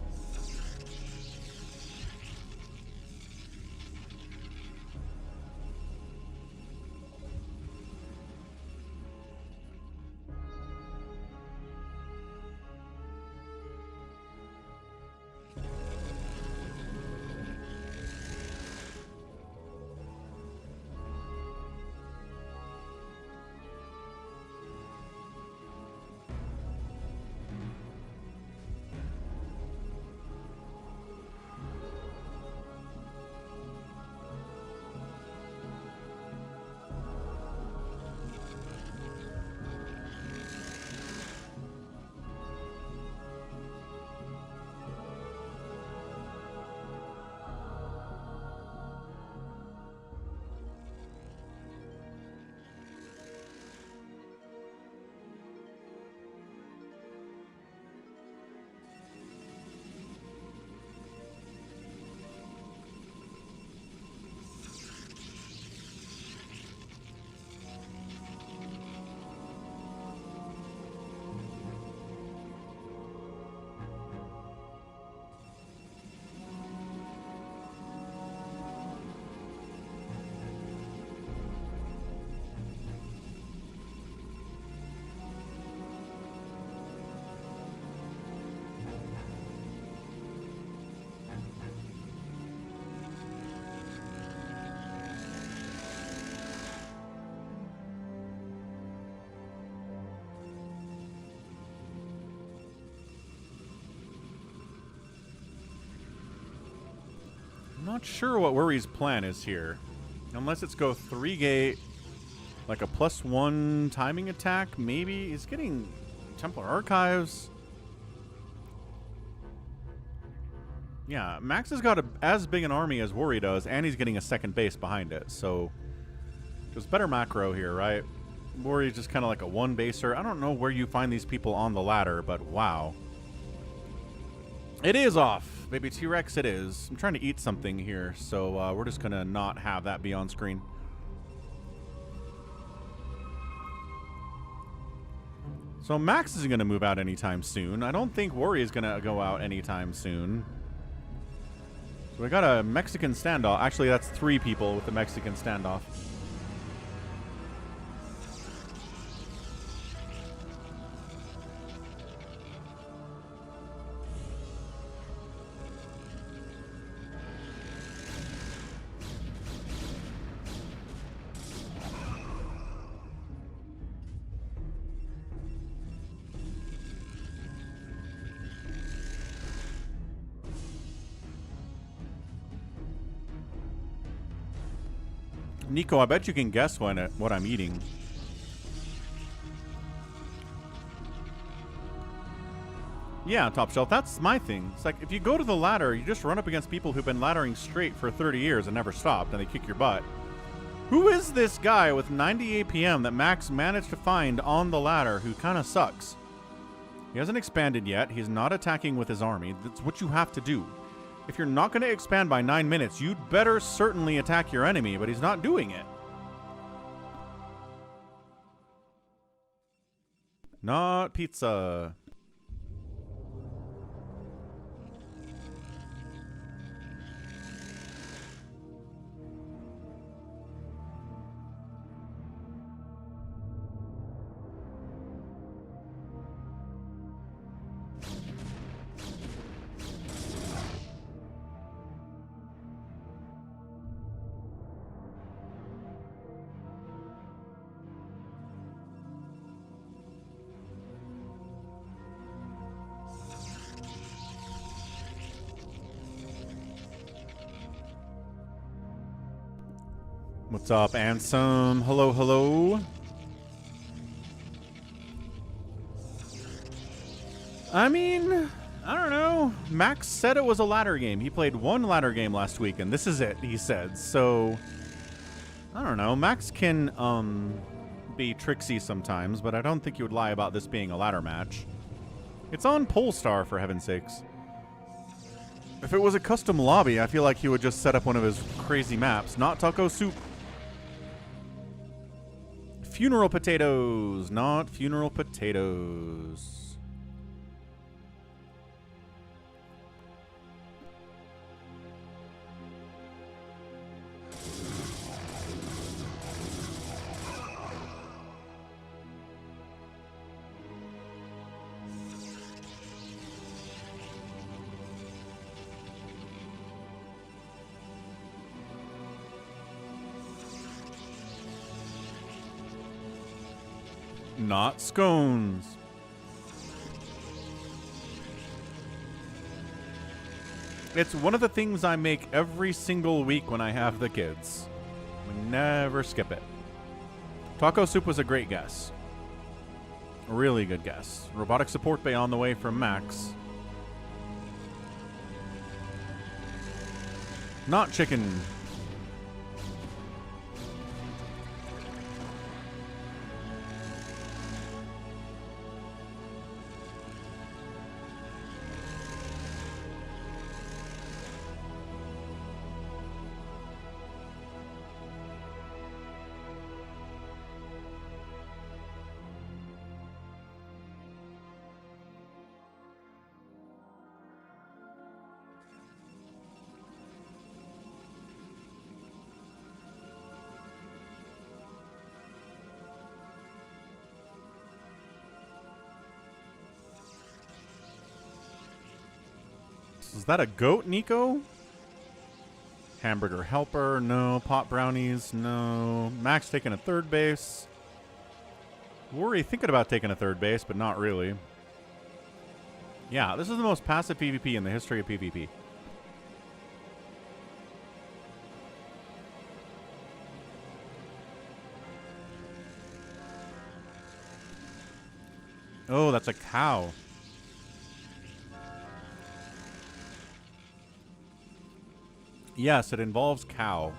Not sure what Worry's plan is here. Unless it's go 3-gate, like a +1 timing attack, maybe. He's getting Templar Archives. Yeah, Max has got as big an army as Worry does, and he's getting a second base behind it. So, there's better macro here, right? Worry's just kind of like a one-baser. I don't know where you find these people on the ladder, but wow. It is off. Baby T-Rex, it is. I'm trying to eat something here, so we're just going to not have that be on screen. So Max isn't going to move out anytime soon. I don't think Worry is going to go out anytime soon. So we got a Mexican standoff. Actually, that's 3 people with the Mexican standoff. Nico, I bet you can guess what I'm eating. Yeah, Top Shelf, that's my thing. It's like, if you go to the ladder, you just run up against people who've been laddering straight for 30 years and never stopped, and they kick your butt. Who is this guy with 90 APM that Max managed to find on the ladder who kind of sucks? He hasn't expanded yet. He's not attacking with his army. That's what you have to do. If you're not going to expand by 9 minutes, you'd better certainly attack your enemy, but he's not doing it. Not pizza. What's up, Ansem? Hello, hello. I mean, I don't know. Max said it was a ladder game. He played one ladder game last week, and this is it, he said. So, I don't know. Max can be tricksy sometimes, but I don't think he would lie about this being a ladder match. It's on Polestar, for heaven's sakes. If it was a custom lobby, I feel like he would just set up one of his crazy maps. Not taco soup. Funeral potatoes, not funeral potatoes. Not scones. It's one of the things I make every single week when I have the kids. We never skip it. Taco soup was a great guess. A really good guess. Robotic support bay on the way from Max. Not chicken. Is that a goat, Nico? Hamburger helper, no. Pot brownies, no. Max taking a third base. Worry thinking about taking a third base, but not really. Yeah, this is the most passive PvP in the history of PvP. Oh, that's a cow. Yes, it involves cow.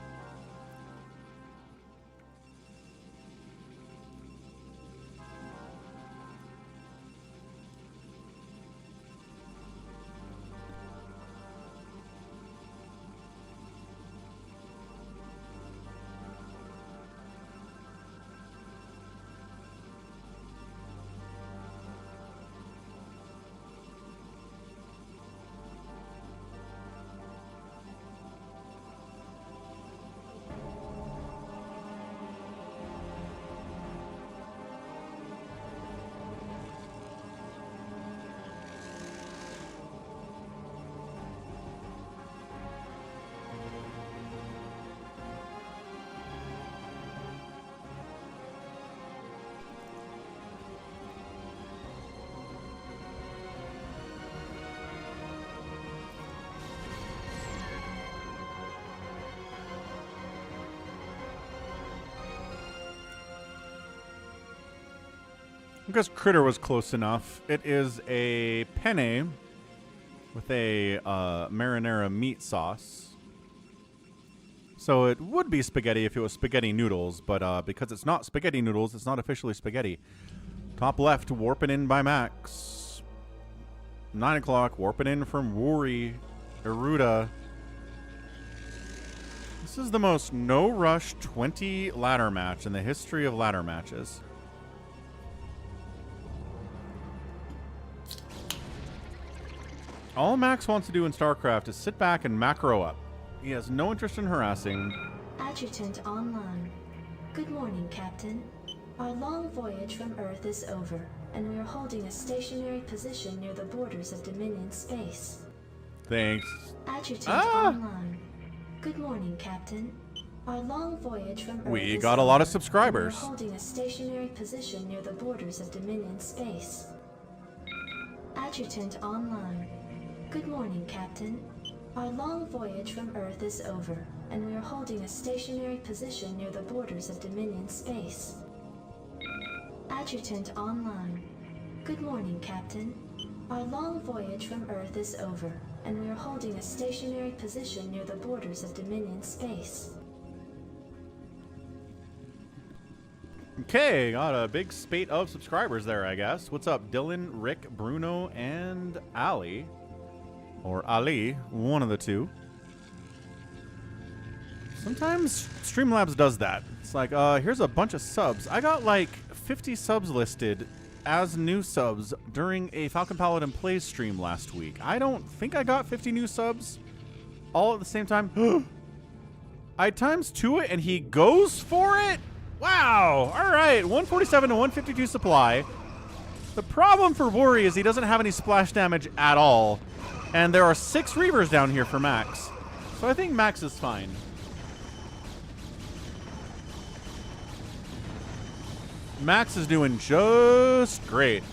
Because Critter was close enough. It is a penne with a marinara meat sauce. So it would be spaghetti if it was spaghetti noodles, but because it's not spaghetti noodles, it's not officially spaghetti. Top left, warping in by Max. 9 o'clock, warping in from woori-Eruda. This is the most no-rush 20 ladder match in the history of ladder matches. All Max wants to do in StarCraft is sit back and macro up. He has no interest in harassing. Adjutant online. Good morning, Captain. Our long voyage from Earth is over, and we are holding a stationary position near the borders of Dominion space. Thanks. Adjutant online. Good morning, Captain. Our long voyage from Earth We is got a over, lot of and subscribers. we are holding a stationary position near the borders of Dominion space. Adjutant online. Good morning, Captain. Our long voyage from Earth is over, and we are holding a stationary position near the borders of Dominion space. Adjutant online. Good morning, Captain. Our long voyage from Earth is over, and we are holding a stationary position near the borders of Dominion space. Okay, got a big spate of subscribers there, I guess. What's up, Dylan, Rick, Bruno, and Ali? Or Ali, one of the two. Sometimes Streamlabs does that. It's like, here's a bunch of subs. I got like 50 subs listed as new subs during a Falcon Paladin Plays stream last week. I don't think I got 50 new subs all at the same time. I times 2 it and he goes for it? Wow. All right, 147 to 152 supply. The problem for Woori is he doesn't have any splash damage at all. And there are 6 Reavers down here for Max. So I think Max is fine. Max is doing just great.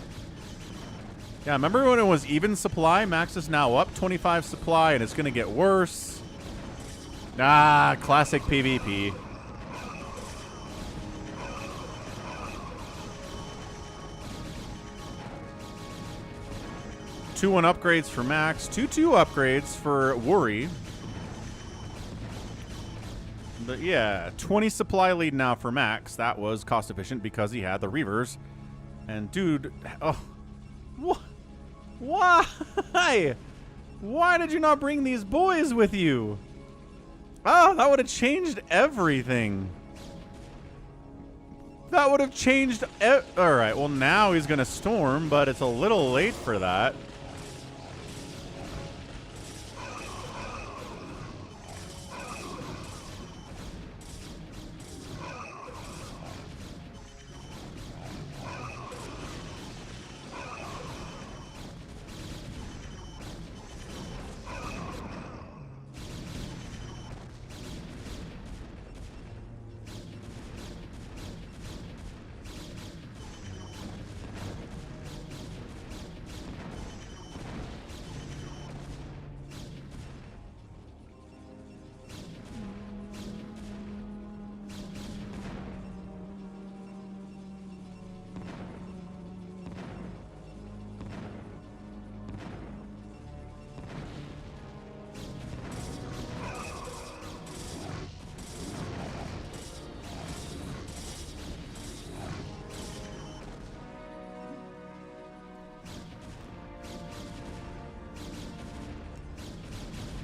Yeah, remember when it was even supply? Max is now up 25 supply and it's going to get worse. Ah, classic PvP. Two 1 upgrades for Max, 2-2 upgrades for Woori. But yeah, 20 supply lead now for Max. That was cost efficient because he had the Reavers. And dude, oh, why? Why did you not bring these boys with you? Oh, that would have changed everything. That would have changed. All right, well now he's gonna storm, but it's a little late for that.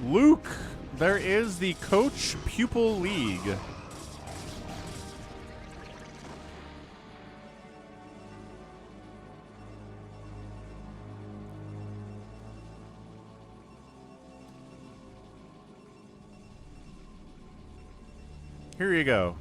Luke, there is the Coach Pupil League. Here you go.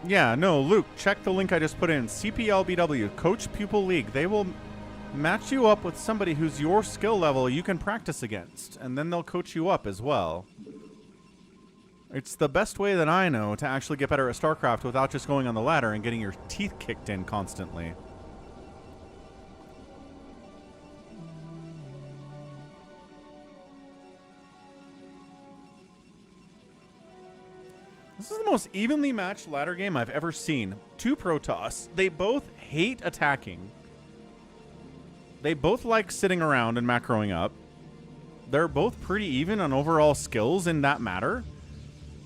Yeah, no, Luke, check the link I just put in. CPLBW, Coach Pupil League. They will match you up with somebody who's your skill level you can practice against, and then they'll coach you up as well. It's the best way that I know to actually get better at StarCraft without just going on the ladder and getting your teeth kicked in constantly. This is the most evenly matched ladder game I've ever seen. 2 Protoss. They both hate attacking. They both like sitting around and macroing up. They're both pretty even on overall skills in that matter.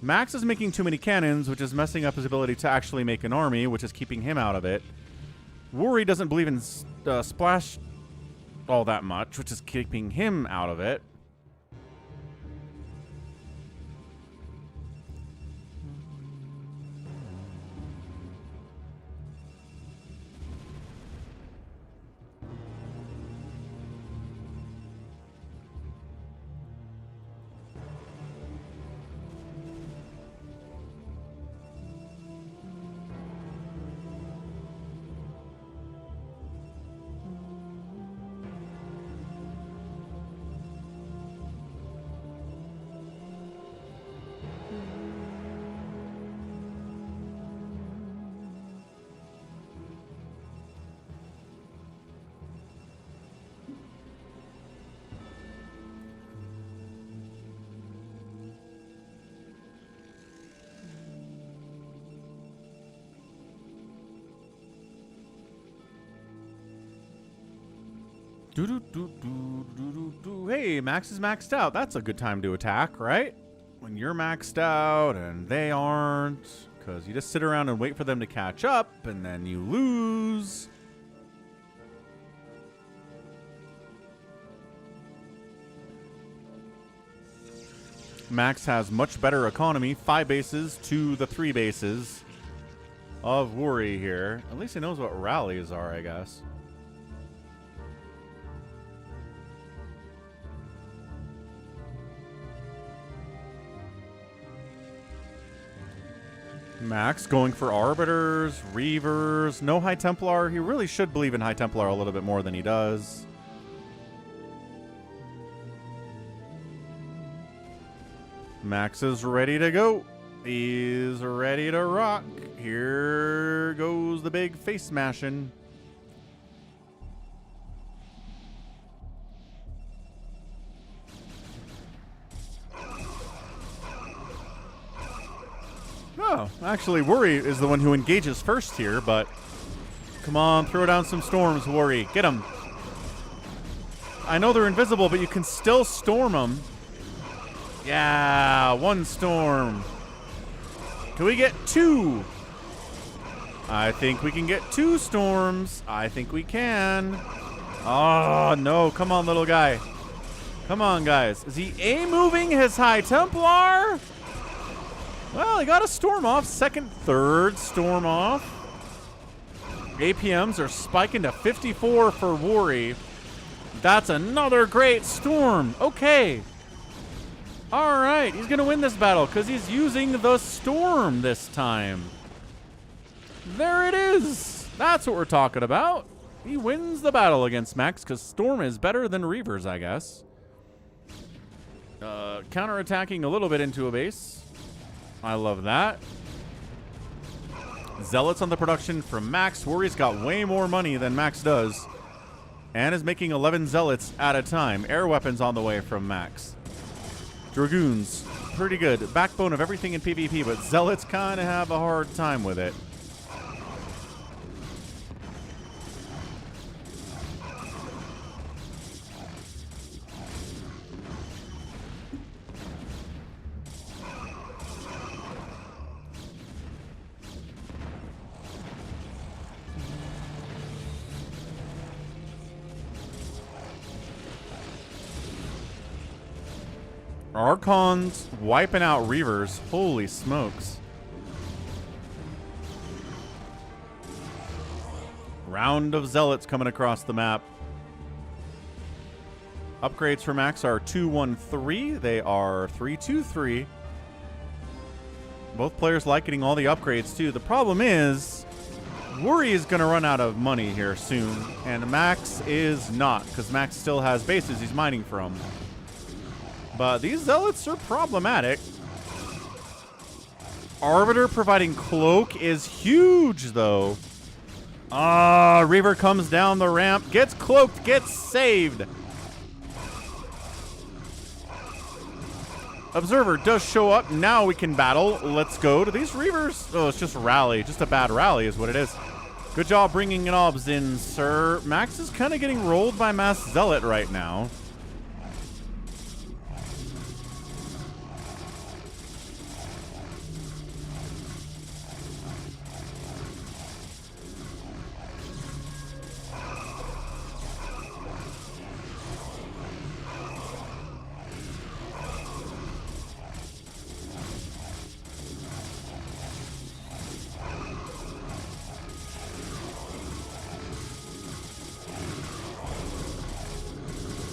Max is making too many cannons, which is messing up his ability to actually make an army, which is keeping him out of it. Woori doesn't believe in splash all that much, which is keeping him out of it. Hey, Max is maxed out. That's a good time to attack, right? When you're maxed out and they aren't, because you just sit around and wait for them to catch up, and then you lose. Max has much better economy. 5 bases to the 3 bases of Woori here. At least he knows what rallies are, I guess. Max going for Arbiters, Reavers, no High Templar. He really should believe in High Templar a little bit more than he does. Max is ready to go. He's ready to rock. Here goes the big face smashing. Oh, actually, Woori is the one who engages first here, but come on, throw down some storms, Woori. Get them. I know they're invisible, but you can still storm them. Yeah, 1 storm. Can we get 2? I think we can get 2 storms. I think we can. Oh, no. Come on, little guy. Come on, guys. Is he A-moving his High Templar? Well, he got a storm off. 2nd, 3rd storm off. APMs are spiking to 54 for Woori. That's another great storm. Okay. All right. He's going to win this battle because he's using the storm this time. There it is. That's what we're talking about. He wins the battle against Max because storm is better than Reavers, I guess. Counterattacking a little bit into a base. I love that. Zealots on the production from Max. Woori's got way more money than Max does. And is making 11 Zealots at a time. Air weapons on the way from Max. Dragoons, pretty good. Backbone of everything in PvP, but Zealots kind of have a hard time with it. Archons wiping out Reavers. Holy smokes. Round of Zealots coming across the map. Upgrades for Max are 2-1-3. They are 3-2-3. Both players like getting all the upgrades too. The problem is Woori is going to run out of money here soon. And Max is not, because Max still has bases he's mining from. But these Zealots are problematic. Arbiter providing cloak is huge, though. Ah, Reaver comes down the ramp, gets cloaked, gets saved. Observer does show up. Now we can battle. Let's go to these Reavers. Oh, it's just rally. Just a bad rally is what it is. Good job bringing an obs in, sir. Max is kind of getting rolled by Mass Zealot right now.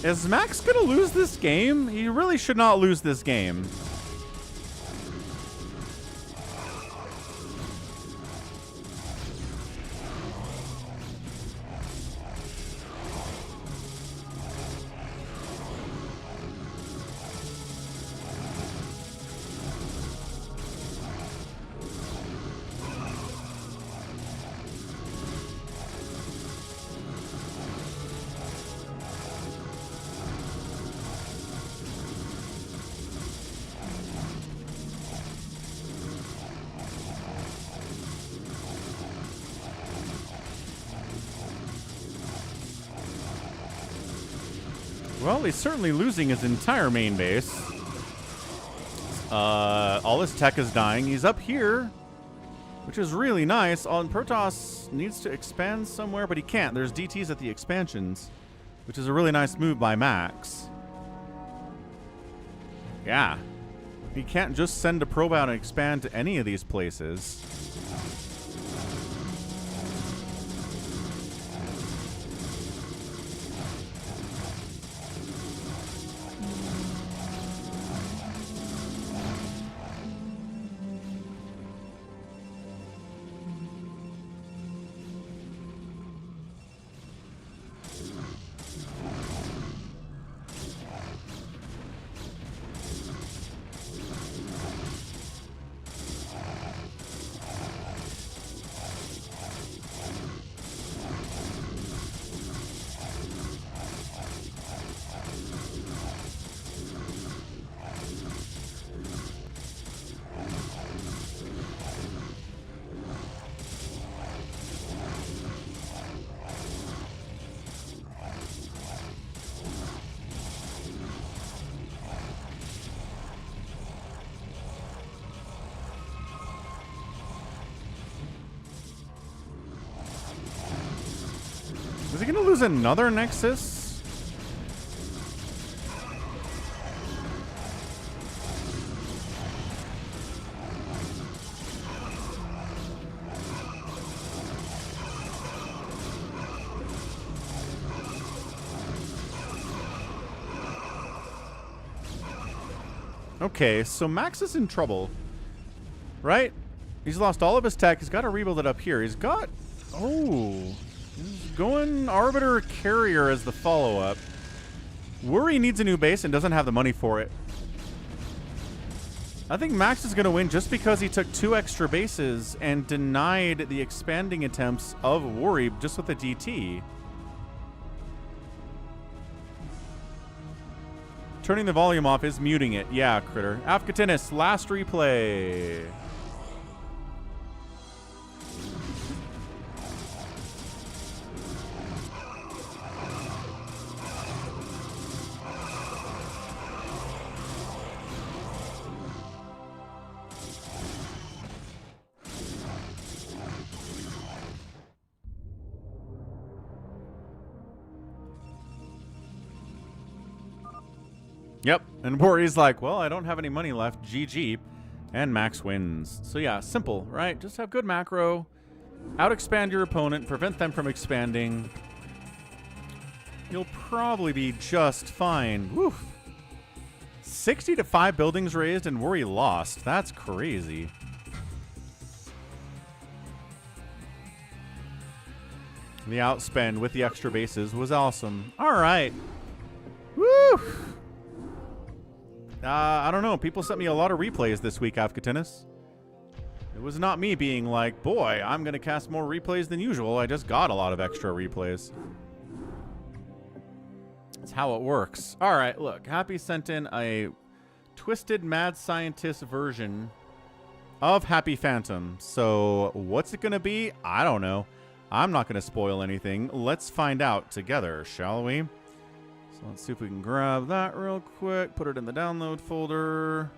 Is Max gonna lose this game? He really should not lose this game. Well, he's certainly losing his entire main base. All his tech is dying. He's up here, which is really nice. Protoss needs to expand somewhere, but he can't. There's DTs at the expansions, which is a really nice move by Max. Yeah. He can't just send a probe out and expand to any of these places. Is he going to lose another Nexus? Okay, so Max is in trouble, right? He's lost all of his tech. He's got to rebuild it up here. He's got... Oh... He's going Arbiter Carrier as the follow-up. Woori needs a new base and doesn't have the money for it. I think Max is going to win just because he took 2 extra bases and denied the expanding attempts of Woori just with a DT. Turning the volume off is muting it. Yeah, Critter. Afkatinis, last replay. Yep, and Woori's like, well, I don't have any money left, GG, and Max wins. So yeah, simple, right? Just have good macro, out-expand your opponent, prevent them from expanding. You'll probably be just fine. Woo! 60 to 5 buildings raised and Woori lost. That's crazy. The outspend with the extra bases was awesome. All right. Woo! I don't know. People sent me a lot of replays this week, Afkatinis. It was not me being like, boy, I'm going to cast more replays than usual. I just got a lot of extra replays. That's how it works. All right, look. Happy sent in a twisted mad scientist version of Happy Phantom. So what's it going to be? I don't know. I'm not going to spoil anything. Let's find out together, shall we? So let's see if we can grab that real quick. Put it in the download folder.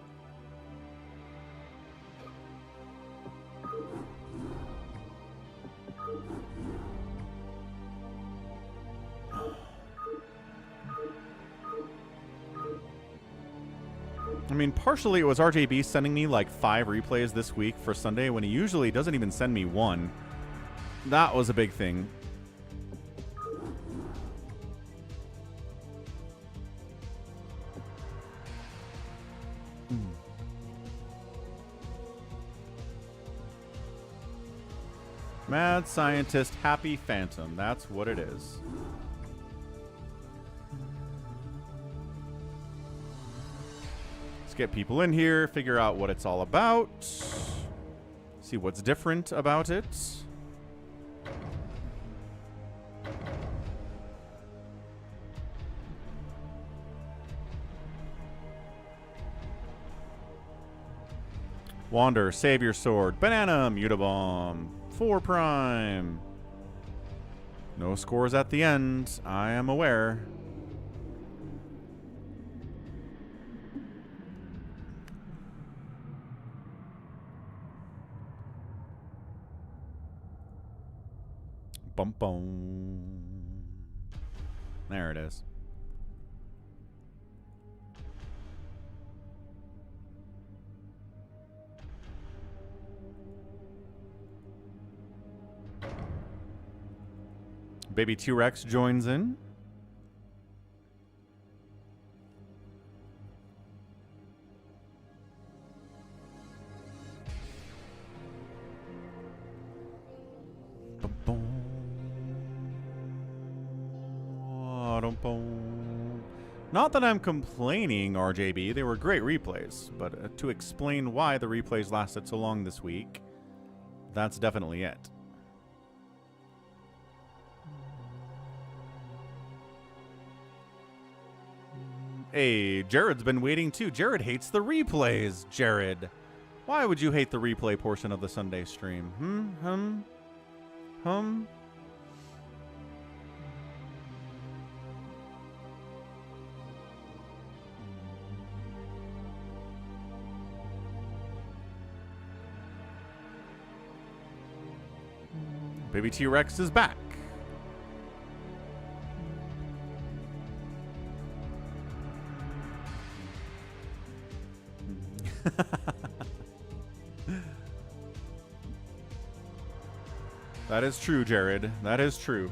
I mean, partially it was RJB sending me like 5 replays this week for Sunday when he usually doesn't even send me 1. That was a big thing. Mad Scientist Happy Phantom. That's what it is. Let's get people in here, figure out what it's all about, see what's different about it. Wander, SaviorSword, Banana, Mutabomb, 4 Prime. No scores at the end, I am aware. Bum bum. There it is. Baby T-Rex joins in. Not that I'm complaining, RJB. They were great replays. But to explain why the replays lasted so long this week, that's definitely it. Hey, Jared's been waiting too. Jared hates the replays. Jared, why would you hate the replay portion of the Sunday stream? Baby T-Rex is back. That is true, Jared. That is true.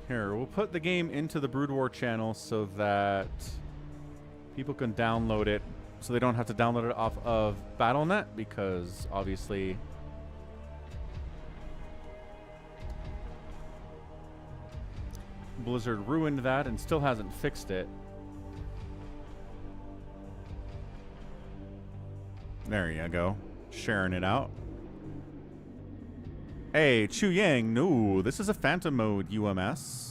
Here, we'll put the game into the Brood War channel so that people can download it, so they don't have to download it off of Battle.net, because obviously Blizzard ruined that and still hasn't fixed it. There you go. Sharing it out. Hey, Chu Yang, no, this is a Phantom mode UMS.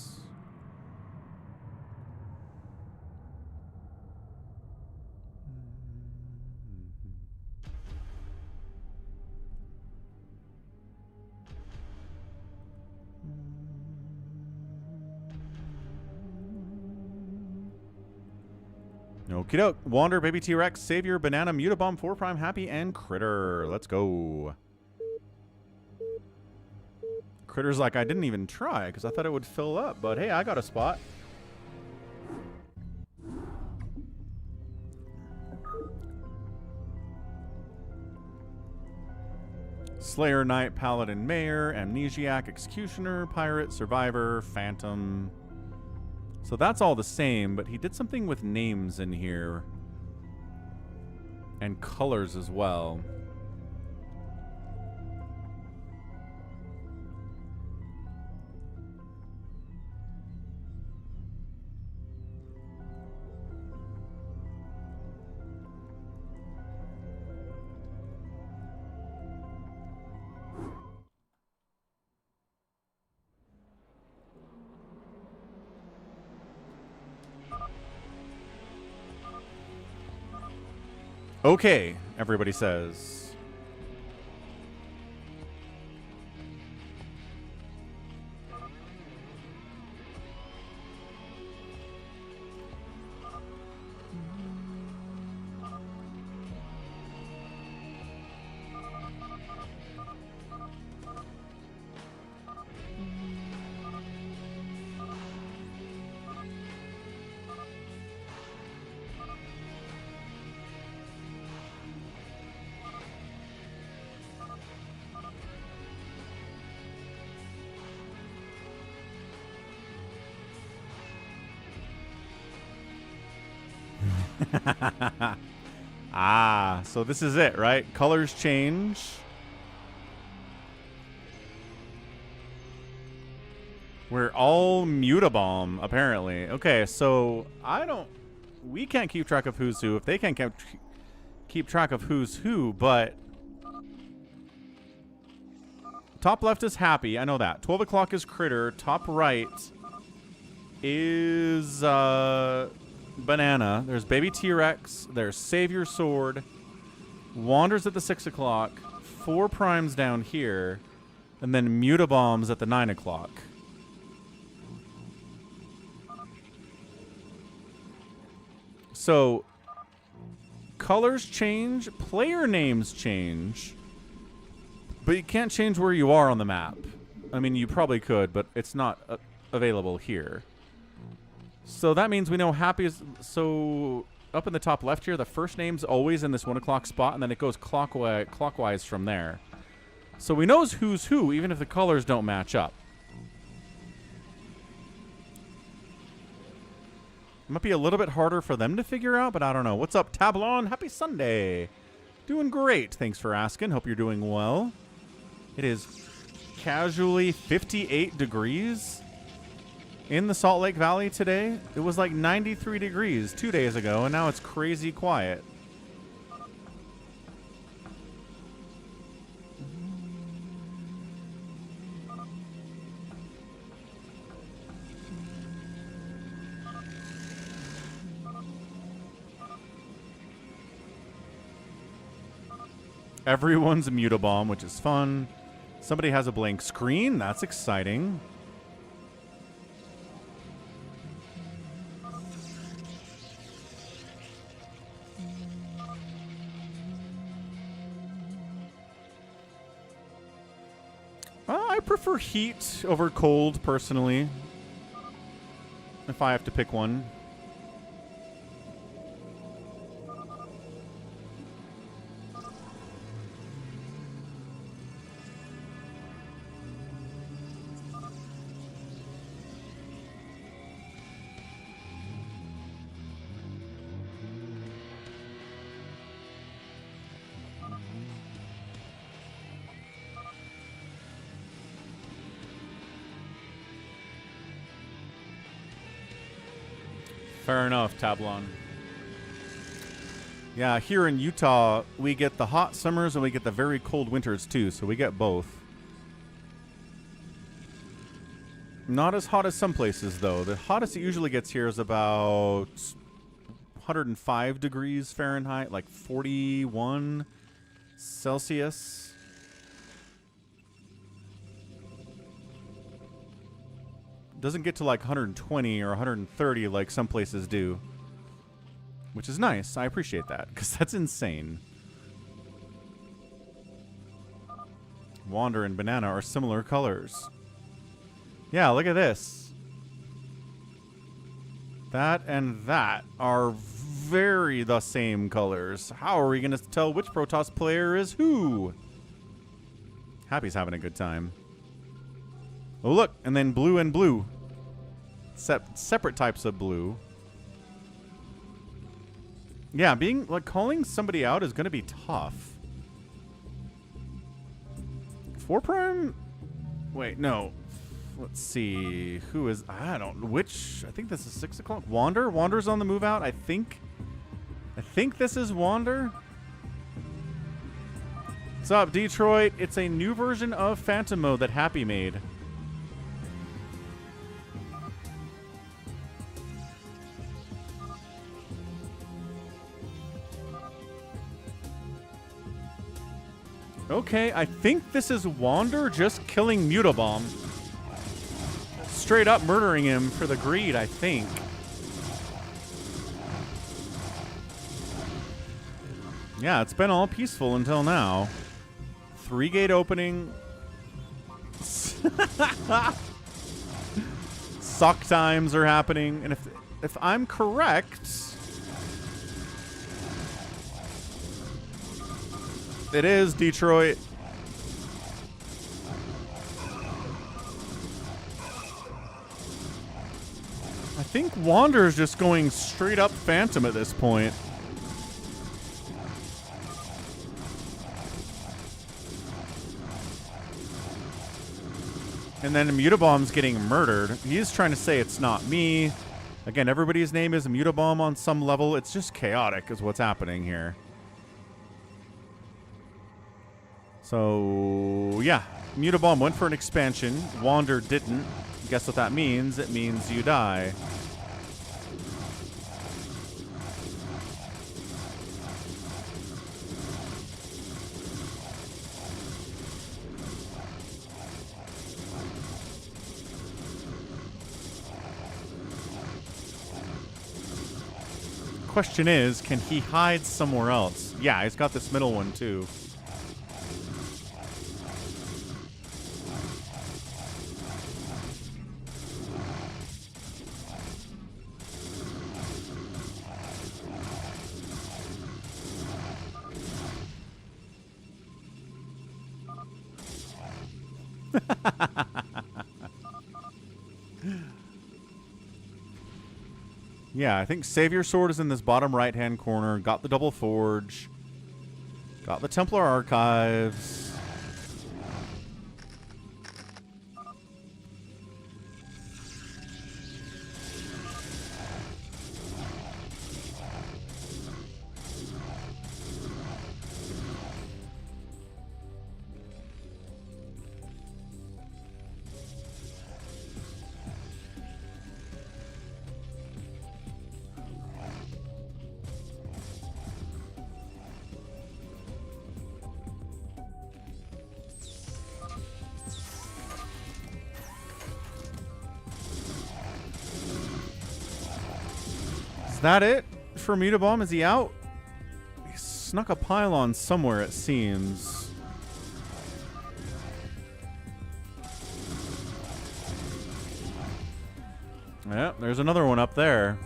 Okie doke. Wander, Baby T-Rex, Savior, Banana, Mutabomb, 4 Prime, Happy, and Critter. Let's go. Critter's like, I didn't even try because I thought it would fill up, but hey, I got a spot. Slayer, Knight, Paladin, Mayor, Amnesiac, Executioner, Pirate, Survivor, Phantom. So that's all the same, but he did something with names in here. And colors as well. Okay, everybody says. Ah, so this is it, right? Colors change. We're all Mutabomb, apparently. Okay, so we can't keep track of who's who. If they can't keep track of who's who, but top left is Happy. I know that. 12 o'clock is Critter. Top right is Banana. There's Baby T-Rex. There's SaviorSword. Wanders at the 6 o'clock. 4 primes down here. And then Mutabombs at the 9 o'clock. So, colors change, player names change, but you can't change where you are on the map. I mean, you probably could, but it's not available here. So that means we know Happy is... So, up in the top left here, the first name's always in this 1 o'clock spot, and then it goes clockwise from there. So we know who's who, even if the colors don't match up. Might be a little bit harder for them to figure out, but I don't know. What's up, Tablon? Happy Sunday. Doing great. Thanks for asking. Hope you're doing well. It is casually 58 degrees in the Salt Lake Valley today. It was like 93 degrees 2 days ago, and now it's crazy quiet. Everyone's a Mutabomb, which is fun. Somebody has a blank screen. That's exciting. I prefer heat over cold, personally. If I have to pick one. Fair enough, Tablon. Yeah, here in Utah, we get the hot summers and we get the very cold winters too, so we get both. Not as hot as some places, though. The hottest it usually gets here is about 105 degrees Fahrenheit, like 41 Celsius. Doesn't get to like 120 or 130 like some places do. Which is nice. I appreciate that, because that's insane. Wander and Banana are similar colors. Yeah, look at this. That and that are very the same colors. How are we going to tell which Protoss player is who? Happy's having a good time. Oh, look, and then blue and blue. Separate types of blue. Yeah, being like calling somebody out is going to be tough. 4 prime? Wait, no. Let's see. Who is... I don't... Which... I think this is 6 o'clock. Wander? Wander's on the move out, I think. I think this is Wander. What's up, Detroit? It's a new version of Phantom Mode that Happy made. Okay, I think this is Wander just killing Mutabomb. Straight up murdering him for the greed, I think. Yeah, it's been all peaceful until now. 3-gate opening. Suck times are happening, and if I'm correct, it is Detroit. I think Wander's just going straight up Phantom at this point. And then Mutabomb's getting murdered. He's trying to say it's not me. Again, everybody's name is Mutabomb on some level. It's just chaotic is what's happening here. So, yeah. Mutabomb went for an expansion. Wander didn't. Guess what that means? It means you die. Question is, can he hide somewhere else? Yeah, he's got this middle one too. Yeah, I think SaviorSword is in this bottom right-hand corner. Got the double forge. Got the Templar Archives. Is that it for Mutabomb? Is he out? He snuck a pylon somewhere, it seems. Yep, there's another one up there.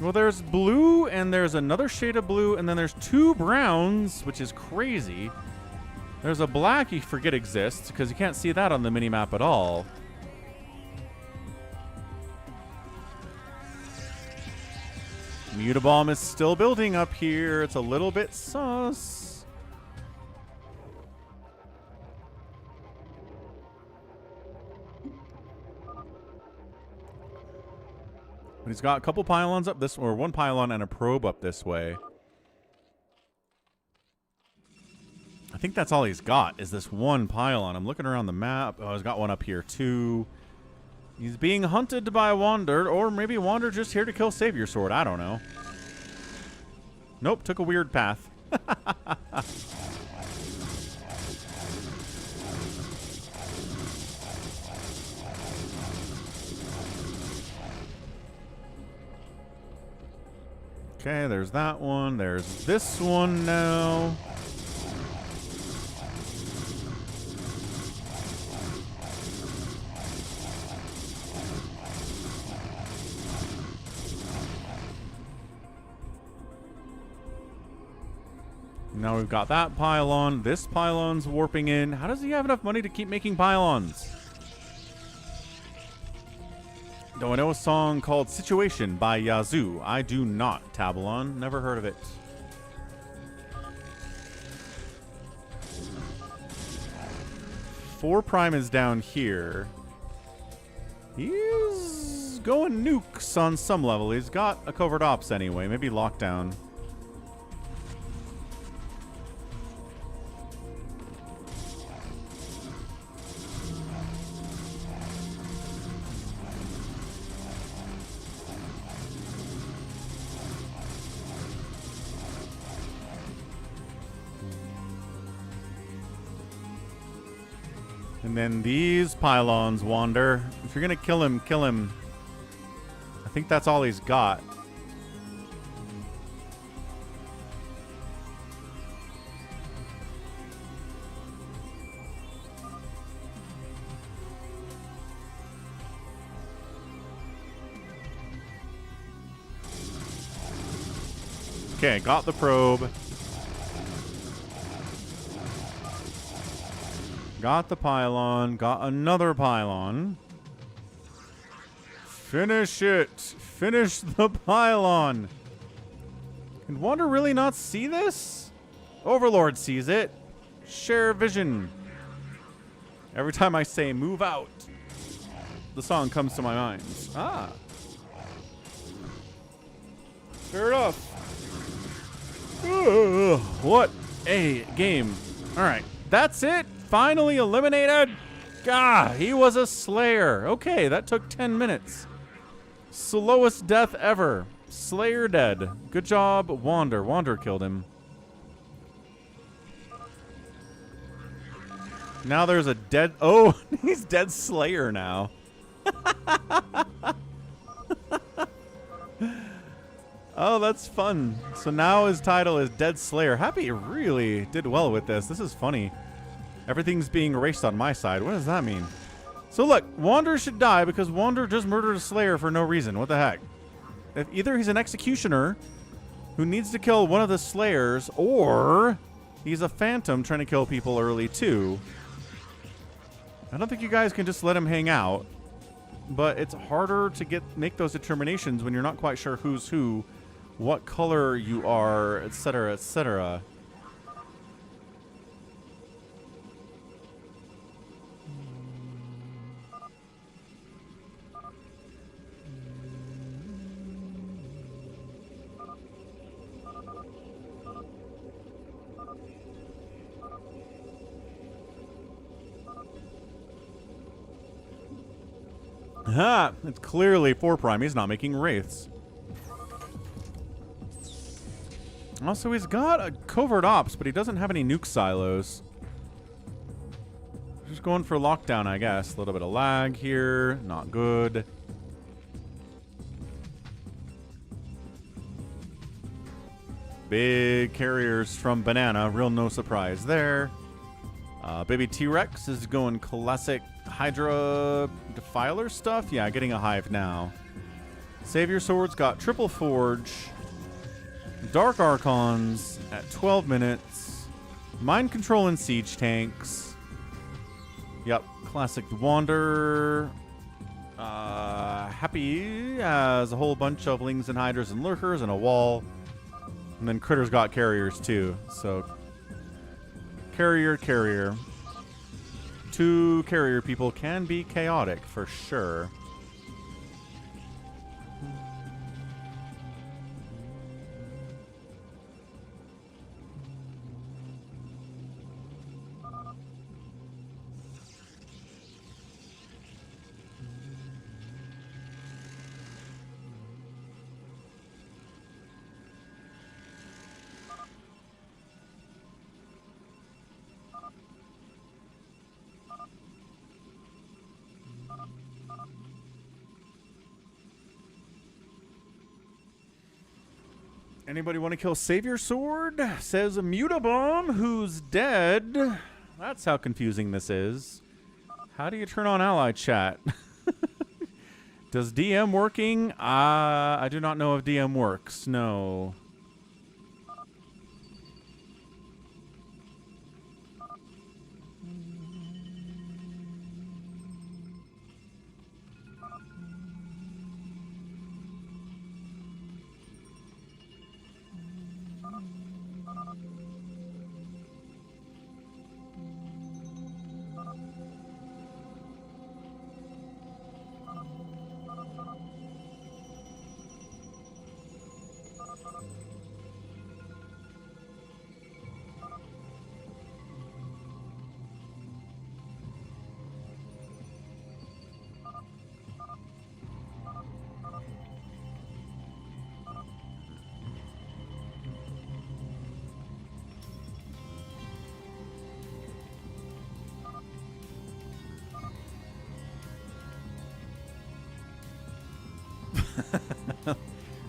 Well, there's blue, and there's another shade of blue, and then there's 2 browns, which is crazy. There's a black you forget exists, because you can't see that on the minimap at all. Mutabomb is still building up here. It's a little bit sus. But he's got a couple pylons up this, or 1 pylon and a probe up this way. I think that's all he's got is this 1 pylon. I'm looking around the map. Oh, he's got one up here too. He's being hunted by Wander, or maybe Wander just here to kill SaviorSword. I don't know. Nope, took a weird path. Okay, there's that one. There's this one now. Now we've got that pylon. This pylon's warping in. How does he have enough money to keep making pylons? Do I know a song called Situation by Yazoo? I do not, Tabalon. Never heard of it. Four Prime is down here. He's going nukes on some level. He's got a covert ops anyway. Maybe lockdown. And then these pylons wander. If you're gonna kill him, kill him. I think that's all he's got. Okay, got the probe. Got the pylon. Got another pylon. Finish it. Finish the pylon. Can Wander really not see this? Overlord sees it. Share vision. Every time I say move out, the song comes to my mind. Ah. Fair enough. Ugh, what a game. All right. That's it. Finally eliminated. God, he was a slayer. Okay, that took 10 minutes. Slowest death ever. Slayer dead. Good job, Wander. Wander killed him. Now there's a dead... Oh, he's dead Slayer now. Oh, that's fun. So now his title is Dead Slayer. Happy really did well with this. This is funny. Everything's being erased on my side. What does that mean? So look, Wander should die because Wander just murdered a Slayer for no reason. What the heck? If either he's an executioner who needs to kill one of the Slayers, or he's a phantom trying to kill people early too. I don't think you guys can just let him hang out, but it's harder to make those determinations when you're not quite sure who's who, what color you are, etc., etc. Ha! It's clearly 4 Prime. He's not making wraiths. Also, he's got a covert ops, but he doesn't have any nuke silos. Just going for lockdown, I guess. A little bit of lag here. Not good. Big carriers from Banana. Real no surprise there. Baby T-Rex is going classic Hydra Defiler stuff. Yeah, getting a hive now. SaviorSword's got triple forge. Dark Archons at 12 minutes. Mind control and siege tanks. Yep, classic Wander. Happy has a whole bunch of lings and hydras and lurkers and a wall. And then Critter's got carriers too. So carrier. 2 carrier people can be chaotic for sure. Anybody want to kill SaviorSword? Says a Mutabomb who's dead. That's how confusing this is. How do you turn on ally chat? Does DM working? I do not know if DM works. No.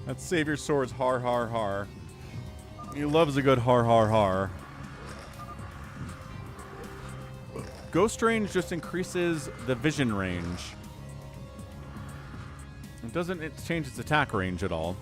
That's SaviorSword's har har har. He loves a good har har har. Ghost range just increases the vision range. It doesn't change its attack range at all.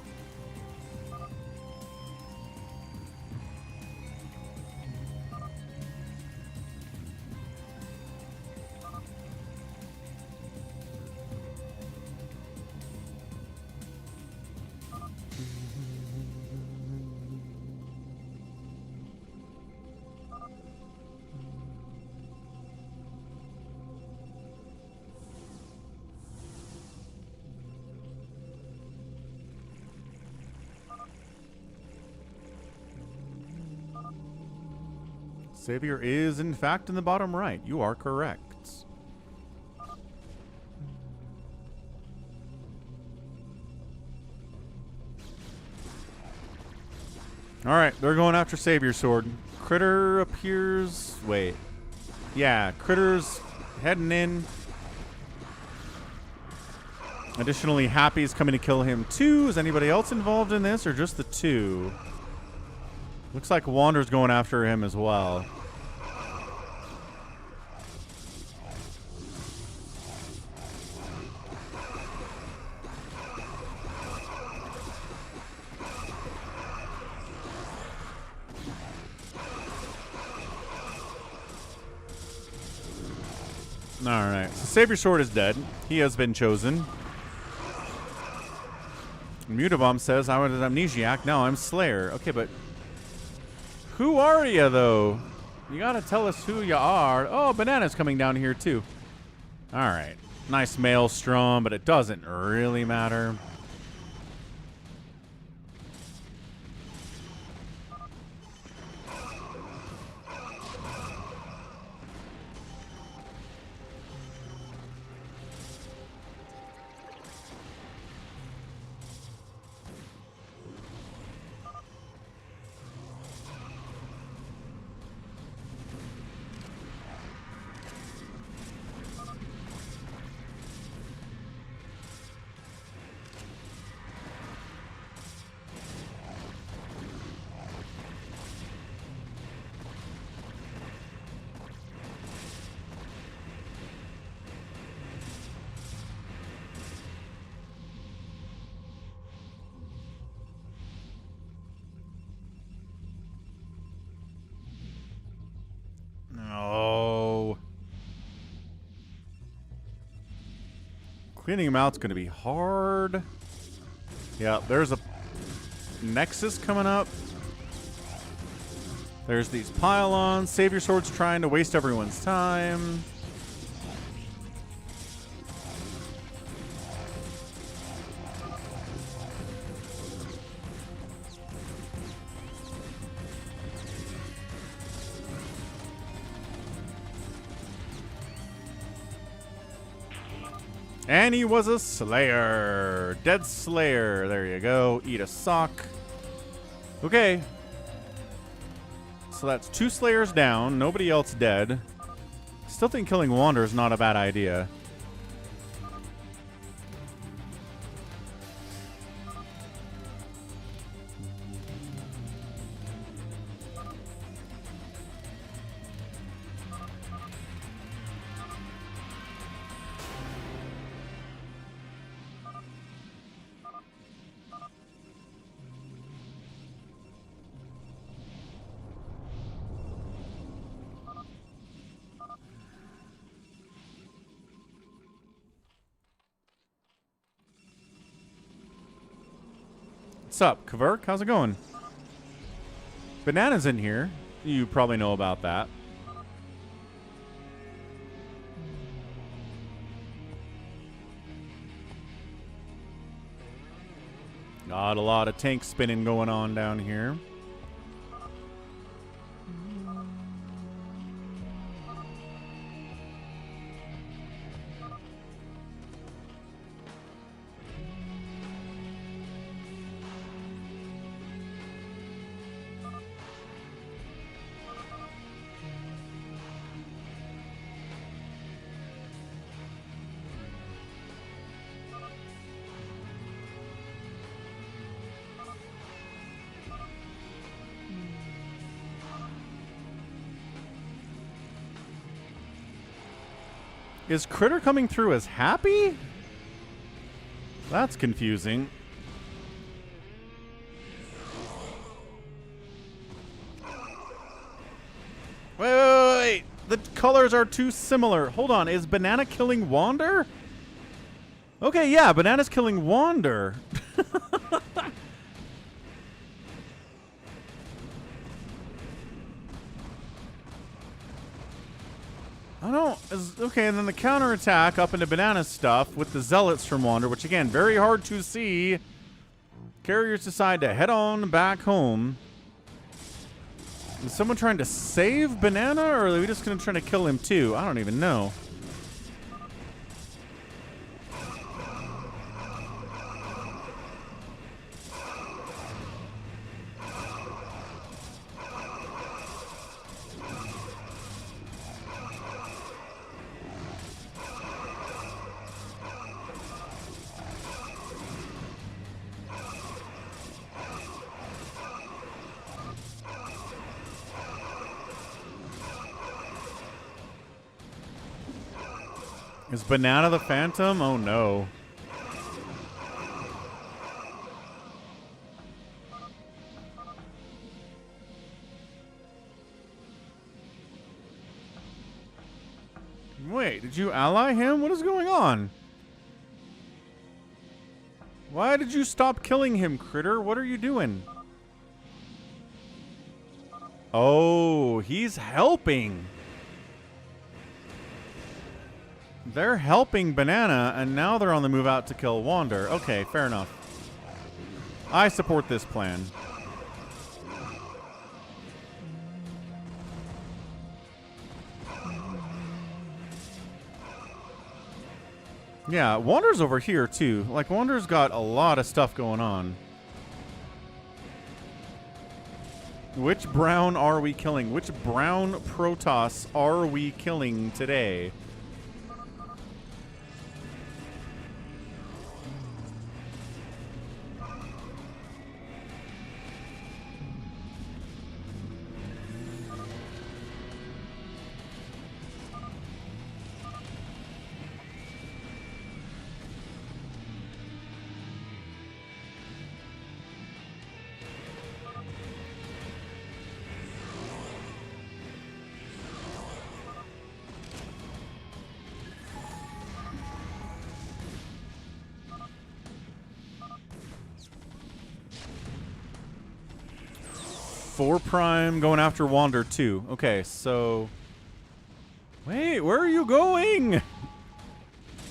Savior is, in fact, in the bottom right. You are correct. Alright, they're going after SaviorSword. Critter appears... Wait. Yeah, Critter's heading in. Additionally, Happy's coming to kill him too. Is anybody else involved in this, or just the two? Looks like Wander's going after him as well. Alright, so SaviorSword is dead. He has been chosen. Mutabomb says, I was an amnesiac, now I'm Slayer. Okay, but who are you, though? You gotta tell us who you are. Oh, Banana's coming down here, too. Alright. Nice maelstrom, but it doesn't really matter. Cleaning him out's going to be hard. Yeah, there's a Nexus coming up. There's these pylons. SaviorSword's trying to waste everyone's time. And he was a Slayer. Dead Slayer. There you go. Eat a sock. Okay. So that's 2 Slayers down. Nobody else dead. Still think killing Wander is not a bad idea. What's up, Kverk? How's it going? Banana's in here. You probably know about that. Got a lot of tank spinning going on down here. Is Critter coming through as happy? That's confusing. Wait. The colors are too similar. Hold on. Is Banana killing Wander? Okay, yeah. Banana's killing Wander. Okay, and then the counterattack up into Banana stuff with the Zealots from Wander, which again, very hard to see. Carriers decide to head on back home. Is someone trying to save Banana, or are we just going to try to kill him too? I don't even know. Is Banana the Phantom? Oh no. Wait, did you ally him? What is going on? Why did you stop killing him, Critter? What are you doing? Oh, he's helping. They're helping Banana, and now they're on the move out to kill Wander. Okay, fair enough. I support this plan. Yeah, Wander's over here, too. Like, Wander's got a lot of stuff going on. Which brown are we killing? Which brown Protoss are we killing today? Four Prime going after Wander too. Okay, so... Wait, where are you going?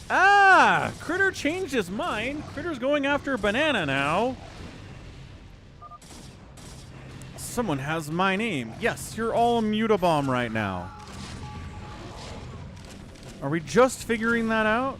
Ah! Critter changed his mind. Critter's going after Banana now. Someone has my name. Yes, you're all Mutabomb right now. Are we just figuring that out?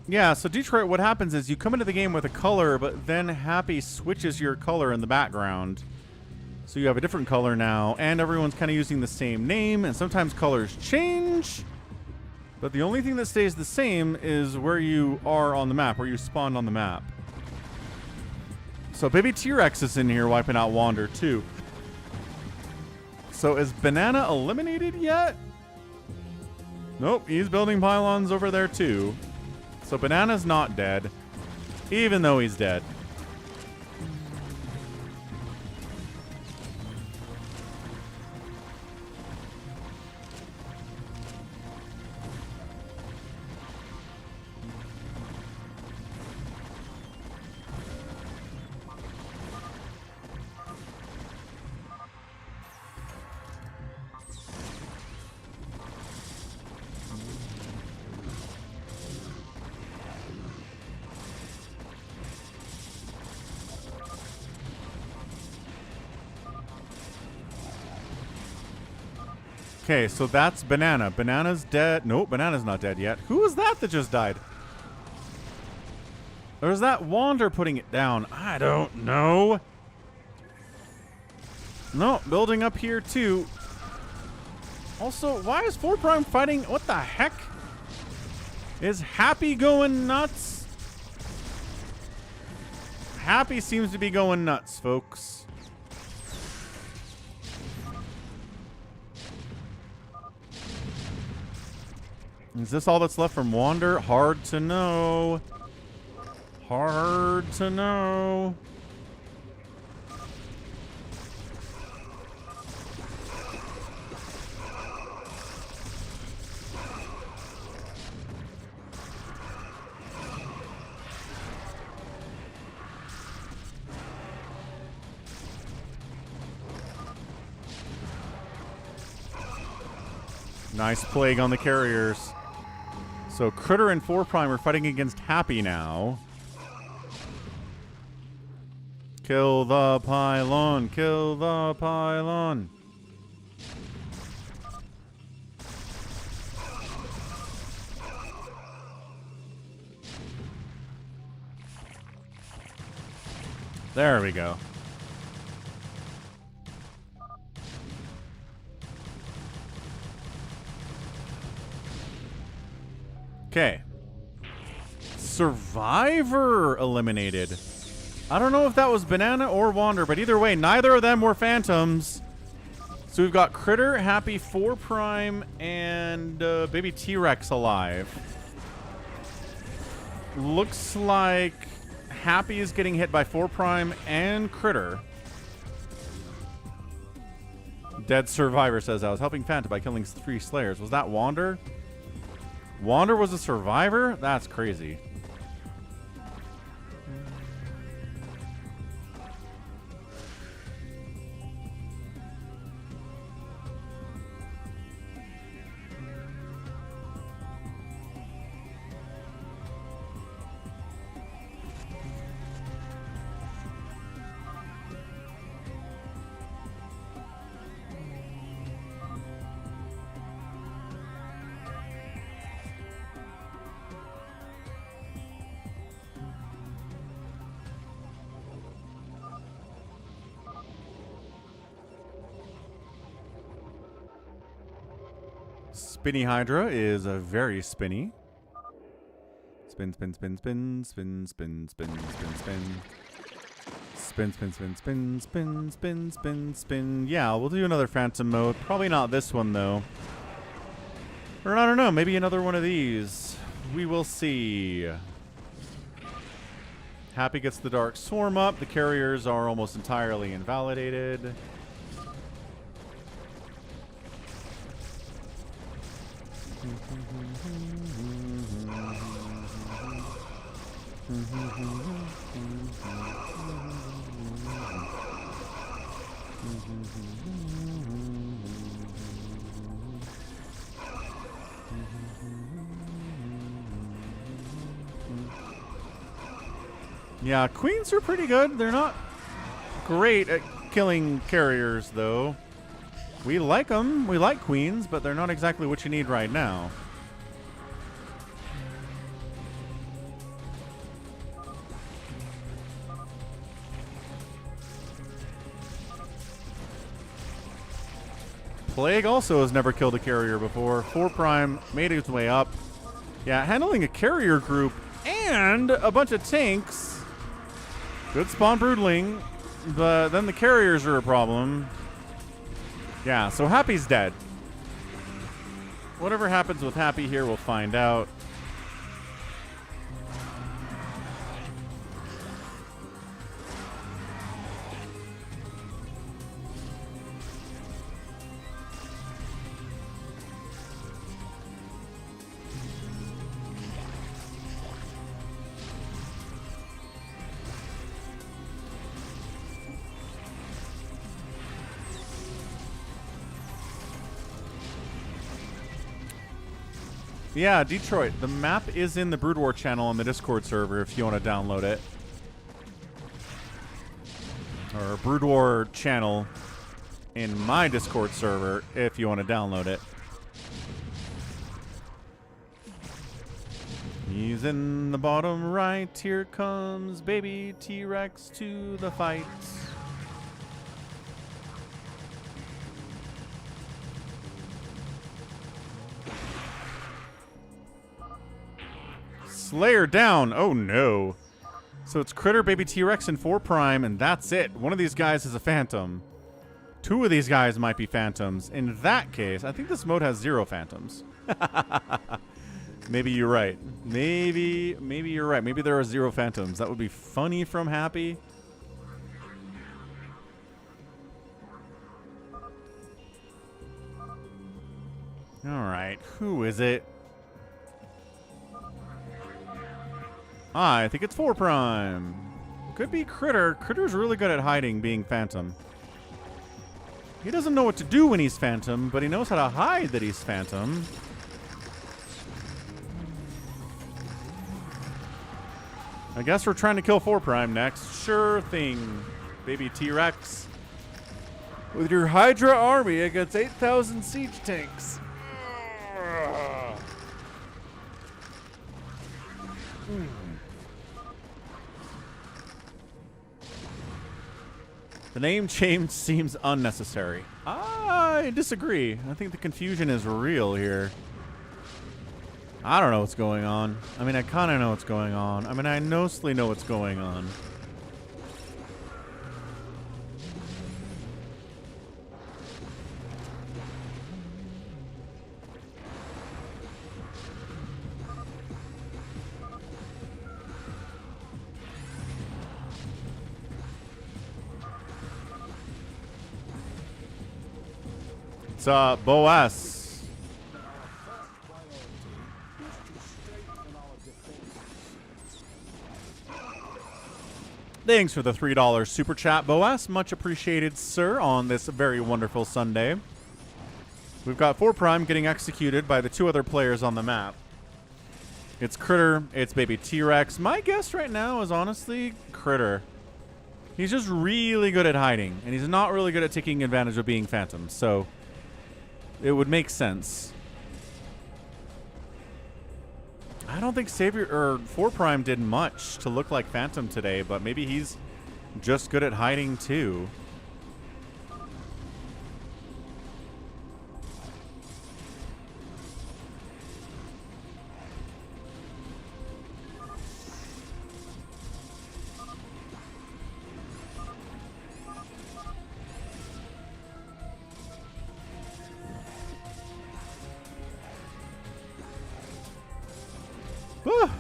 Yeah, so Detroit, what happens is you come into the game with a color, but then Happy switches your color in the background. So you have a different color now, and everyone's kind of using the same name, and sometimes colors change. But the only thing that stays the same is where you are on the map, where you spawned on the map. So Baby T-Rex is in here wiping out Wander, too. So is Banana eliminated yet? Nope, he's building pylons over there, too. So Banana's not dead, even though he's dead. Okay, so that's Banana. Banana's dead. Nope, Banana's not dead yet. Who was that just died? Or is that Wander putting it down? I don't know. No, building up here too. Also, why is 4 Prime fighting? What the heck? Is Happy going nuts? Happy seems to be going nuts, folks. Is this all that's left from Wander? Hard to know. Hard to know. Nice plague on the carriers. So Critter and 4 Prime are fighting against Happy now. Kill the pylon. Kill the pylon. There we go. Okay. Survivor eliminated. I don't know if that was Banana or Wander, but either way, neither of them were Phantoms. So we've got Critter, Happy, 4 Prime, and baby T-Rex alive. Looks like Happy is getting hit by 4 Prime and Critter. Dead Survivor says, I was helping Phantom by killing 3 Slayers. Was that Wander? Wander was a survivor? That's crazy. Spinny Hydra is a very spinny. Spin, spin, spin, spin, spin, spin, spin, spin, spin. Spin, spin, spin, spin, spin, spin, spin, spin. Yeah, we'll do another Phantom mode. Probably not this one, though. Or I don't know, maybe another one of these. We will see. Happy gets the Dark Swarm up. The carriers are almost entirely invalidated. Yeah, queens are pretty good. They're not great at killing carriers, though. We like them. We like queens, but they're not exactly what you need right now. Plague also has never killed a carrier before. 4 Prime made its way up. Yeah, handling a carrier group and a bunch of tanks. Good spawn broodling, but then the carriers are a problem. Yeah, so Happy's dead. Whatever happens with Happy here, we'll find out. Yeah, Detroit. The map is in the Brood War channel on the Discord server if you want to download it. Or Brood War channel in my Discord server if you want to download it. He's in the bottom right. Here comes baby T-Rex to the fight. Slayer down. Oh no. So it's Critter, baby T-Rex, and 4 Prime, and that's it. One of these guys is a Phantom. 2 of these guys might be Phantoms. In that case, I think this mode has 0 Phantoms. Maybe you're right. Maybe you're right. Maybe there are 0 Phantoms. That would be funny from Happy. Alright, who is it? I think it's 4 Prime. Could be Critter. Critter's really good at hiding being Phantom. He doesn't know what to do when he's Phantom, but he knows how to hide that he's Phantom. I guess we're trying to kill 4 Prime next. Sure thing, baby T-Rex. With your Hydra army against 8,000 siege tanks. The name change seems unnecessary. I disagree. I think the confusion is real here. I don't know what's going on. I mean, I kind of know what's going on. I mean, I mostly know what's going on. It's Boas. Thanks for the $3 super chat, Boas. Much appreciated, sir, on this very wonderful Sunday. We've got 4 Prime getting executed by the 2 other players on the map. It's Critter, it's baby T-Rex. My guess right now is honestly Critter. He's just really good at hiding, and he's not really good at taking advantage of being Phantom, so it would make sense. I don't think 4 Prime did much to look like Phantom today, but maybe he's just good at hiding too.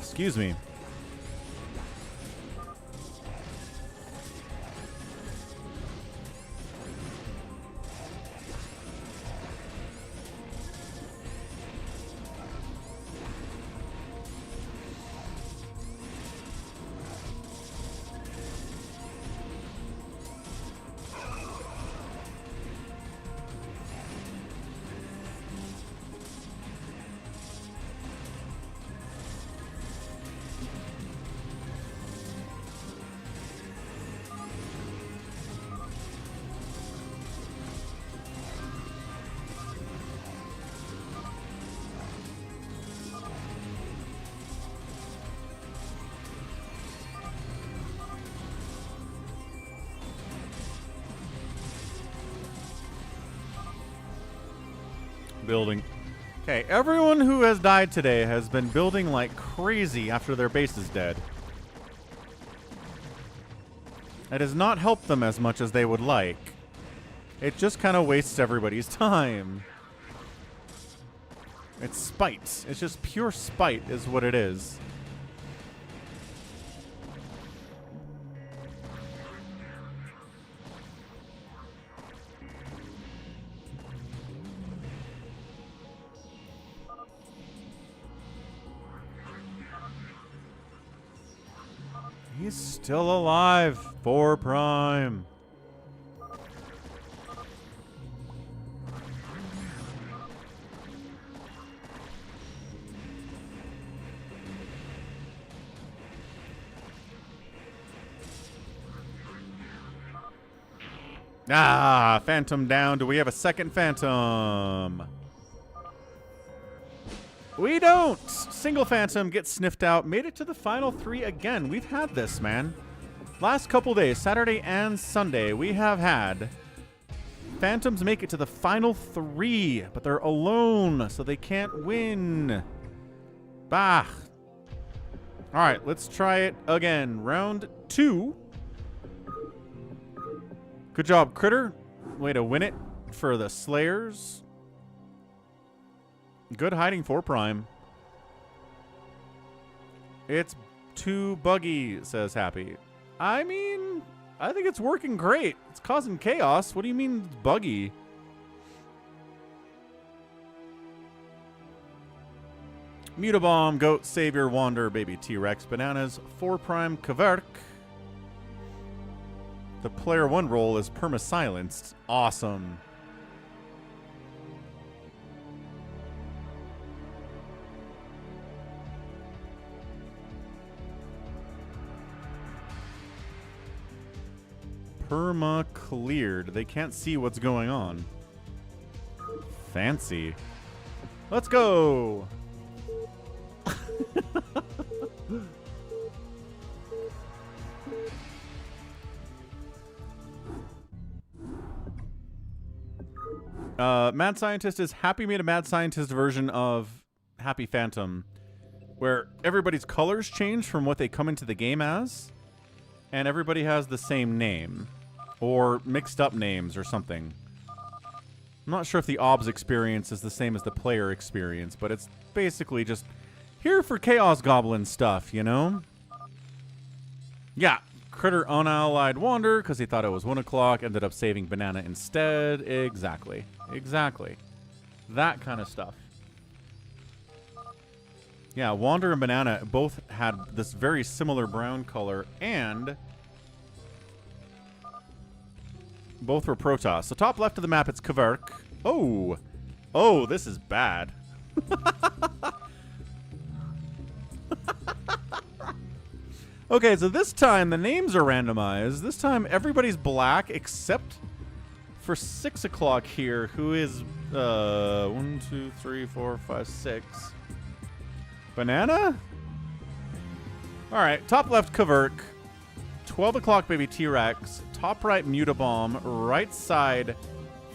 Excuse me. Building. Okay, everyone who has died today has been building like crazy after their base is dead. It has not helped them as much as they would like. It just kind of wastes everybody's time. It's spite. It's just pure spite is what it is. He's still alive. 4 Prime. Ah, Phantom down. Do we have a second Phantom? We don't. single Phantom gets sniffed out. Made it to the final 3 again. We've had this, man. Last couple days, Saturday and Sunday, we have had Phantoms make it to the final 3, but they're alone, so they can't win. Bah. All right, let's try it again. Round 2. Good job, Critter. Way to win it for the Slayers. Good hiding for Prime. It's too buggy, says Happy. I mean, I think it's working great. It's causing chaos. What do you mean it's buggy? Mutabomb, Goat, Savior, Wander, Baby T-Rex, Bananas, 4 Prime, Kverk. The player 1 role is perma-silenced. Awesome. Perma cleared. They can't see what's going on. Fancy. Let's go. Mad Scientist is Happy made a Mad Scientist version of Happy Phantom where everybody's colors change from what they come into the game as, and everybody has the same name. Or mixed up names or something. I'm not sure if the OBS experience is the same as the player experience, but it's basically just here for Chaos Goblin stuff, you know? Yeah, Critter unallied Wander because he thought it was 1 o'clock, ended up saving Banana instead. Exactly. Exactly. That kind of stuff. Yeah, Wander and Banana both had this very similar brown color, and both were Protoss. So top left of the map, it's Kverk. Oh. Oh, this is bad. Okay, so this time the names are randomized. This time everybody's black except for 6 o'clock here, who is 1, 2, 3, 4, 5, 6. Banana? Alright, top left Kverk. 12 o'clock baby T-Rex. Top right Mutabomb. Right side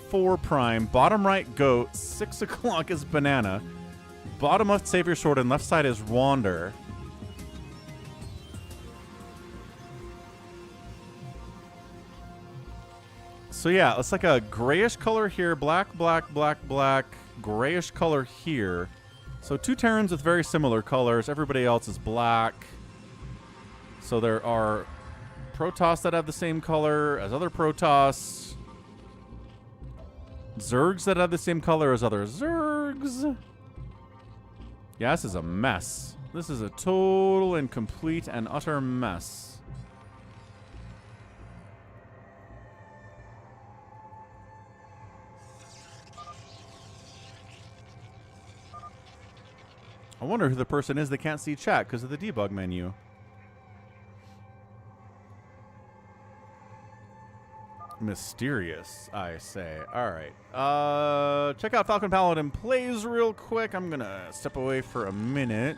4 Prime. Bottom right Goat. 6 o'clock is Banana. Bottom left SaviorSword and left side is Wander. So yeah, it's like a grayish color here, black, black, black, black, grayish color here. So 2 Terrans with very similar colors. Everybody else is black. So there are Protoss that have the same color as other Protoss. Zergs that have the same color as other Zergs. Yeah, this is a mess. This is a total and complete and utter mess. I wonder who the person is that can't see chat because of the debug menu. Mysterious, I say. All right. Check out Falcon Paladin Plays real quick. I'm going to step away for a minute.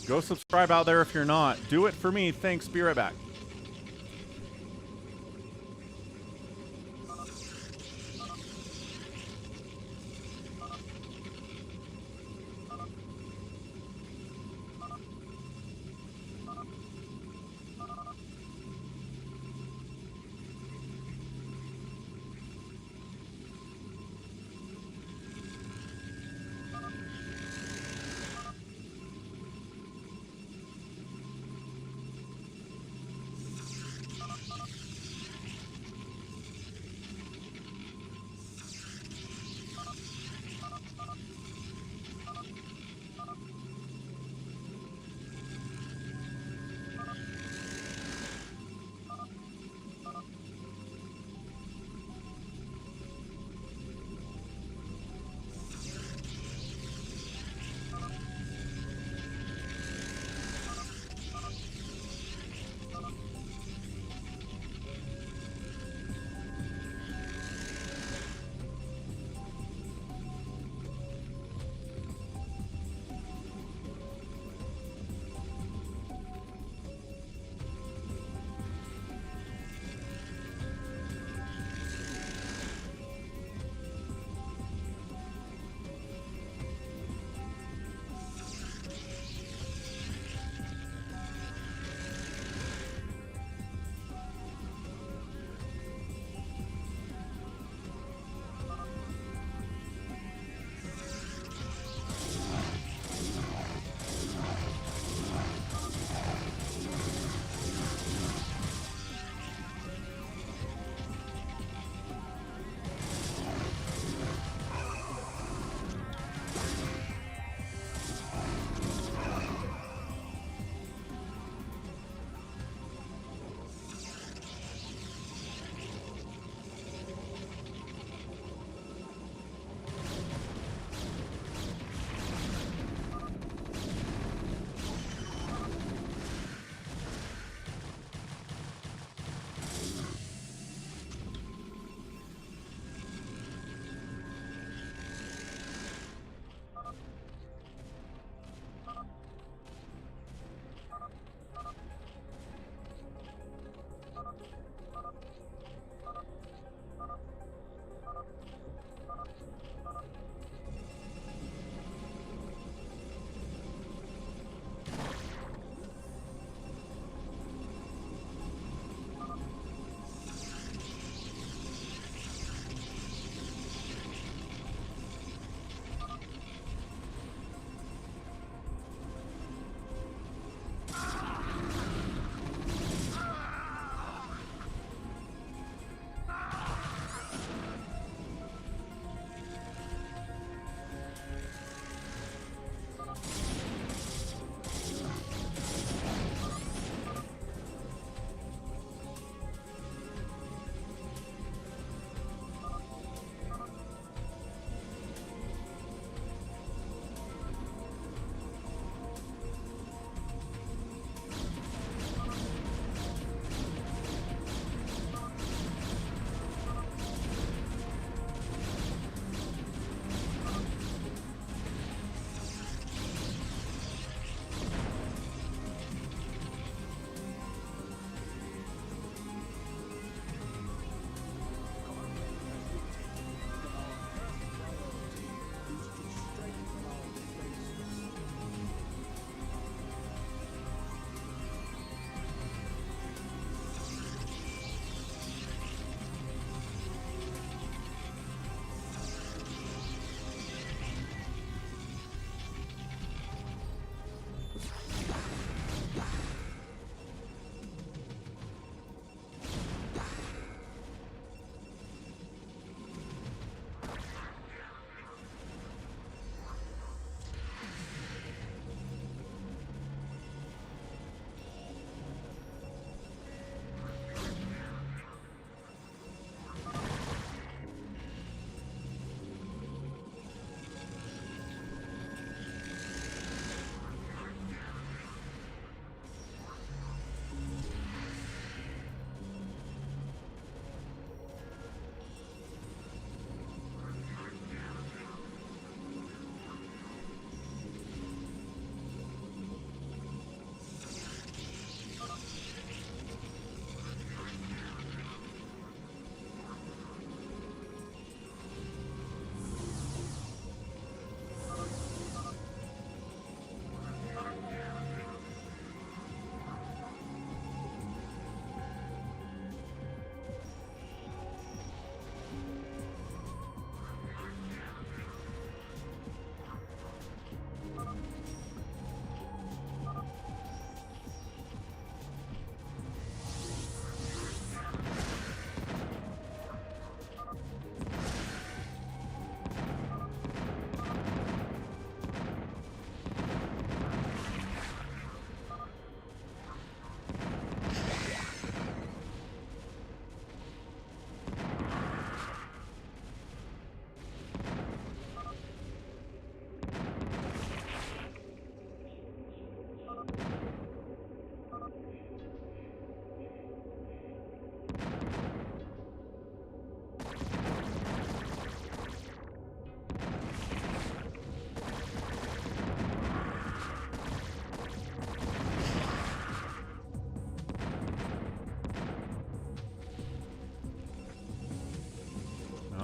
Go subscribe out there if you're not. Do it for me. Thanks. Be right back.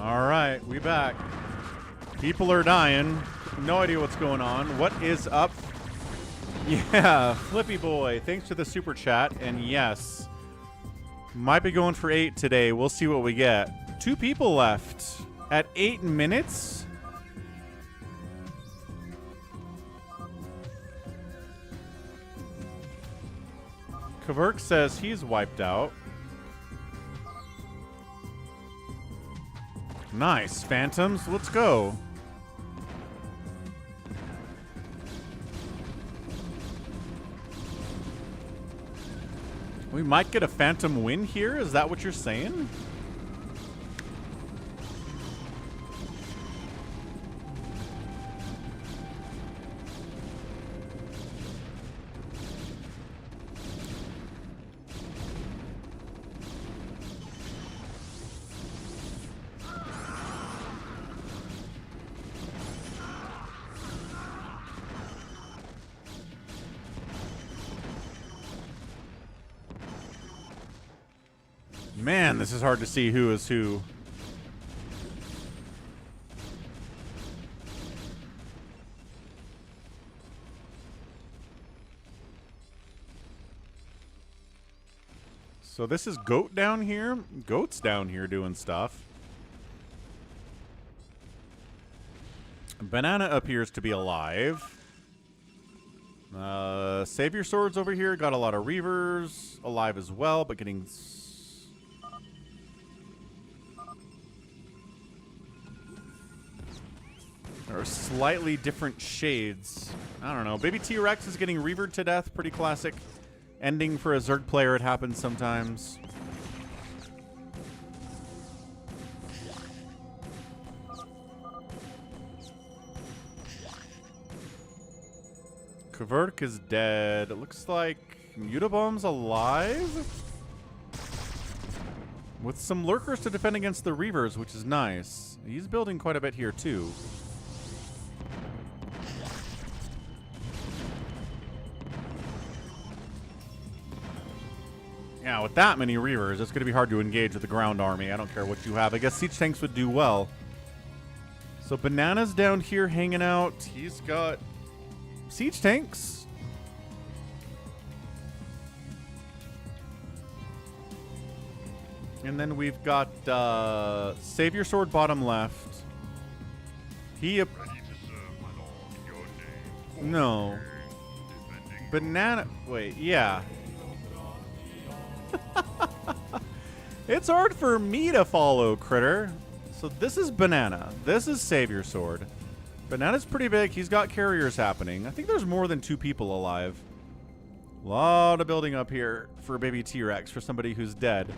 All right, we back. People are dying. No idea what's going on. What is up? Yeah, Flippy Boy, thanks for the super chat. And yes, might be going for 8 today. We'll see what we get. 2 people left at 8 minutes. Kaverk says he's wiped out. Nice. Phantoms, let's go. We might get a phantom win here. Is that what you're saying? Man, this is hard to see who is who. So this is Goat down here. Goat's down here doing stuff. Banana appears to be alive. SaviorSword's over here. Got a lot of Reavers alive as well, but getting... There are slightly different shades. I don't know. Baby T-Rex is getting reavered to death. Pretty classic ending for a Zerg player. It happens sometimes. Kaverk is dead. It looks like Mutabomb's alive. With some lurkers to defend against the Reavers, which is nice. He's building quite a bit here, too. Yeah, with that many Reavers, it's going to be hard to engage with the ground army. I don't care what you have. I guess siege tanks would do well. So Banana's down here hanging out. He's got siege tanks. And then we've got SaviorSword bottom left. He... No. Banana... Wait, yeah. It's hard for me to follow, Critter. So this is Banana. This is SaviorSword. Banana's pretty big. He's got carriers happening. I think there's more than 2 people alive. A lot of building up here for Baby T-Rex for somebody who's dead.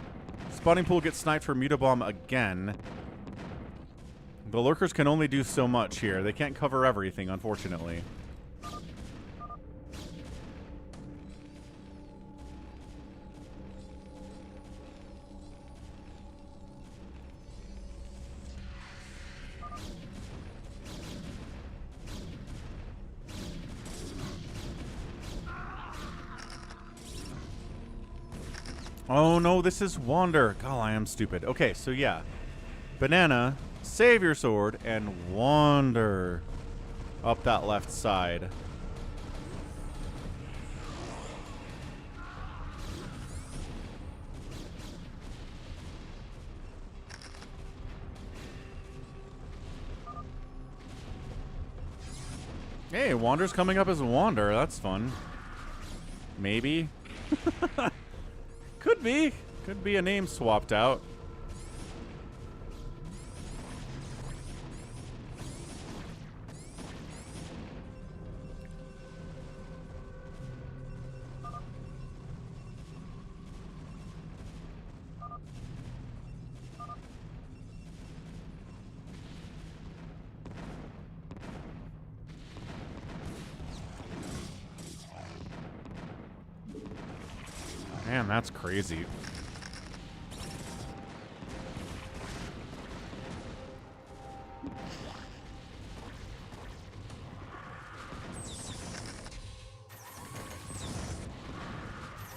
Spawning pool gets sniped for Mutabomb again. The lurkers can only do so much here. They can't cover everything, unfortunately. Oh no, this is Wander. God, I am stupid. Okay, so yeah. Banana, SaviorSword, and Wander up that left side. Hey, Wander's coming up as Wander. That's fun. Maybe. Could be. Could be a name swapped out. Man, that's crazy.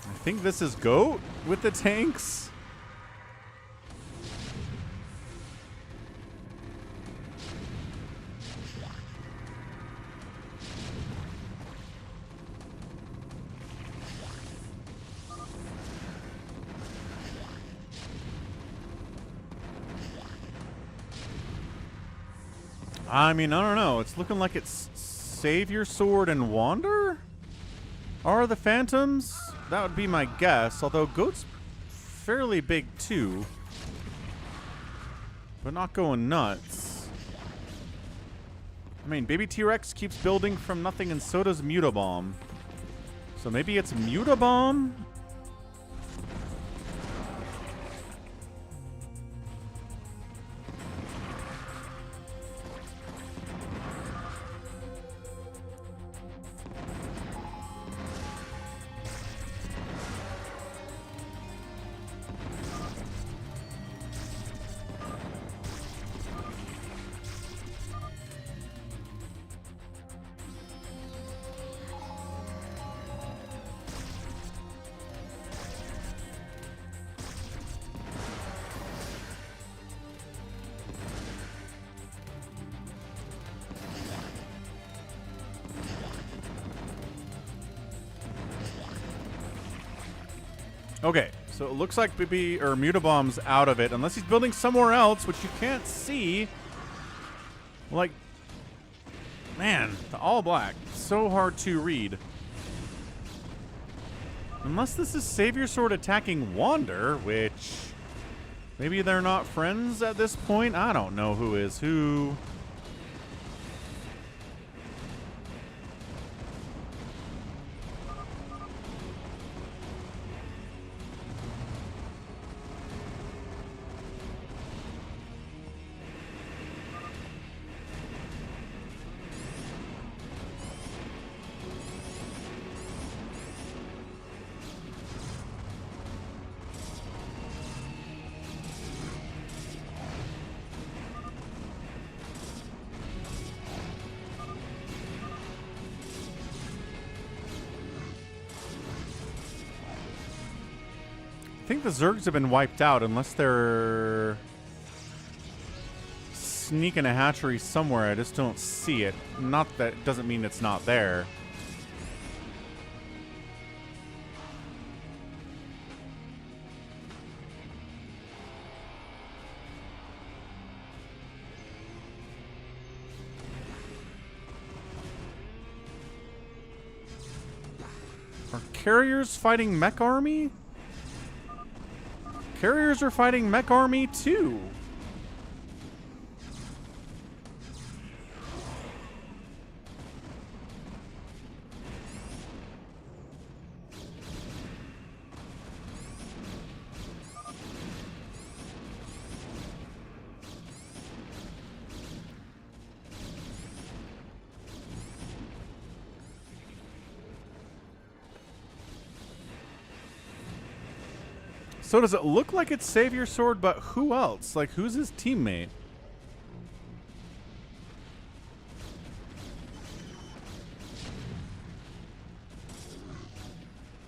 I think this is Goat with the tanks. I mean, I don't know. It's looking like it's SaviorSword and Wander? Are the Phantoms? That would be my guess. Although Goat's fairly big too. But not going nuts. I mean, Baby T-Rex keeps building from nothing, and so does Mutabomb. So maybe it's Mutabomb? Okay, so it looks like Mutabomb's out of it, unless he's building somewhere else, which you can't see. Like, man, the all black, so hard to read. Unless this is SaviorSword attacking Wander, which maybe they're not friends at this point. I don't know who is who. I think the Zergs have been wiped out unless they're sneaking a hatchery somewhere. I just don't see it. Not that it doesn't mean it's not there. Are carriers fighting mech army? Carriers are fighting mech army too. So does it look like it's SaviorSword, but who else? Like, who's his teammate?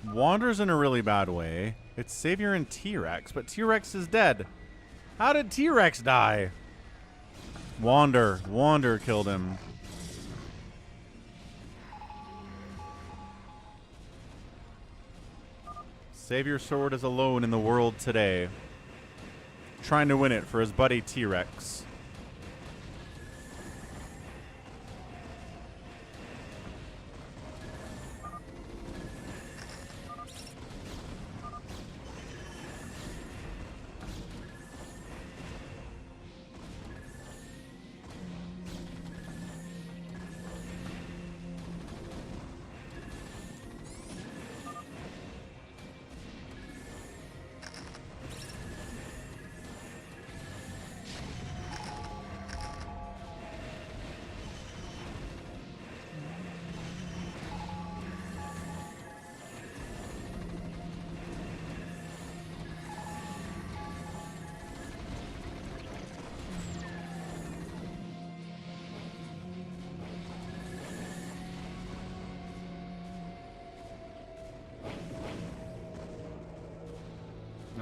Wander's in a really bad way. It's Savior and T-Rex, but T-Rex is dead. How did T-Rex die? Wander killed him. SaviorSword is alone in the world today, trying to win it for his buddy T-Rex.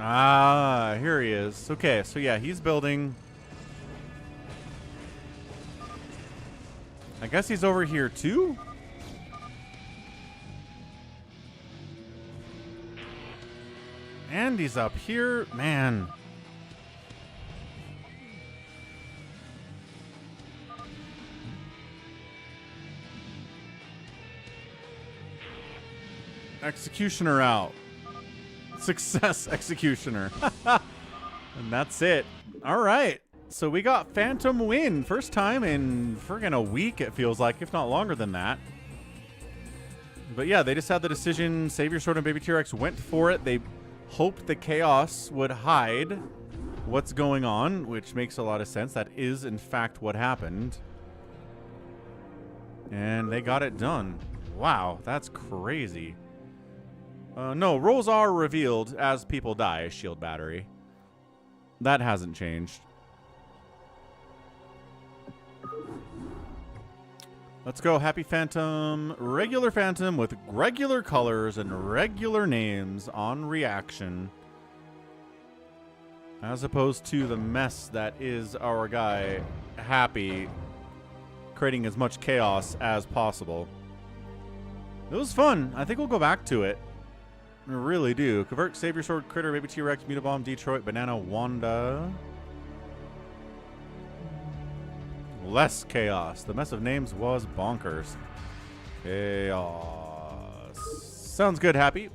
Ah, here he is. Okay, so yeah, he's building. I guess he's over here too? And he's up here. Man. Executioner out. Success, Executioner. And that's it. All right. So we got Phantom win. First time in friggin' a week, it feels like, if not longer than that. But yeah, they just had the decision. SaviorSword and Baby T-Rex went for it. They hoped the chaos would hide what's going on, which makes a lot of sense. That is, in fact, what happened. And they got it done. Wow, that's crazy. No, roles are revealed as people die. Shield battery. That hasn't changed. Let's go. Happy Phantom. Regular Phantom with regular colors and regular names on reaction. As opposed to the mess that is our guy, Happy, creating as much chaos as possible. It was fun. I think we'll go back to it. I really do. Convert, SaviorSword, Critter, Baby T-Rex, Mutabomb, Detroit, Banana, Wanda. Less chaos. The mess of names was bonkers. Chaos. Sounds good, Happy.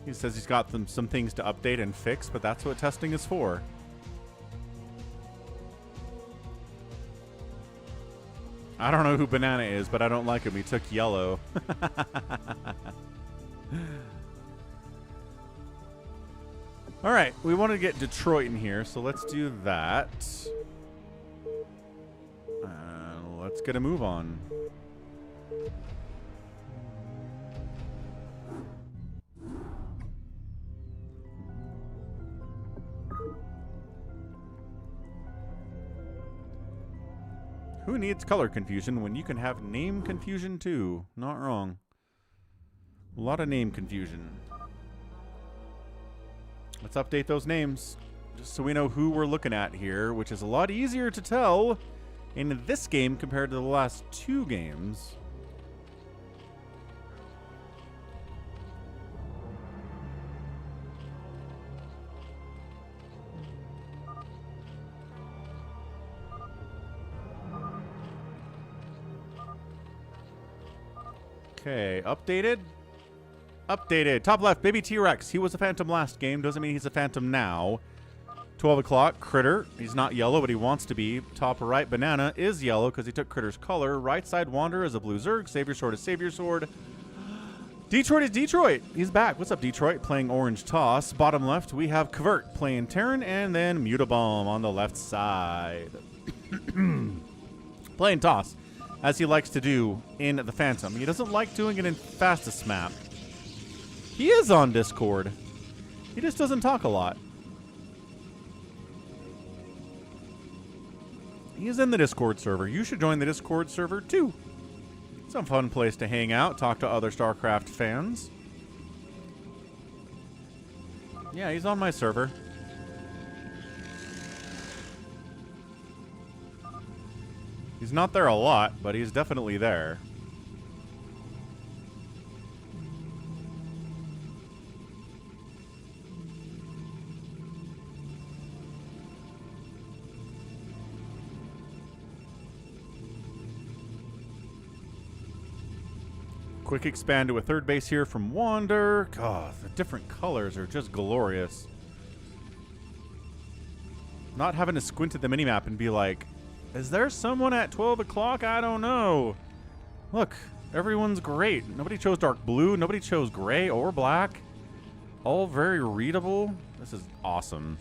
He says he's got some things to update and fix, but that's what testing is for. I don't know who Banana is, but I don't like him. He took yellow. All right, we want to get Detroit in here, so let's do that. Let's get a move on. Who needs color confusion when you can have name confusion too? Not wrong. A lot of name confusion. Let's update those names just so we know who we're looking at here, which is a lot easier to tell in this game compared to the last two games. Okay, updated. Updated. Top left, Baby T-Rex. He was a Phantom last game. Doesn't mean he's a Phantom now. 12 o'clock, Critter. He's not yellow, but he wants to be. Top right, Banana is yellow because he took Critter's color. Right side, Wander is a blue Zerg. SaviorSword is SaviorSword. Detroit is Detroit. He's back. What's up, Detroit? Playing orange toss. Bottom left, we have Covert playing Terran, and then Mutabomb on the left side. Playing toss, as he likes to do in the Phantom. He doesn't like doing it in fastest map. He is on Discord. He just doesn't talk a lot. He's in the Discord server. You should join the Discord server too. It's a fun place to hang out, talk to other StarCraft fans. Yeah, he's on my server. He's not there a lot, but he's definitely there. Quick expand to a third base here from Wander. God, the different colors are just glorious. Not having to squint at the minimap and be like, is there someone at 12 o'clock? I don't know. Look, everyone's great. Nobody chose dark blue. Nobody chose gray or black. All very readable. This is awesome.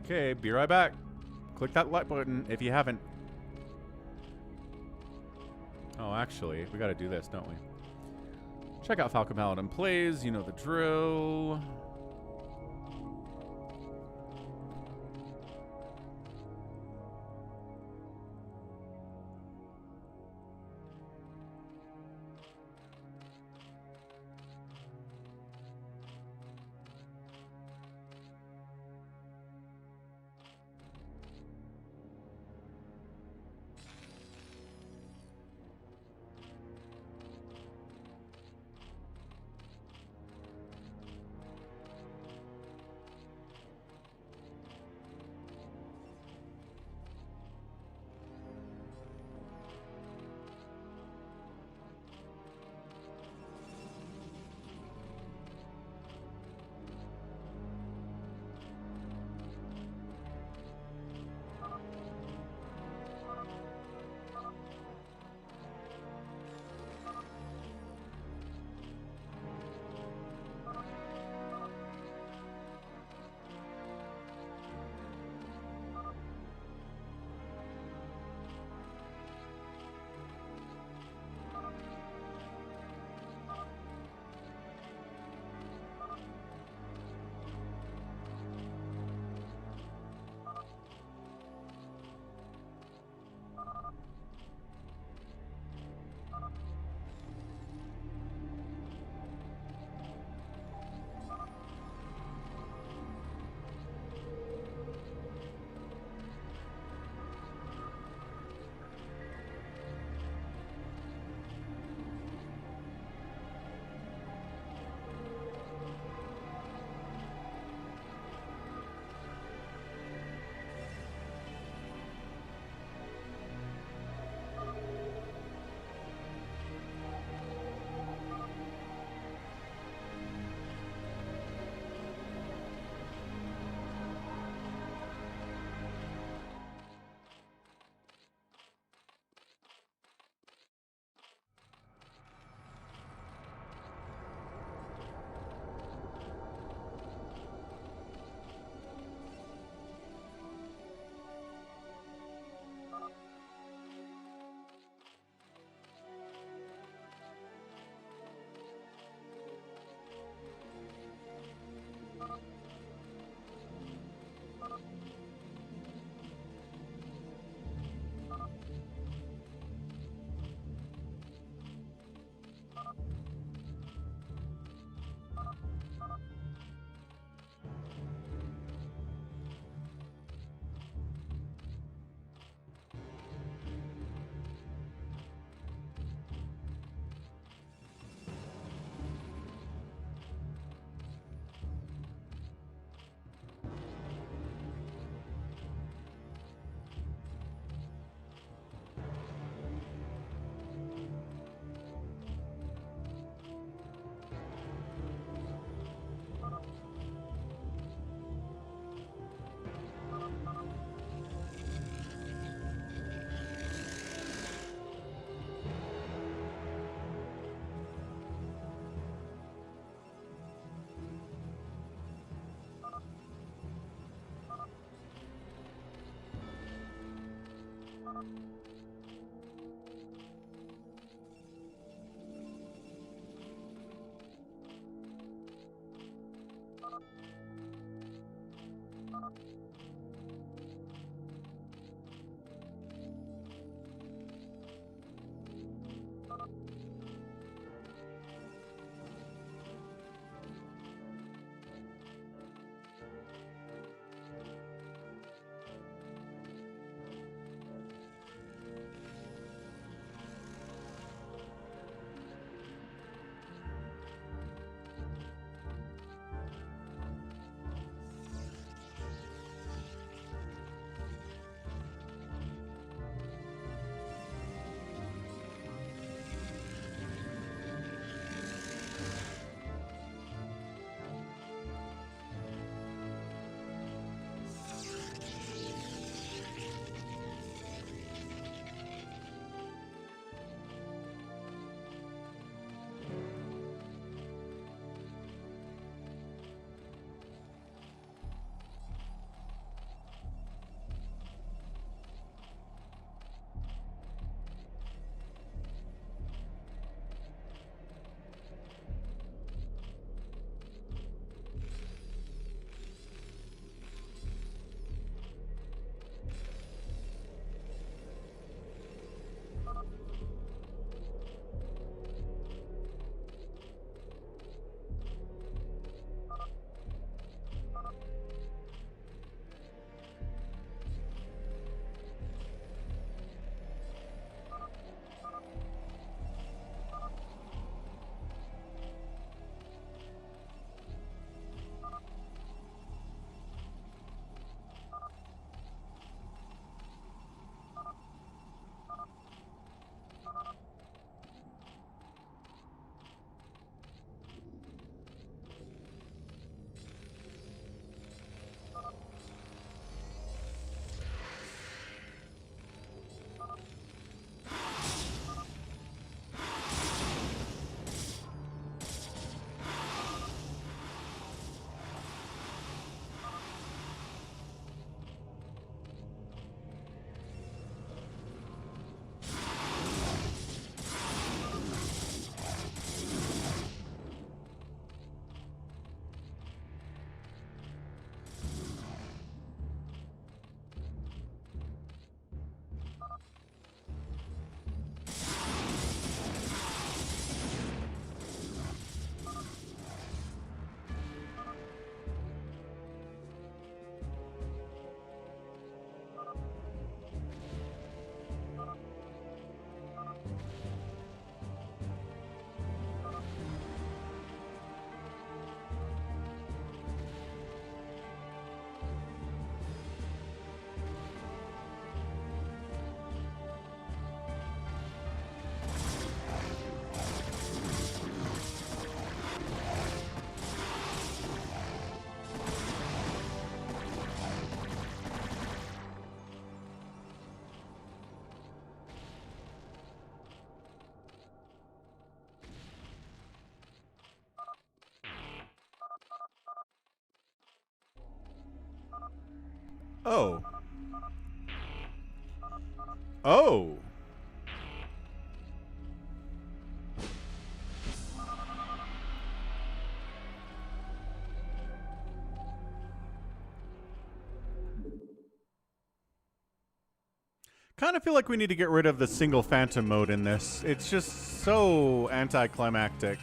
Okay, be right back. Click that like button if you haven't. Oh, actually, we got to do this, don't we? Check out Falcon Paladin Plays. You know the drill. Oh. Oh. Kind of feel like we need to get rid of the single phantom mode in this. It's just so anticlimactic.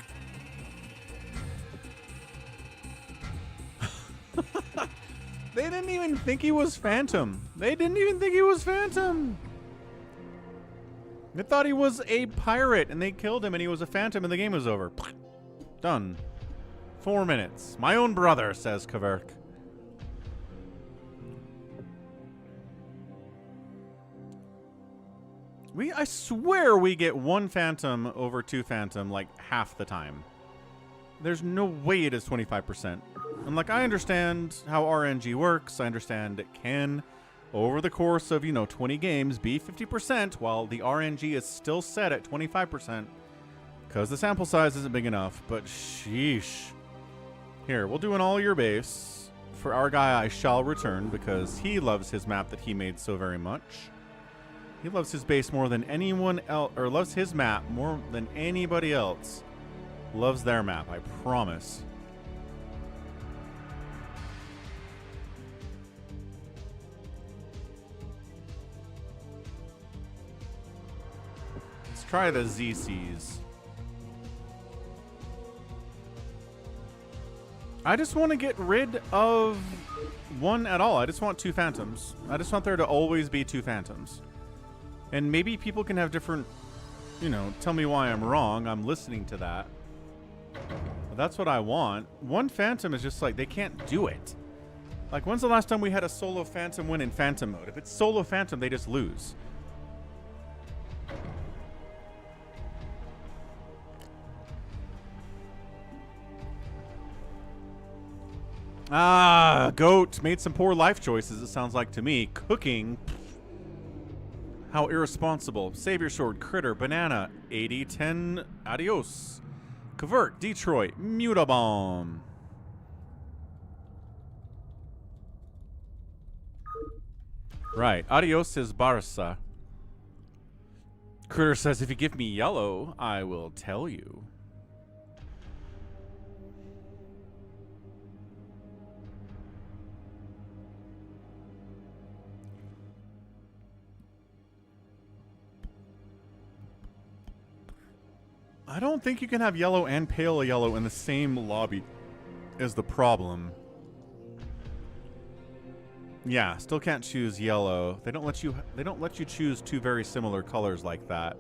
They didn't even think he was Phantom. They didn't even think he was Phantom. They thought he was a pirate, and they killed him, and he was a Phantom, and the game was over. Done. 4 minutes. My own brother, says Kverk. I swear we get one Phantom over two Phantom like half the time. There's no way it is 25%. And like, I understand how RNG works. I understand it can, over the course of, 20 games, be 50%, while the RNG is still set at 25%, because the sample size isn't big enough. But sheesh. Here, we'll do an all-year base for our guy I shall return, because he loves his map that he made so very much. He loves his base more than anyone else, or loves his map more than anybody else. Loves their map, I promise. Let's try the ZCs. I just want to get rid of one at all. I just want 2 phantoms. I just want there to always be 2 phantoms. And maybe people can have different, you know, tell me why I'm wrong. I'm listening to that. But that's what I want. 1 phantom is just like, they can't do it. Like, when's the last time we had a solo phantom win in phantom mode? If it's solo phantom, they just lose. Ah, Goat made some poor life choices, it sounds like to me. Cooking. How irresponsible. SaviorSword, Critter, Banana, 80-10, adios. Covert, Detroit, Mutabomb. Right, adios is Barca. Critter says, if you give me yellow, I will tell you. I don't think you can have yellow and pale yellow in the same lobby is the problem. Yeah, still can't choose yellow. They don't let you choose 2 very similar colors like that.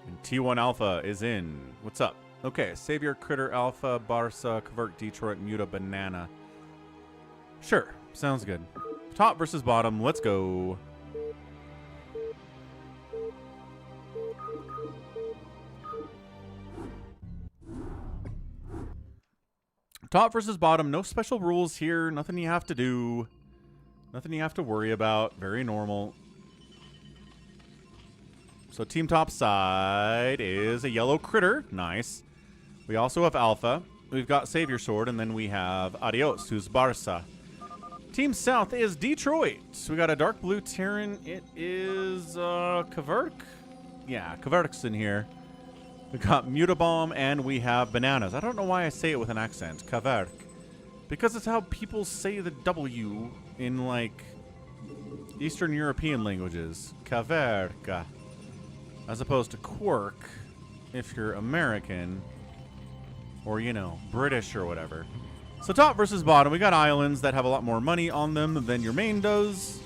And T1 Alpha is in. What's up? Okay, Savior, Critter, Alpha, Barca, Covert, Detroit, Muta, Banana. Sure, sounds good. Top versus bottom, let's go. Top versus bottom, no special rules here, nothing you have to do. Nothing you have to worry about, very normal. So team top side is a yellow Critter, nice. We also have Alpha. We've got SaviorSword, and then we have Adios, who's Barca. Team South is Detroit. So we got a dark blue Terran. It is Kverk? Yeah, Kverk's in here. We got Mutabomb, and we have Bananas. I don't know why I say it with an accent. Kverk. Because it's how people say the W in, like, Eastern European languages. Kverk. As opposed to Quirk if you're American. Or, you know, British or whatever. So top versus bottom, we got islands that have a lot more money on them than your main does.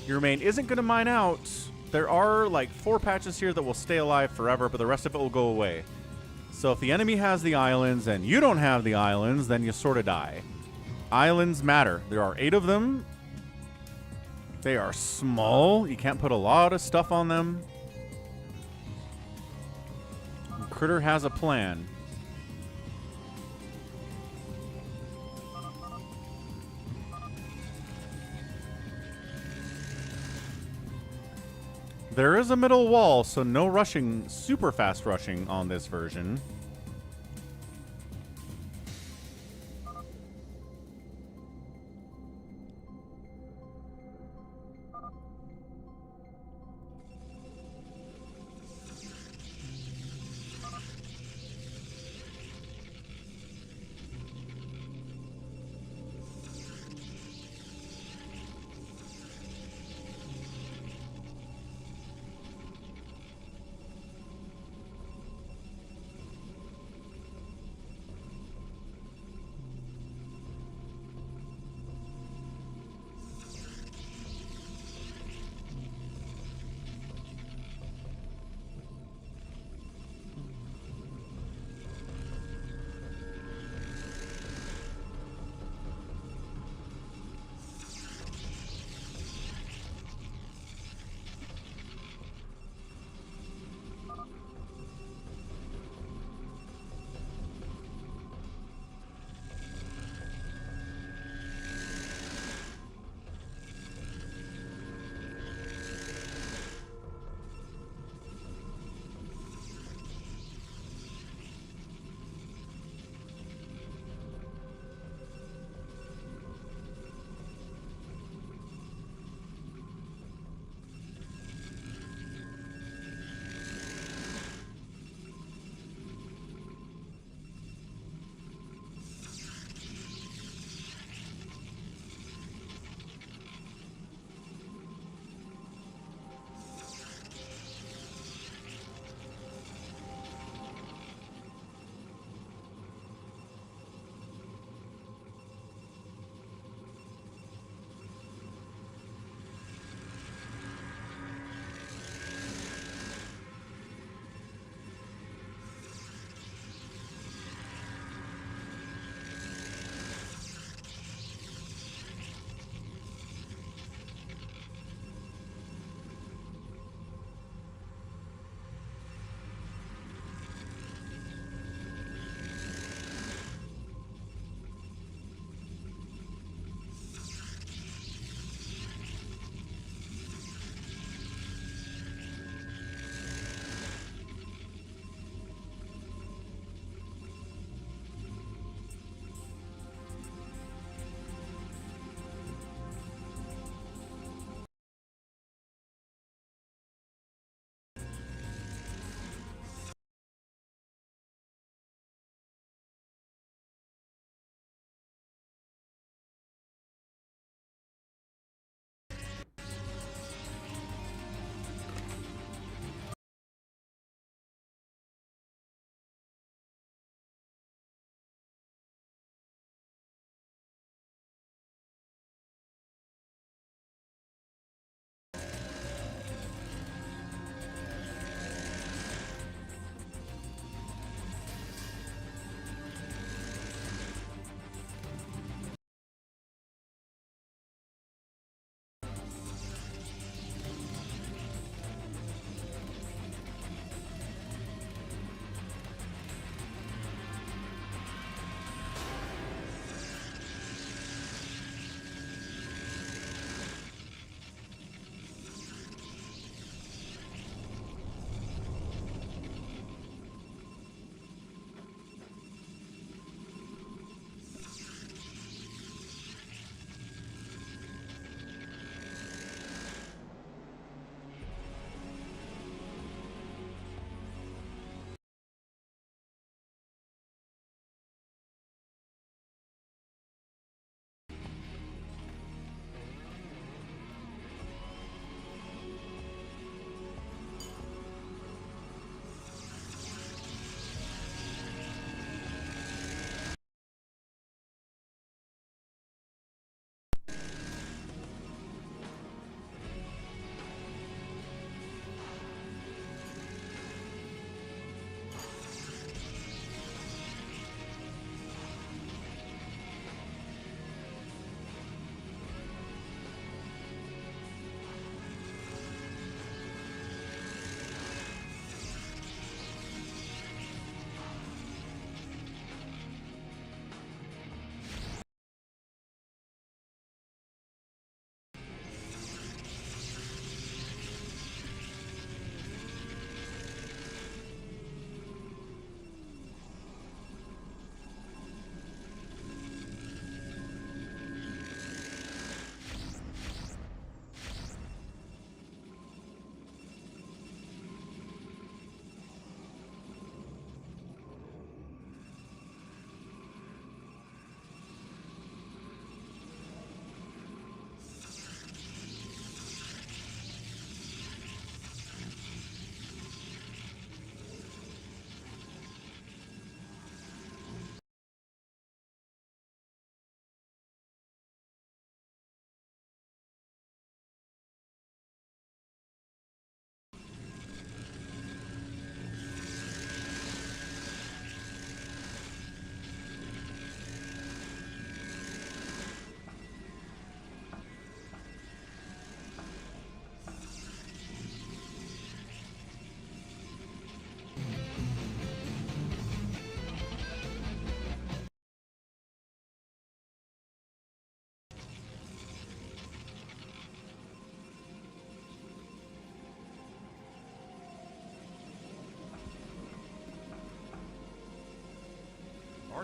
Your main isn't going to mine out. There are like 4 patches here that will stay alive forever, but the rest of it will go away. So if the enemy has the islands and you don't have the islands, then you sort of die. Islands matter. There are 8 of them. They are small. You can't put a lot of stuff on them. Critter has a plan. There is a middle wall, so no rushing, super fast rushing on this version.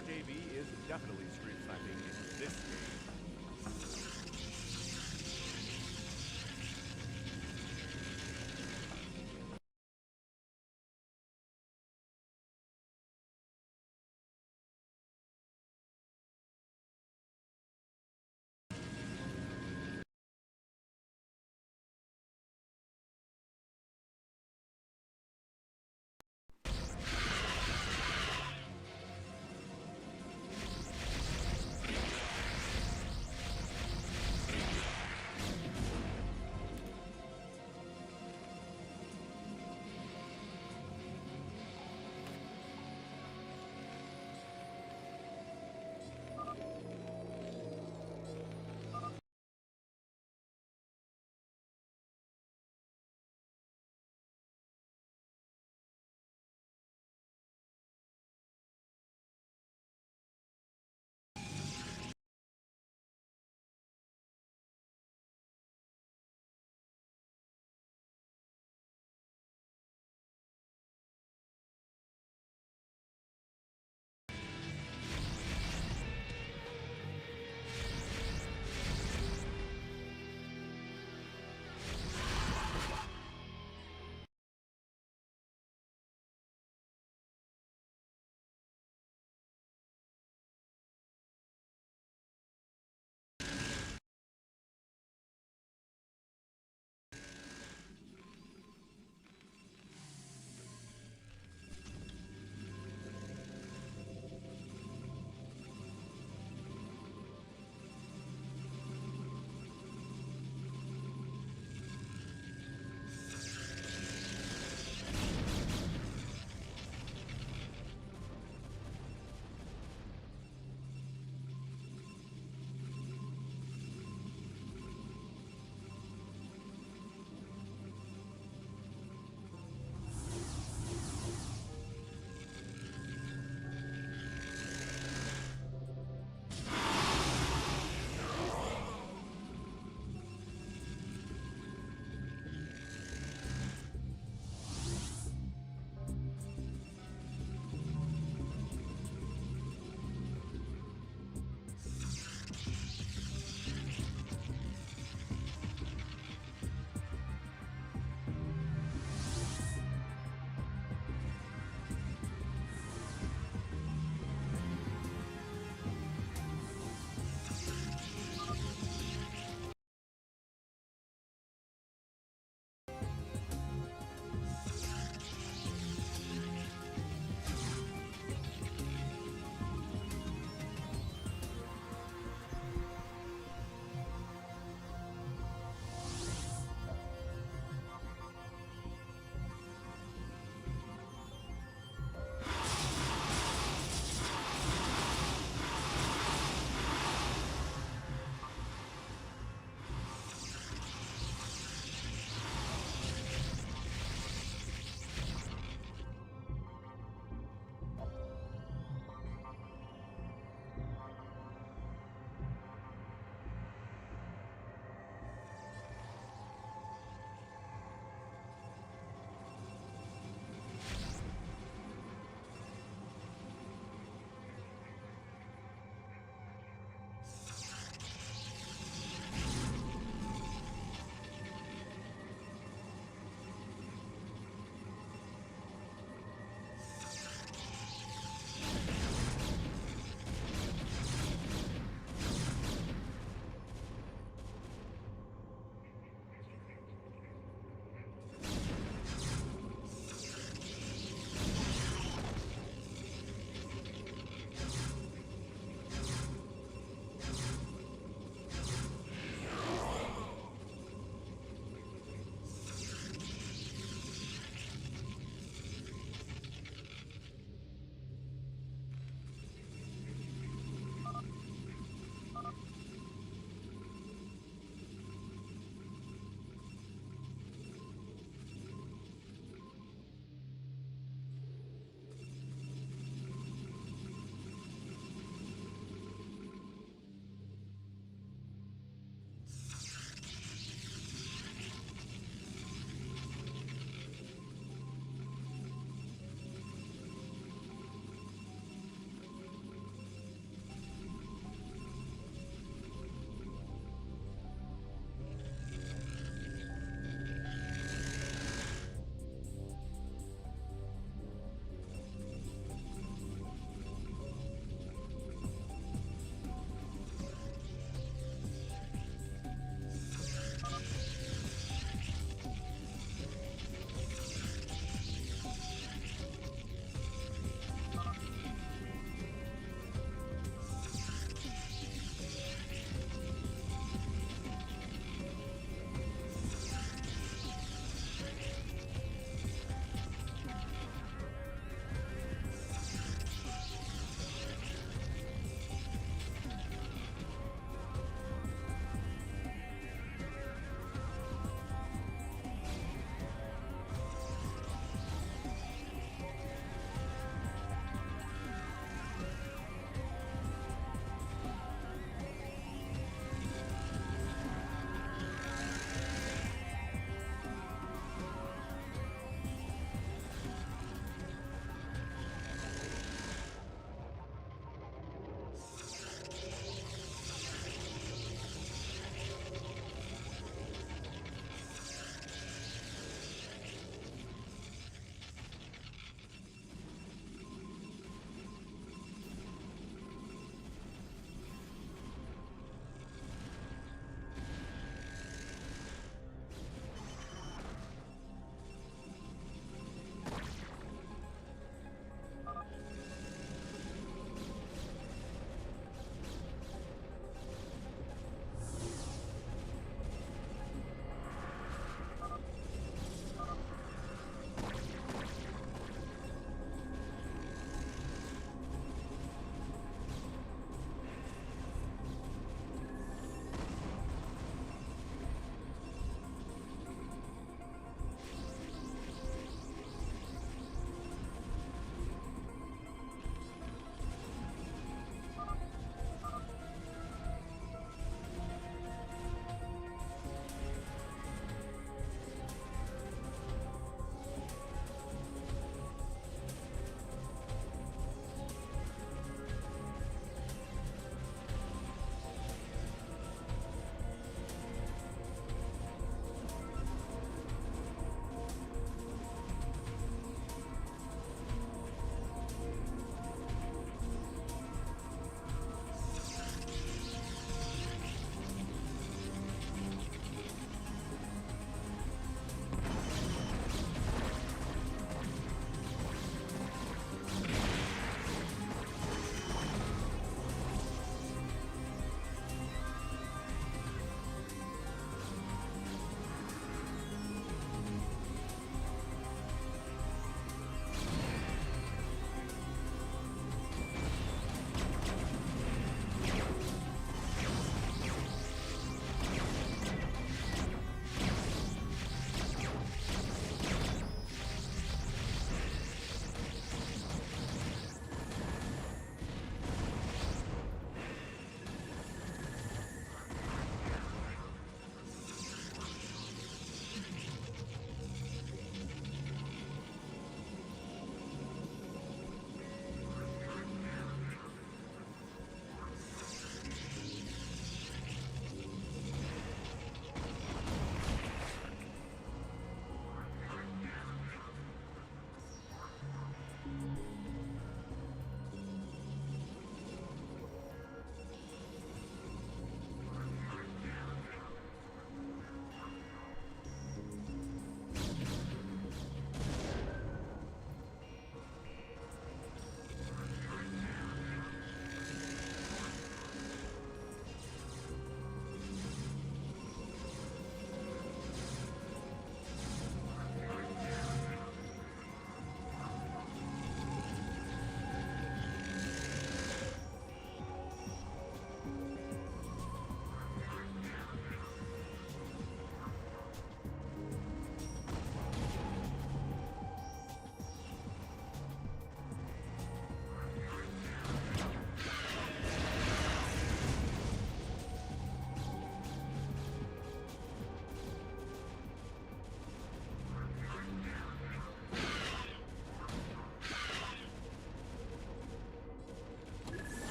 RJB is definitely stream sniping in this game.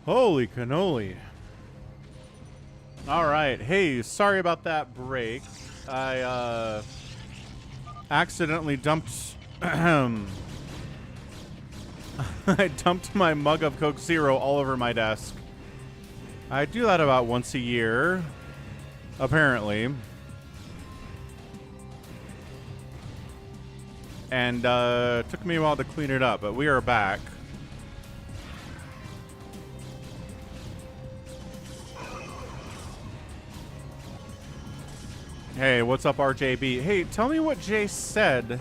Holy cannoli. All right. Hey, sorry about that break. I accidentally dumped I dumped my mug of Coke Zero all over my desk. I do that about once a year, apparently. And took me a while to clean it up, but we are back. Hey, what's up, RJB? Hey, tell me what Jay said.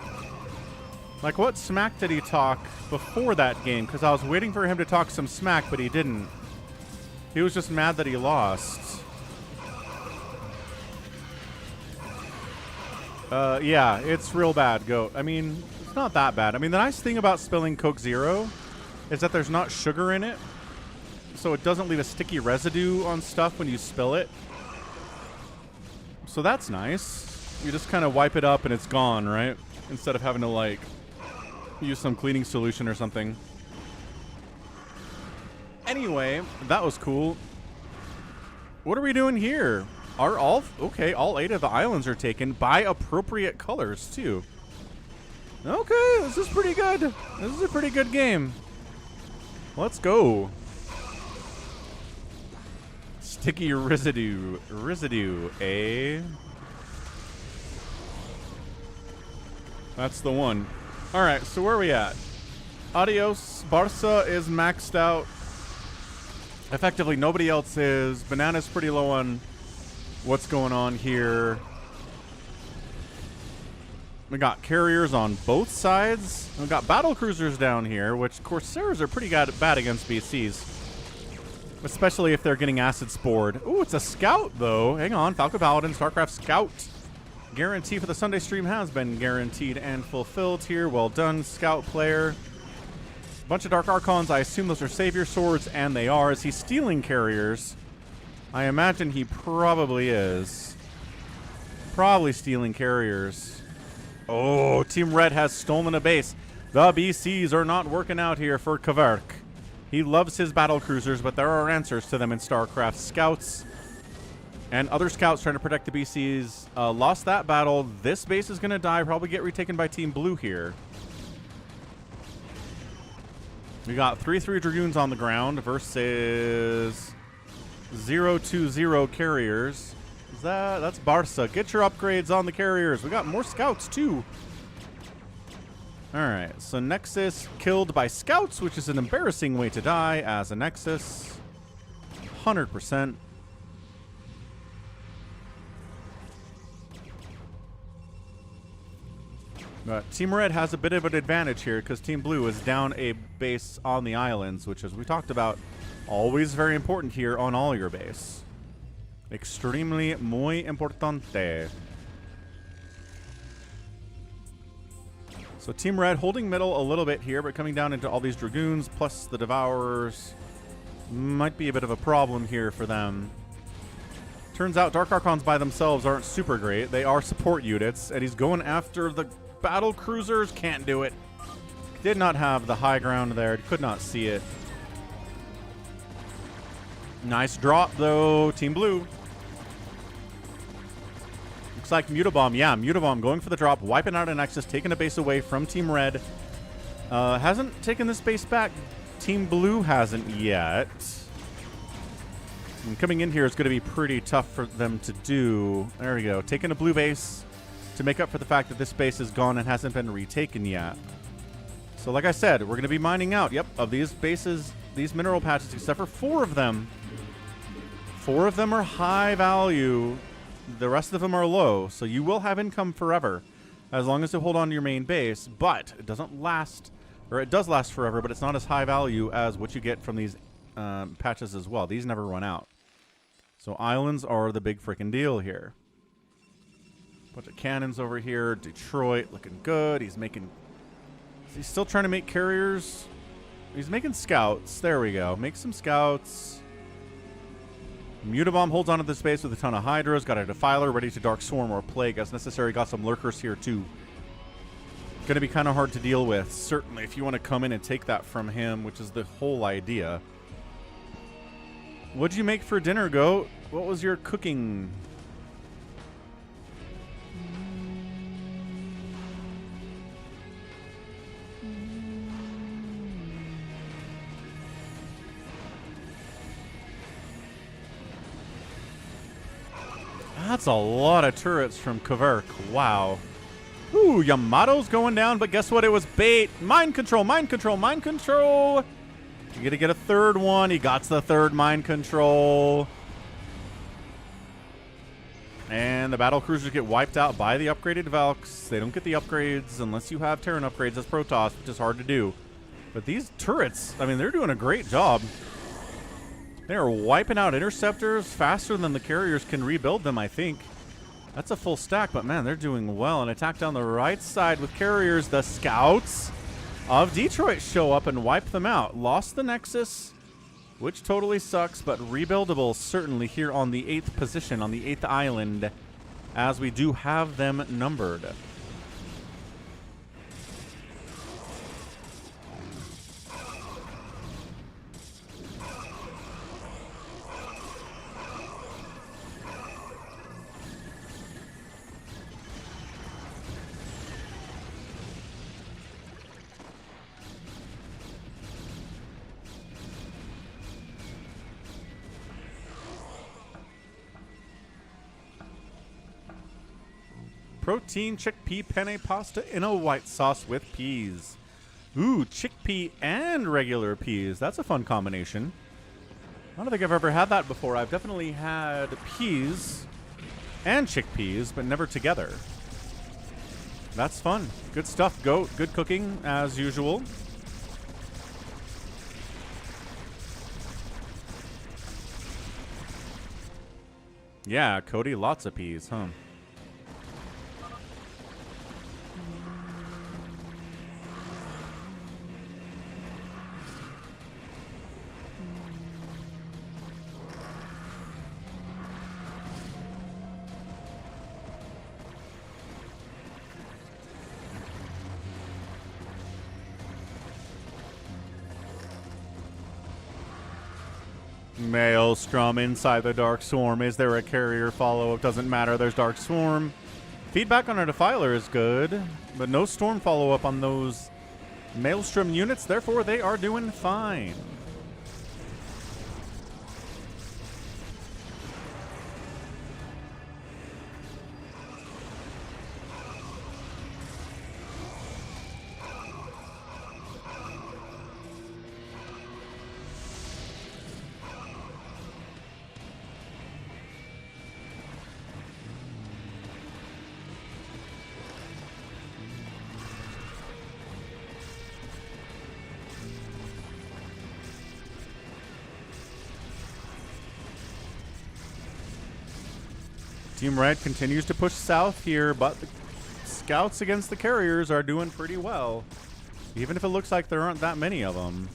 Like, what smack did he talk before that game? Because I was waiting for him to talk some smack, but he didn't. He was just mad that he lost. Yeah, it's real bad, Goat. I mean, it's not that bad. I mean, the nice thing about spilling Coke Zero is that there's not sugar in it, so it doesn't leave a sticky residue on stuff when you spill it. So that's nice. You just kind of wipe it up and it's gone, right? Instead of having to, like, use some cleaning solution or something. Anyway, that was cool. What are we doing here? Are all... Okay, all 8 of the islands are taken by appropriate colors, too. Okay, this is pretty good. This is a pretty good game. Let's go. Sticky residue. Residue, eh? That's the one. Alright, so where are we at? Adios. Barca is maxed out. Effectively, nobody else is. Banana's pretty low on what's going on here. We got carriers on both sides. We've got battle cruisers down here, which Corsairs are pretty bad against BCs. Especially if they're getting acid spored. Ooh, it's a scout, though. Hang on. Falcon Paladin, StarCraft Scout. Guarantee for the Sunday stream has been guaranteed and fulfilled here. Well done, Scout player. Bunch of Dark Archons. I assume those are SaviorSwords, and they are. Is he stealing carriers? I imagine he probably is. Probably stealing carriers. Oh, Team Red has stolen a base. The BCs are not working out here for Kverk. He loves his battle cruisers, but there are answers to them in StarCraft. Scouts and other scouts trying to protect the BCs. Lost that battle. This base is going to die. Probably get retaken by Team Blue here. We got 3/3 Dragoons on the ground versus 0-2-0 carriers. That's Barca. Get your upgrades on the carriers. We got more scouts, too. All right, so Nexus killed by scouts, which is an embarrassing way to die as a Nexus. 100%. But Team Red has a bit of an advantage here because Team Blue is down a base on the islands, which, as we talked about, always very important here on all your base. Extremely muy importante. So Team Red holding middle a little bit here, but coming down into all these Dragoons plus the Devourers might be a bit of a problem here for them. Turns out Dark Archons by themselves aren't super great. They are support units, and he's going after the battle cruisers. Can't do it. Did not have the high ground there. Could not see it. Nice drop, though. Team Blue. Looks like Mutabomb. Yeah, Mutabomb going for the drop, wiping out a Nexus, taking a base away from Team Red. Hasn't taken this base back. Team Blue hasn't yet. And coming in here is going to be pretty tough for them to do. There we go. Taking a blue base to make up for the fact that this base is gone and hasn't been retaken yet. So like I said, we're going to be mining out, yep, of these bases, these mineral patches, except for 4 of them. 4 of them are high value. The rest of them are low, so you will have income forever as long as you hold on to your main base, but it doesn't last, or it does last forever, but it's not as high value as what you get from these patches as well. These never run out. So islands are the big freaking deal here. Bunch of cannons over here. Detroit looking good. He's still trying to make carriers. He's making scouts. There we go. Make some scouts. Mutabomb holds onto this base with a ton of Hydras. Got a Defiler ready to Dark Swarm or Plague as necessary. Got some Lurkers here too. Going to be kind of hard to deal with, certainly, if you want to come in and take that from him, which is the whole idea. What'd you make for dinner, Goat? What was your cooking? That's a lot of turrets from Kverk. Wow. Ooh, Yamato's going down, but guess what? It was bait. Mind control, mind control, mind control. You're going to get a third one. He got the third mind control. And the battle cruisers get wiped out by the upgraded Valks. They don't get the upgrades unless you have Terran upgrades as Protoss, which is hard to do. But these turrets, I mean, they're doing a great job. They are wiping out interceptors faster than the carriers can rebuild them, I think. That's a full stack, but man, they're doing well. An attack down the right side with carriers. The scouts of Detroit show up and wipe them out. Lost the Nexus, which totally sucks, but rebuildable certainly here on the 8th position, on the 8th island, as we do have them numbered. Protein chickpea penne pasta in a white sauce with peas. Ooh, chickpea and regular peas. That's a fun combination. I don't think I've ever had that before. I've definitely had peas and chickpeas, but never together. That's fun. Good stuff, Goat. Good cooking, as usual. Yeah, Cody, lots of peas, huh? Maelstrom inside the Dark Swarm. Is there a carrier follow-up? Doesn't matter. There's Dark Swarm. Feedback on our Defiler is good, but no Storm follow-up on those Maelstrom units. Therefore, they are doing fine. Team Red continues to push south here, but the scouts against the carriers are doing pretty well, even if it looks like there aren't that many of them.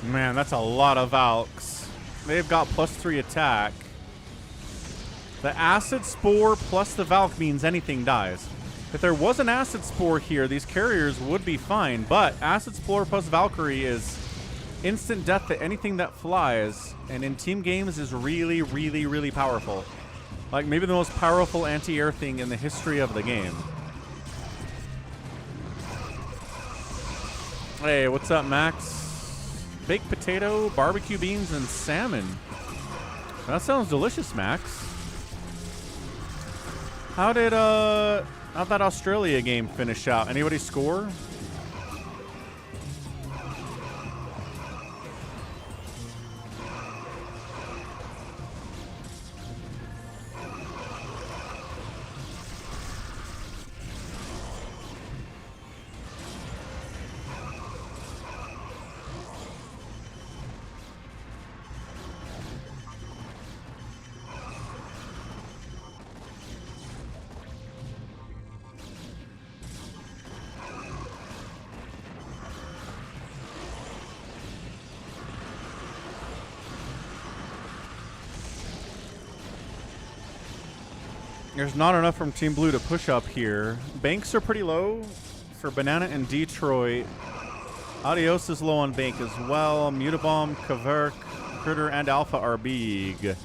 Man, that's a lot of Valks. They've got +3 attack. The Acid Spore plus the Valk means anything dies. If there was an Acid Spore here, these carriers would be fine, but Acid Spore plus Valkyrie is instant death to anything that flies, and in team games is really, really, really powerful. Like maybe the most powerful anti-air thing in the history of the game. Hey, what's up, Max? Baked potato, barbecue beans, and salmon. That sounds delicious, Max. How'd that Australia game finish out? Anybody score? There's not enough from Team Blue to push up here. Banks are pretty low for Banana and Detroit. Adios is low on bank as well. Mutabomb, Kaverk, Critter, and Alpha are big.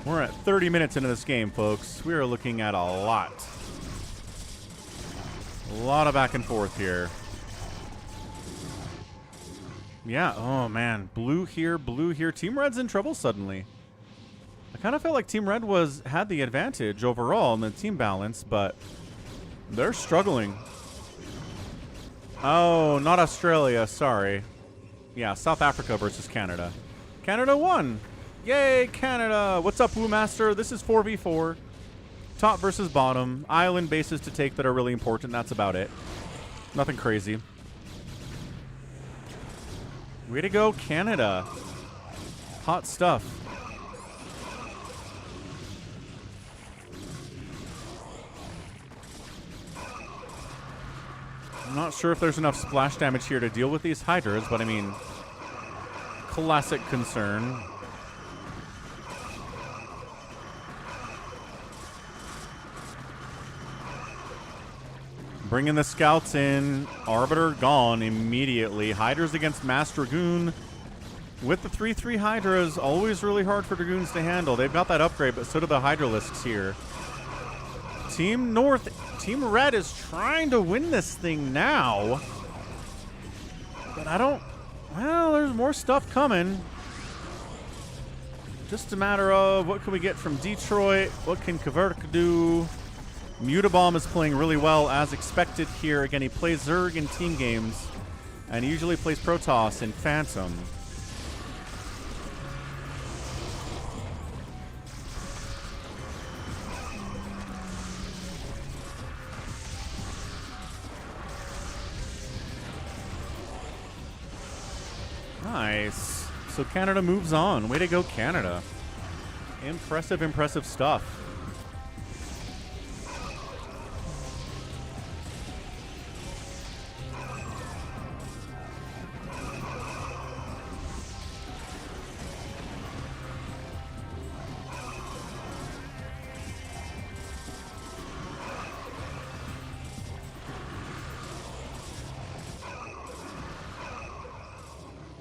We're at 30 minutes into this game, folks. We are looking at a lot. A lot of back and forth here. Yeah, oh man. Blue here, blue here. Team Red's in trouble suddenly. I kind of felt like Team Red had the advantage overall in the team balance, but they're struggling. Oh, not Australia, sorry. Yeah, South Africa versus Canada. Canada won. Yay, Canada. What's up, Woo Master? This is 4v4. Top versus bottom. Island bases to take that are really important. That's about it. Nothing crazy. Way to go, Canada. Hot stuff. I'm not sure if there's enough splash damage here to deal with these Hydras, but I mean, classic concern. Bringing the scouts in. Arbiter gone immediately. Hydras against Mass Dragoon. With the 3-3 Hydras, always really hard for Dragoons to handle. They've got that upgrade, but so do the Hydralisks here. Team North, Team Red is trying to win this thing now. But I don't... Well, there's more stuff coming. Just a matter of what can we get from Detroit? What can Kaverk do? Mutabomb is playing really well as expected here. Again, he plays Zerg in team games, and he usually plays Protoss in Phantom. Nice. So Canada moves on. Way to go, Canada. Impressive, impressive stuff.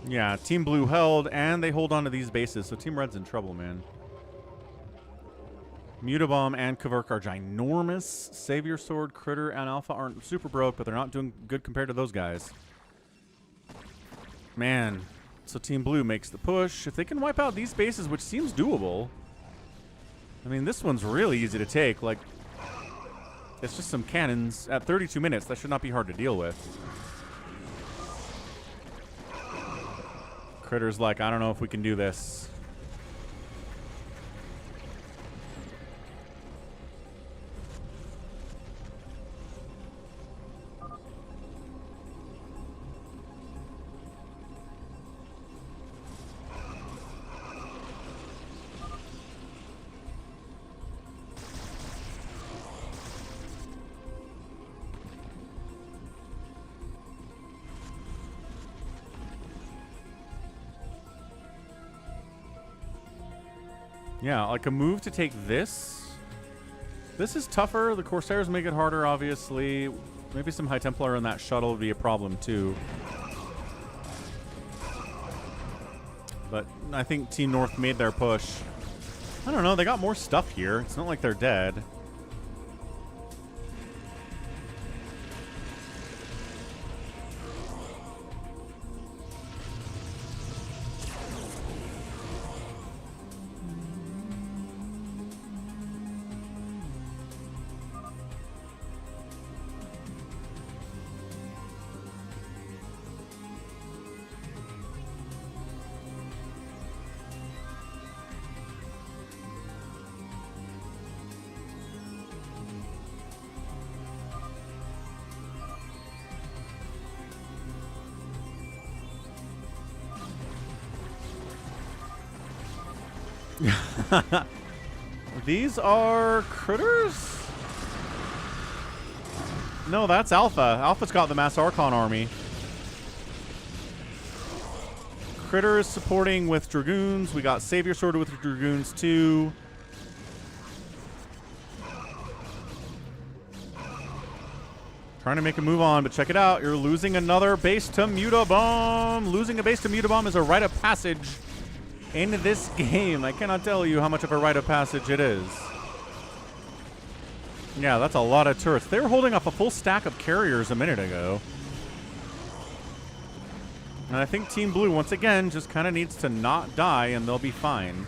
Yeah, Team Blue held, and they hold on to these bases, so Team Red's in trouble, man. Mutabomb and Kaverk are ginormous. SaviorSword, Critter, and Alpha aren't super broke, but they're not doing good compared to those guys. Man, so Team Blue makes the push. If they can wipe out these bases, which seems doable. I mean, this one's really easy to take. Like, it's just some cannons. At 32 minutes, that should not be hard to deal with. Critter's like, I don't know if we can do this. Yeah, like a move to take this. This is tougher. The Corsairs make it harder, obviously. Maybe some High Templar in that shuttle would be a problem, too. But I think Team North made their push. I don't know. They got more stuff here. It's not like they're dead. These are critters? No, that's Alpha. Alpha's got the Mass Archon army. Critter is supporting with Dragoons. We got SaviorSword with Dragoons too. Trying to make a move on, but check it out. You're losing another base to Mutabomb. Losing a base to Mutabomb is a rite of passage in this game. I cannot tell you how much of a rite of passage it is. Yeah, that's a lot of turrets. They were holding up a full stack of carriers a minute ago. And I think Team Blue, once again, just kind of needs to not die and they'll be fine.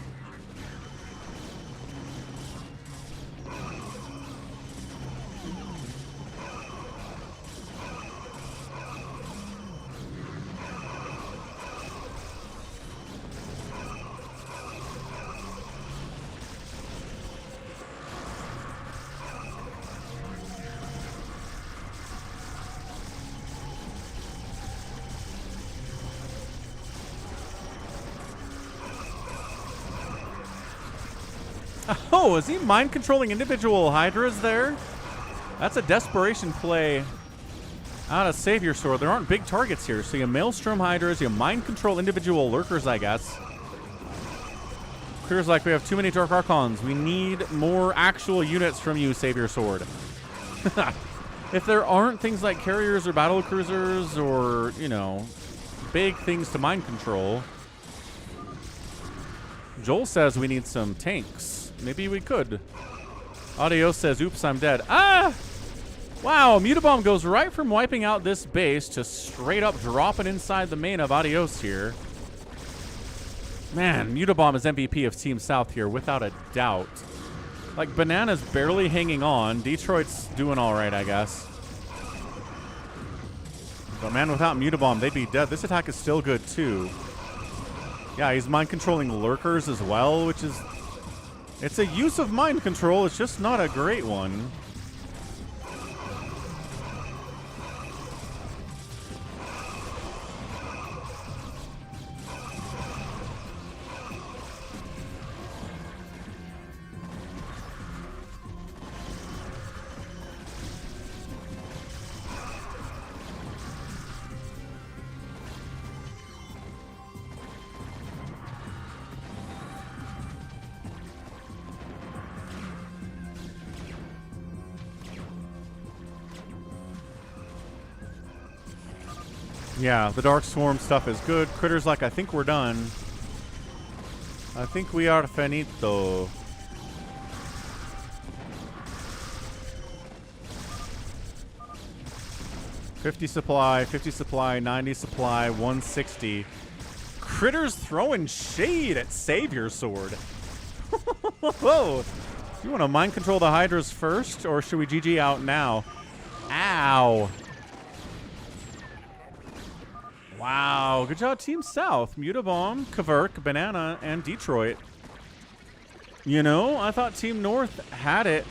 Oh, is he mind controlling individual Hydras there? That's a desperation play out of SaviorSword. There aren't big targets here, so you Maelstrom Hydras, you mind control individual lurkers, I guess. Appears like we have too many Dark Archons. We need more actual units from you, SaviorSword. If there aren't things like carriers or battle cruisers or, you know, big things to mind control, Joel says we need some tanks. Maybe we could. Adios says, oops, I'm dead. Ah! Wow, Mutabomb goes right from wiping out this base to straight up dropping inside the main of Adios here. Man, Mutabomb is MVP of Team South here, without a doubt. Like, Banana's barely hanging on. Detroit's doing all right, I guess. But man, without Mutabomb, they'd be dead. This attack is still good, too. Yeah, he's mind-controlling lurkers as well, which is... It's a use of mind control. It's just not a great one. Yeah, the Dark Swarm stuff is good. Critter's like, I think we're done. I think we are finito. $50 supply, 90 supply, 160. Critter's throwing shade at SaviorSword. Whoa. Do you want to mind control the Hydras first, or should we GG out now? Ow. Wow, good job, Team South. Mutabomb, Kverk, Banana, and Detroit. You know, I thought Team North had it.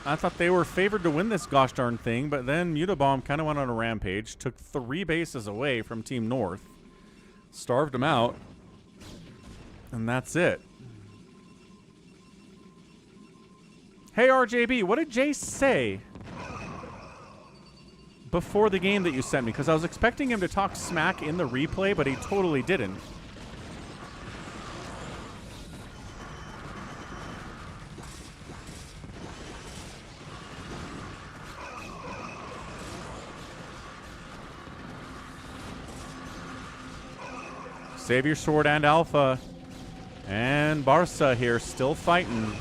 I thought they were favored to win this gosh darn thing, but then Mutabomb kind of went on a rampage, took 3 bases away from Team North, starved them out, and that's it. Hey, RJB, what did Jay say before the game that you sent me? Because I was expecting him to talk smack in the replay, but he totally didn't. SaviorSword and Alpha and Barca here still fighting.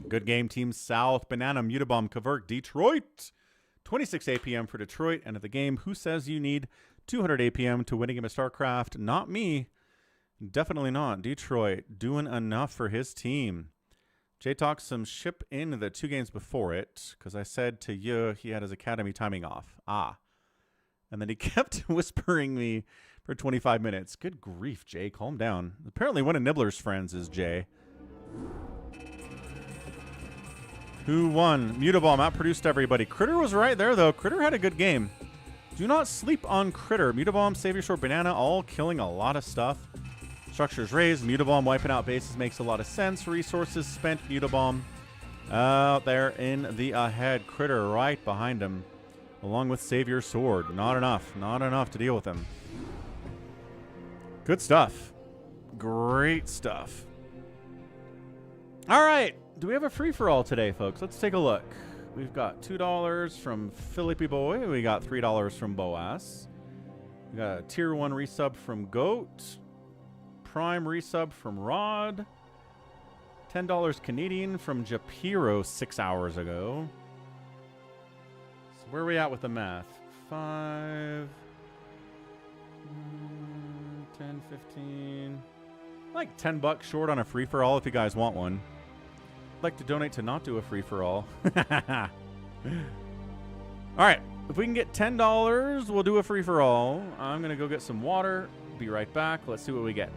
Good game, Team South. Banana, Mutabomb, Kverk, Detroit. 26 APM for Detroit. End of the game. Who says you need 200 APM to win a game of StarCraft? Not me. Definitely not. Detroit doing enough for his team. Jay talks some ship in the 2 games before it, because I said to you he had his academy timing off. Ah. And then he kept whispering me for 25 minutes. Good grief, Jay. Calm down. Apparently one of Nibbler's friends is Jay. Who won? Mutabomb outproduced everybody. Critter was right there, though. Critter had a good game. Do not sleep on Critter. Mutabomb, SaviorSword, Banana, all killing a lot of stuff. Structures raised. Mutabomb wiping out bases makes a lot of sense. Resources spent. Mutabomb Out there in the ahead. Critter right behind him. Along with SaviorSword. Not enough. Not enough to deal with him. Good stuff. Great stuff. All right. Do we have a free-for-all today, folks? Let's take a look. We've got $2 from Philippy Boy. We got $3 from Boas. We got a tier 1 resub from Goat. Prime resub from Rod. $10 Canadian from Japiro 6 hours ago. So where are we at with the math? 5, 10, 15. Like $10 short on a free-for-all if you guys want one. I'd like to donate to not do a free-for-all. All right. If we can get $10, we'll do a free-for-all. I'm going to go get some water. Be right back. Let's see what we get.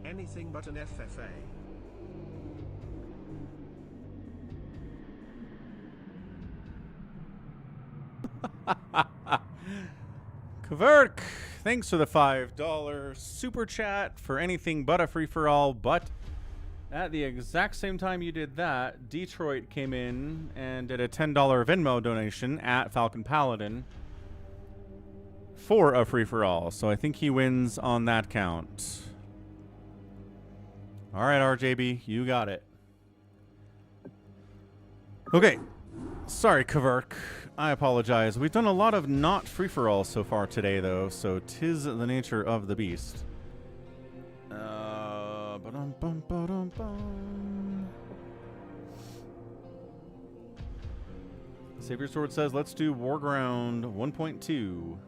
Anything but an FFA. Kverk, thanks for the $5 super chat for anything but a free-for-all. But at the exact same time you did that, Detroit came in and did a $10 Venmo donation at Falcon Paladin for a free-for-all. So I think he wins on that count. All right, RJB, you got it. Okay. Sorry, Kverk. I apologize. We've done a lot of not free-for-alls so far today, though, so 'tis the nature of the beast. SaviorSword says, let's do Warground 1.2.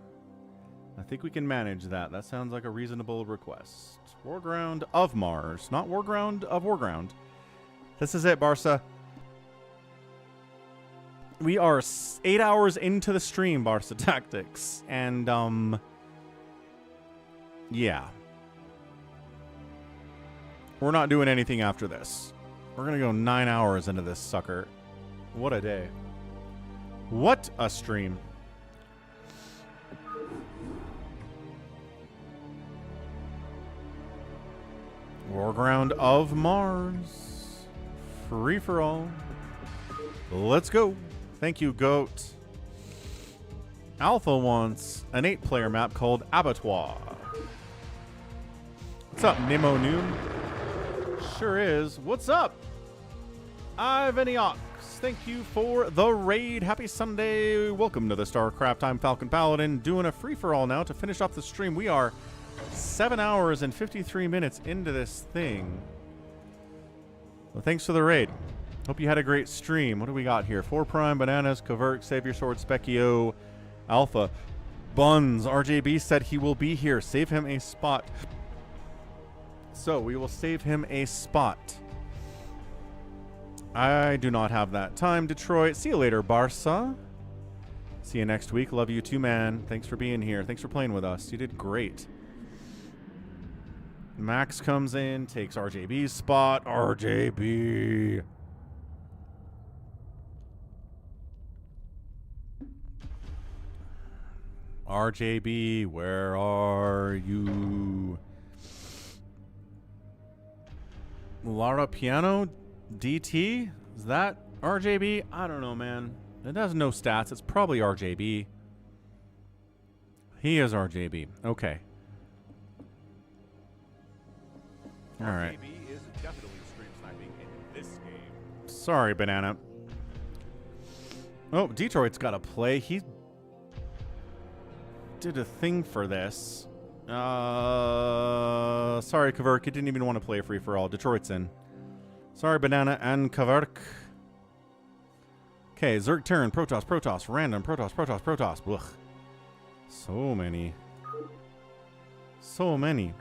I think we can manage that. That sounds like a reasonable request. Warground of Mars, not Warground of Warground. This is it, Barca. We are 8 hours into the stream, Barca Tactics. And, yeah. We're not doing anything after this. We're going to go 9 hours into this sucker. What a day. What a stream. Warground of Mars. Free for all. Let's go. Thank you, Goat. Alpha wants an 8-player map called Abattoir. What's up, Nemo Noon? Sure is. What's up? Ivaniox. Thank you for the raid. Happy Sunday. Welcome to the StarCraft. I'm Falcon Paladin, doing a free-for-all now to finish off the stream. We are 7 hours and 53 minutes into this thing. Well, thanks for the raid. Hope you had a great stream. What do we got here? 4 Prime, Bananas, Covert, SaviorSword, Specchio, Alpha. Buns. RJB said he will be here. Save him a spot. So, we will save him a spot. I do not have that time, Detroit. See you later, Barca. See you next week. Love you too, man. Thanks for being here. Thanks for playing with us. You did great. Max comes in, takes RJB's spot. RJB. RJB, where are you? Lara Piano DT? Is that RJB? I don't know, man. It has no stats. It's probably RJB. He is RJB. Okay. All right. RJB is definitely stream sniping in this game. Sorry, Banana. Oh, Detroit's got to play. He did a thing for this. Sorry, Kaverk. He didn't even want to play free-for-all. Detroit's in. Sorry, Banana and Kaverk. Okay, Zerg, Terran, Protoss, Random, Protoss. Ugh. So many. So many.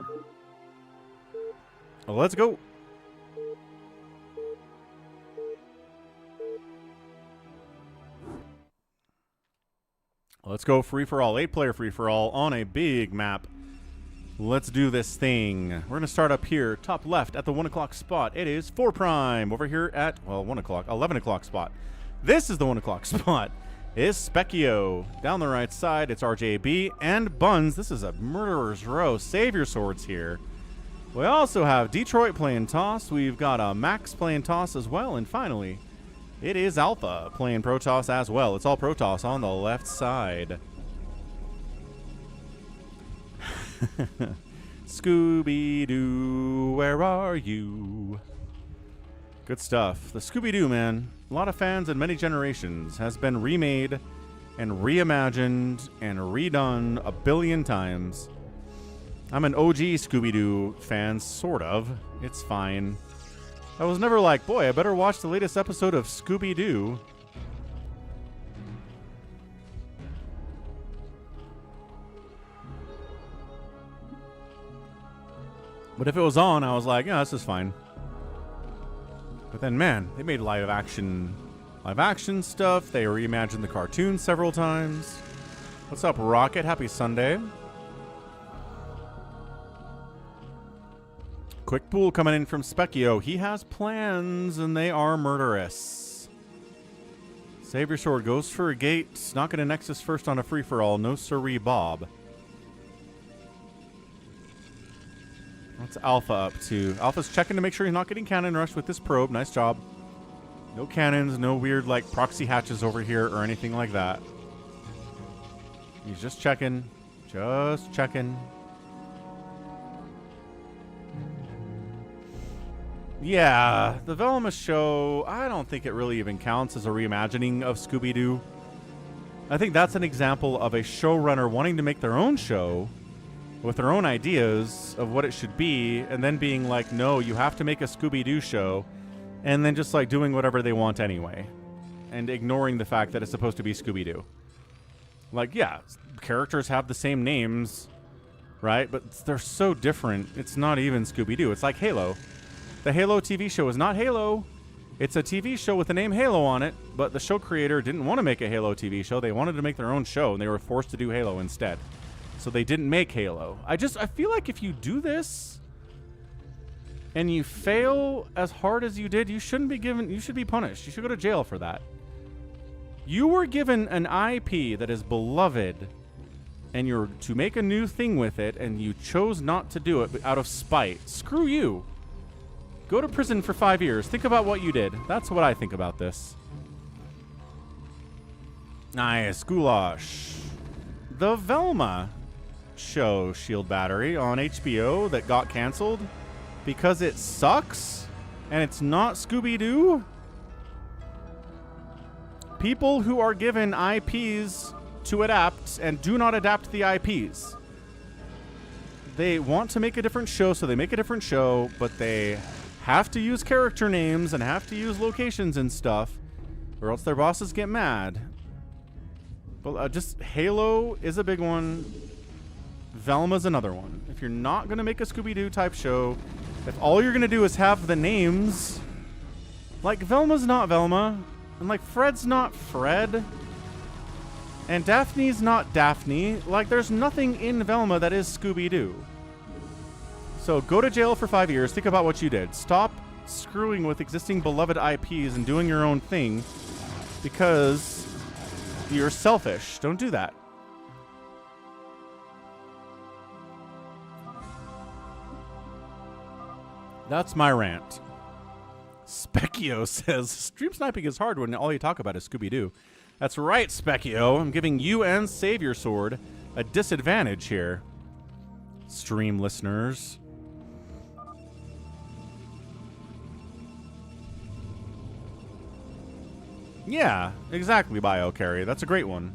Let's go. Let's go free-for-all. 8-player free-for-all on a big map. Let's do this thing. We're going to start up here, top left at the 1 o'clock spot. It is 4 Prime. Over here at, well, 1 o'clock, 11 o'clock spot. This is the 1 o'clock spot. Is Specchio. Down the right side, it's RJB and Buns. This is a murderer's row. SaviorSword's here. We also have Detroit playing Toss. We've got a Max playing Toss as well. And finally, it is Alpha playing Protoss as well. It's all Protoss on the left side. Scooby-Doo, where are you? Good stuff. The Scooby-Doo, man. A lot of fans in many generations has been remade and reimagined and redone a billion times. I'm an OG Scooby-Doo fan, sort of. It's fine. I was never like, boy, I better watch the latest episode of Scooby-Doo. But if it was on, I was like, yeah, this is fine. But then, man, they made live action stuff. They reimagined the cartoon several times. What's up, Rocket? Happy Sunday. Quick pool coming in from Specchio. He has plans, and they are murderous. SaviorSword goes for a gate. Not going to Nexus first on a free-for-all. No siree, Bob. What's Alpha up to? Alpha's checking to make sure he's not getting cannon rushed with this probe. Nice job. No cannons, no weird, like, proxy hatches over here or anything like that. He's just checking. Just checking. Yeah, the Velma show, I don't think it really even counts as a reimagining of Scooby-Doo. I think that's an example of a showrunner wanting to make their own show with their own ideas of what it should be, and then being like, no, you have to make a Scooby-Doo show, and then just like doing whatever they want anyway. and ignoring the fact that it's supposed to be Scooby-Doo. Like, yeah, characters have the same names, right? But they're so different. It's not even Scooby-Doo. It's like Halo. The Halo TV show is not Halo. It's a TV show with the name Halo on it, but the show creator didn't want to make a Halo TV show. They wanted to make their own show, and they were forced to do Halo instead. So they didn't make Halo. I feel like if you do this and you fail as hard as you did, you should be punished. You should go to jail for that. You were given an IP that is beloved, and you're to make a new thing with it, and you chose not to do it out of spite. Screw you. Go to prison for 5 years. Think about what you did. That's what I think about this. Nice. Goulash. The Velma show, Shield Battery, on HBO that got canceled because it sucks and it's not Scooby-Doo. People who are given IPs to adapt and do not adapt the IPs. They want to make a different show, so they make a different show, but they have to use character names and have to use locations and stuff, or else their bosses get mad. But just Halo is a big one. Velma's another one. If you're not going to make a Scooby-Doo type show, if all you're going to do is have the names, like Velma's not Velma, and like Fred's not Fred, and Daphne's not Daphne, like there's nothing in Velma that is Scooby-Doo. So go to jail for 5 years. Think about what you did. Stop screwing with existing beloved IPs and doing your own thing because you're selfish. Don't do that. That's my rant. Specchio says, stream sniping is hard when all you talk about is Scooby-Doo. That's right, Specchio. I'm giving you and SaviorSword a disadvantage here, stream listeners. Yeah, exactly, BioCarry. That's a great one.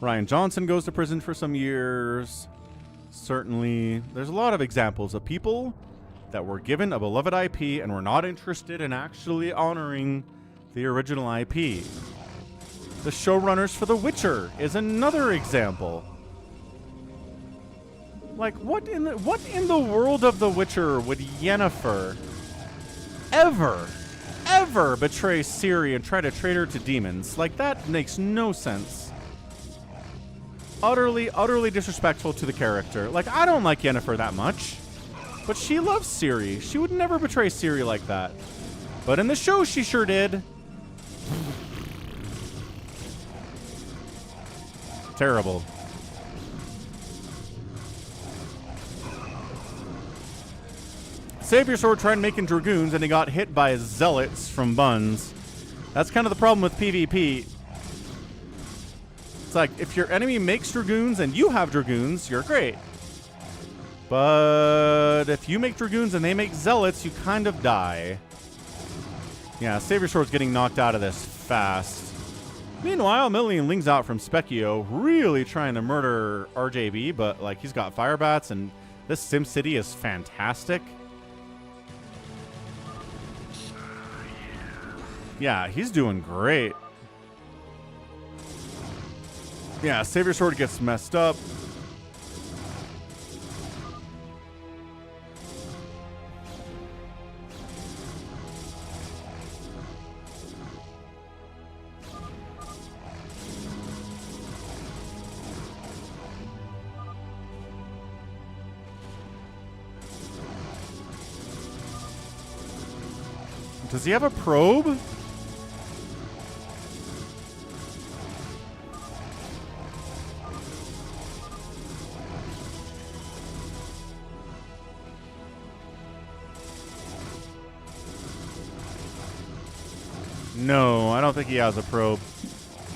Ryan Johnson goes to prison for some years. Certainly. There's a lot of examples of people that were given a beloved IP and were not interested in actually honoring the original IP. The showrunners for The Witcher is another example. Like, what in the world of The Witcher would Yennefer ever betray Ciri and try to trade her to demons? Like, that makes no sense. Utterly disrespectful to the character. Like, I don't like Yennefer that much, but she loves Ciri. She would never betray Ciri like that. But in the show, she sure did. Terrible. SaviorSword tried making Dragoons and he got hit by Zealots from Buns. That's kind of the problem with PvP. It's like, if your enemy makes Dragoons and you have Dragoons, you're great. But if you make Dragoons and they make Zealots, you kind of die. Yeah, SaviorSword's getting knocked out of this fast. Meanwhile, Million Lings out from Specchio, really trying to murder RJB, but like he's got fire bats and this SimCity is fantastic. Yeah, he's doing great. Yeah, SaviorSword gets messed up. Does he have a probe? No, I don't think he has a probe.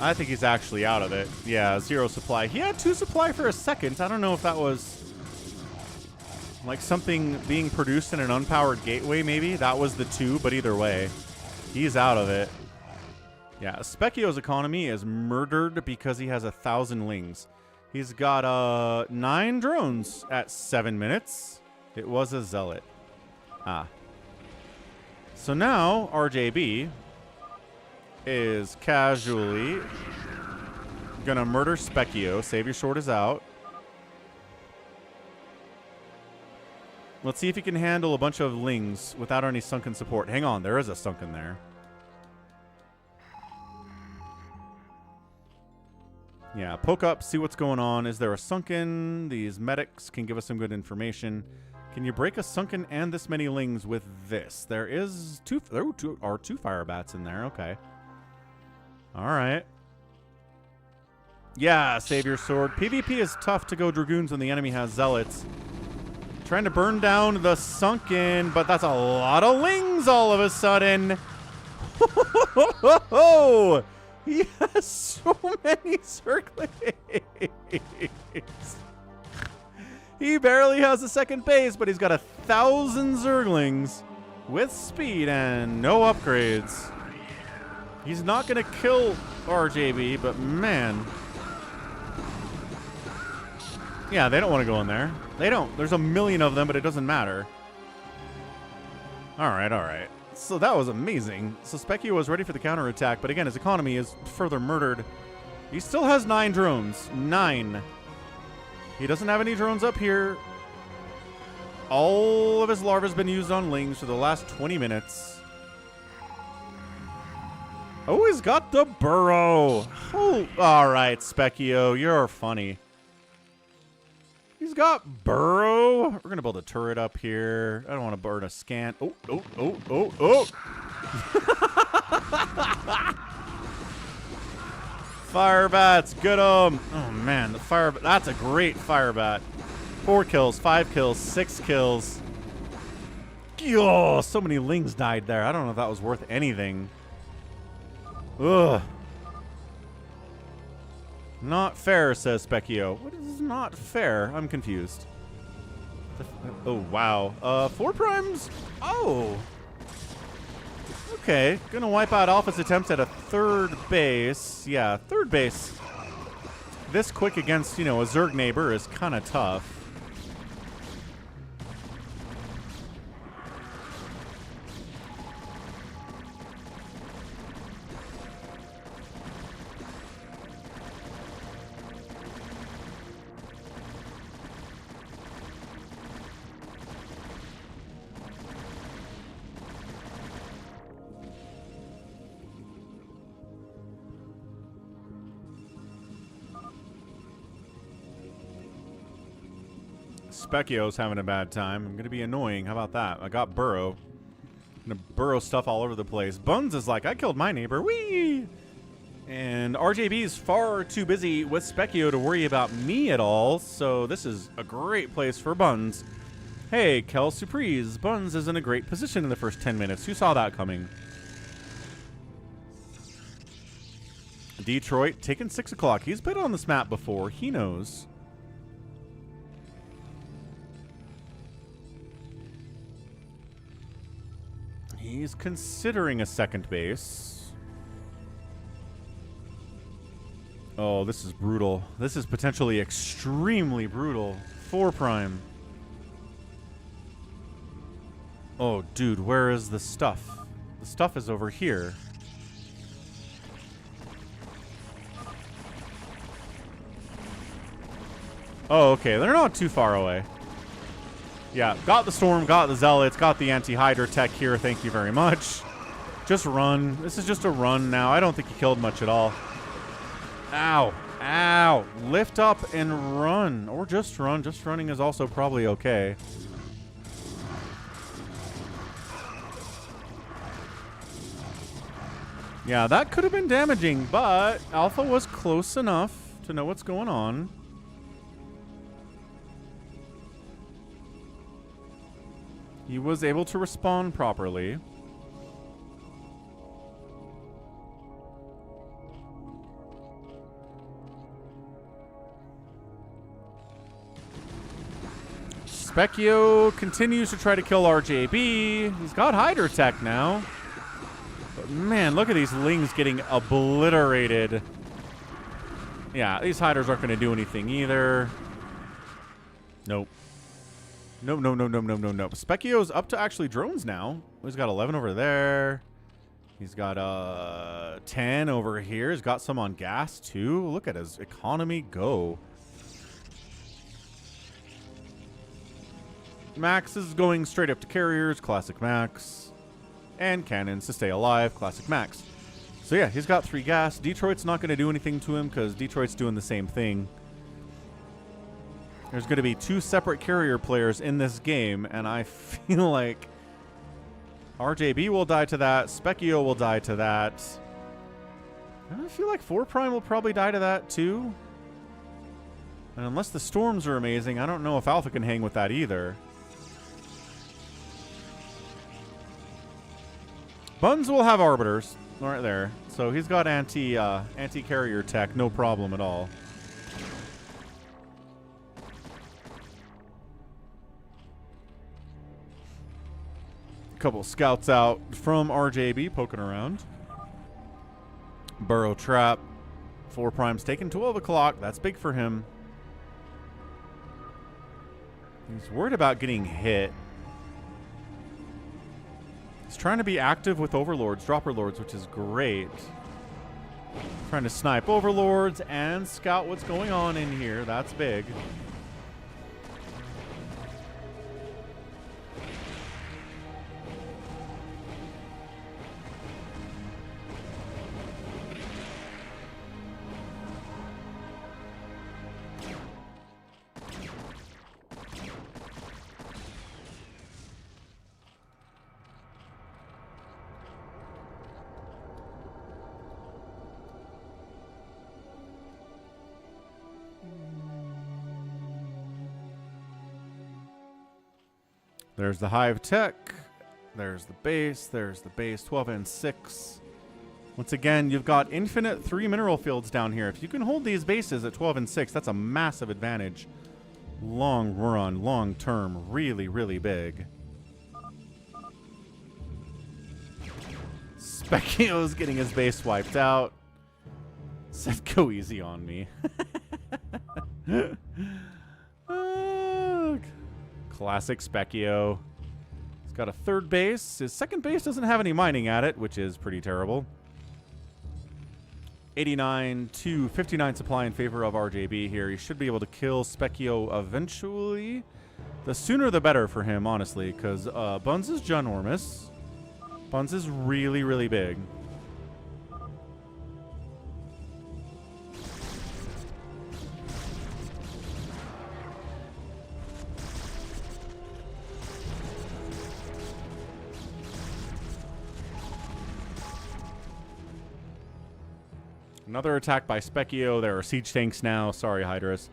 I think he's actually out of it. Yeah, 0 supply. He had 2 supply for a second. I don't know if that was like something being produced in an unpowered gateway, maybe. That was the 2, but either way, he's out of it. Yeah, Specchio's economy is murdered because he has 1,000 lings. He's got 9 drones at 7 minutes. It was a Zealot. Ah. So now, RJB is casually gonna murder Specchio. SaviorSword is out. Let's see if he can handle a bunch of lings without any sunken support. Hang on, there is a sunken there. Yeah, poke up, see what's going on. Is there a sunken? These medics can give us some good information. Can you break a sunken and this many lings with this? There is two fire bats in there. Okay. All right. Yeah, SaviorSword. PvP is tough to go Dragoons when the enemy has Zealots. Trying to burn down the sunken, but that's a lot of lings all of a sudden. He has so many circlings. He barely has a second base, but he's got 1,000 Zerglings with speed and no upgrades. He's not going to kill RJB, but man. Yeah, they don't want to go in there. They don't. There's a million of them, but it doesn't matter. All right, all right. So that was amazing. So Specchio was ready for the counterattack, but again, his economy is further murdered. He still has 9 drones. 9. He doesn't have any drones up here. All of his larvae has been used on lings for the last 20 minutes. Oh, he's got the burrow. Oh, all right, Specchio, you're funny. He's got burrow. We're going to build a turret up here. I don't want to burn a scan. Oh, oh, oh, oh, oh. Fire bats, get them. Oh, man, the fire. That's a great fire bat. 4 kills, 5 kills, 6 kills. Oh, so many lings died there. I don't know if that was worth anything. Ugh. Not fair, says Specchio. What is not fair? I'm confused. Oh, wow. 4 primes? Oh. Okay. Gonna wipe out Alpha's attempts at a 3rd base. Yeah, 3rd base. This quick against, you know, a Zerg neighbor is kind of tough. Specchio's having a bad time. I'm going to be annoying. How about that? I got burrow. I'm going to burrow stuff all over the place. Buns is like, I killed my neighbor. Whee! And RJB is far too busy with Specchio to worry about me at all. So this is a great place for Buns. Hey, Kel Surprise. Buns is in a great position in the first 10 minutes. Who saw that coming? Detroit taking 6 o'clock. He's been on this map before. He knows. He's considering a second base. Oh, this is brutal. This is potentially extremely brutal. 4 prime. Oh, dude, where is the stuff? The stuff is over here. Oh, okay. They're not too far away. Yeah, got the Storm, got the Zealots, got the anti-Hydra tech here. Thank you very much. Just run. This is just a run now. I don't think he killed much at all. Ow. Ow. Lift up and run. Or just run. Just running is also probably okay. Yeah, that could have been damaging, but Alpha was close enough to know what's going on. He was able to respond properly. Specchio continues to try to kill RJB. He's got Hydra tech now. But man, look at these lings getting obliterated. Yeah, these Hydras aren't going to do anything either. Nope. No, no, no, no, no, no, no. Specchio's up to actually drones now. He's got 11 over there. He's got 10 over here. He's got some on gas too. Look at his economy go. Max is going straight up to carriers, classic Max. And cannons to stay alive, classic Max. So yeah, he's got 3 gas. Detroit's not going to do anything to him because Detroit's doing the same thing. There's going to be 2 separate carrier players in this game, and I feel like RJB will die to that. Specchio will die to that. I feel like 4 Prime will probably die to that too. And unless the storms are amazing, I don't know if Alpha can hang with that either. Buns will have arbiters right there. So he's got anti-carrier tech, no problem at all. Couple scouts out from RJB poking around. Burrow trap. 4 Prime's taking 12 o'clock. That's big for him. He's worried about getting hit. He's trying to be active with overlords, dropper lords, which is great. Trying to snipe overlords and scout what's going on in here. That's big. There's the Hive Tech. There's the base. There's the base 12 and 6. Once again, you've got infinite 3 mineral fields down here. If you can hold these bases at 12 and 6, that's a massive advantage. Long run, long term, really, really big. Specchio's getting his base wiped out. Said go easy on me. Classic Specchio. He's got a 3rd base. His 2nd base doesn't have any mining at it, which is pretty terrible. 89 to 59 supply in favor of RJB here. He should be able to kill Specchio eventually. The sooner the better for him, honestly, because Buns is ginormous. Buns is really, really big. Another attack by Specchio. There are siege tanks now. Sorry, Hydrus.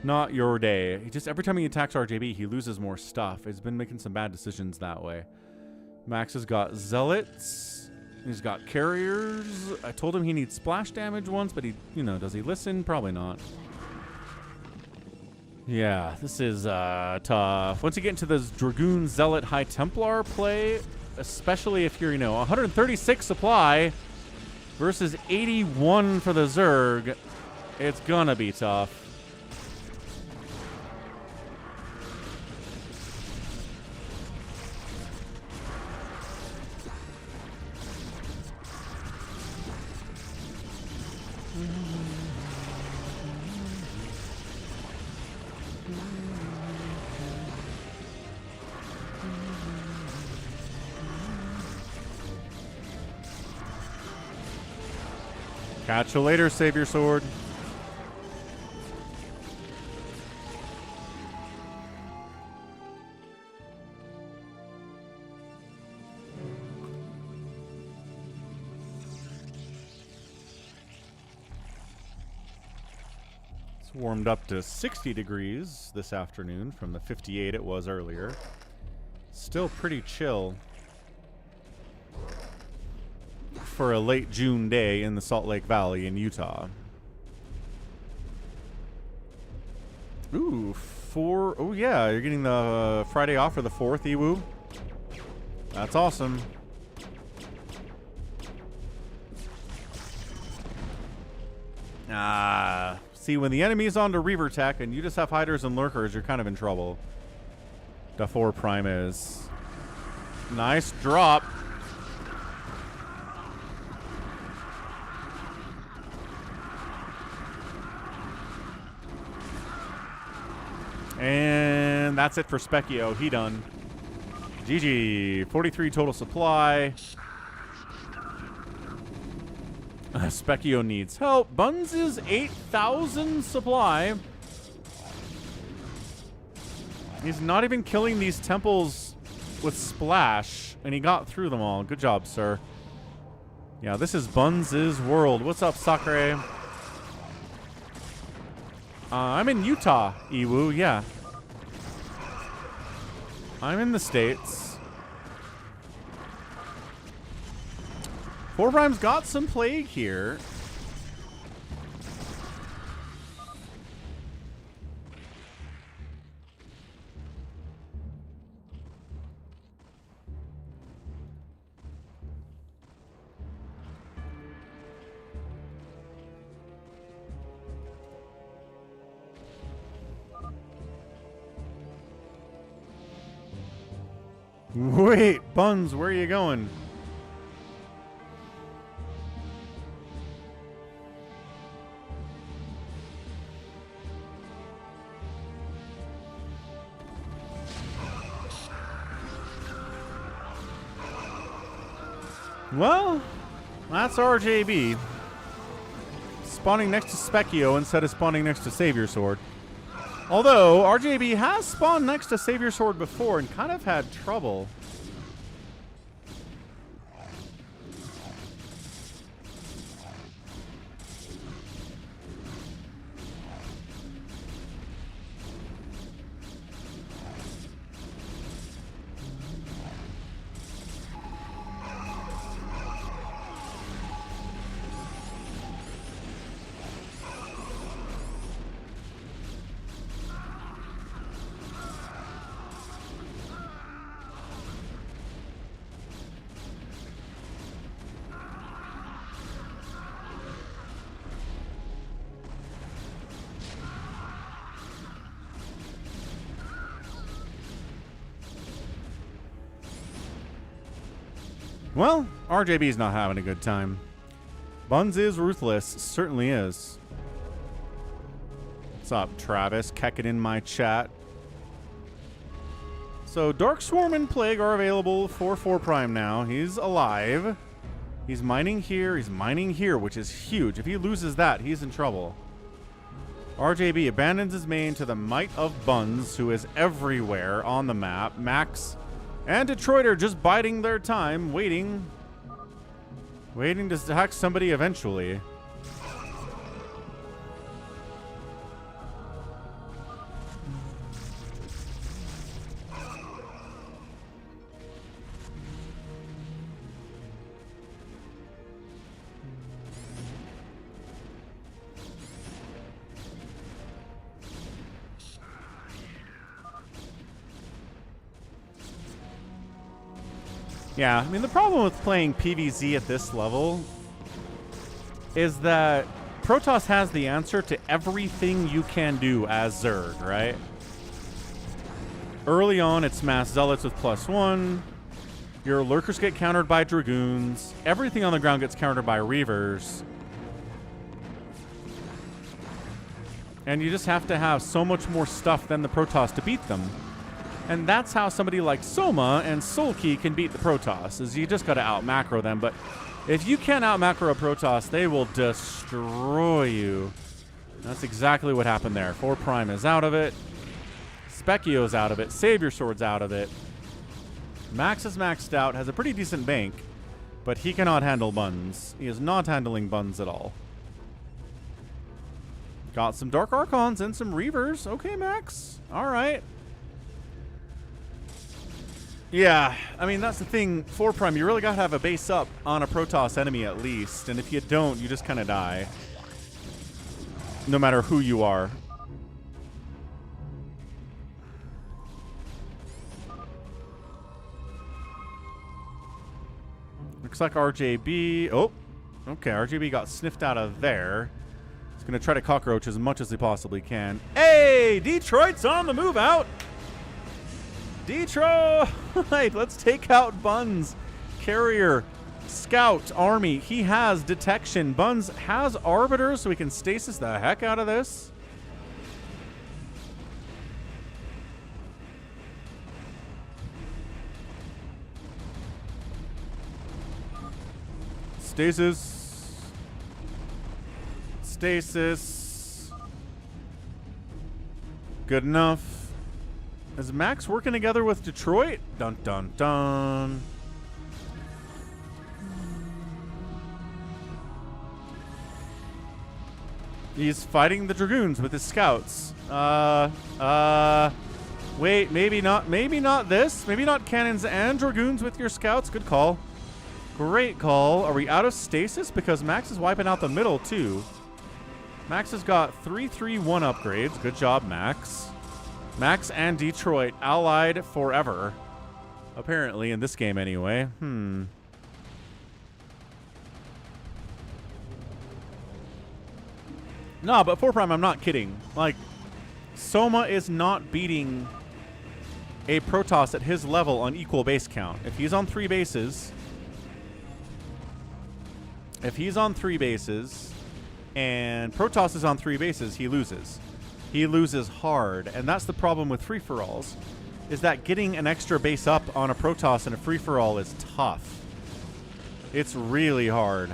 Not your day. He just, every time he attacks RJB, he loses more stuff. He's been making some bad decisions that way. Max has got zealots. He's got carriers. I told him he needs splash damage once, but he, you know, does he listen? Probably not. Yeah, this is tough. Once you get into this Dragoon Zealot High Templar play, especially if you're, you know, 136 supply versus 81 for the Zerg, it's gonna be tough. Catch you later, SaviorSword. It's warmed up to 60 degrees this afternoon from the 58 it was earlier. Still pretty chill for a late June day in the Salt Lake Valley in Utah. Ooh, oh yeah, you're getting the Friday off for the 4th, Ewu. That's awesome. See, when the enemy's on to Reaver Tech and you just have Hiders and Lurkers, you're kind of in trouble. The 4 Prime is. Nice drop. And that's it for Specchio. He done. GG. 43 total supply. Specchio needs help. Buns is 8,000 supply. He's not even killing these temples with splash, and he got through them all. Good job, sir. Yeah, this is Buns' world. What's up, Sakura? I'm in Utah, Iwu, yeah. I'm in the States. 4 Prime's got some plague here. Wait, Buns, where are you going? Well, that's RJB. Spawning next to Specchio instead of spawning next to SaviorSword. Although, RJB has spawned next to SaviorSword before and kind of had trouble. Well, RJB's not having a good time. Buns is ruthless. Certainly is. What's up, Travis? Keck it in my chat. So, Dark Swarm and Plague are available for 4 Prime now. He's alive. He's mining here. He's mining here, which is huge. If he loses that, he's in trouble. RJB abandons his main to the might of Buns, who is everywhere on the map. Max and Detroit are just biding their time, waiting to hack somebody eventually. Yeah, I mean, the problem with playing PvZ at this level is that Protoss has the answer to everything you can do as Zerg, right? Early on, it's Mass Zealots with +1. Your Lurkers get countered by Dragoons. Everything on the ground gets countered by Reavers. And you just have to have so much more stuff than the Protoss to beat them. And that's how somebody like Soma and Sulky can beat the Protoss, is you just got to out-macro them. But if you can't out-macro a Protoss, they will destroy you. That's exactly what happened there. 4 Prime is out of it. Specchio's out of it. SaviorSword's out of it. Max is maxed out, has a pretty decent bank, but he cannot handle Buns. He is not handling Buns at all. Got some Dark Archons and some Reavers. Okay, Max. All right. Yeah, I mean, that's the thing. 4 Prime, you really got to have a base up on a Protoss enemy at least. And if you don't, you just kind of die. No matter who you are. Looks like RJB. Oh, okay. RJB got sniffed out of there. He's going to try to cockroach as much as he possibly can. Hey, Detroit's on the move out. Detroit! Let's take out Buns. Carrier, Scout, Army. He has detection. Buns has Arbiter, so we can stasis the heck out of this. Stasis. Stasis. Good enough. Is Max working together with Detroit? Dun dun dun. He's fighting the Dragoons with his scouts. Wait, maybe not this. Maybe not cannons and Dragoons with your scouts. Good call. Great call. Are we out of stasis? Because Max is wiping out the middle, too. Max has got 3-3-1 upgrades. Good job, Max. Max and Detroit allied forever. Apparently, in this game anyway. No, but 4 Prime, I'm not kidding. Like, Soma is not beating a Protoss at his level on equal base count. If he's on 3 bases... If he's on 3 bases and Protoss is on 3 bases, he loses. He loses hard. And that's the problem with free-for-alls, is that getting an extra base up on a Protoss in a free-for-all is tough. It's really hard.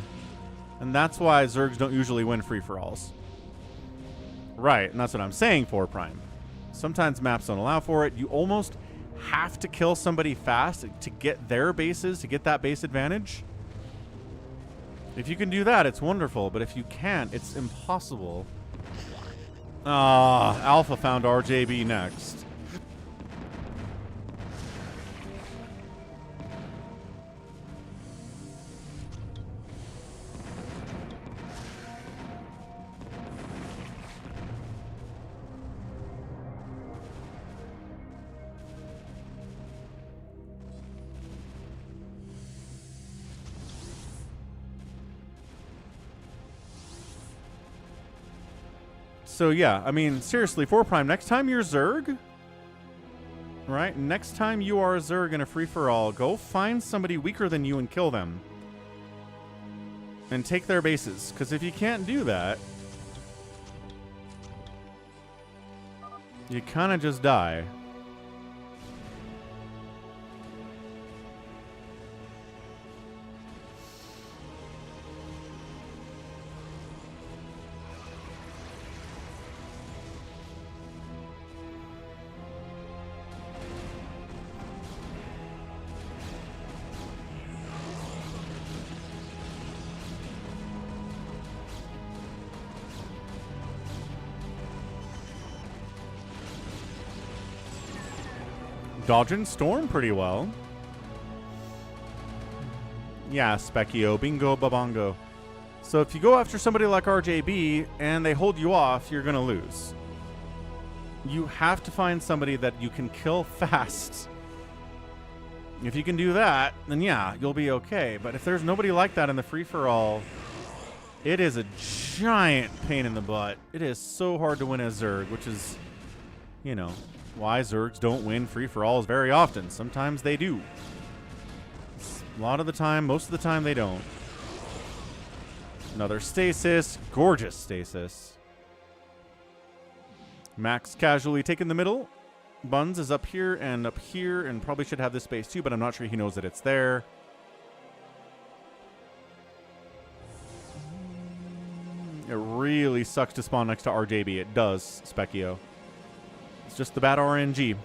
And that's why Zergs don't usually win free-for-alls. Right, and that's what I'm saying, 4 Prime. Sometimes maps don't allow for it. You almost have to kill somebody fast to get their bases, to get that base advantage. If you can do that, it's wonderful. But if you can't, it's impossible. Alpha found RJB next. So yeah, I mean, seriously, 4 Prime, next time you're Zerg, right? Next time you are a Zerg in a free-for-all, go find somebody weaker than you and kill them. And take their bases. Because if you can't do that, you kind of just die. Dodging Storm pretty well. Yeah, Specchio. Bingo babongo. So if you go after somebody like RJB and they hold you off, you're going to lose. You have to find somebody that you can kill fast. If you can do that, then yeah, you'll be okay. But if there's nobody like that in the free-for-all, it is a giant pain in the butt. It is so hard to win as Zerg, which is, you know, why Zergs don't win free-for-alls very often. Sometimes they do. A lot of the time, most of the time, they don't. Another stasis. Gorgeous stasis. Max casually taking the middle. Buns is up here and probably should have this space too, but I'm not sure he knows that it's there. It really sucks to spawn next to RJB. It does, Specchio. It's just the bad RNG.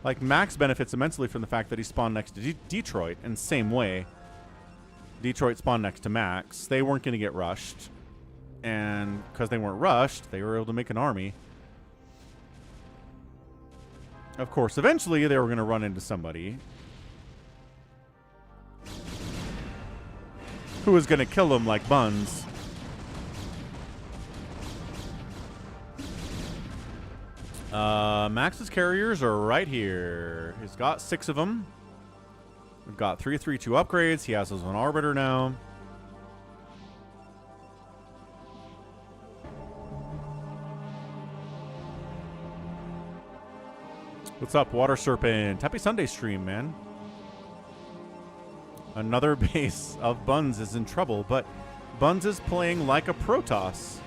Like, Max benefits immensely from the fact that he spawned next to Detroit, and same way. Detroit spawned next to Max. They weren't going to get rushed. And because they weren't rushed, they were able to make an army. Of course, eventually they were going to run into somebody who was going to kill them like Buns. Max's carriers are right here. He's got 6 of them. We've got 3/3/2 upgrades. He has his own Arbiter now. What's up, Water Serpent? Happy Sunday stream, man. Another base of Buns is in trouble, but Buns is playing like a Protoss.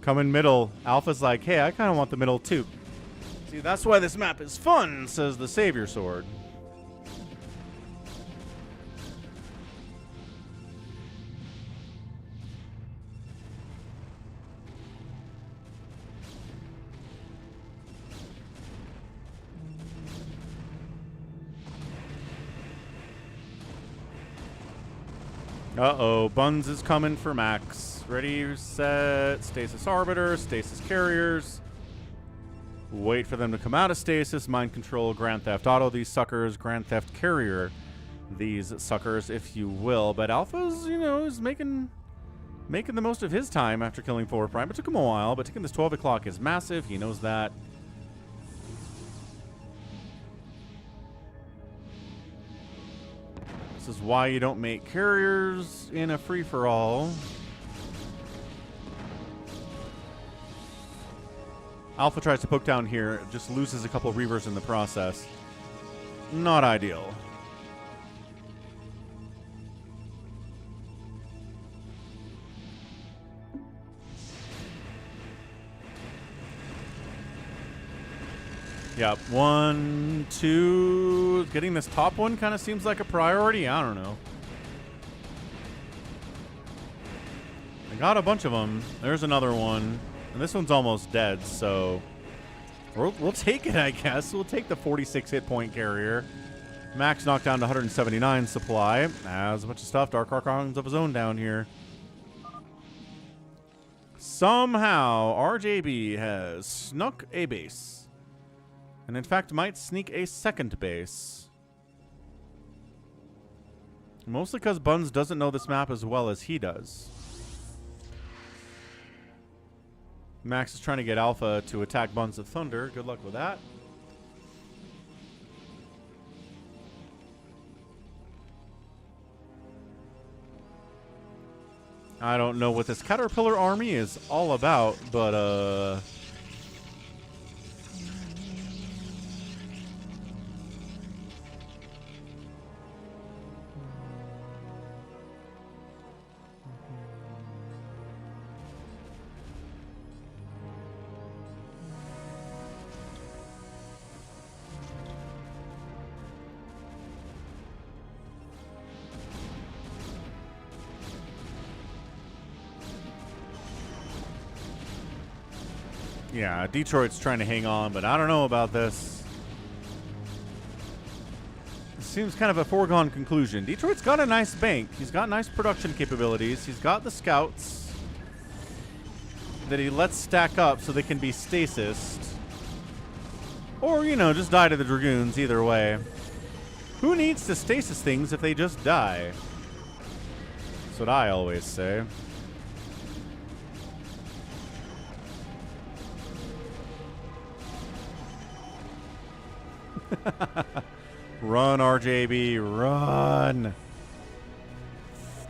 Come in middle. Alpha's like, hey, I kind of want the middle too. See, that's why this map is fun, says the SaviorSword. Uh-oh, Buns is coming for Max. Ready, set, stasis arbiter, stasis carriers. Wait for them to come out of stasis, mind control, Grand Theft Auto these suckers, Grand Theft Carrier these suckers, if you will. But Alpha's, you know, is making the most of his time after killing 4 Prime. It took him a while, but taking this 12 o'clock is massive. He knows that. This is why you don't make carriers in a free-for-all. Alpha tries to poke down here, just loses a couple Reavers in the process. Not ideal. Yep, 1, 2. Getting this top one kind of seems like a priority. I don't know. I got a bunch of them. There's another one. And this one's almost dead, so we'll take it, I guess. We'll take the 46 hit point carrier. Max knocked down to 179 supply. Has a bunch of stuff. Dark Archons of his own down here. Somehow, RJB has snuck a base. And in fact, might sneak a second base. Mostly because Buns doesn't know this map as well as he does. Max is trying to get Alpha to attack Buns of Thunder. Good luck with that. I don't know what this Caterpillar army is all about, but yeah, Detroit's trying to hang on, but I don't know about this. It seems kind of a foregone conclusion. Detroit's got a nice bank. He's got nice production capabilities. He's got the scouts that he lets stack up so they can be stasised. Or, you know, just die to the Dragoons, either way. Who needs to stasis things if they just die? That's what I always say. Run, RJB, run.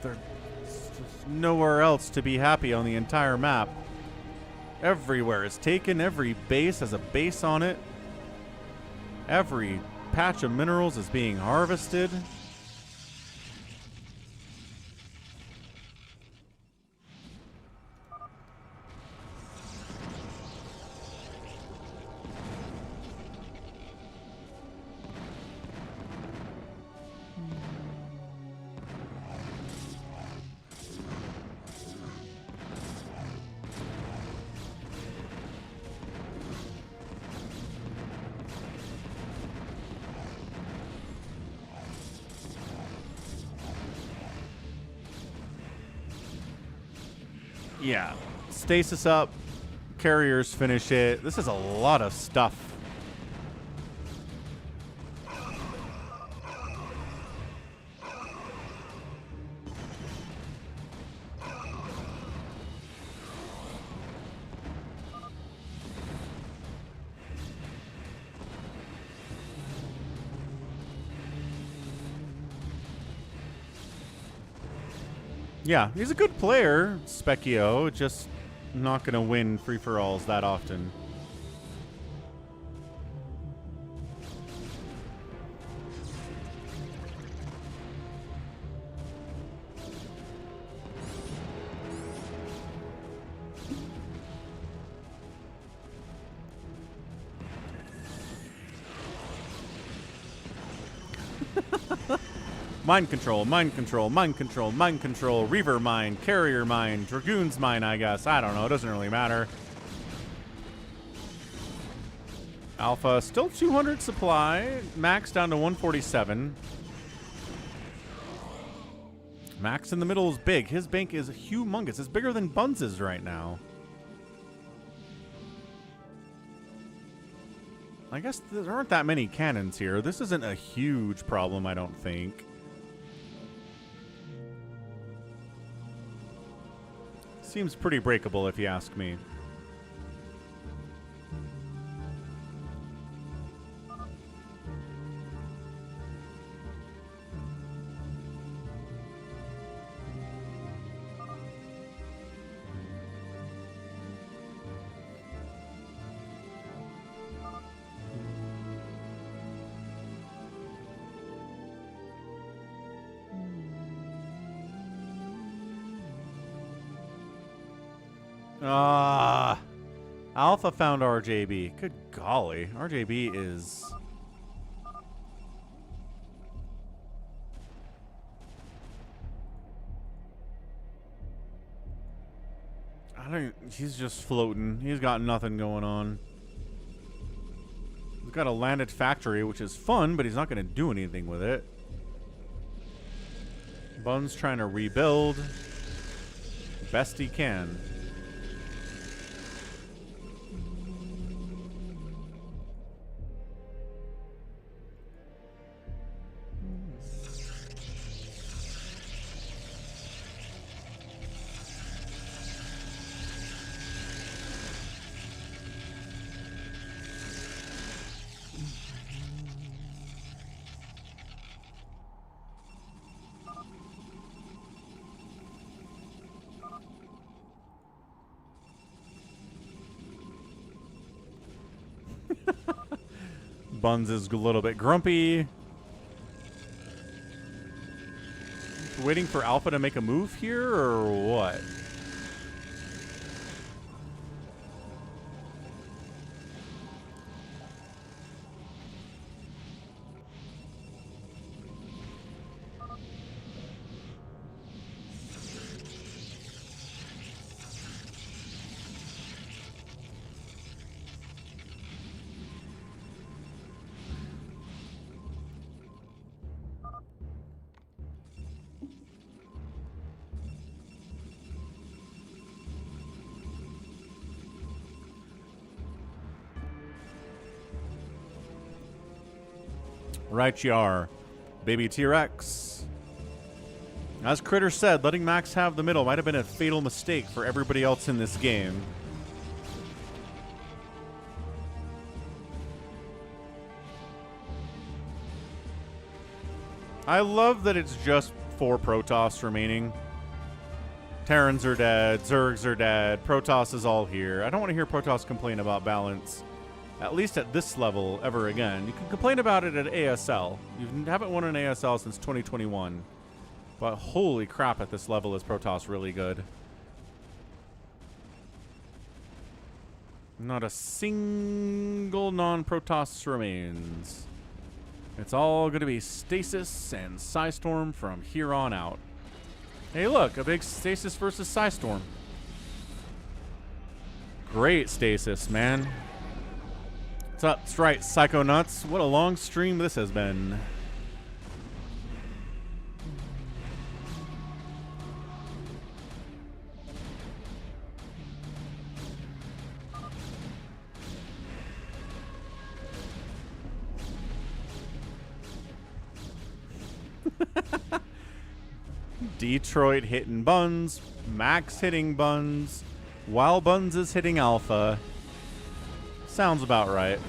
There's nowhere else to be happy on the entire map. Everywhere is taken. Every base has a base on it. Every patch of minerals is being harvested. Yeah, stasis up, carriers finish it. This is a lot of stuff. Yeah, he's a good player, Specchio, just not going to win free-for-alls that often. Mind control, mind control, mind control, mind control, Reaver mine, Carrier mine, Dragoon's mine, I guess. I don't know. It doesn't really matter. Alpha still 200 supply. Max down to 147. Max in the middle is big. His bank is humongous. It's bigger than Buns' right now. I guess there aren't that many cannons here. This isn't a huge problem, I don't think. Seems pretty breakable if you ask me. Alpha found RJB. Good golly. RJB is... He's just floating. He's got nothing going on. He's got a landed factory, which is fun, but he's not going to do anything with it. Bun's trying to rebuild. Best he can. Buns is a little bit grumpy. Waiting for Alpha to make a move here, or what? Right you are, baby T-Rex. As Critter said, letting Max have the middle might have been a fatal mistake for everybody else in this game. I love that it's just 4 Protoss remaining. Terrans are dead, Zergs are dead, Protoss is all here. I don't want to hear Protoss complain about balance. At least at this level, ever again. You can complain about it at ASL. You haven't won an ASL since 2021. But holy crap, at this level is Protoss really good. Not a single non-Protoss remains. It's all going to be Stasis and Psystorm from here on out. Hey look, a big Stasis versus Psystorm. Great Stasis, man. What's up? That's right, Psycho Nuts. What a long stream this has been. Detroit hitting Buns, Max hitting Buns, while Buns is hitting Alpha. Sounds about right.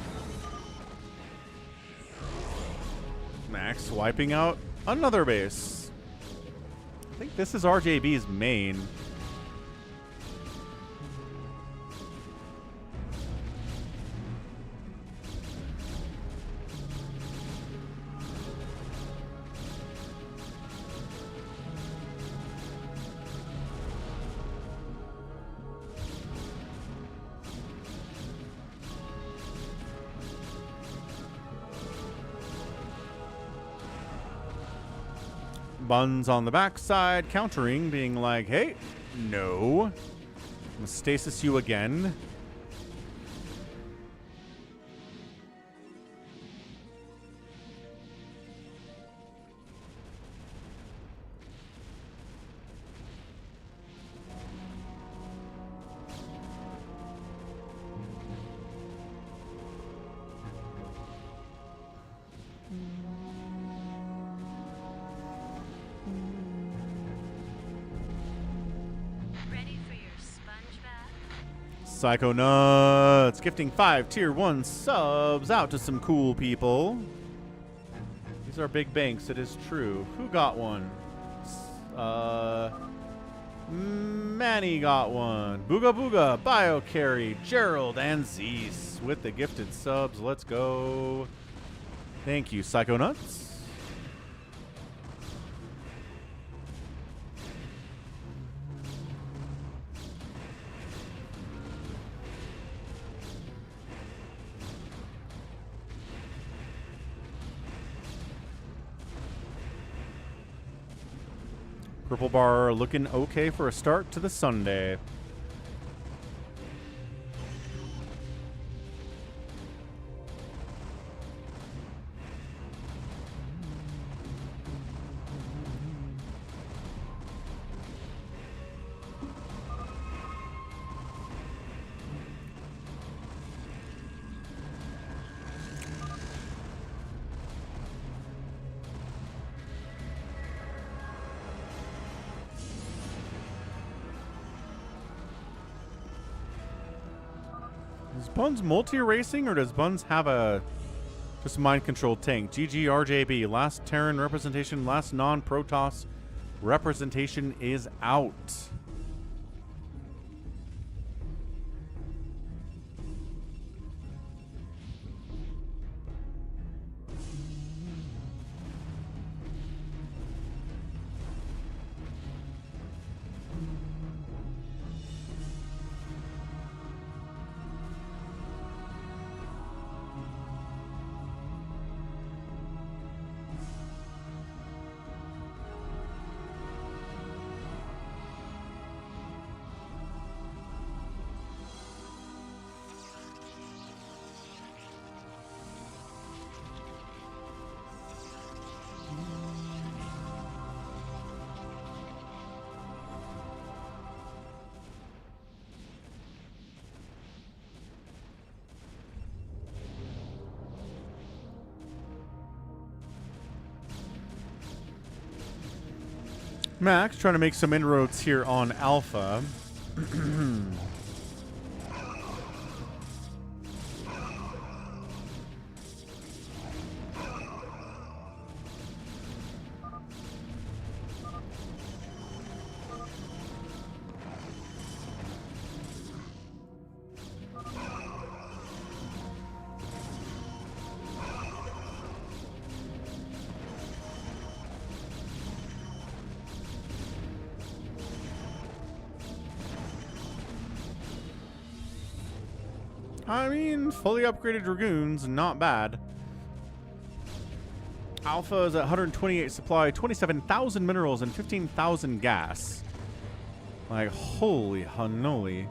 Max wiping out another base. I think this is RJB's main. Buns on the backside, countering, being like, hey, no. I'm gonna stasis you again. Psycho Nuts gifting 5 tier 1 subs out to some cool people. These are big banks, it is true. Who got one? Manny got one. Booga Booga, BioCarry, Gerald, and Zeus with the gifted subs. Let's go. Thank you, Psycho Nuts. Purple bar looking okay for a start to the Sunday. Is Buns multi-racing, or does Buns have a just mind-controlled tank? GG RJB, last Terran representation, last non-Protoss representation is out. Max trying to make some inroads here on Alpha. I mean, fully upgraded Dragoons, not bad. Alpha is at 128 supply, 27,000 minerals, and 15,000 gas. Like, holy hannoli.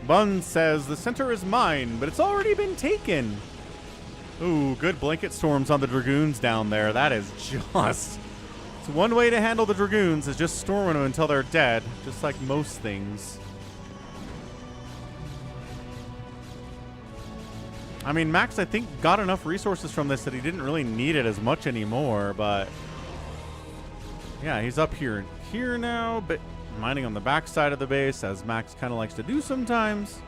Bun says, the center is mine, but it's already been taken. Ooh, good blanket storms on the Dragoons down there. That is just So one way to handle the Dragoons is just storming them until they're dead, just like most things. I mean, Max, I think, got enough resources from this that he didn't really need it as much anymore, but yeah, he's up here and here now, but mining on the back side of the base, as Max kind of likes to do sometimes.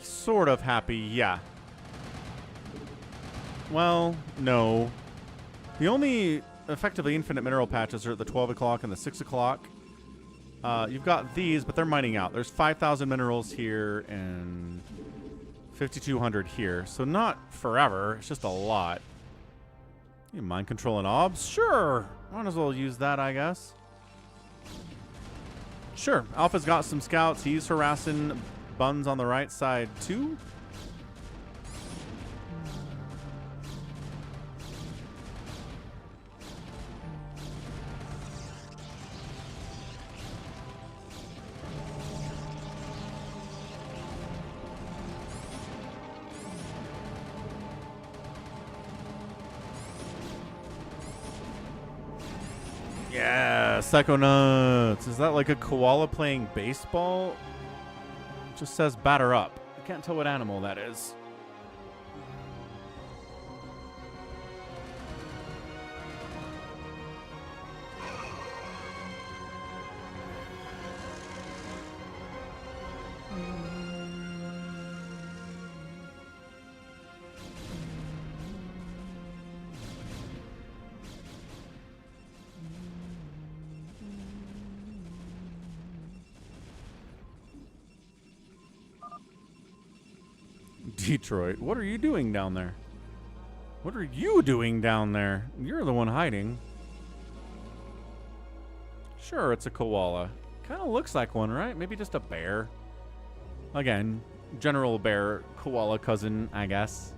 Sort of happy, yeah. Well, no. The only effectively infinite mineral patches are at the 12 o'clock and the 6 o'clock. You've got these, but they're mining out. There's 5,000 minerals here and 5,200 here. So not forever. It's just a lot. You mind controlling obs? Sure. Might as well use that, I guess. Sure. Alpha's got some scouts. He's harassing Buns on the right side, too. Yeah, Psycho Nuts. Is that like a koala playing baseball? It just says batter up. I can't tell what animal that is. Detroit, what are you doing down there? What are you doing down there? You're the one hiding. Sure, it's a koala. Kind of looks like one, right? Maybe just a bear. Again, general bear, koala cousin, I guess.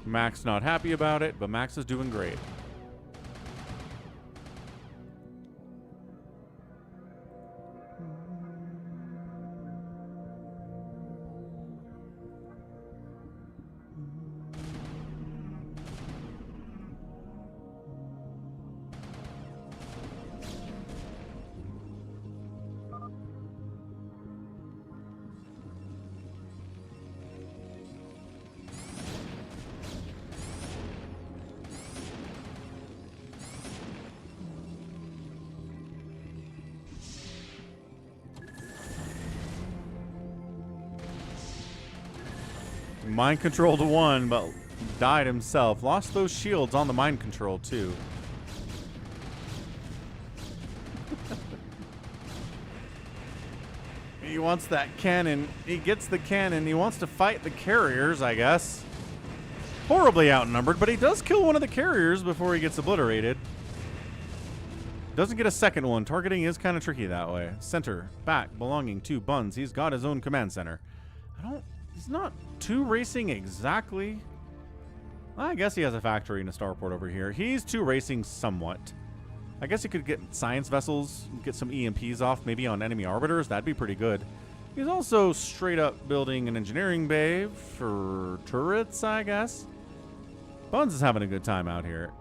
Max not happy about it, but Max is doing great. Mind control to one, but died himself. Lost those shields on the mind control, too. He wants that cannon. He gets the cannon. He wants to fight the carriers, I guess. Horribly outnumbered, but he does kill one of the carriers before he gets obliterated. Doesn't get a second one. Targeting is kind of tricky that way. Center, back, belonging to Buns. He's got his own command center. He's not too racing exactly. I guess he has a factory and a starport over here. He's too racing somewhat. I guess he could get science vessels, get some EMPs off, maybe on enemy arbiters. That'd be pretty good. He's also straight up building an engineering bay for turrets, I guess. Buns is having a good time out here.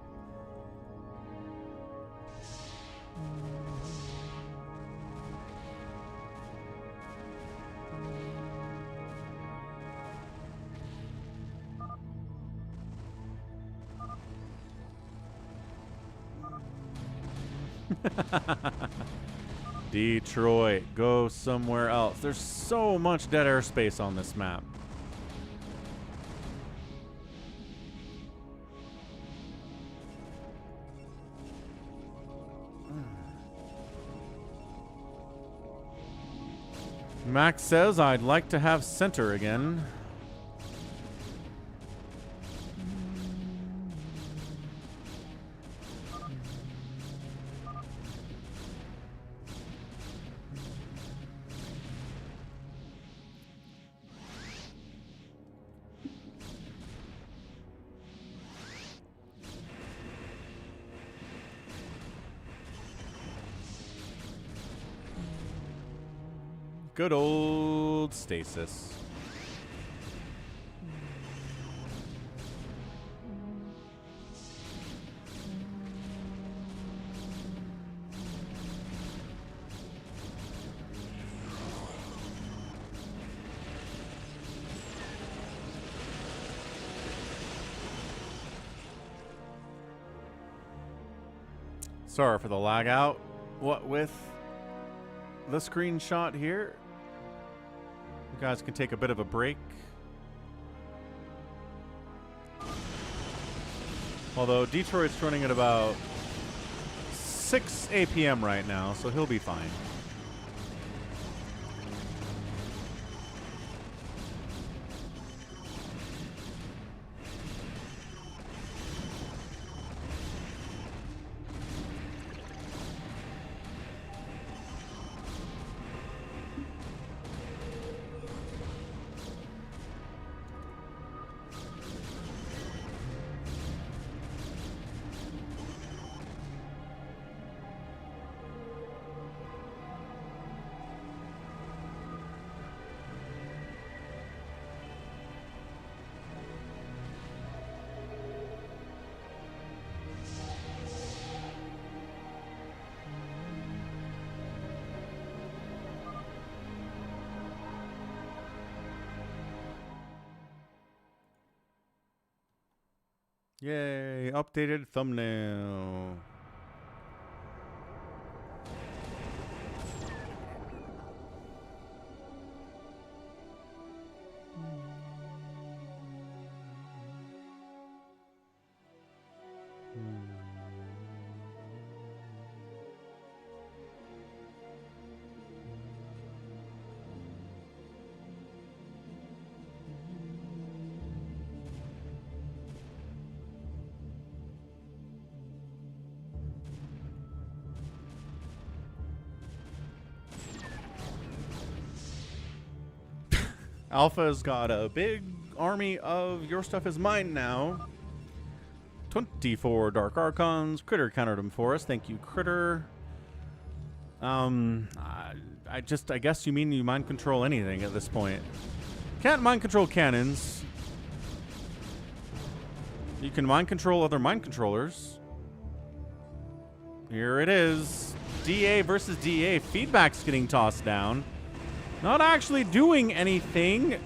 Detroit, go somewhere else. There's so much dead airspace on this map. Max says, I'd like to have center again. Good old stasis. Sorry for the lag out. What with the screenshot here? You guys can take a bit of a break. Although Detroit's running at about 6 APM right now, so he'll be fine. Yay, updated thumbnail. Alpha's got a big army of your stuff is mine now. 24 Dark Archons. Critter countered them for us. Thank you, Critter. I guess you mean you mind control anything at this point. Can't mind control cannons. You can mind control other mind controllers. Here it is. DA versus DA. Feedback's getting tossed down. Not actually doing anything.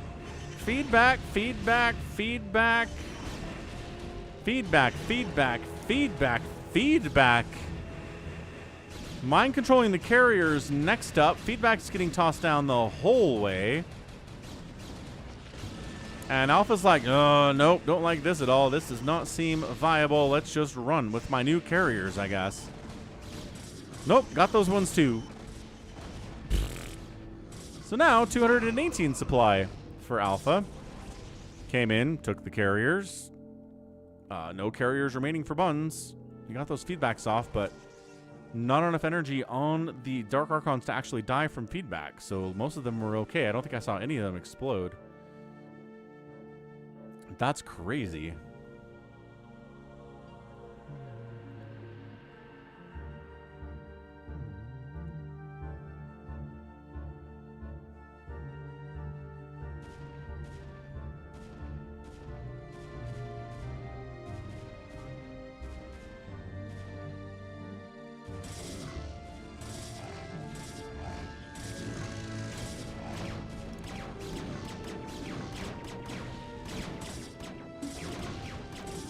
Feedback, feedback, feedback. Feedback, feedback, feedback, feedback. Mind controlling the carriers next up. Feedback's getting tossed down the whole way. And Alpha's like, nope, don't like this at all. This does not seem viable. Let's just run with my new carriers, I guess. Nope, got those ones too. So now, 218 supply for Alpha. Came in, took the carriers. No carriers remaining for Buns. You got those feedbacks off, but not enough energy on the Dark Archons to actually die from feedback. So most of them were okay. I don't think I saw any of them explode. That's crazy.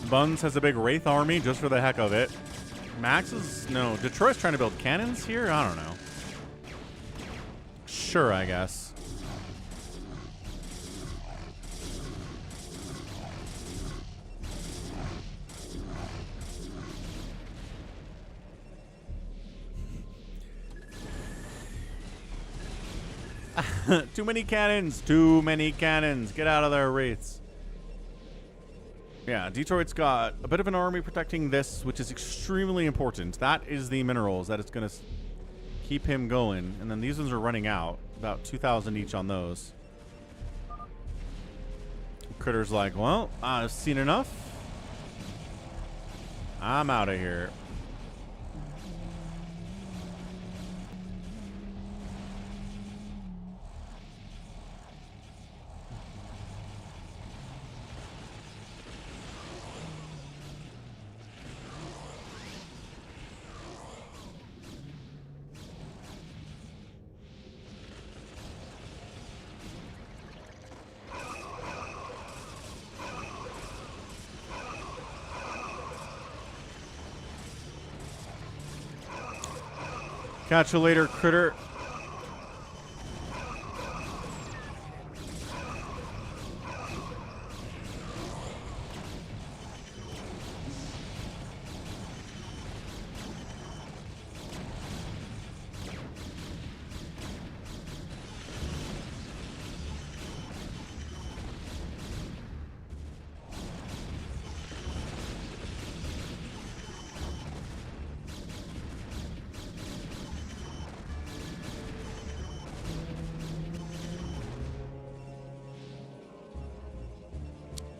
Buns has a big Wraith army just for the heck of it. Max is... No, Detroit's trying to build cannons here? I don't know. Sure, I guess. Too many cannons. Too many cannons. Get out of there, Wraiths. Yeah, Detroit's got a bit of an army protecting this, which is extremely important. That is the minerals that it's going to keep him going. And then these ones are running out. About 2,000 each on those. Critter's like, well, I've seen enough. I'm out of here. Catch you later, Critter.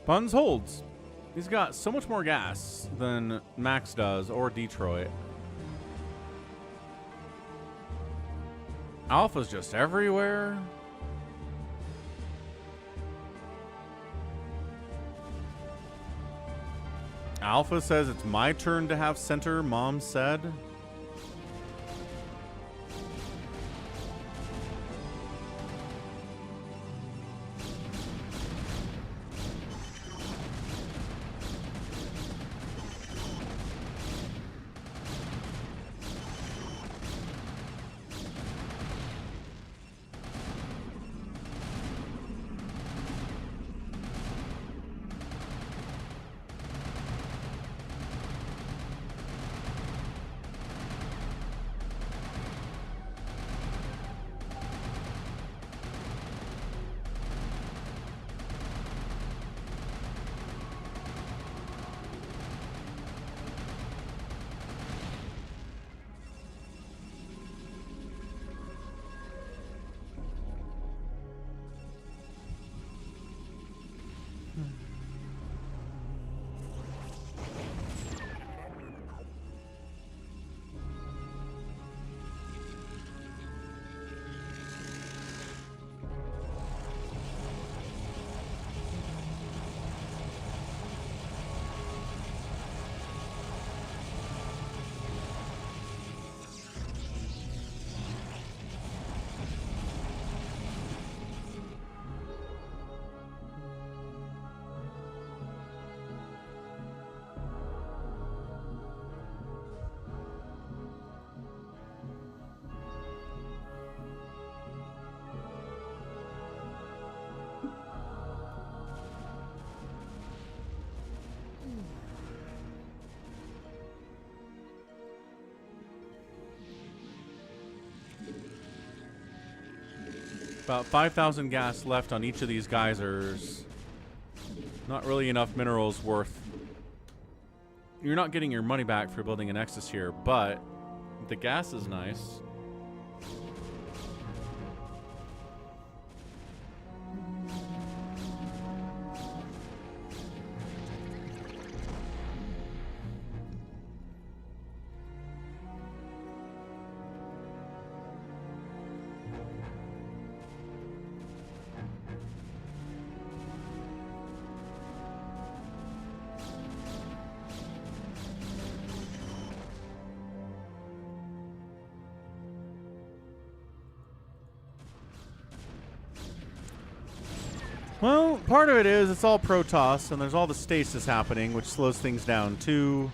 Buns holds. He's got so much more gas than Max does, or Detroit. Alpha's just everywhere. Alpha says it's my turn to have center, Mom said. About 5,000 gas left on each of these geysers. Not really enough minerals worth. You're not getting your money back for building a Nexus here, but the gas is nice. Well, part of it is it's all Protoss, and there's all the stasis happening, which slows things down too.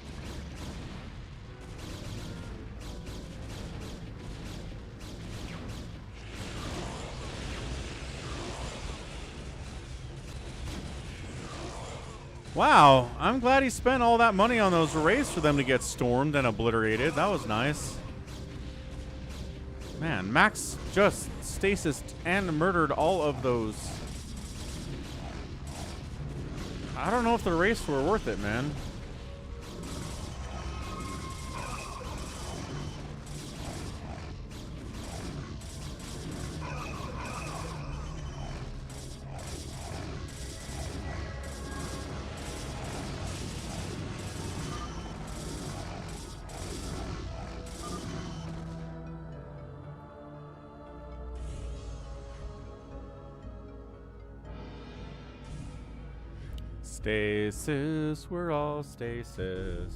Wow, I'm glad he spent all that money on those arrays for them to get stormed and obliterated. That was nice. Man, Max just stasis and murdered all of those. I don't know if the arrays were worth it, man. Stasis, we're all stasis.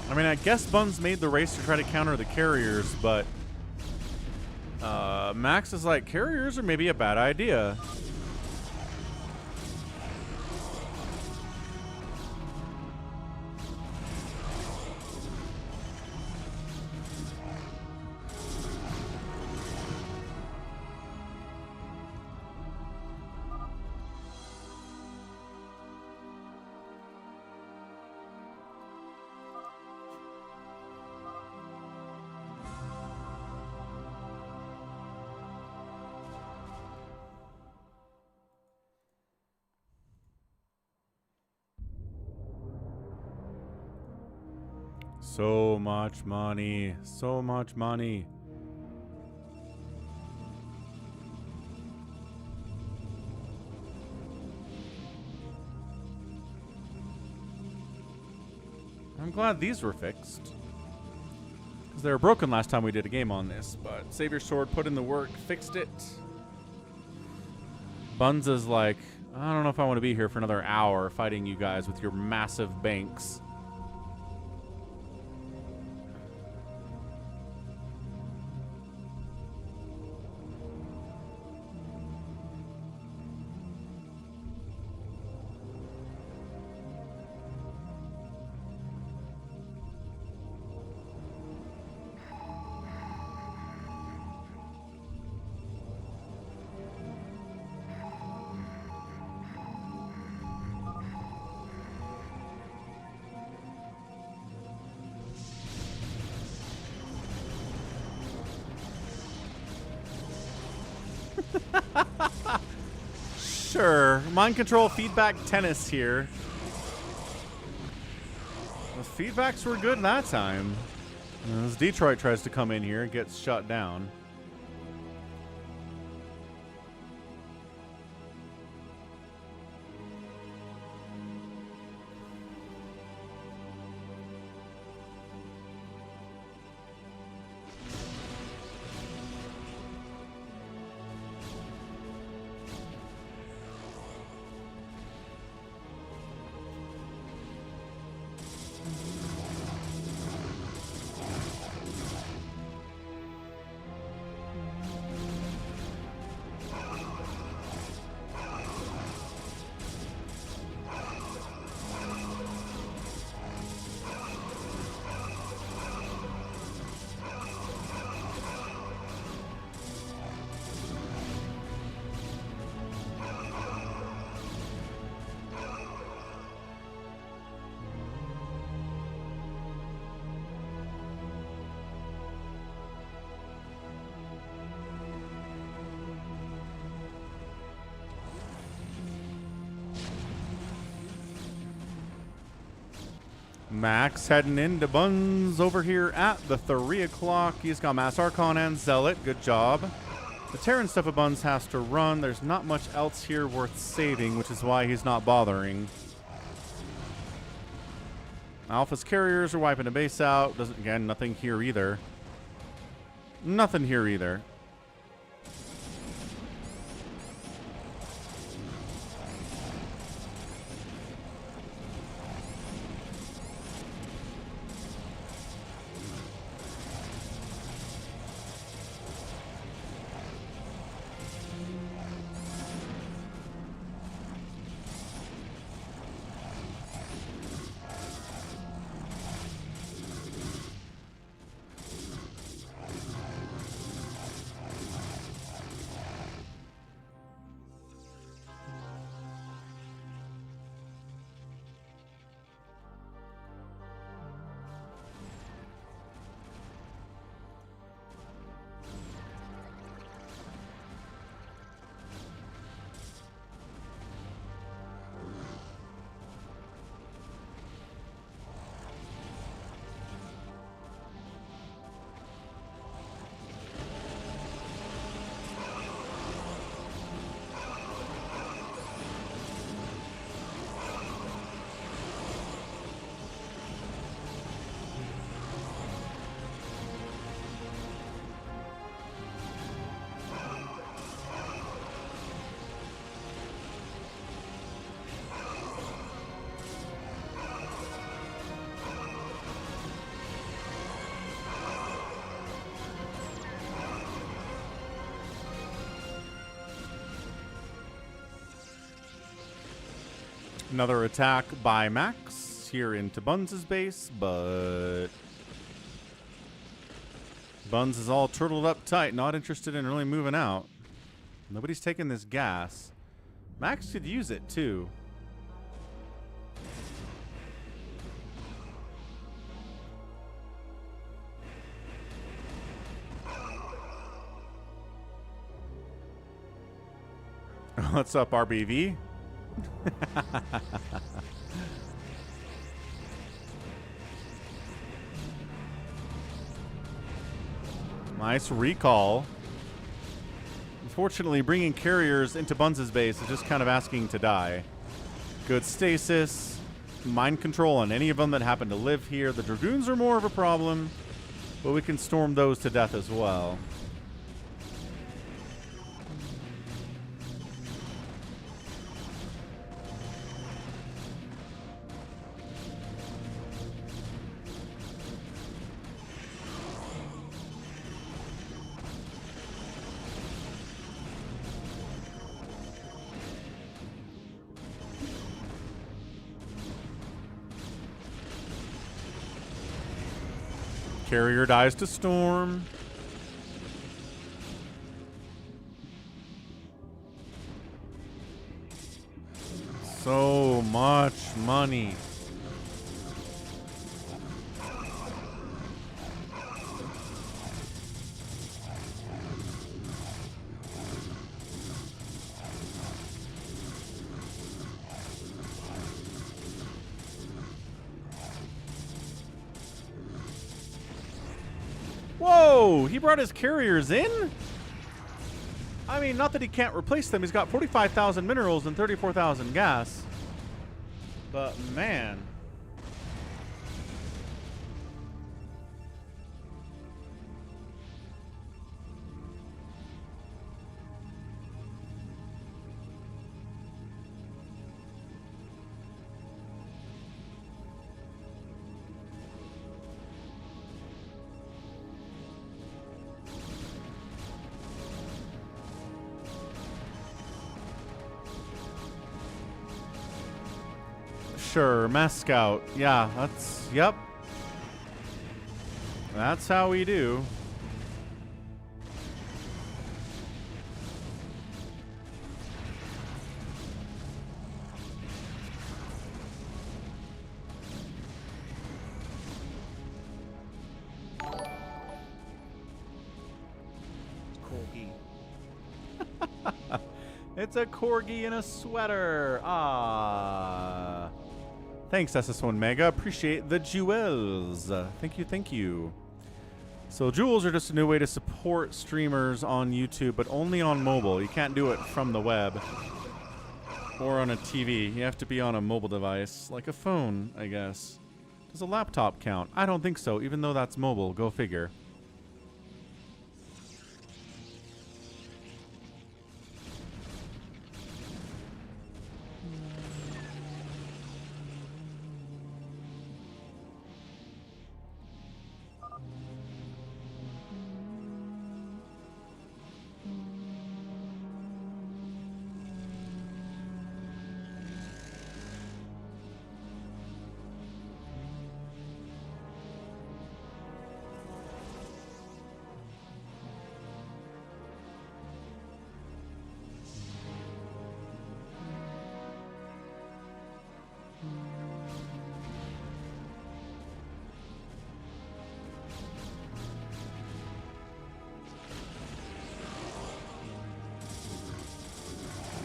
I mean, I guess Buns made the race to try to counter the carriers, but Max is like, carriers are maybe a bad idea. So much money. So much money. I'm glad these were fixed. Because they were broken last time we did a game on this. But SaviorSword put in the work, fixed it. Buns is like, I don't know if I want to be here for another hour fighting you guys with your massive banks. Sure. Mind control feedback tennis here. The feedbacks were good that time. As Detroit tries to come in here, gets shut down. Max heading into Buns over here at the 3 o'clock. He's got Mass Archon and Zealot. Good job. The Terran stuff of Buns has to run. There's not much else here worth saving, which is why he's not bothering. Alpha's carriers are wiping the base out. Doesn't, again, nothing here either. Nothing here either. Another attack by Max here into Buns' base, but Buns is all turtled up tight, not interested in really moving out. Nobody's taking this gas. Max could use it too. What's up, RBV? Nice recall. Unfortunately, bringing carriers into Buns' base is just kind of asking to die. Good stasis, mind control on any of them that happen to live here. The Dragoons are more of a problem, but we can storm those to death as well. Carrier dies to storm. So much money. Whoa, he brought his carriers in? I mean, not that he can't replace them. He's got 45,000 minerals and 34,000 gas. But man. Sure, Mass Scout. Yeah, that's, yep. That's how we do. Corgi. It's a corgi in a sweater. Ah. Thanks, SS1 Mega. Appreciate the jewels. Thank you, thank you. So jewels are just a new way to support streamers on YouTube, but only on mobile. You can't do it from the web or on a TV. You have to be on a mobile device, like a phone, I guess. Does a laptop count? I don't think so, even though that's mobile. Go figure.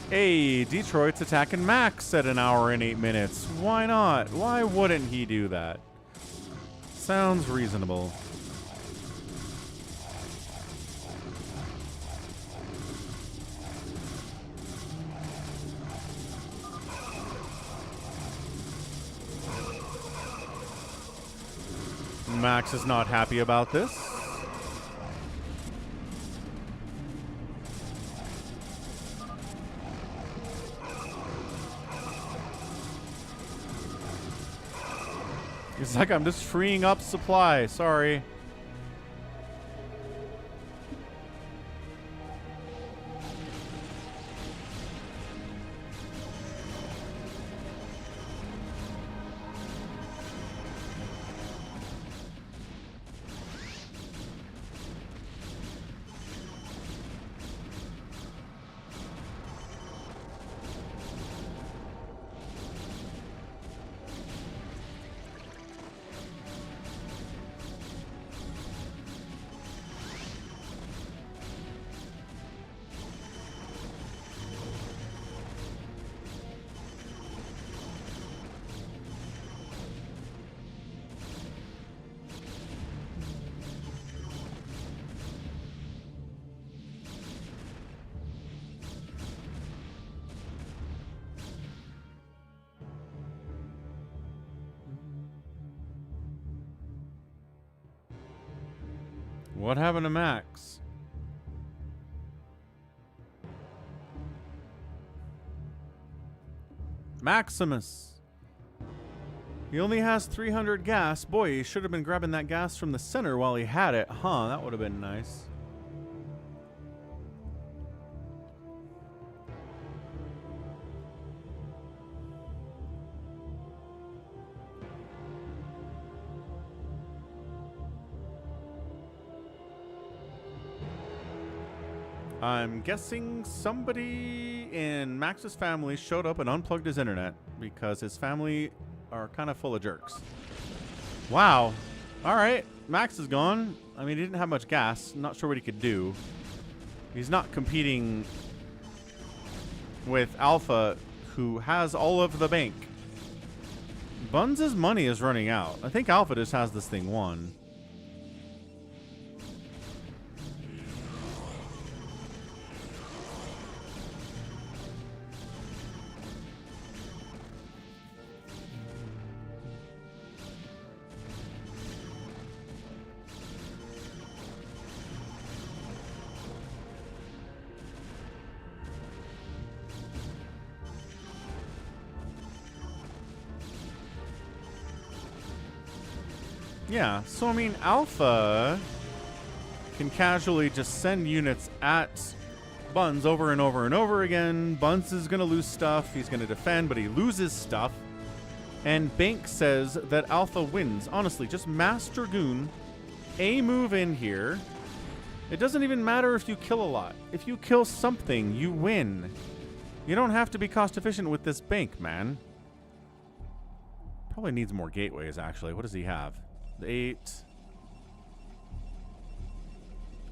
Hey, Detroit's attacking Max at 1 hour and 8 minutes. Why not? Why wouldn't he do that? Sounds reasonable. Max is not happy about this. It's like I'm just freeing up supply. Sorry. What happened to Max? Maximus. He only has 300 gas. Boy, he should have been grabbing that gas from the center while he had it. Huh, that would have been nice. I'm guessing somebody in Max's family showed up and unplugged his internet because his family are kind of full of jerks. Wow. All right. Max is gone. I mean, he didn't have much gas. Not sure what he could do. He's not competing with Alpha, who has all of the bank. Buns' money is running out. I think Alpha just has this thing won. Yeah, so I mean, Alpha can casually just send units at Buns over and over and over again. Buns is going to lose stuff. He's going to defend, but he loses stuff. And Bank says that Alpha wins. Honestly, just Mass Dragoon, a move in here. It doesn't even matter if you kill a lot. If you kill something, you win. You don't have to be cost efficient with this Bank, man. Probably needs more gateways, actually. What does he have? 8.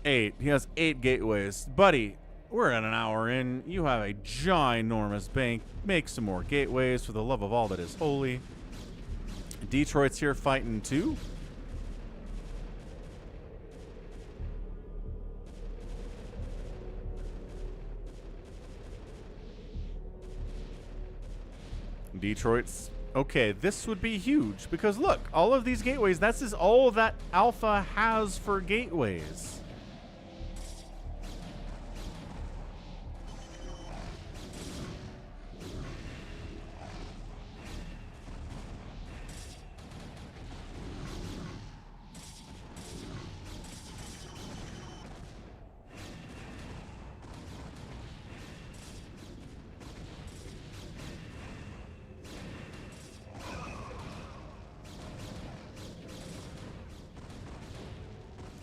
He has 8 gateways. Buddy, we're at an hour in. You have a ginormous bank. Make some more gateways for the love of all that is holy. Detroit's here fighting too. Detroit's okay, this would be huge because look, all of these gateways, this is all that Alpha has for gateways.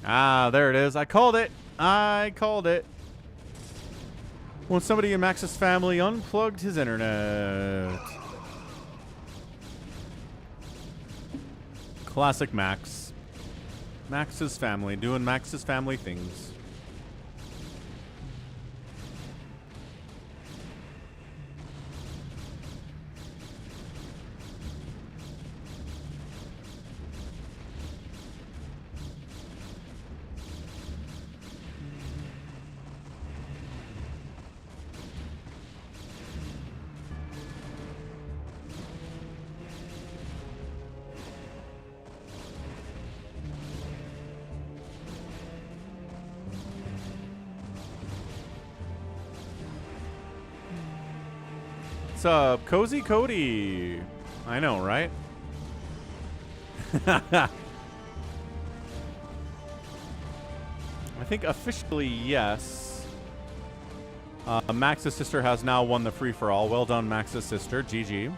Ah, there it is. I called it. I called it. When somebody in Max's family unplugged his internet. Classic Max. Max's family doing Max's family things. What's up, Cozy Cody? I know, right? I think officially, yes. Max's sister has now won the free-for-all. Well done, Max's sister. GG.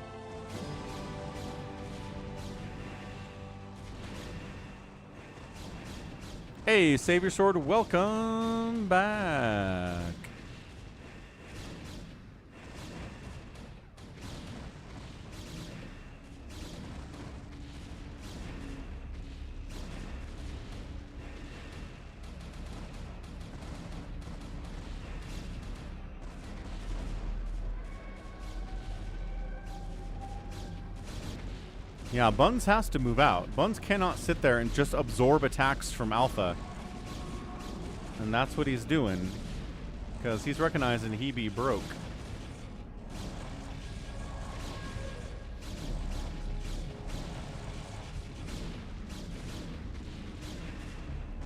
Hey, SaviorSword, welcome back. Yeah, Buns has to move out. Buns cannot sit there and just absorb attacks from Alpha. And that's what he's doing. Because he's recognizing he be broke.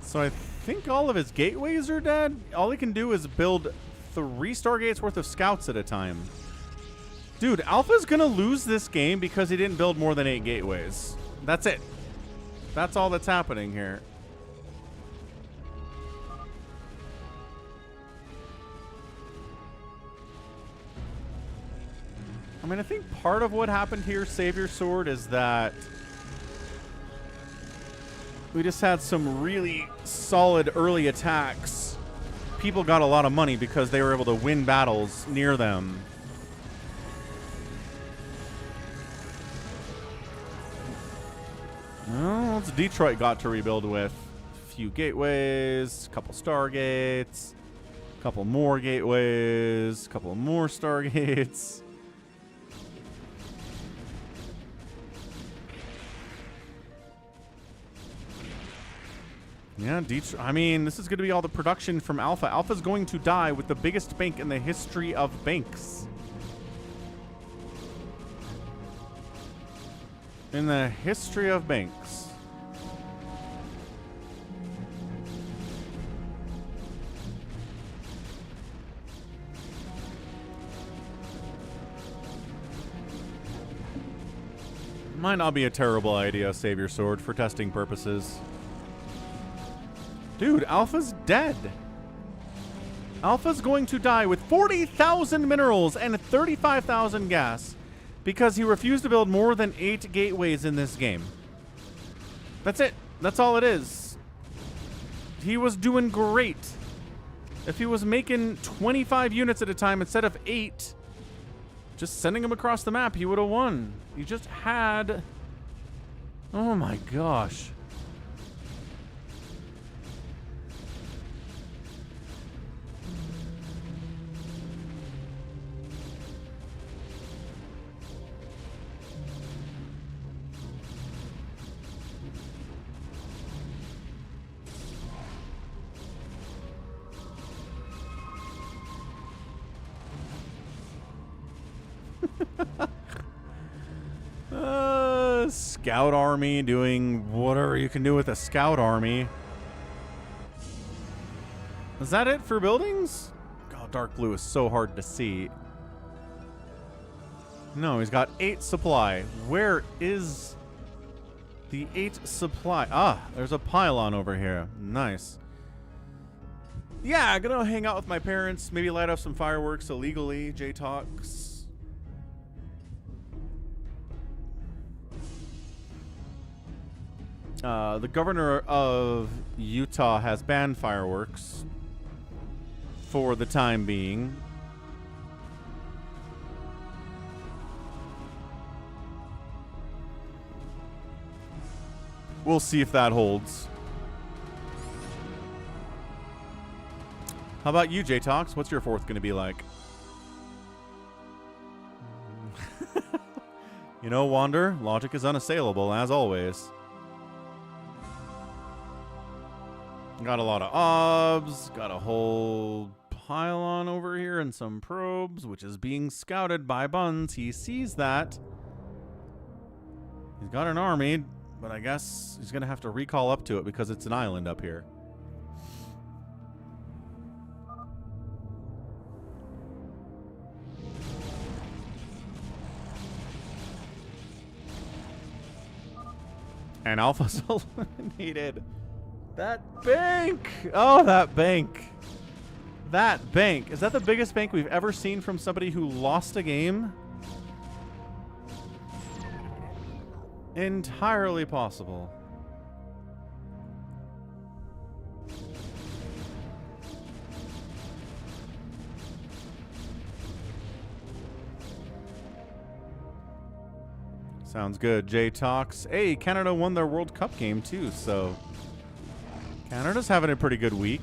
So I think all of his gateways are dead. All he can do is build 3 Stargates worth of scouts at a time. Dude, Alpha's gonna lose this game because he didn't build more than 8 gateways. That's it. That's all that's happening here. I mean, I think part of what happened here, SaviorSword, is that we just had some really solid early attacks. People got a lot of money because they were able to win battles near them. Well, it's Detroit got to rebuild with a few gateways, a couple Stargates, a couple more gateways, a couple more Stargates. Yeah, I mean, this is going to be all the production from Alpha. Alpha's going to die with the biggest bank in the history of banks. In the history of banks. Might not be a terrible idea, SaviorSword, for testing purposes. Dude, Alpha's dead. Alpha's going to die with 40,000 minerals and 35,000 gas because he refused to build more than 8 gateways in this game. That's it. That's all it is. He was doing great. If he was making 25 units at a time instead of 8, just sending them across the map, he would have won. He just had... Oh my gosh. Scout army doing whatever you can do with a scout army. Is that it for buildings? God, dark blue is so hard to see. No, he's got 8 supply. Where is the 8 supply? Ah, there's a pylon over here. Nice. Yeah, I'm gonna hang out with my parents, maybe light up some fireworks illegally. J-Talks. The governor of Utah has banned fireworks for the time being. We'll see if that holds. How about you, J-Talks? What's your 4th going to be like? You know, Wander, logic is unassailable, as always. Got a lot of obs, got a whole pylon over here and some probes, which is being scouted by Buns. He sees that. He's got an army, but I guess he's going to have to recall up to it because it's an island up here. And Alpha's eliminated. That bank! Oh, that bank. That bank. Is that the biggest bank we've ever seen from somebody who lost a game? Entirely possible. Sounds good. J-Talks. Hey, Canada won their World Cup game too, so... Canada's having a pretty good week.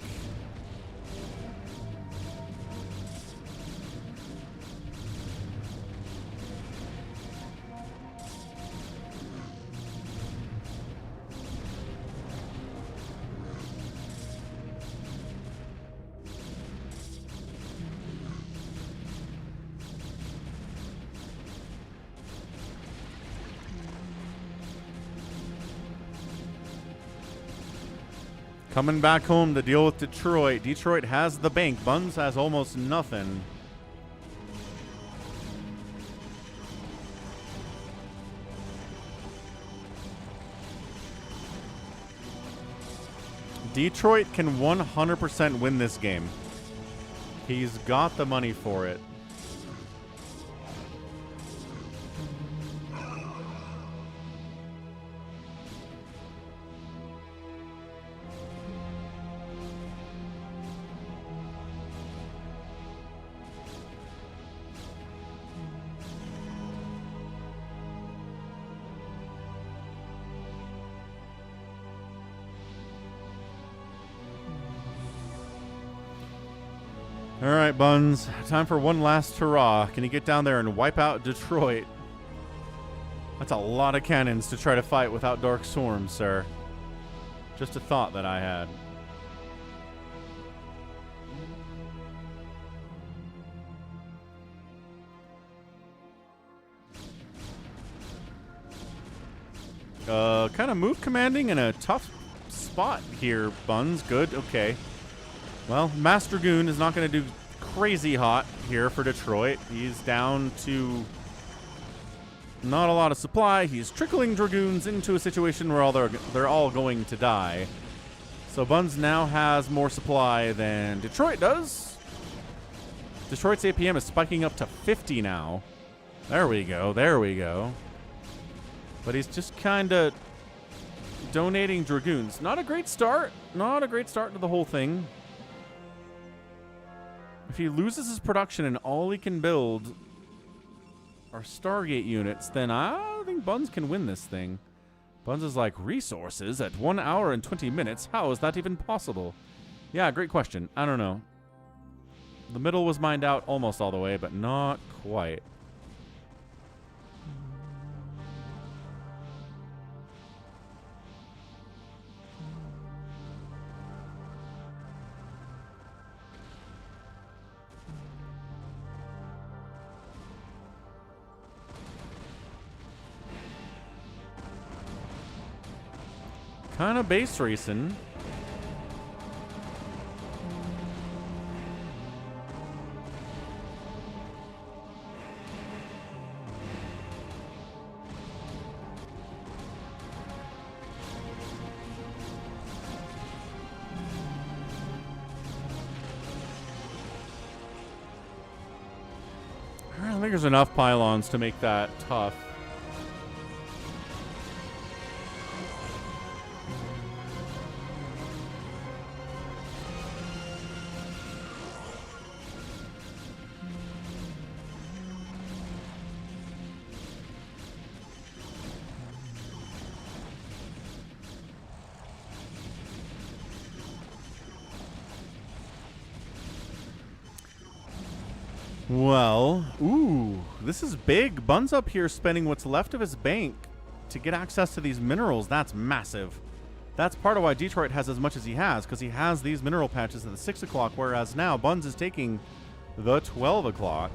Coming back home to deal with Detroit. Detroit has the bank. Buns has almost nothing. Detroit can 100% win this game. He's got the money for it. All right, Buns. Time for one last hurrah. Can you get down there and wipe out Detroit? That's a lot of cannons to try to fight without Dark Swarm, sir. Just a thought that I had. Kind of move commanding in a tough spot here, Buns. Good, okay. Well, Mass Dragoon is not going to do crazy hot here for Detroit. He's down to not a lot of supply. He's trickling Dragoons into a situation where they're all going to die. So Buns now has more supply than Detroit does. Detroit's APM is spiking up to 50 now. There we go. There we go. But he's just kind of donating Dragoons. Not a great start. Not a great start to the whole thing. If he loses his production and all he can build are Stargate units, then I think Buns can win this thing. Buns is like, resources at 1 hour and 20 minutes? How is that even possible? Yeah, great question. I don't know. The middle was mined out almost all the way, but not quite. Kind of base racing. I think there's enough pylons to make that tough. Well, ooh, this is big. Buns up here spending what's left of his bank to get access to these minerals. That's massive. That's part of why Detroit has as much as he has, because he has these mineral patches at the 6 o'clock, whereas now Buns is taking the 12 o'clock.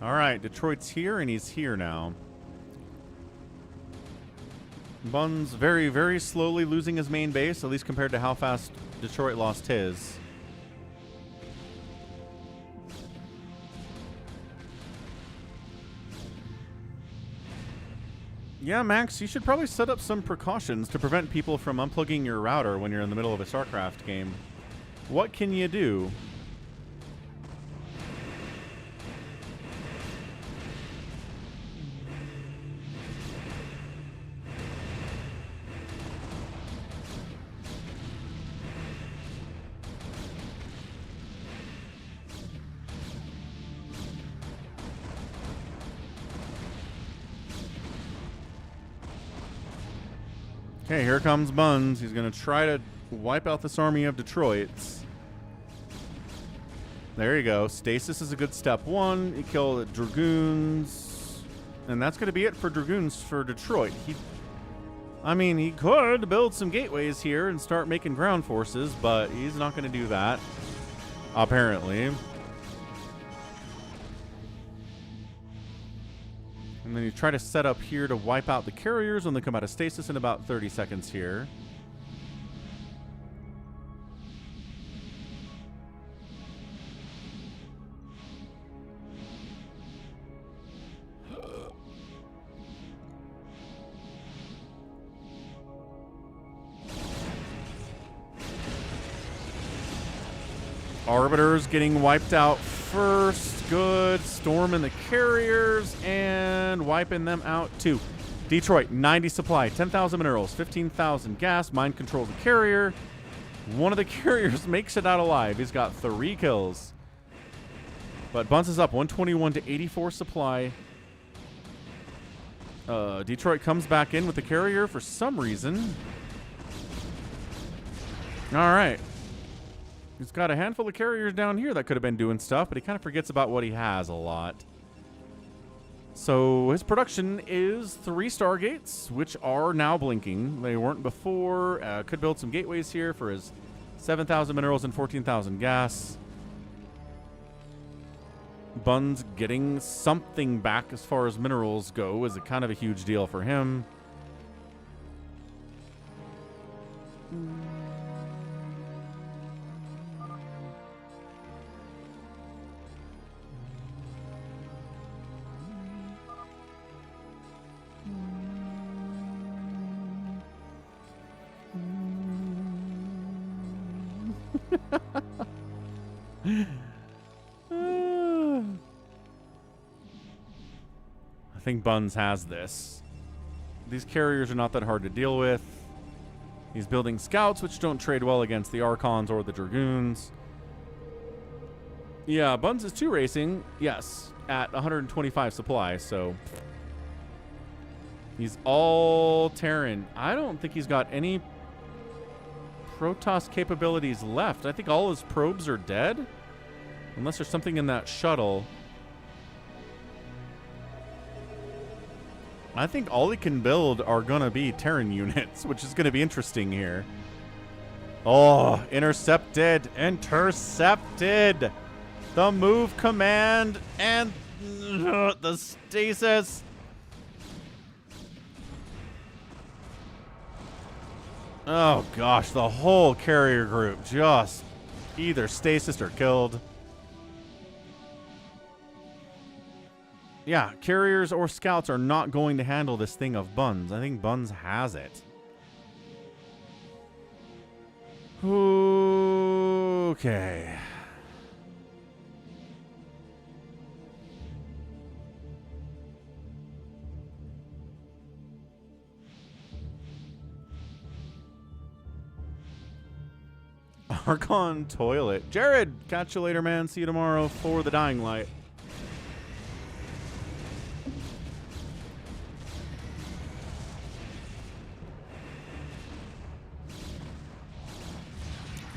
All right, Detroit's here, and he's here now. Buns very, very slowly losing his main base, at least compared to how fast Detroit lost his. Yeah, Max, you should probably set up some precautions to prevent people from unplugging your router when you're in the middle of a StarCraft game. What can you do? Okay, here comes Buns. He's going to try to wipe out this army of Detroits. There you go. Stasis is a good step one. You kill the Dragoons. And that's going to be it for Dragoons for Detroit. I mean, he could build some gateways here and start making ground forces, but he's not going to do that, apparently. And then you try to set up here to wipe out the carriers when they come out of stasis in about 30 seconds here. Arbiters getting wiped out first. Good. Storming the carriers and wiping them out too. Detroit, 90 supply, 10,000 minerals, 15,000 gas. Mind controls the carrier. One of the carriers makes it out alive. He's got 3 kills. But Bunce is up 121 to 84 supply. Detroit comes back in with the carrier for some reason. All right. He's got a handful of carriers down here that could have been doing stuff, but he kind of forgets about what he has a lot. So his production is 3 Stargates, which are now blinking. They weren't before. Could build some gateways here for his 7,000 minerals and 14,000 gas. Bun's getting something back as far as minerals go is a kind of a huge deal for him. I think Buns has this. These carriers are not that hard to deal with. He's building scouts, which don't trade well against the Archons or the Dragoons. Yeah, Buns is 2 racing. Yes, at 125 supply, so he's all Terran. I don't think he's got any Protoss capabilities left. I think all his probes are dead. Unless there's something in that shuttle. I think all he can build are going to be Terran units, which is going to be interesting here. Oh, intercepted. Intercepted. The move command and the stasis. Oh, gosh. The whole carrier group just either stasis or killed. Yeah, carriers or scouts are not going to handle this thing of Buns. I think Buns has it. Okay. Archon toilet. Jared, catch you later, man. See you tomorrow for the Dying Light.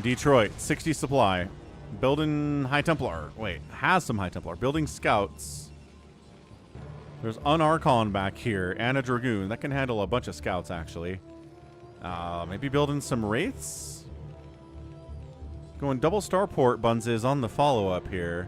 Detroit, 60 supply. Building High Templar. Wait, has some High Templar. Building scouts. There's an Archon back here and a Dragoon. That can handle a bunch of scouts, actually. Maybe building some Wraiths? Going double starport, Buns is on the follow-up here.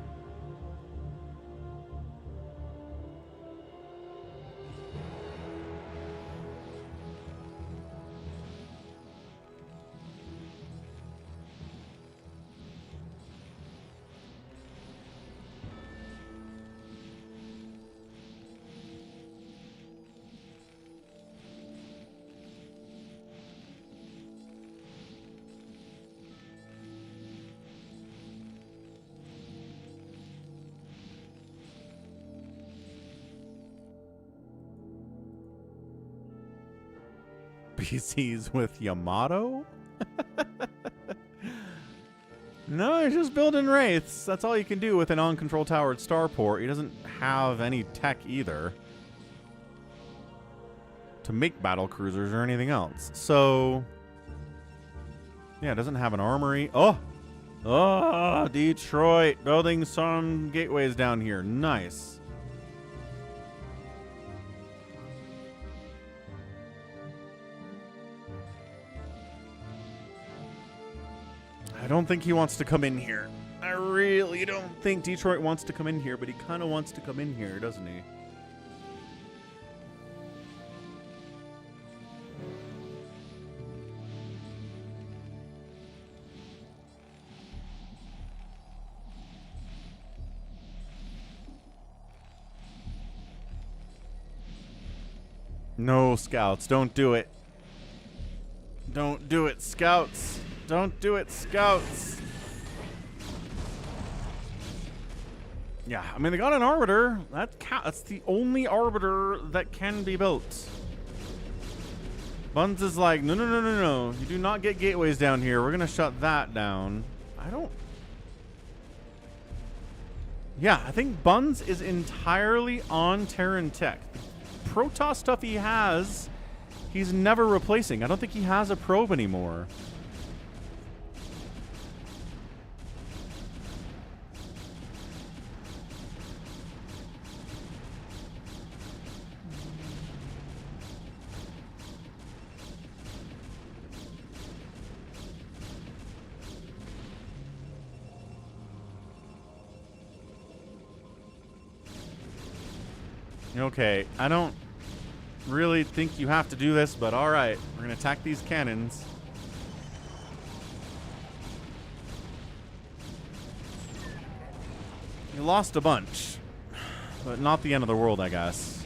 PCs with Yamato? No, he's just building Wraiths. That's all you can do with an uncontrolled towered starport. He doesn't have any tech either. to make battle cruisers or anything else. So, yeah, it doesn't have an armory. Oh, Detroit building some gateways down here. Nice. I don't think he wants to come in here. I really don't think Detroit wants to come in here, but he kind of wants to come in here, doesn't he? No, scouts, don't do it. Don't do it, scouts. Don't do it, scouts. Yeah, I mean, they got an arbiter. That's the only arbiter that can be built. Buns is like, no. You do not get gateways down here. We're going to shut that down. Yeah, I think Buns is entirely on Terran tech. The Protoss stuff he has, he's never replacing. I don't think he has a probe anymore. Okay, I don't really think you have to do this, but all right. We're going to attack these cannons. You lost a bunch, but not the end of the world, I guess.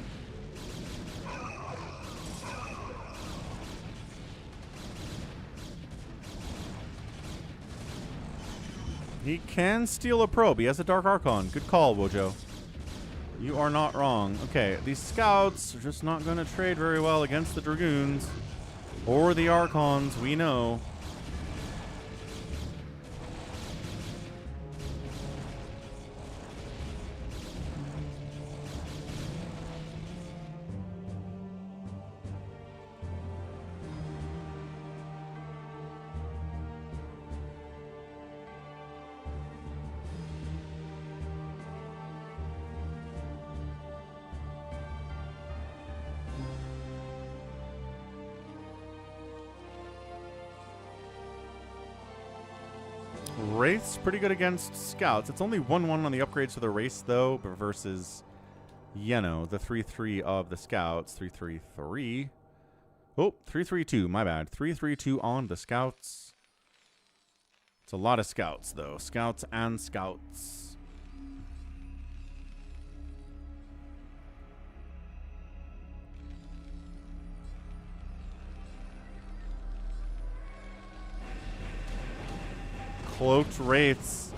He can steal a probe. He has a Dark Archon. Good call, Wojo. You are not wrong. Okay, these scouts are just not going to trade very well against the Dragoons or the Archons, we know. Wraith's pretty good against scouts. It's only 1-1 on the upgrades to the race, though, but versus, you know, the 3-3 of the scouts. 3-3-3. Oh, 3-3-2. My bad. 3-3-2 on the scouts. It's a lot of scouts, though. Scouts and scouts. Cloaked Wraiths.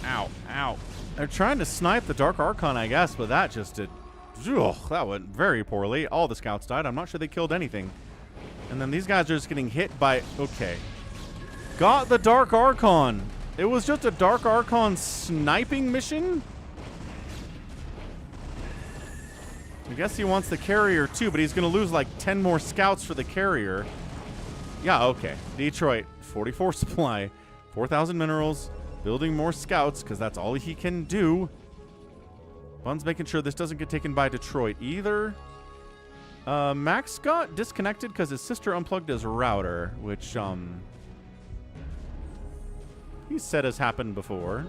Ow, ow. They're trying to snipe the Dark Archon, I guess, but that just did... Ugh, that went very poorly. All the scouts died. I'm not sure they killed anything. And then these guys are just getting hit by... Okay. Got the Dark Archon. It was just a Dark Archon sniping mission? I guess he wants the carrier, too, but he's going to lose like 10 more scouts for the carrier. Yeah, okay. Detroit. 44 supply, 4,000 minerals, building more scouts, because that's all he can do. Bun's making sure this doesn't get taken by Detroit either. Max got disconnected because his sister unplugged his router, which, he said has happened before.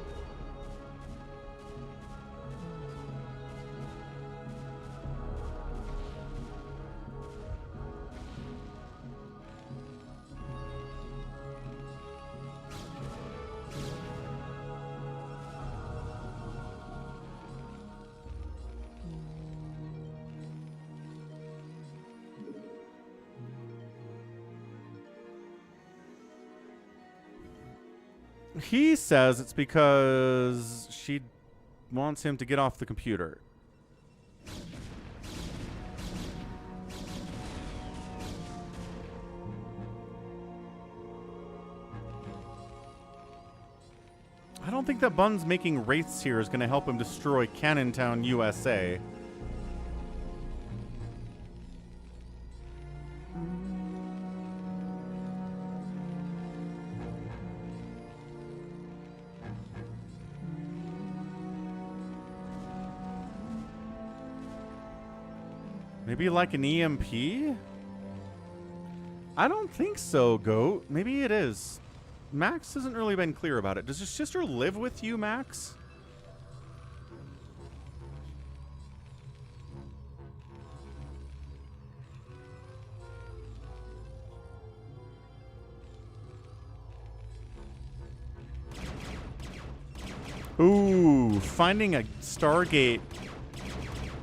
He says it's because she wants him to get off the computer. I don't think that Bun's making wraiths here is going to help him destroy Cannon Town, USA. Maybe like an EMP? I don't think so, Goat. Maybe it is. Max hasn't really been clear about it. Does your sister live with you, Max? Ooh, finding a Stargate.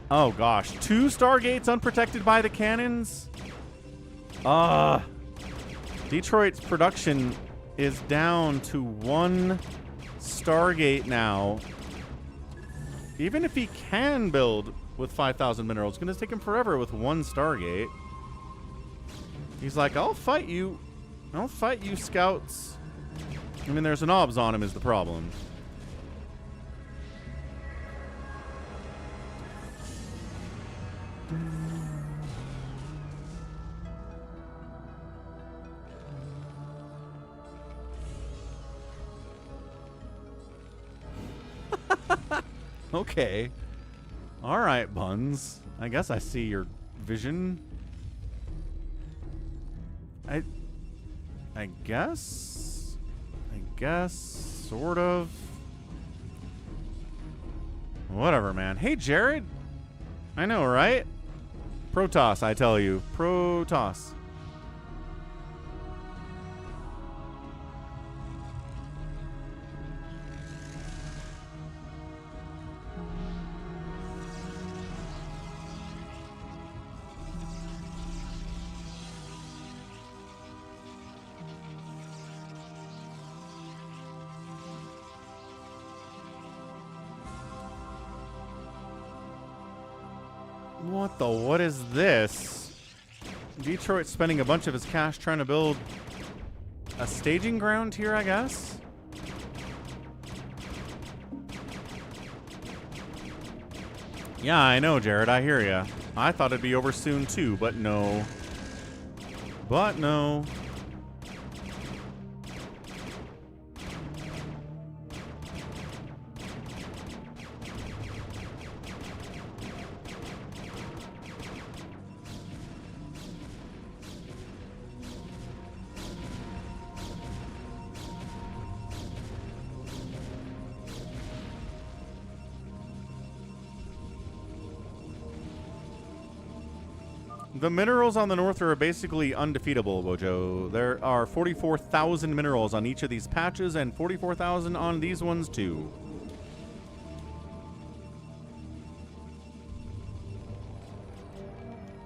Oh gosh, 2 Stargates unprotected by the cannons? Detroit's production is down to 1 Stargate now. Even if he can build with 5,000 minerals, it's going to take him forever with 1 Stargate. He's like, I'll fight you. I'll fight you, scouts. I mean, there's an obs on him is the problem. Okay. All right, Buns. I guess I see your vision. I guess, sort of. Whatever, man. Hey, Jared. I know, right? Protoss, I tell you. Protoss. What is this? Detroit's spending a bunch of his cash trying to build a staging ground here, I guess? Yeah, I know, Jared. I hear ya. I thought it'd be over soon, too, but no. But no. The minerals on the north are basically undefeatable, Wojo. There are 44,000 minerals on each of these patches and 44,000 on these ones, too.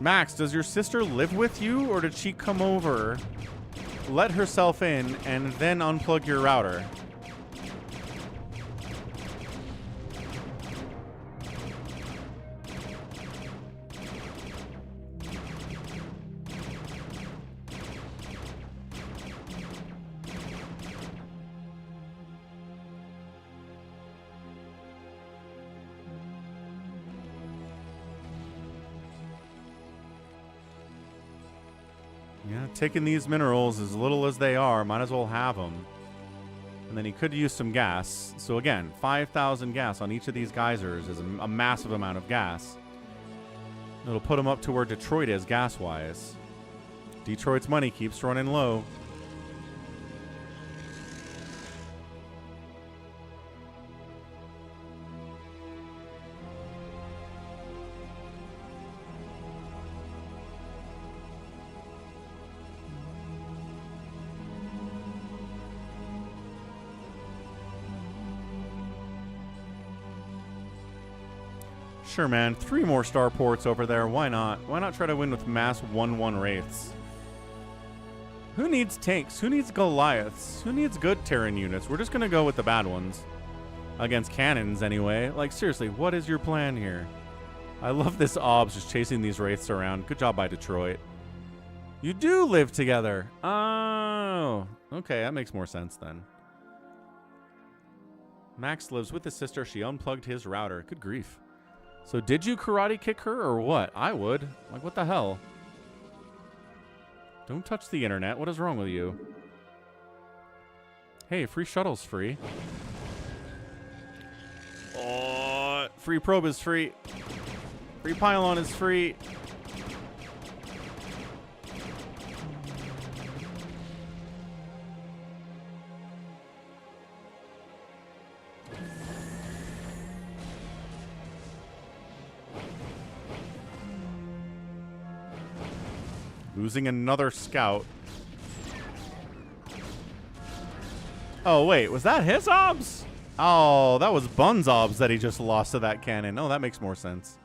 Max, does your sister live with you, or did she come over, let herself in, and then unplug your router? Yeah, taking these minerals, as little as they are, might as well have them. And then he could use some gas. So again, 5,000 gas on each of these geysers is a massive amount of gas. It'll put him up to where Detroit is gas-wise. Detroit's money keeps running low. Sure, man. 3 more starports over there. Why not? Why not try to win with mass 1-1 wraiths? Who needs tanks? Who needs Goliaths? Who needs good Terran units? We're just going to go with the bad ones. Against cannons, anyway. Like, seriously, what is your plan here? I love this obs just chasing these wraiths around. Good job by Detroit. You do live together. Oh. Okay, that makes more sense then. Max lives with his sister. She unplugged his router. Good grief. So did you karate kick her or what? I would. Like, what the hell? Don't touch the internet. What is wrong with you? Hey, free shuttle's free. Oh, free probe is free. Free pylon is free. Losing another scout. Oh, wait. Was that his obs? Oh, that was Bun's obs that he just lost to that cannon. Oh, that makes more sense.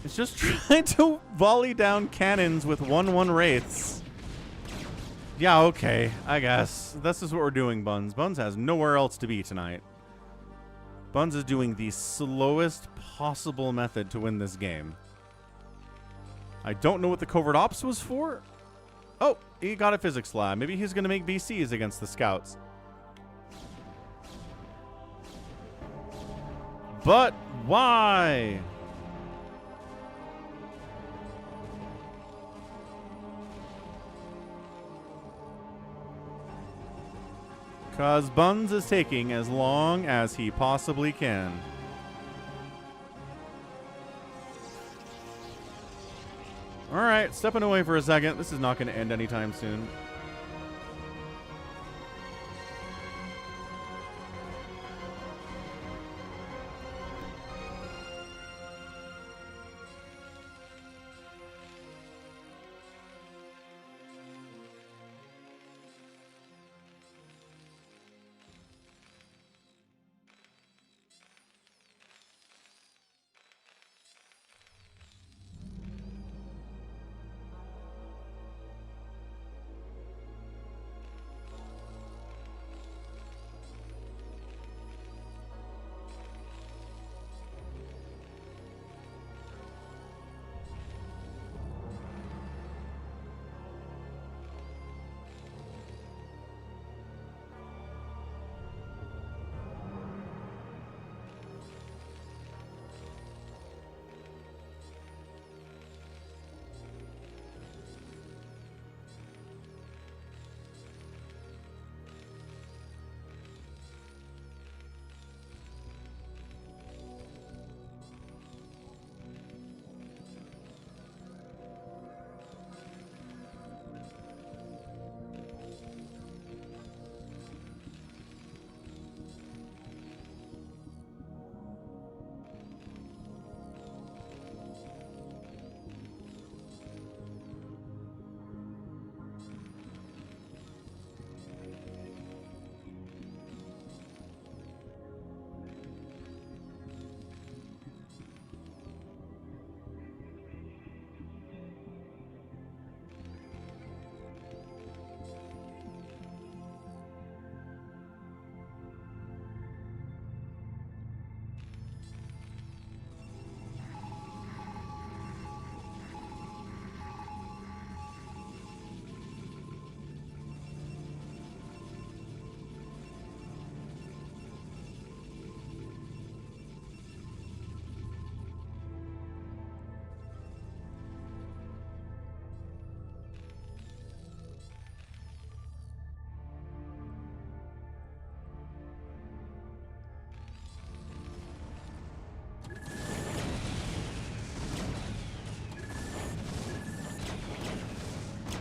It's just trying to volley down cannons with 1/1 wraiths. Yeah, okay. I guess. This is what we're doing, Buns. Buns has nowhere else to be tonight. Buns is doing the slowest possible method to win this game. I don't know what the covert ops was for. Oh, he got a physics lab. Maybe he's going to make BCs against the scouts. But why? Because Buns is taking as long as he possibly can. All right, stepping away for a second. This is not going to end anytime soon.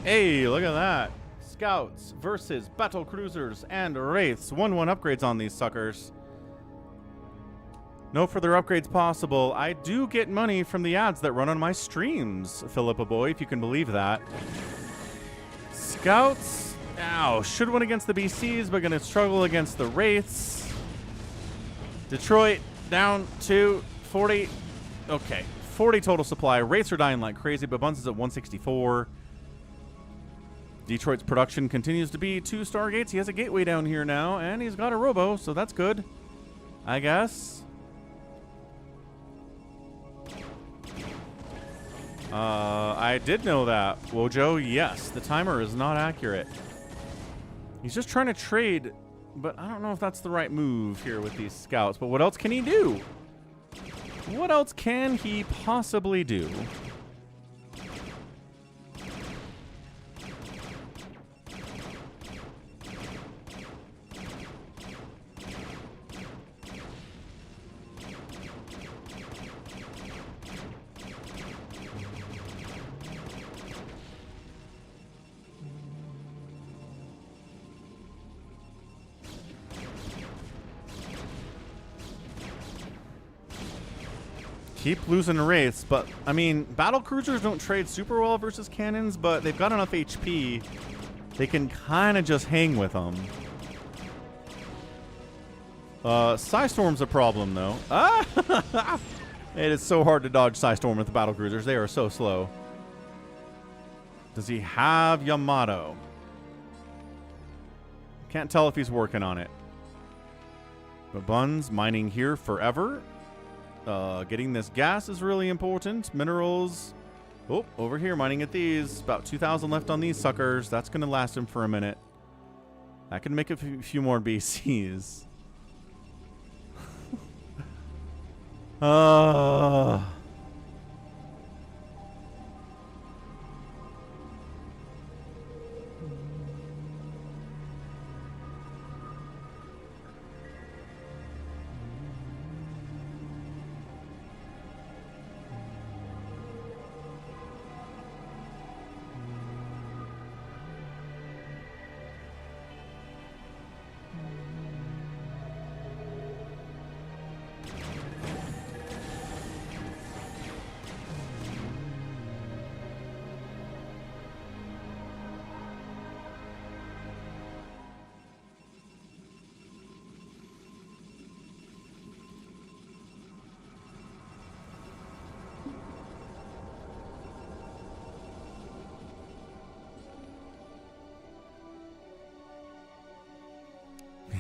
Hey, look at that. Scouts versus battle cruisers and wraiths. 1/1 upgrades on these suckers. No further upgrades possible. I do get money from the ads that run on my streams, Philippa boy, if you can believe that. Scouts, should win against the BCs, but gonna struggle against the wraiths. Detroit down to 40. Okay, 40 total supply. Wraiths are dying like crazy, but Buns is at 164. Detroit's production continues to be 2 Stargates. He has a gateway down here now, and he's got a robo, so that's good, I guess. I did know that. Wojo, yes, the timer is not accurate. He's just trying to trade, but I don't know if that's the right move here with these scouts. But what else can he do? What else can he possibly do? Keep losing wraiths, but I mean, battle cruisers don't trade super well versus cannons, but they've got enough HP. They can kind of just hang with them. Psystorm's a problem, though. Ah! It is so hard to dodge Psystorm with the battle cruisers. They are so slow. Does he have Yamato? Can't tell if he's working on it. But Bun's mining here forever. Getting this gas is really important. Minerals. Oh, over here mining at these. About 2,000 left on these suckers. That's going to last him for a minute. That can make a few more BCs.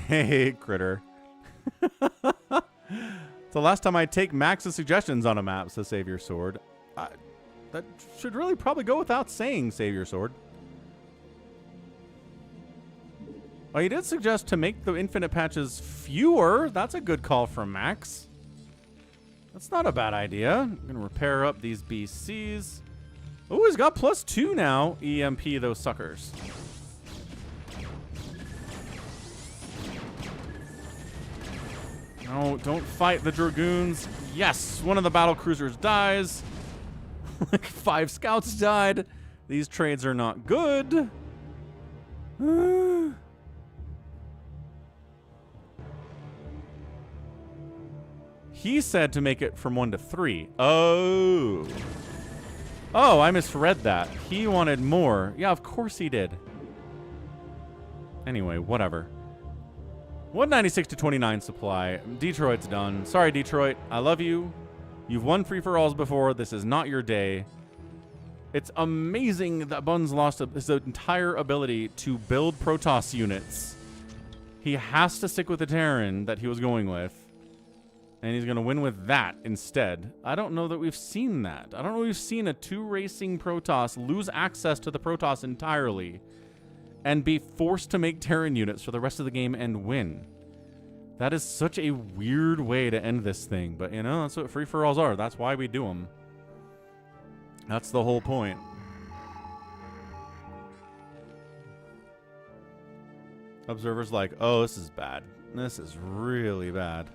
Hey, critter. It's the last time I take Max's suggestions on a map, says SaviorSword. That should really probably go without saying, SaviorSword. Oh, you did suggest to make the infinite patches fewer. That's a good call from Max. That's not a bad idea. I'm going to repair up these BCs. Oh, he's got +2 now. EMP those suckers. No, don't fight the Dragoons. Yes, one of the battle cruisers dies. Like 5 scouts died. These trades are not good. He said to make it from 1 to 3. Oh. Oh, I misread that. He wanted more. Yeah, of course he did. Anyway, whatever. 196 to 29 supply. Detroit's done. Sorry, Detroit. I love you. You've won free-for-alls before. This is not your day. It's amazing that Bun's lost his entire ability to build Protoss units. He has to stick with the Terran that he was going with. And he's going to win with that instead. I don't know that we've seen that. I don't know if we've seen a 2-racing Protoss lose access to the Protoss entirely and be forced to make Terran units for the rest of the game and win. That is such a weird way to end this thing. But, you know, that's what free-for-alls are. That's why we do them. That's the whole point. Observer's like, oh, this is bad. This is really bad.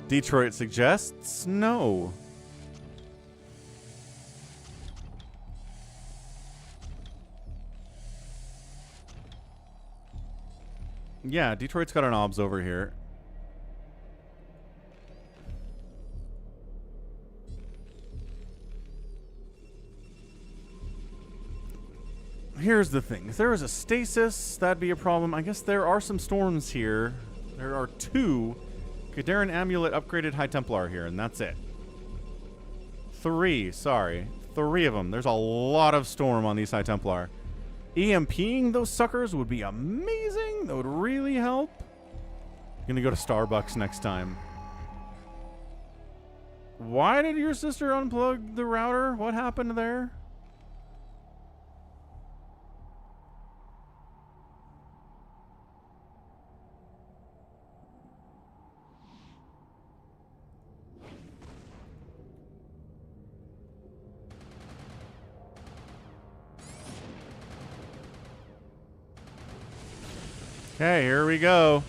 Detroit suggests no. Yeah, Detroit's got an obs over here. Here's the thing. If there was a stasis, that'd be a problem. I guess there are some storms here. There are 2 Kadaran Amulet upgraded High Templar here, and that's it. 3, sorry. 3 of them. There's a lot of storm on these High Templar. EMPing those suckers would be amazing. That would really help. I'm gonna go to Starbucks next time. Why did your sister unplug the router? What happened there? Okay, here we go.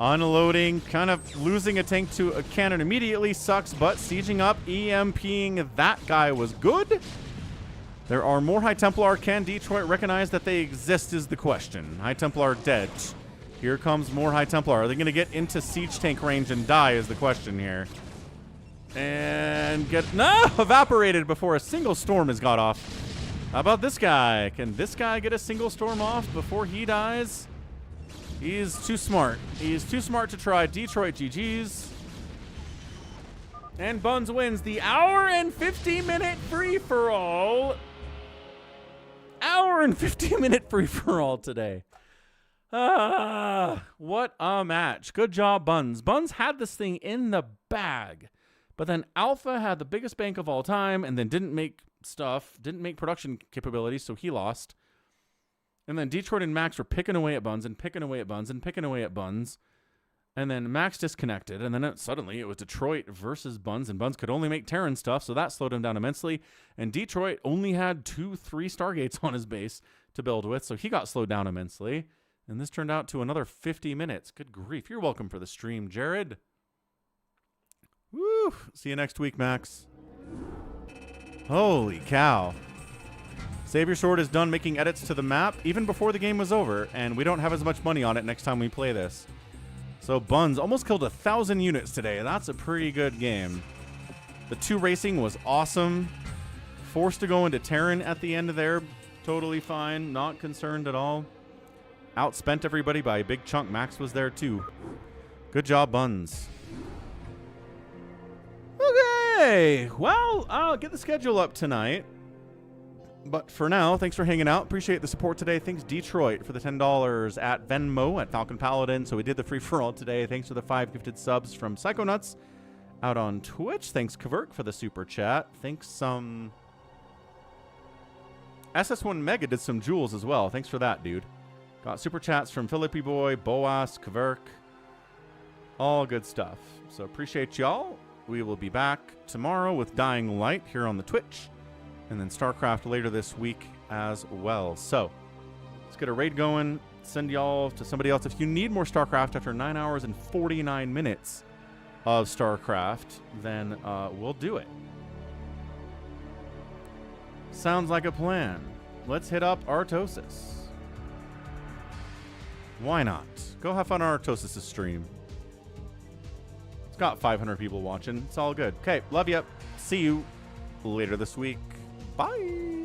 Unloading, kind of losing a tank to a cannon immediately sucks, but sieging up, EMPing that guy was good. There are more High Templar. Can Detroit recognize that they exist is the question. High Templar dead. Here comes more High Templar. Are they going to get into siege tank range and die is the question here. And evaporated before a single storm has got off. How about this guy? Can this guy get a single storm off before he dies? He's too smart. He's too smart to try. Detroit GG's. And Buns wins the hour and 50-minute free-for-all. Hour and 50-minute free-for-all today. What a match. Good job, Buns. Buns had this thing in the bag. But then Alpha had the biggest bank of all time and then didn't make production capabilities, so he lost. And then Detroit and Max were picking away at Buns and picking away at Buns and picking away at Buns. And then Max disconnected, and then suddenly it was Detroit versus Buns, and Buns could only make Terran stuff, so that slowed him down immensely. And Detroit only had 2-3 Stargates on his base to build with, so he got slowed down immensely. And this turned out to another 50 minutes. Good grief. You're welcome for the stream, Jared. Woo! See you next week, Max. Holy cow. SaviorSword is done making edits to the map even before the game was over, and we don't have as much money on it next time we play this. So Buns almost killed 1,000 units today. That's a pretty good game. The 2 racing was awesome. Forced to go into Terran at the end there. Totally fine. Not concerned at all. Outspent everybody by a big chunk. Max was there too. Good job, Buns. Okay. Well, I'll get the schedule up tonight. But for now, thanks for hanging out. Appreciate the support today. Thanks, Detroit, for the $10 at Venmo at Falcon Paladin. So we did the free-for-all today. Thanks for the 5 gifted subs from Psychonauts out on Twitch. Thanks, Kverk, for the super chat. Thanks, SS1 Mega did some jewels as well. Thanks for that, dude. Got super chats from Philippy Boy, Boas, Kverk. All good stuff. So appreciate y'all. We will be back tomorrow with Dying Light here on the Twitch. And then StarCraft later this week as well. So let's get a raid going. Send y'all to somebody else. If you need more StarCraft after 9 hours and 49 minutes of StarCraft, then we'll do it. Sounds like a plan. Let's hit up Artosis. Why not? Go have fun on Artosis' stream. It's got 500 people watching. It's all good. Okay, love you. See you later this week. Bye.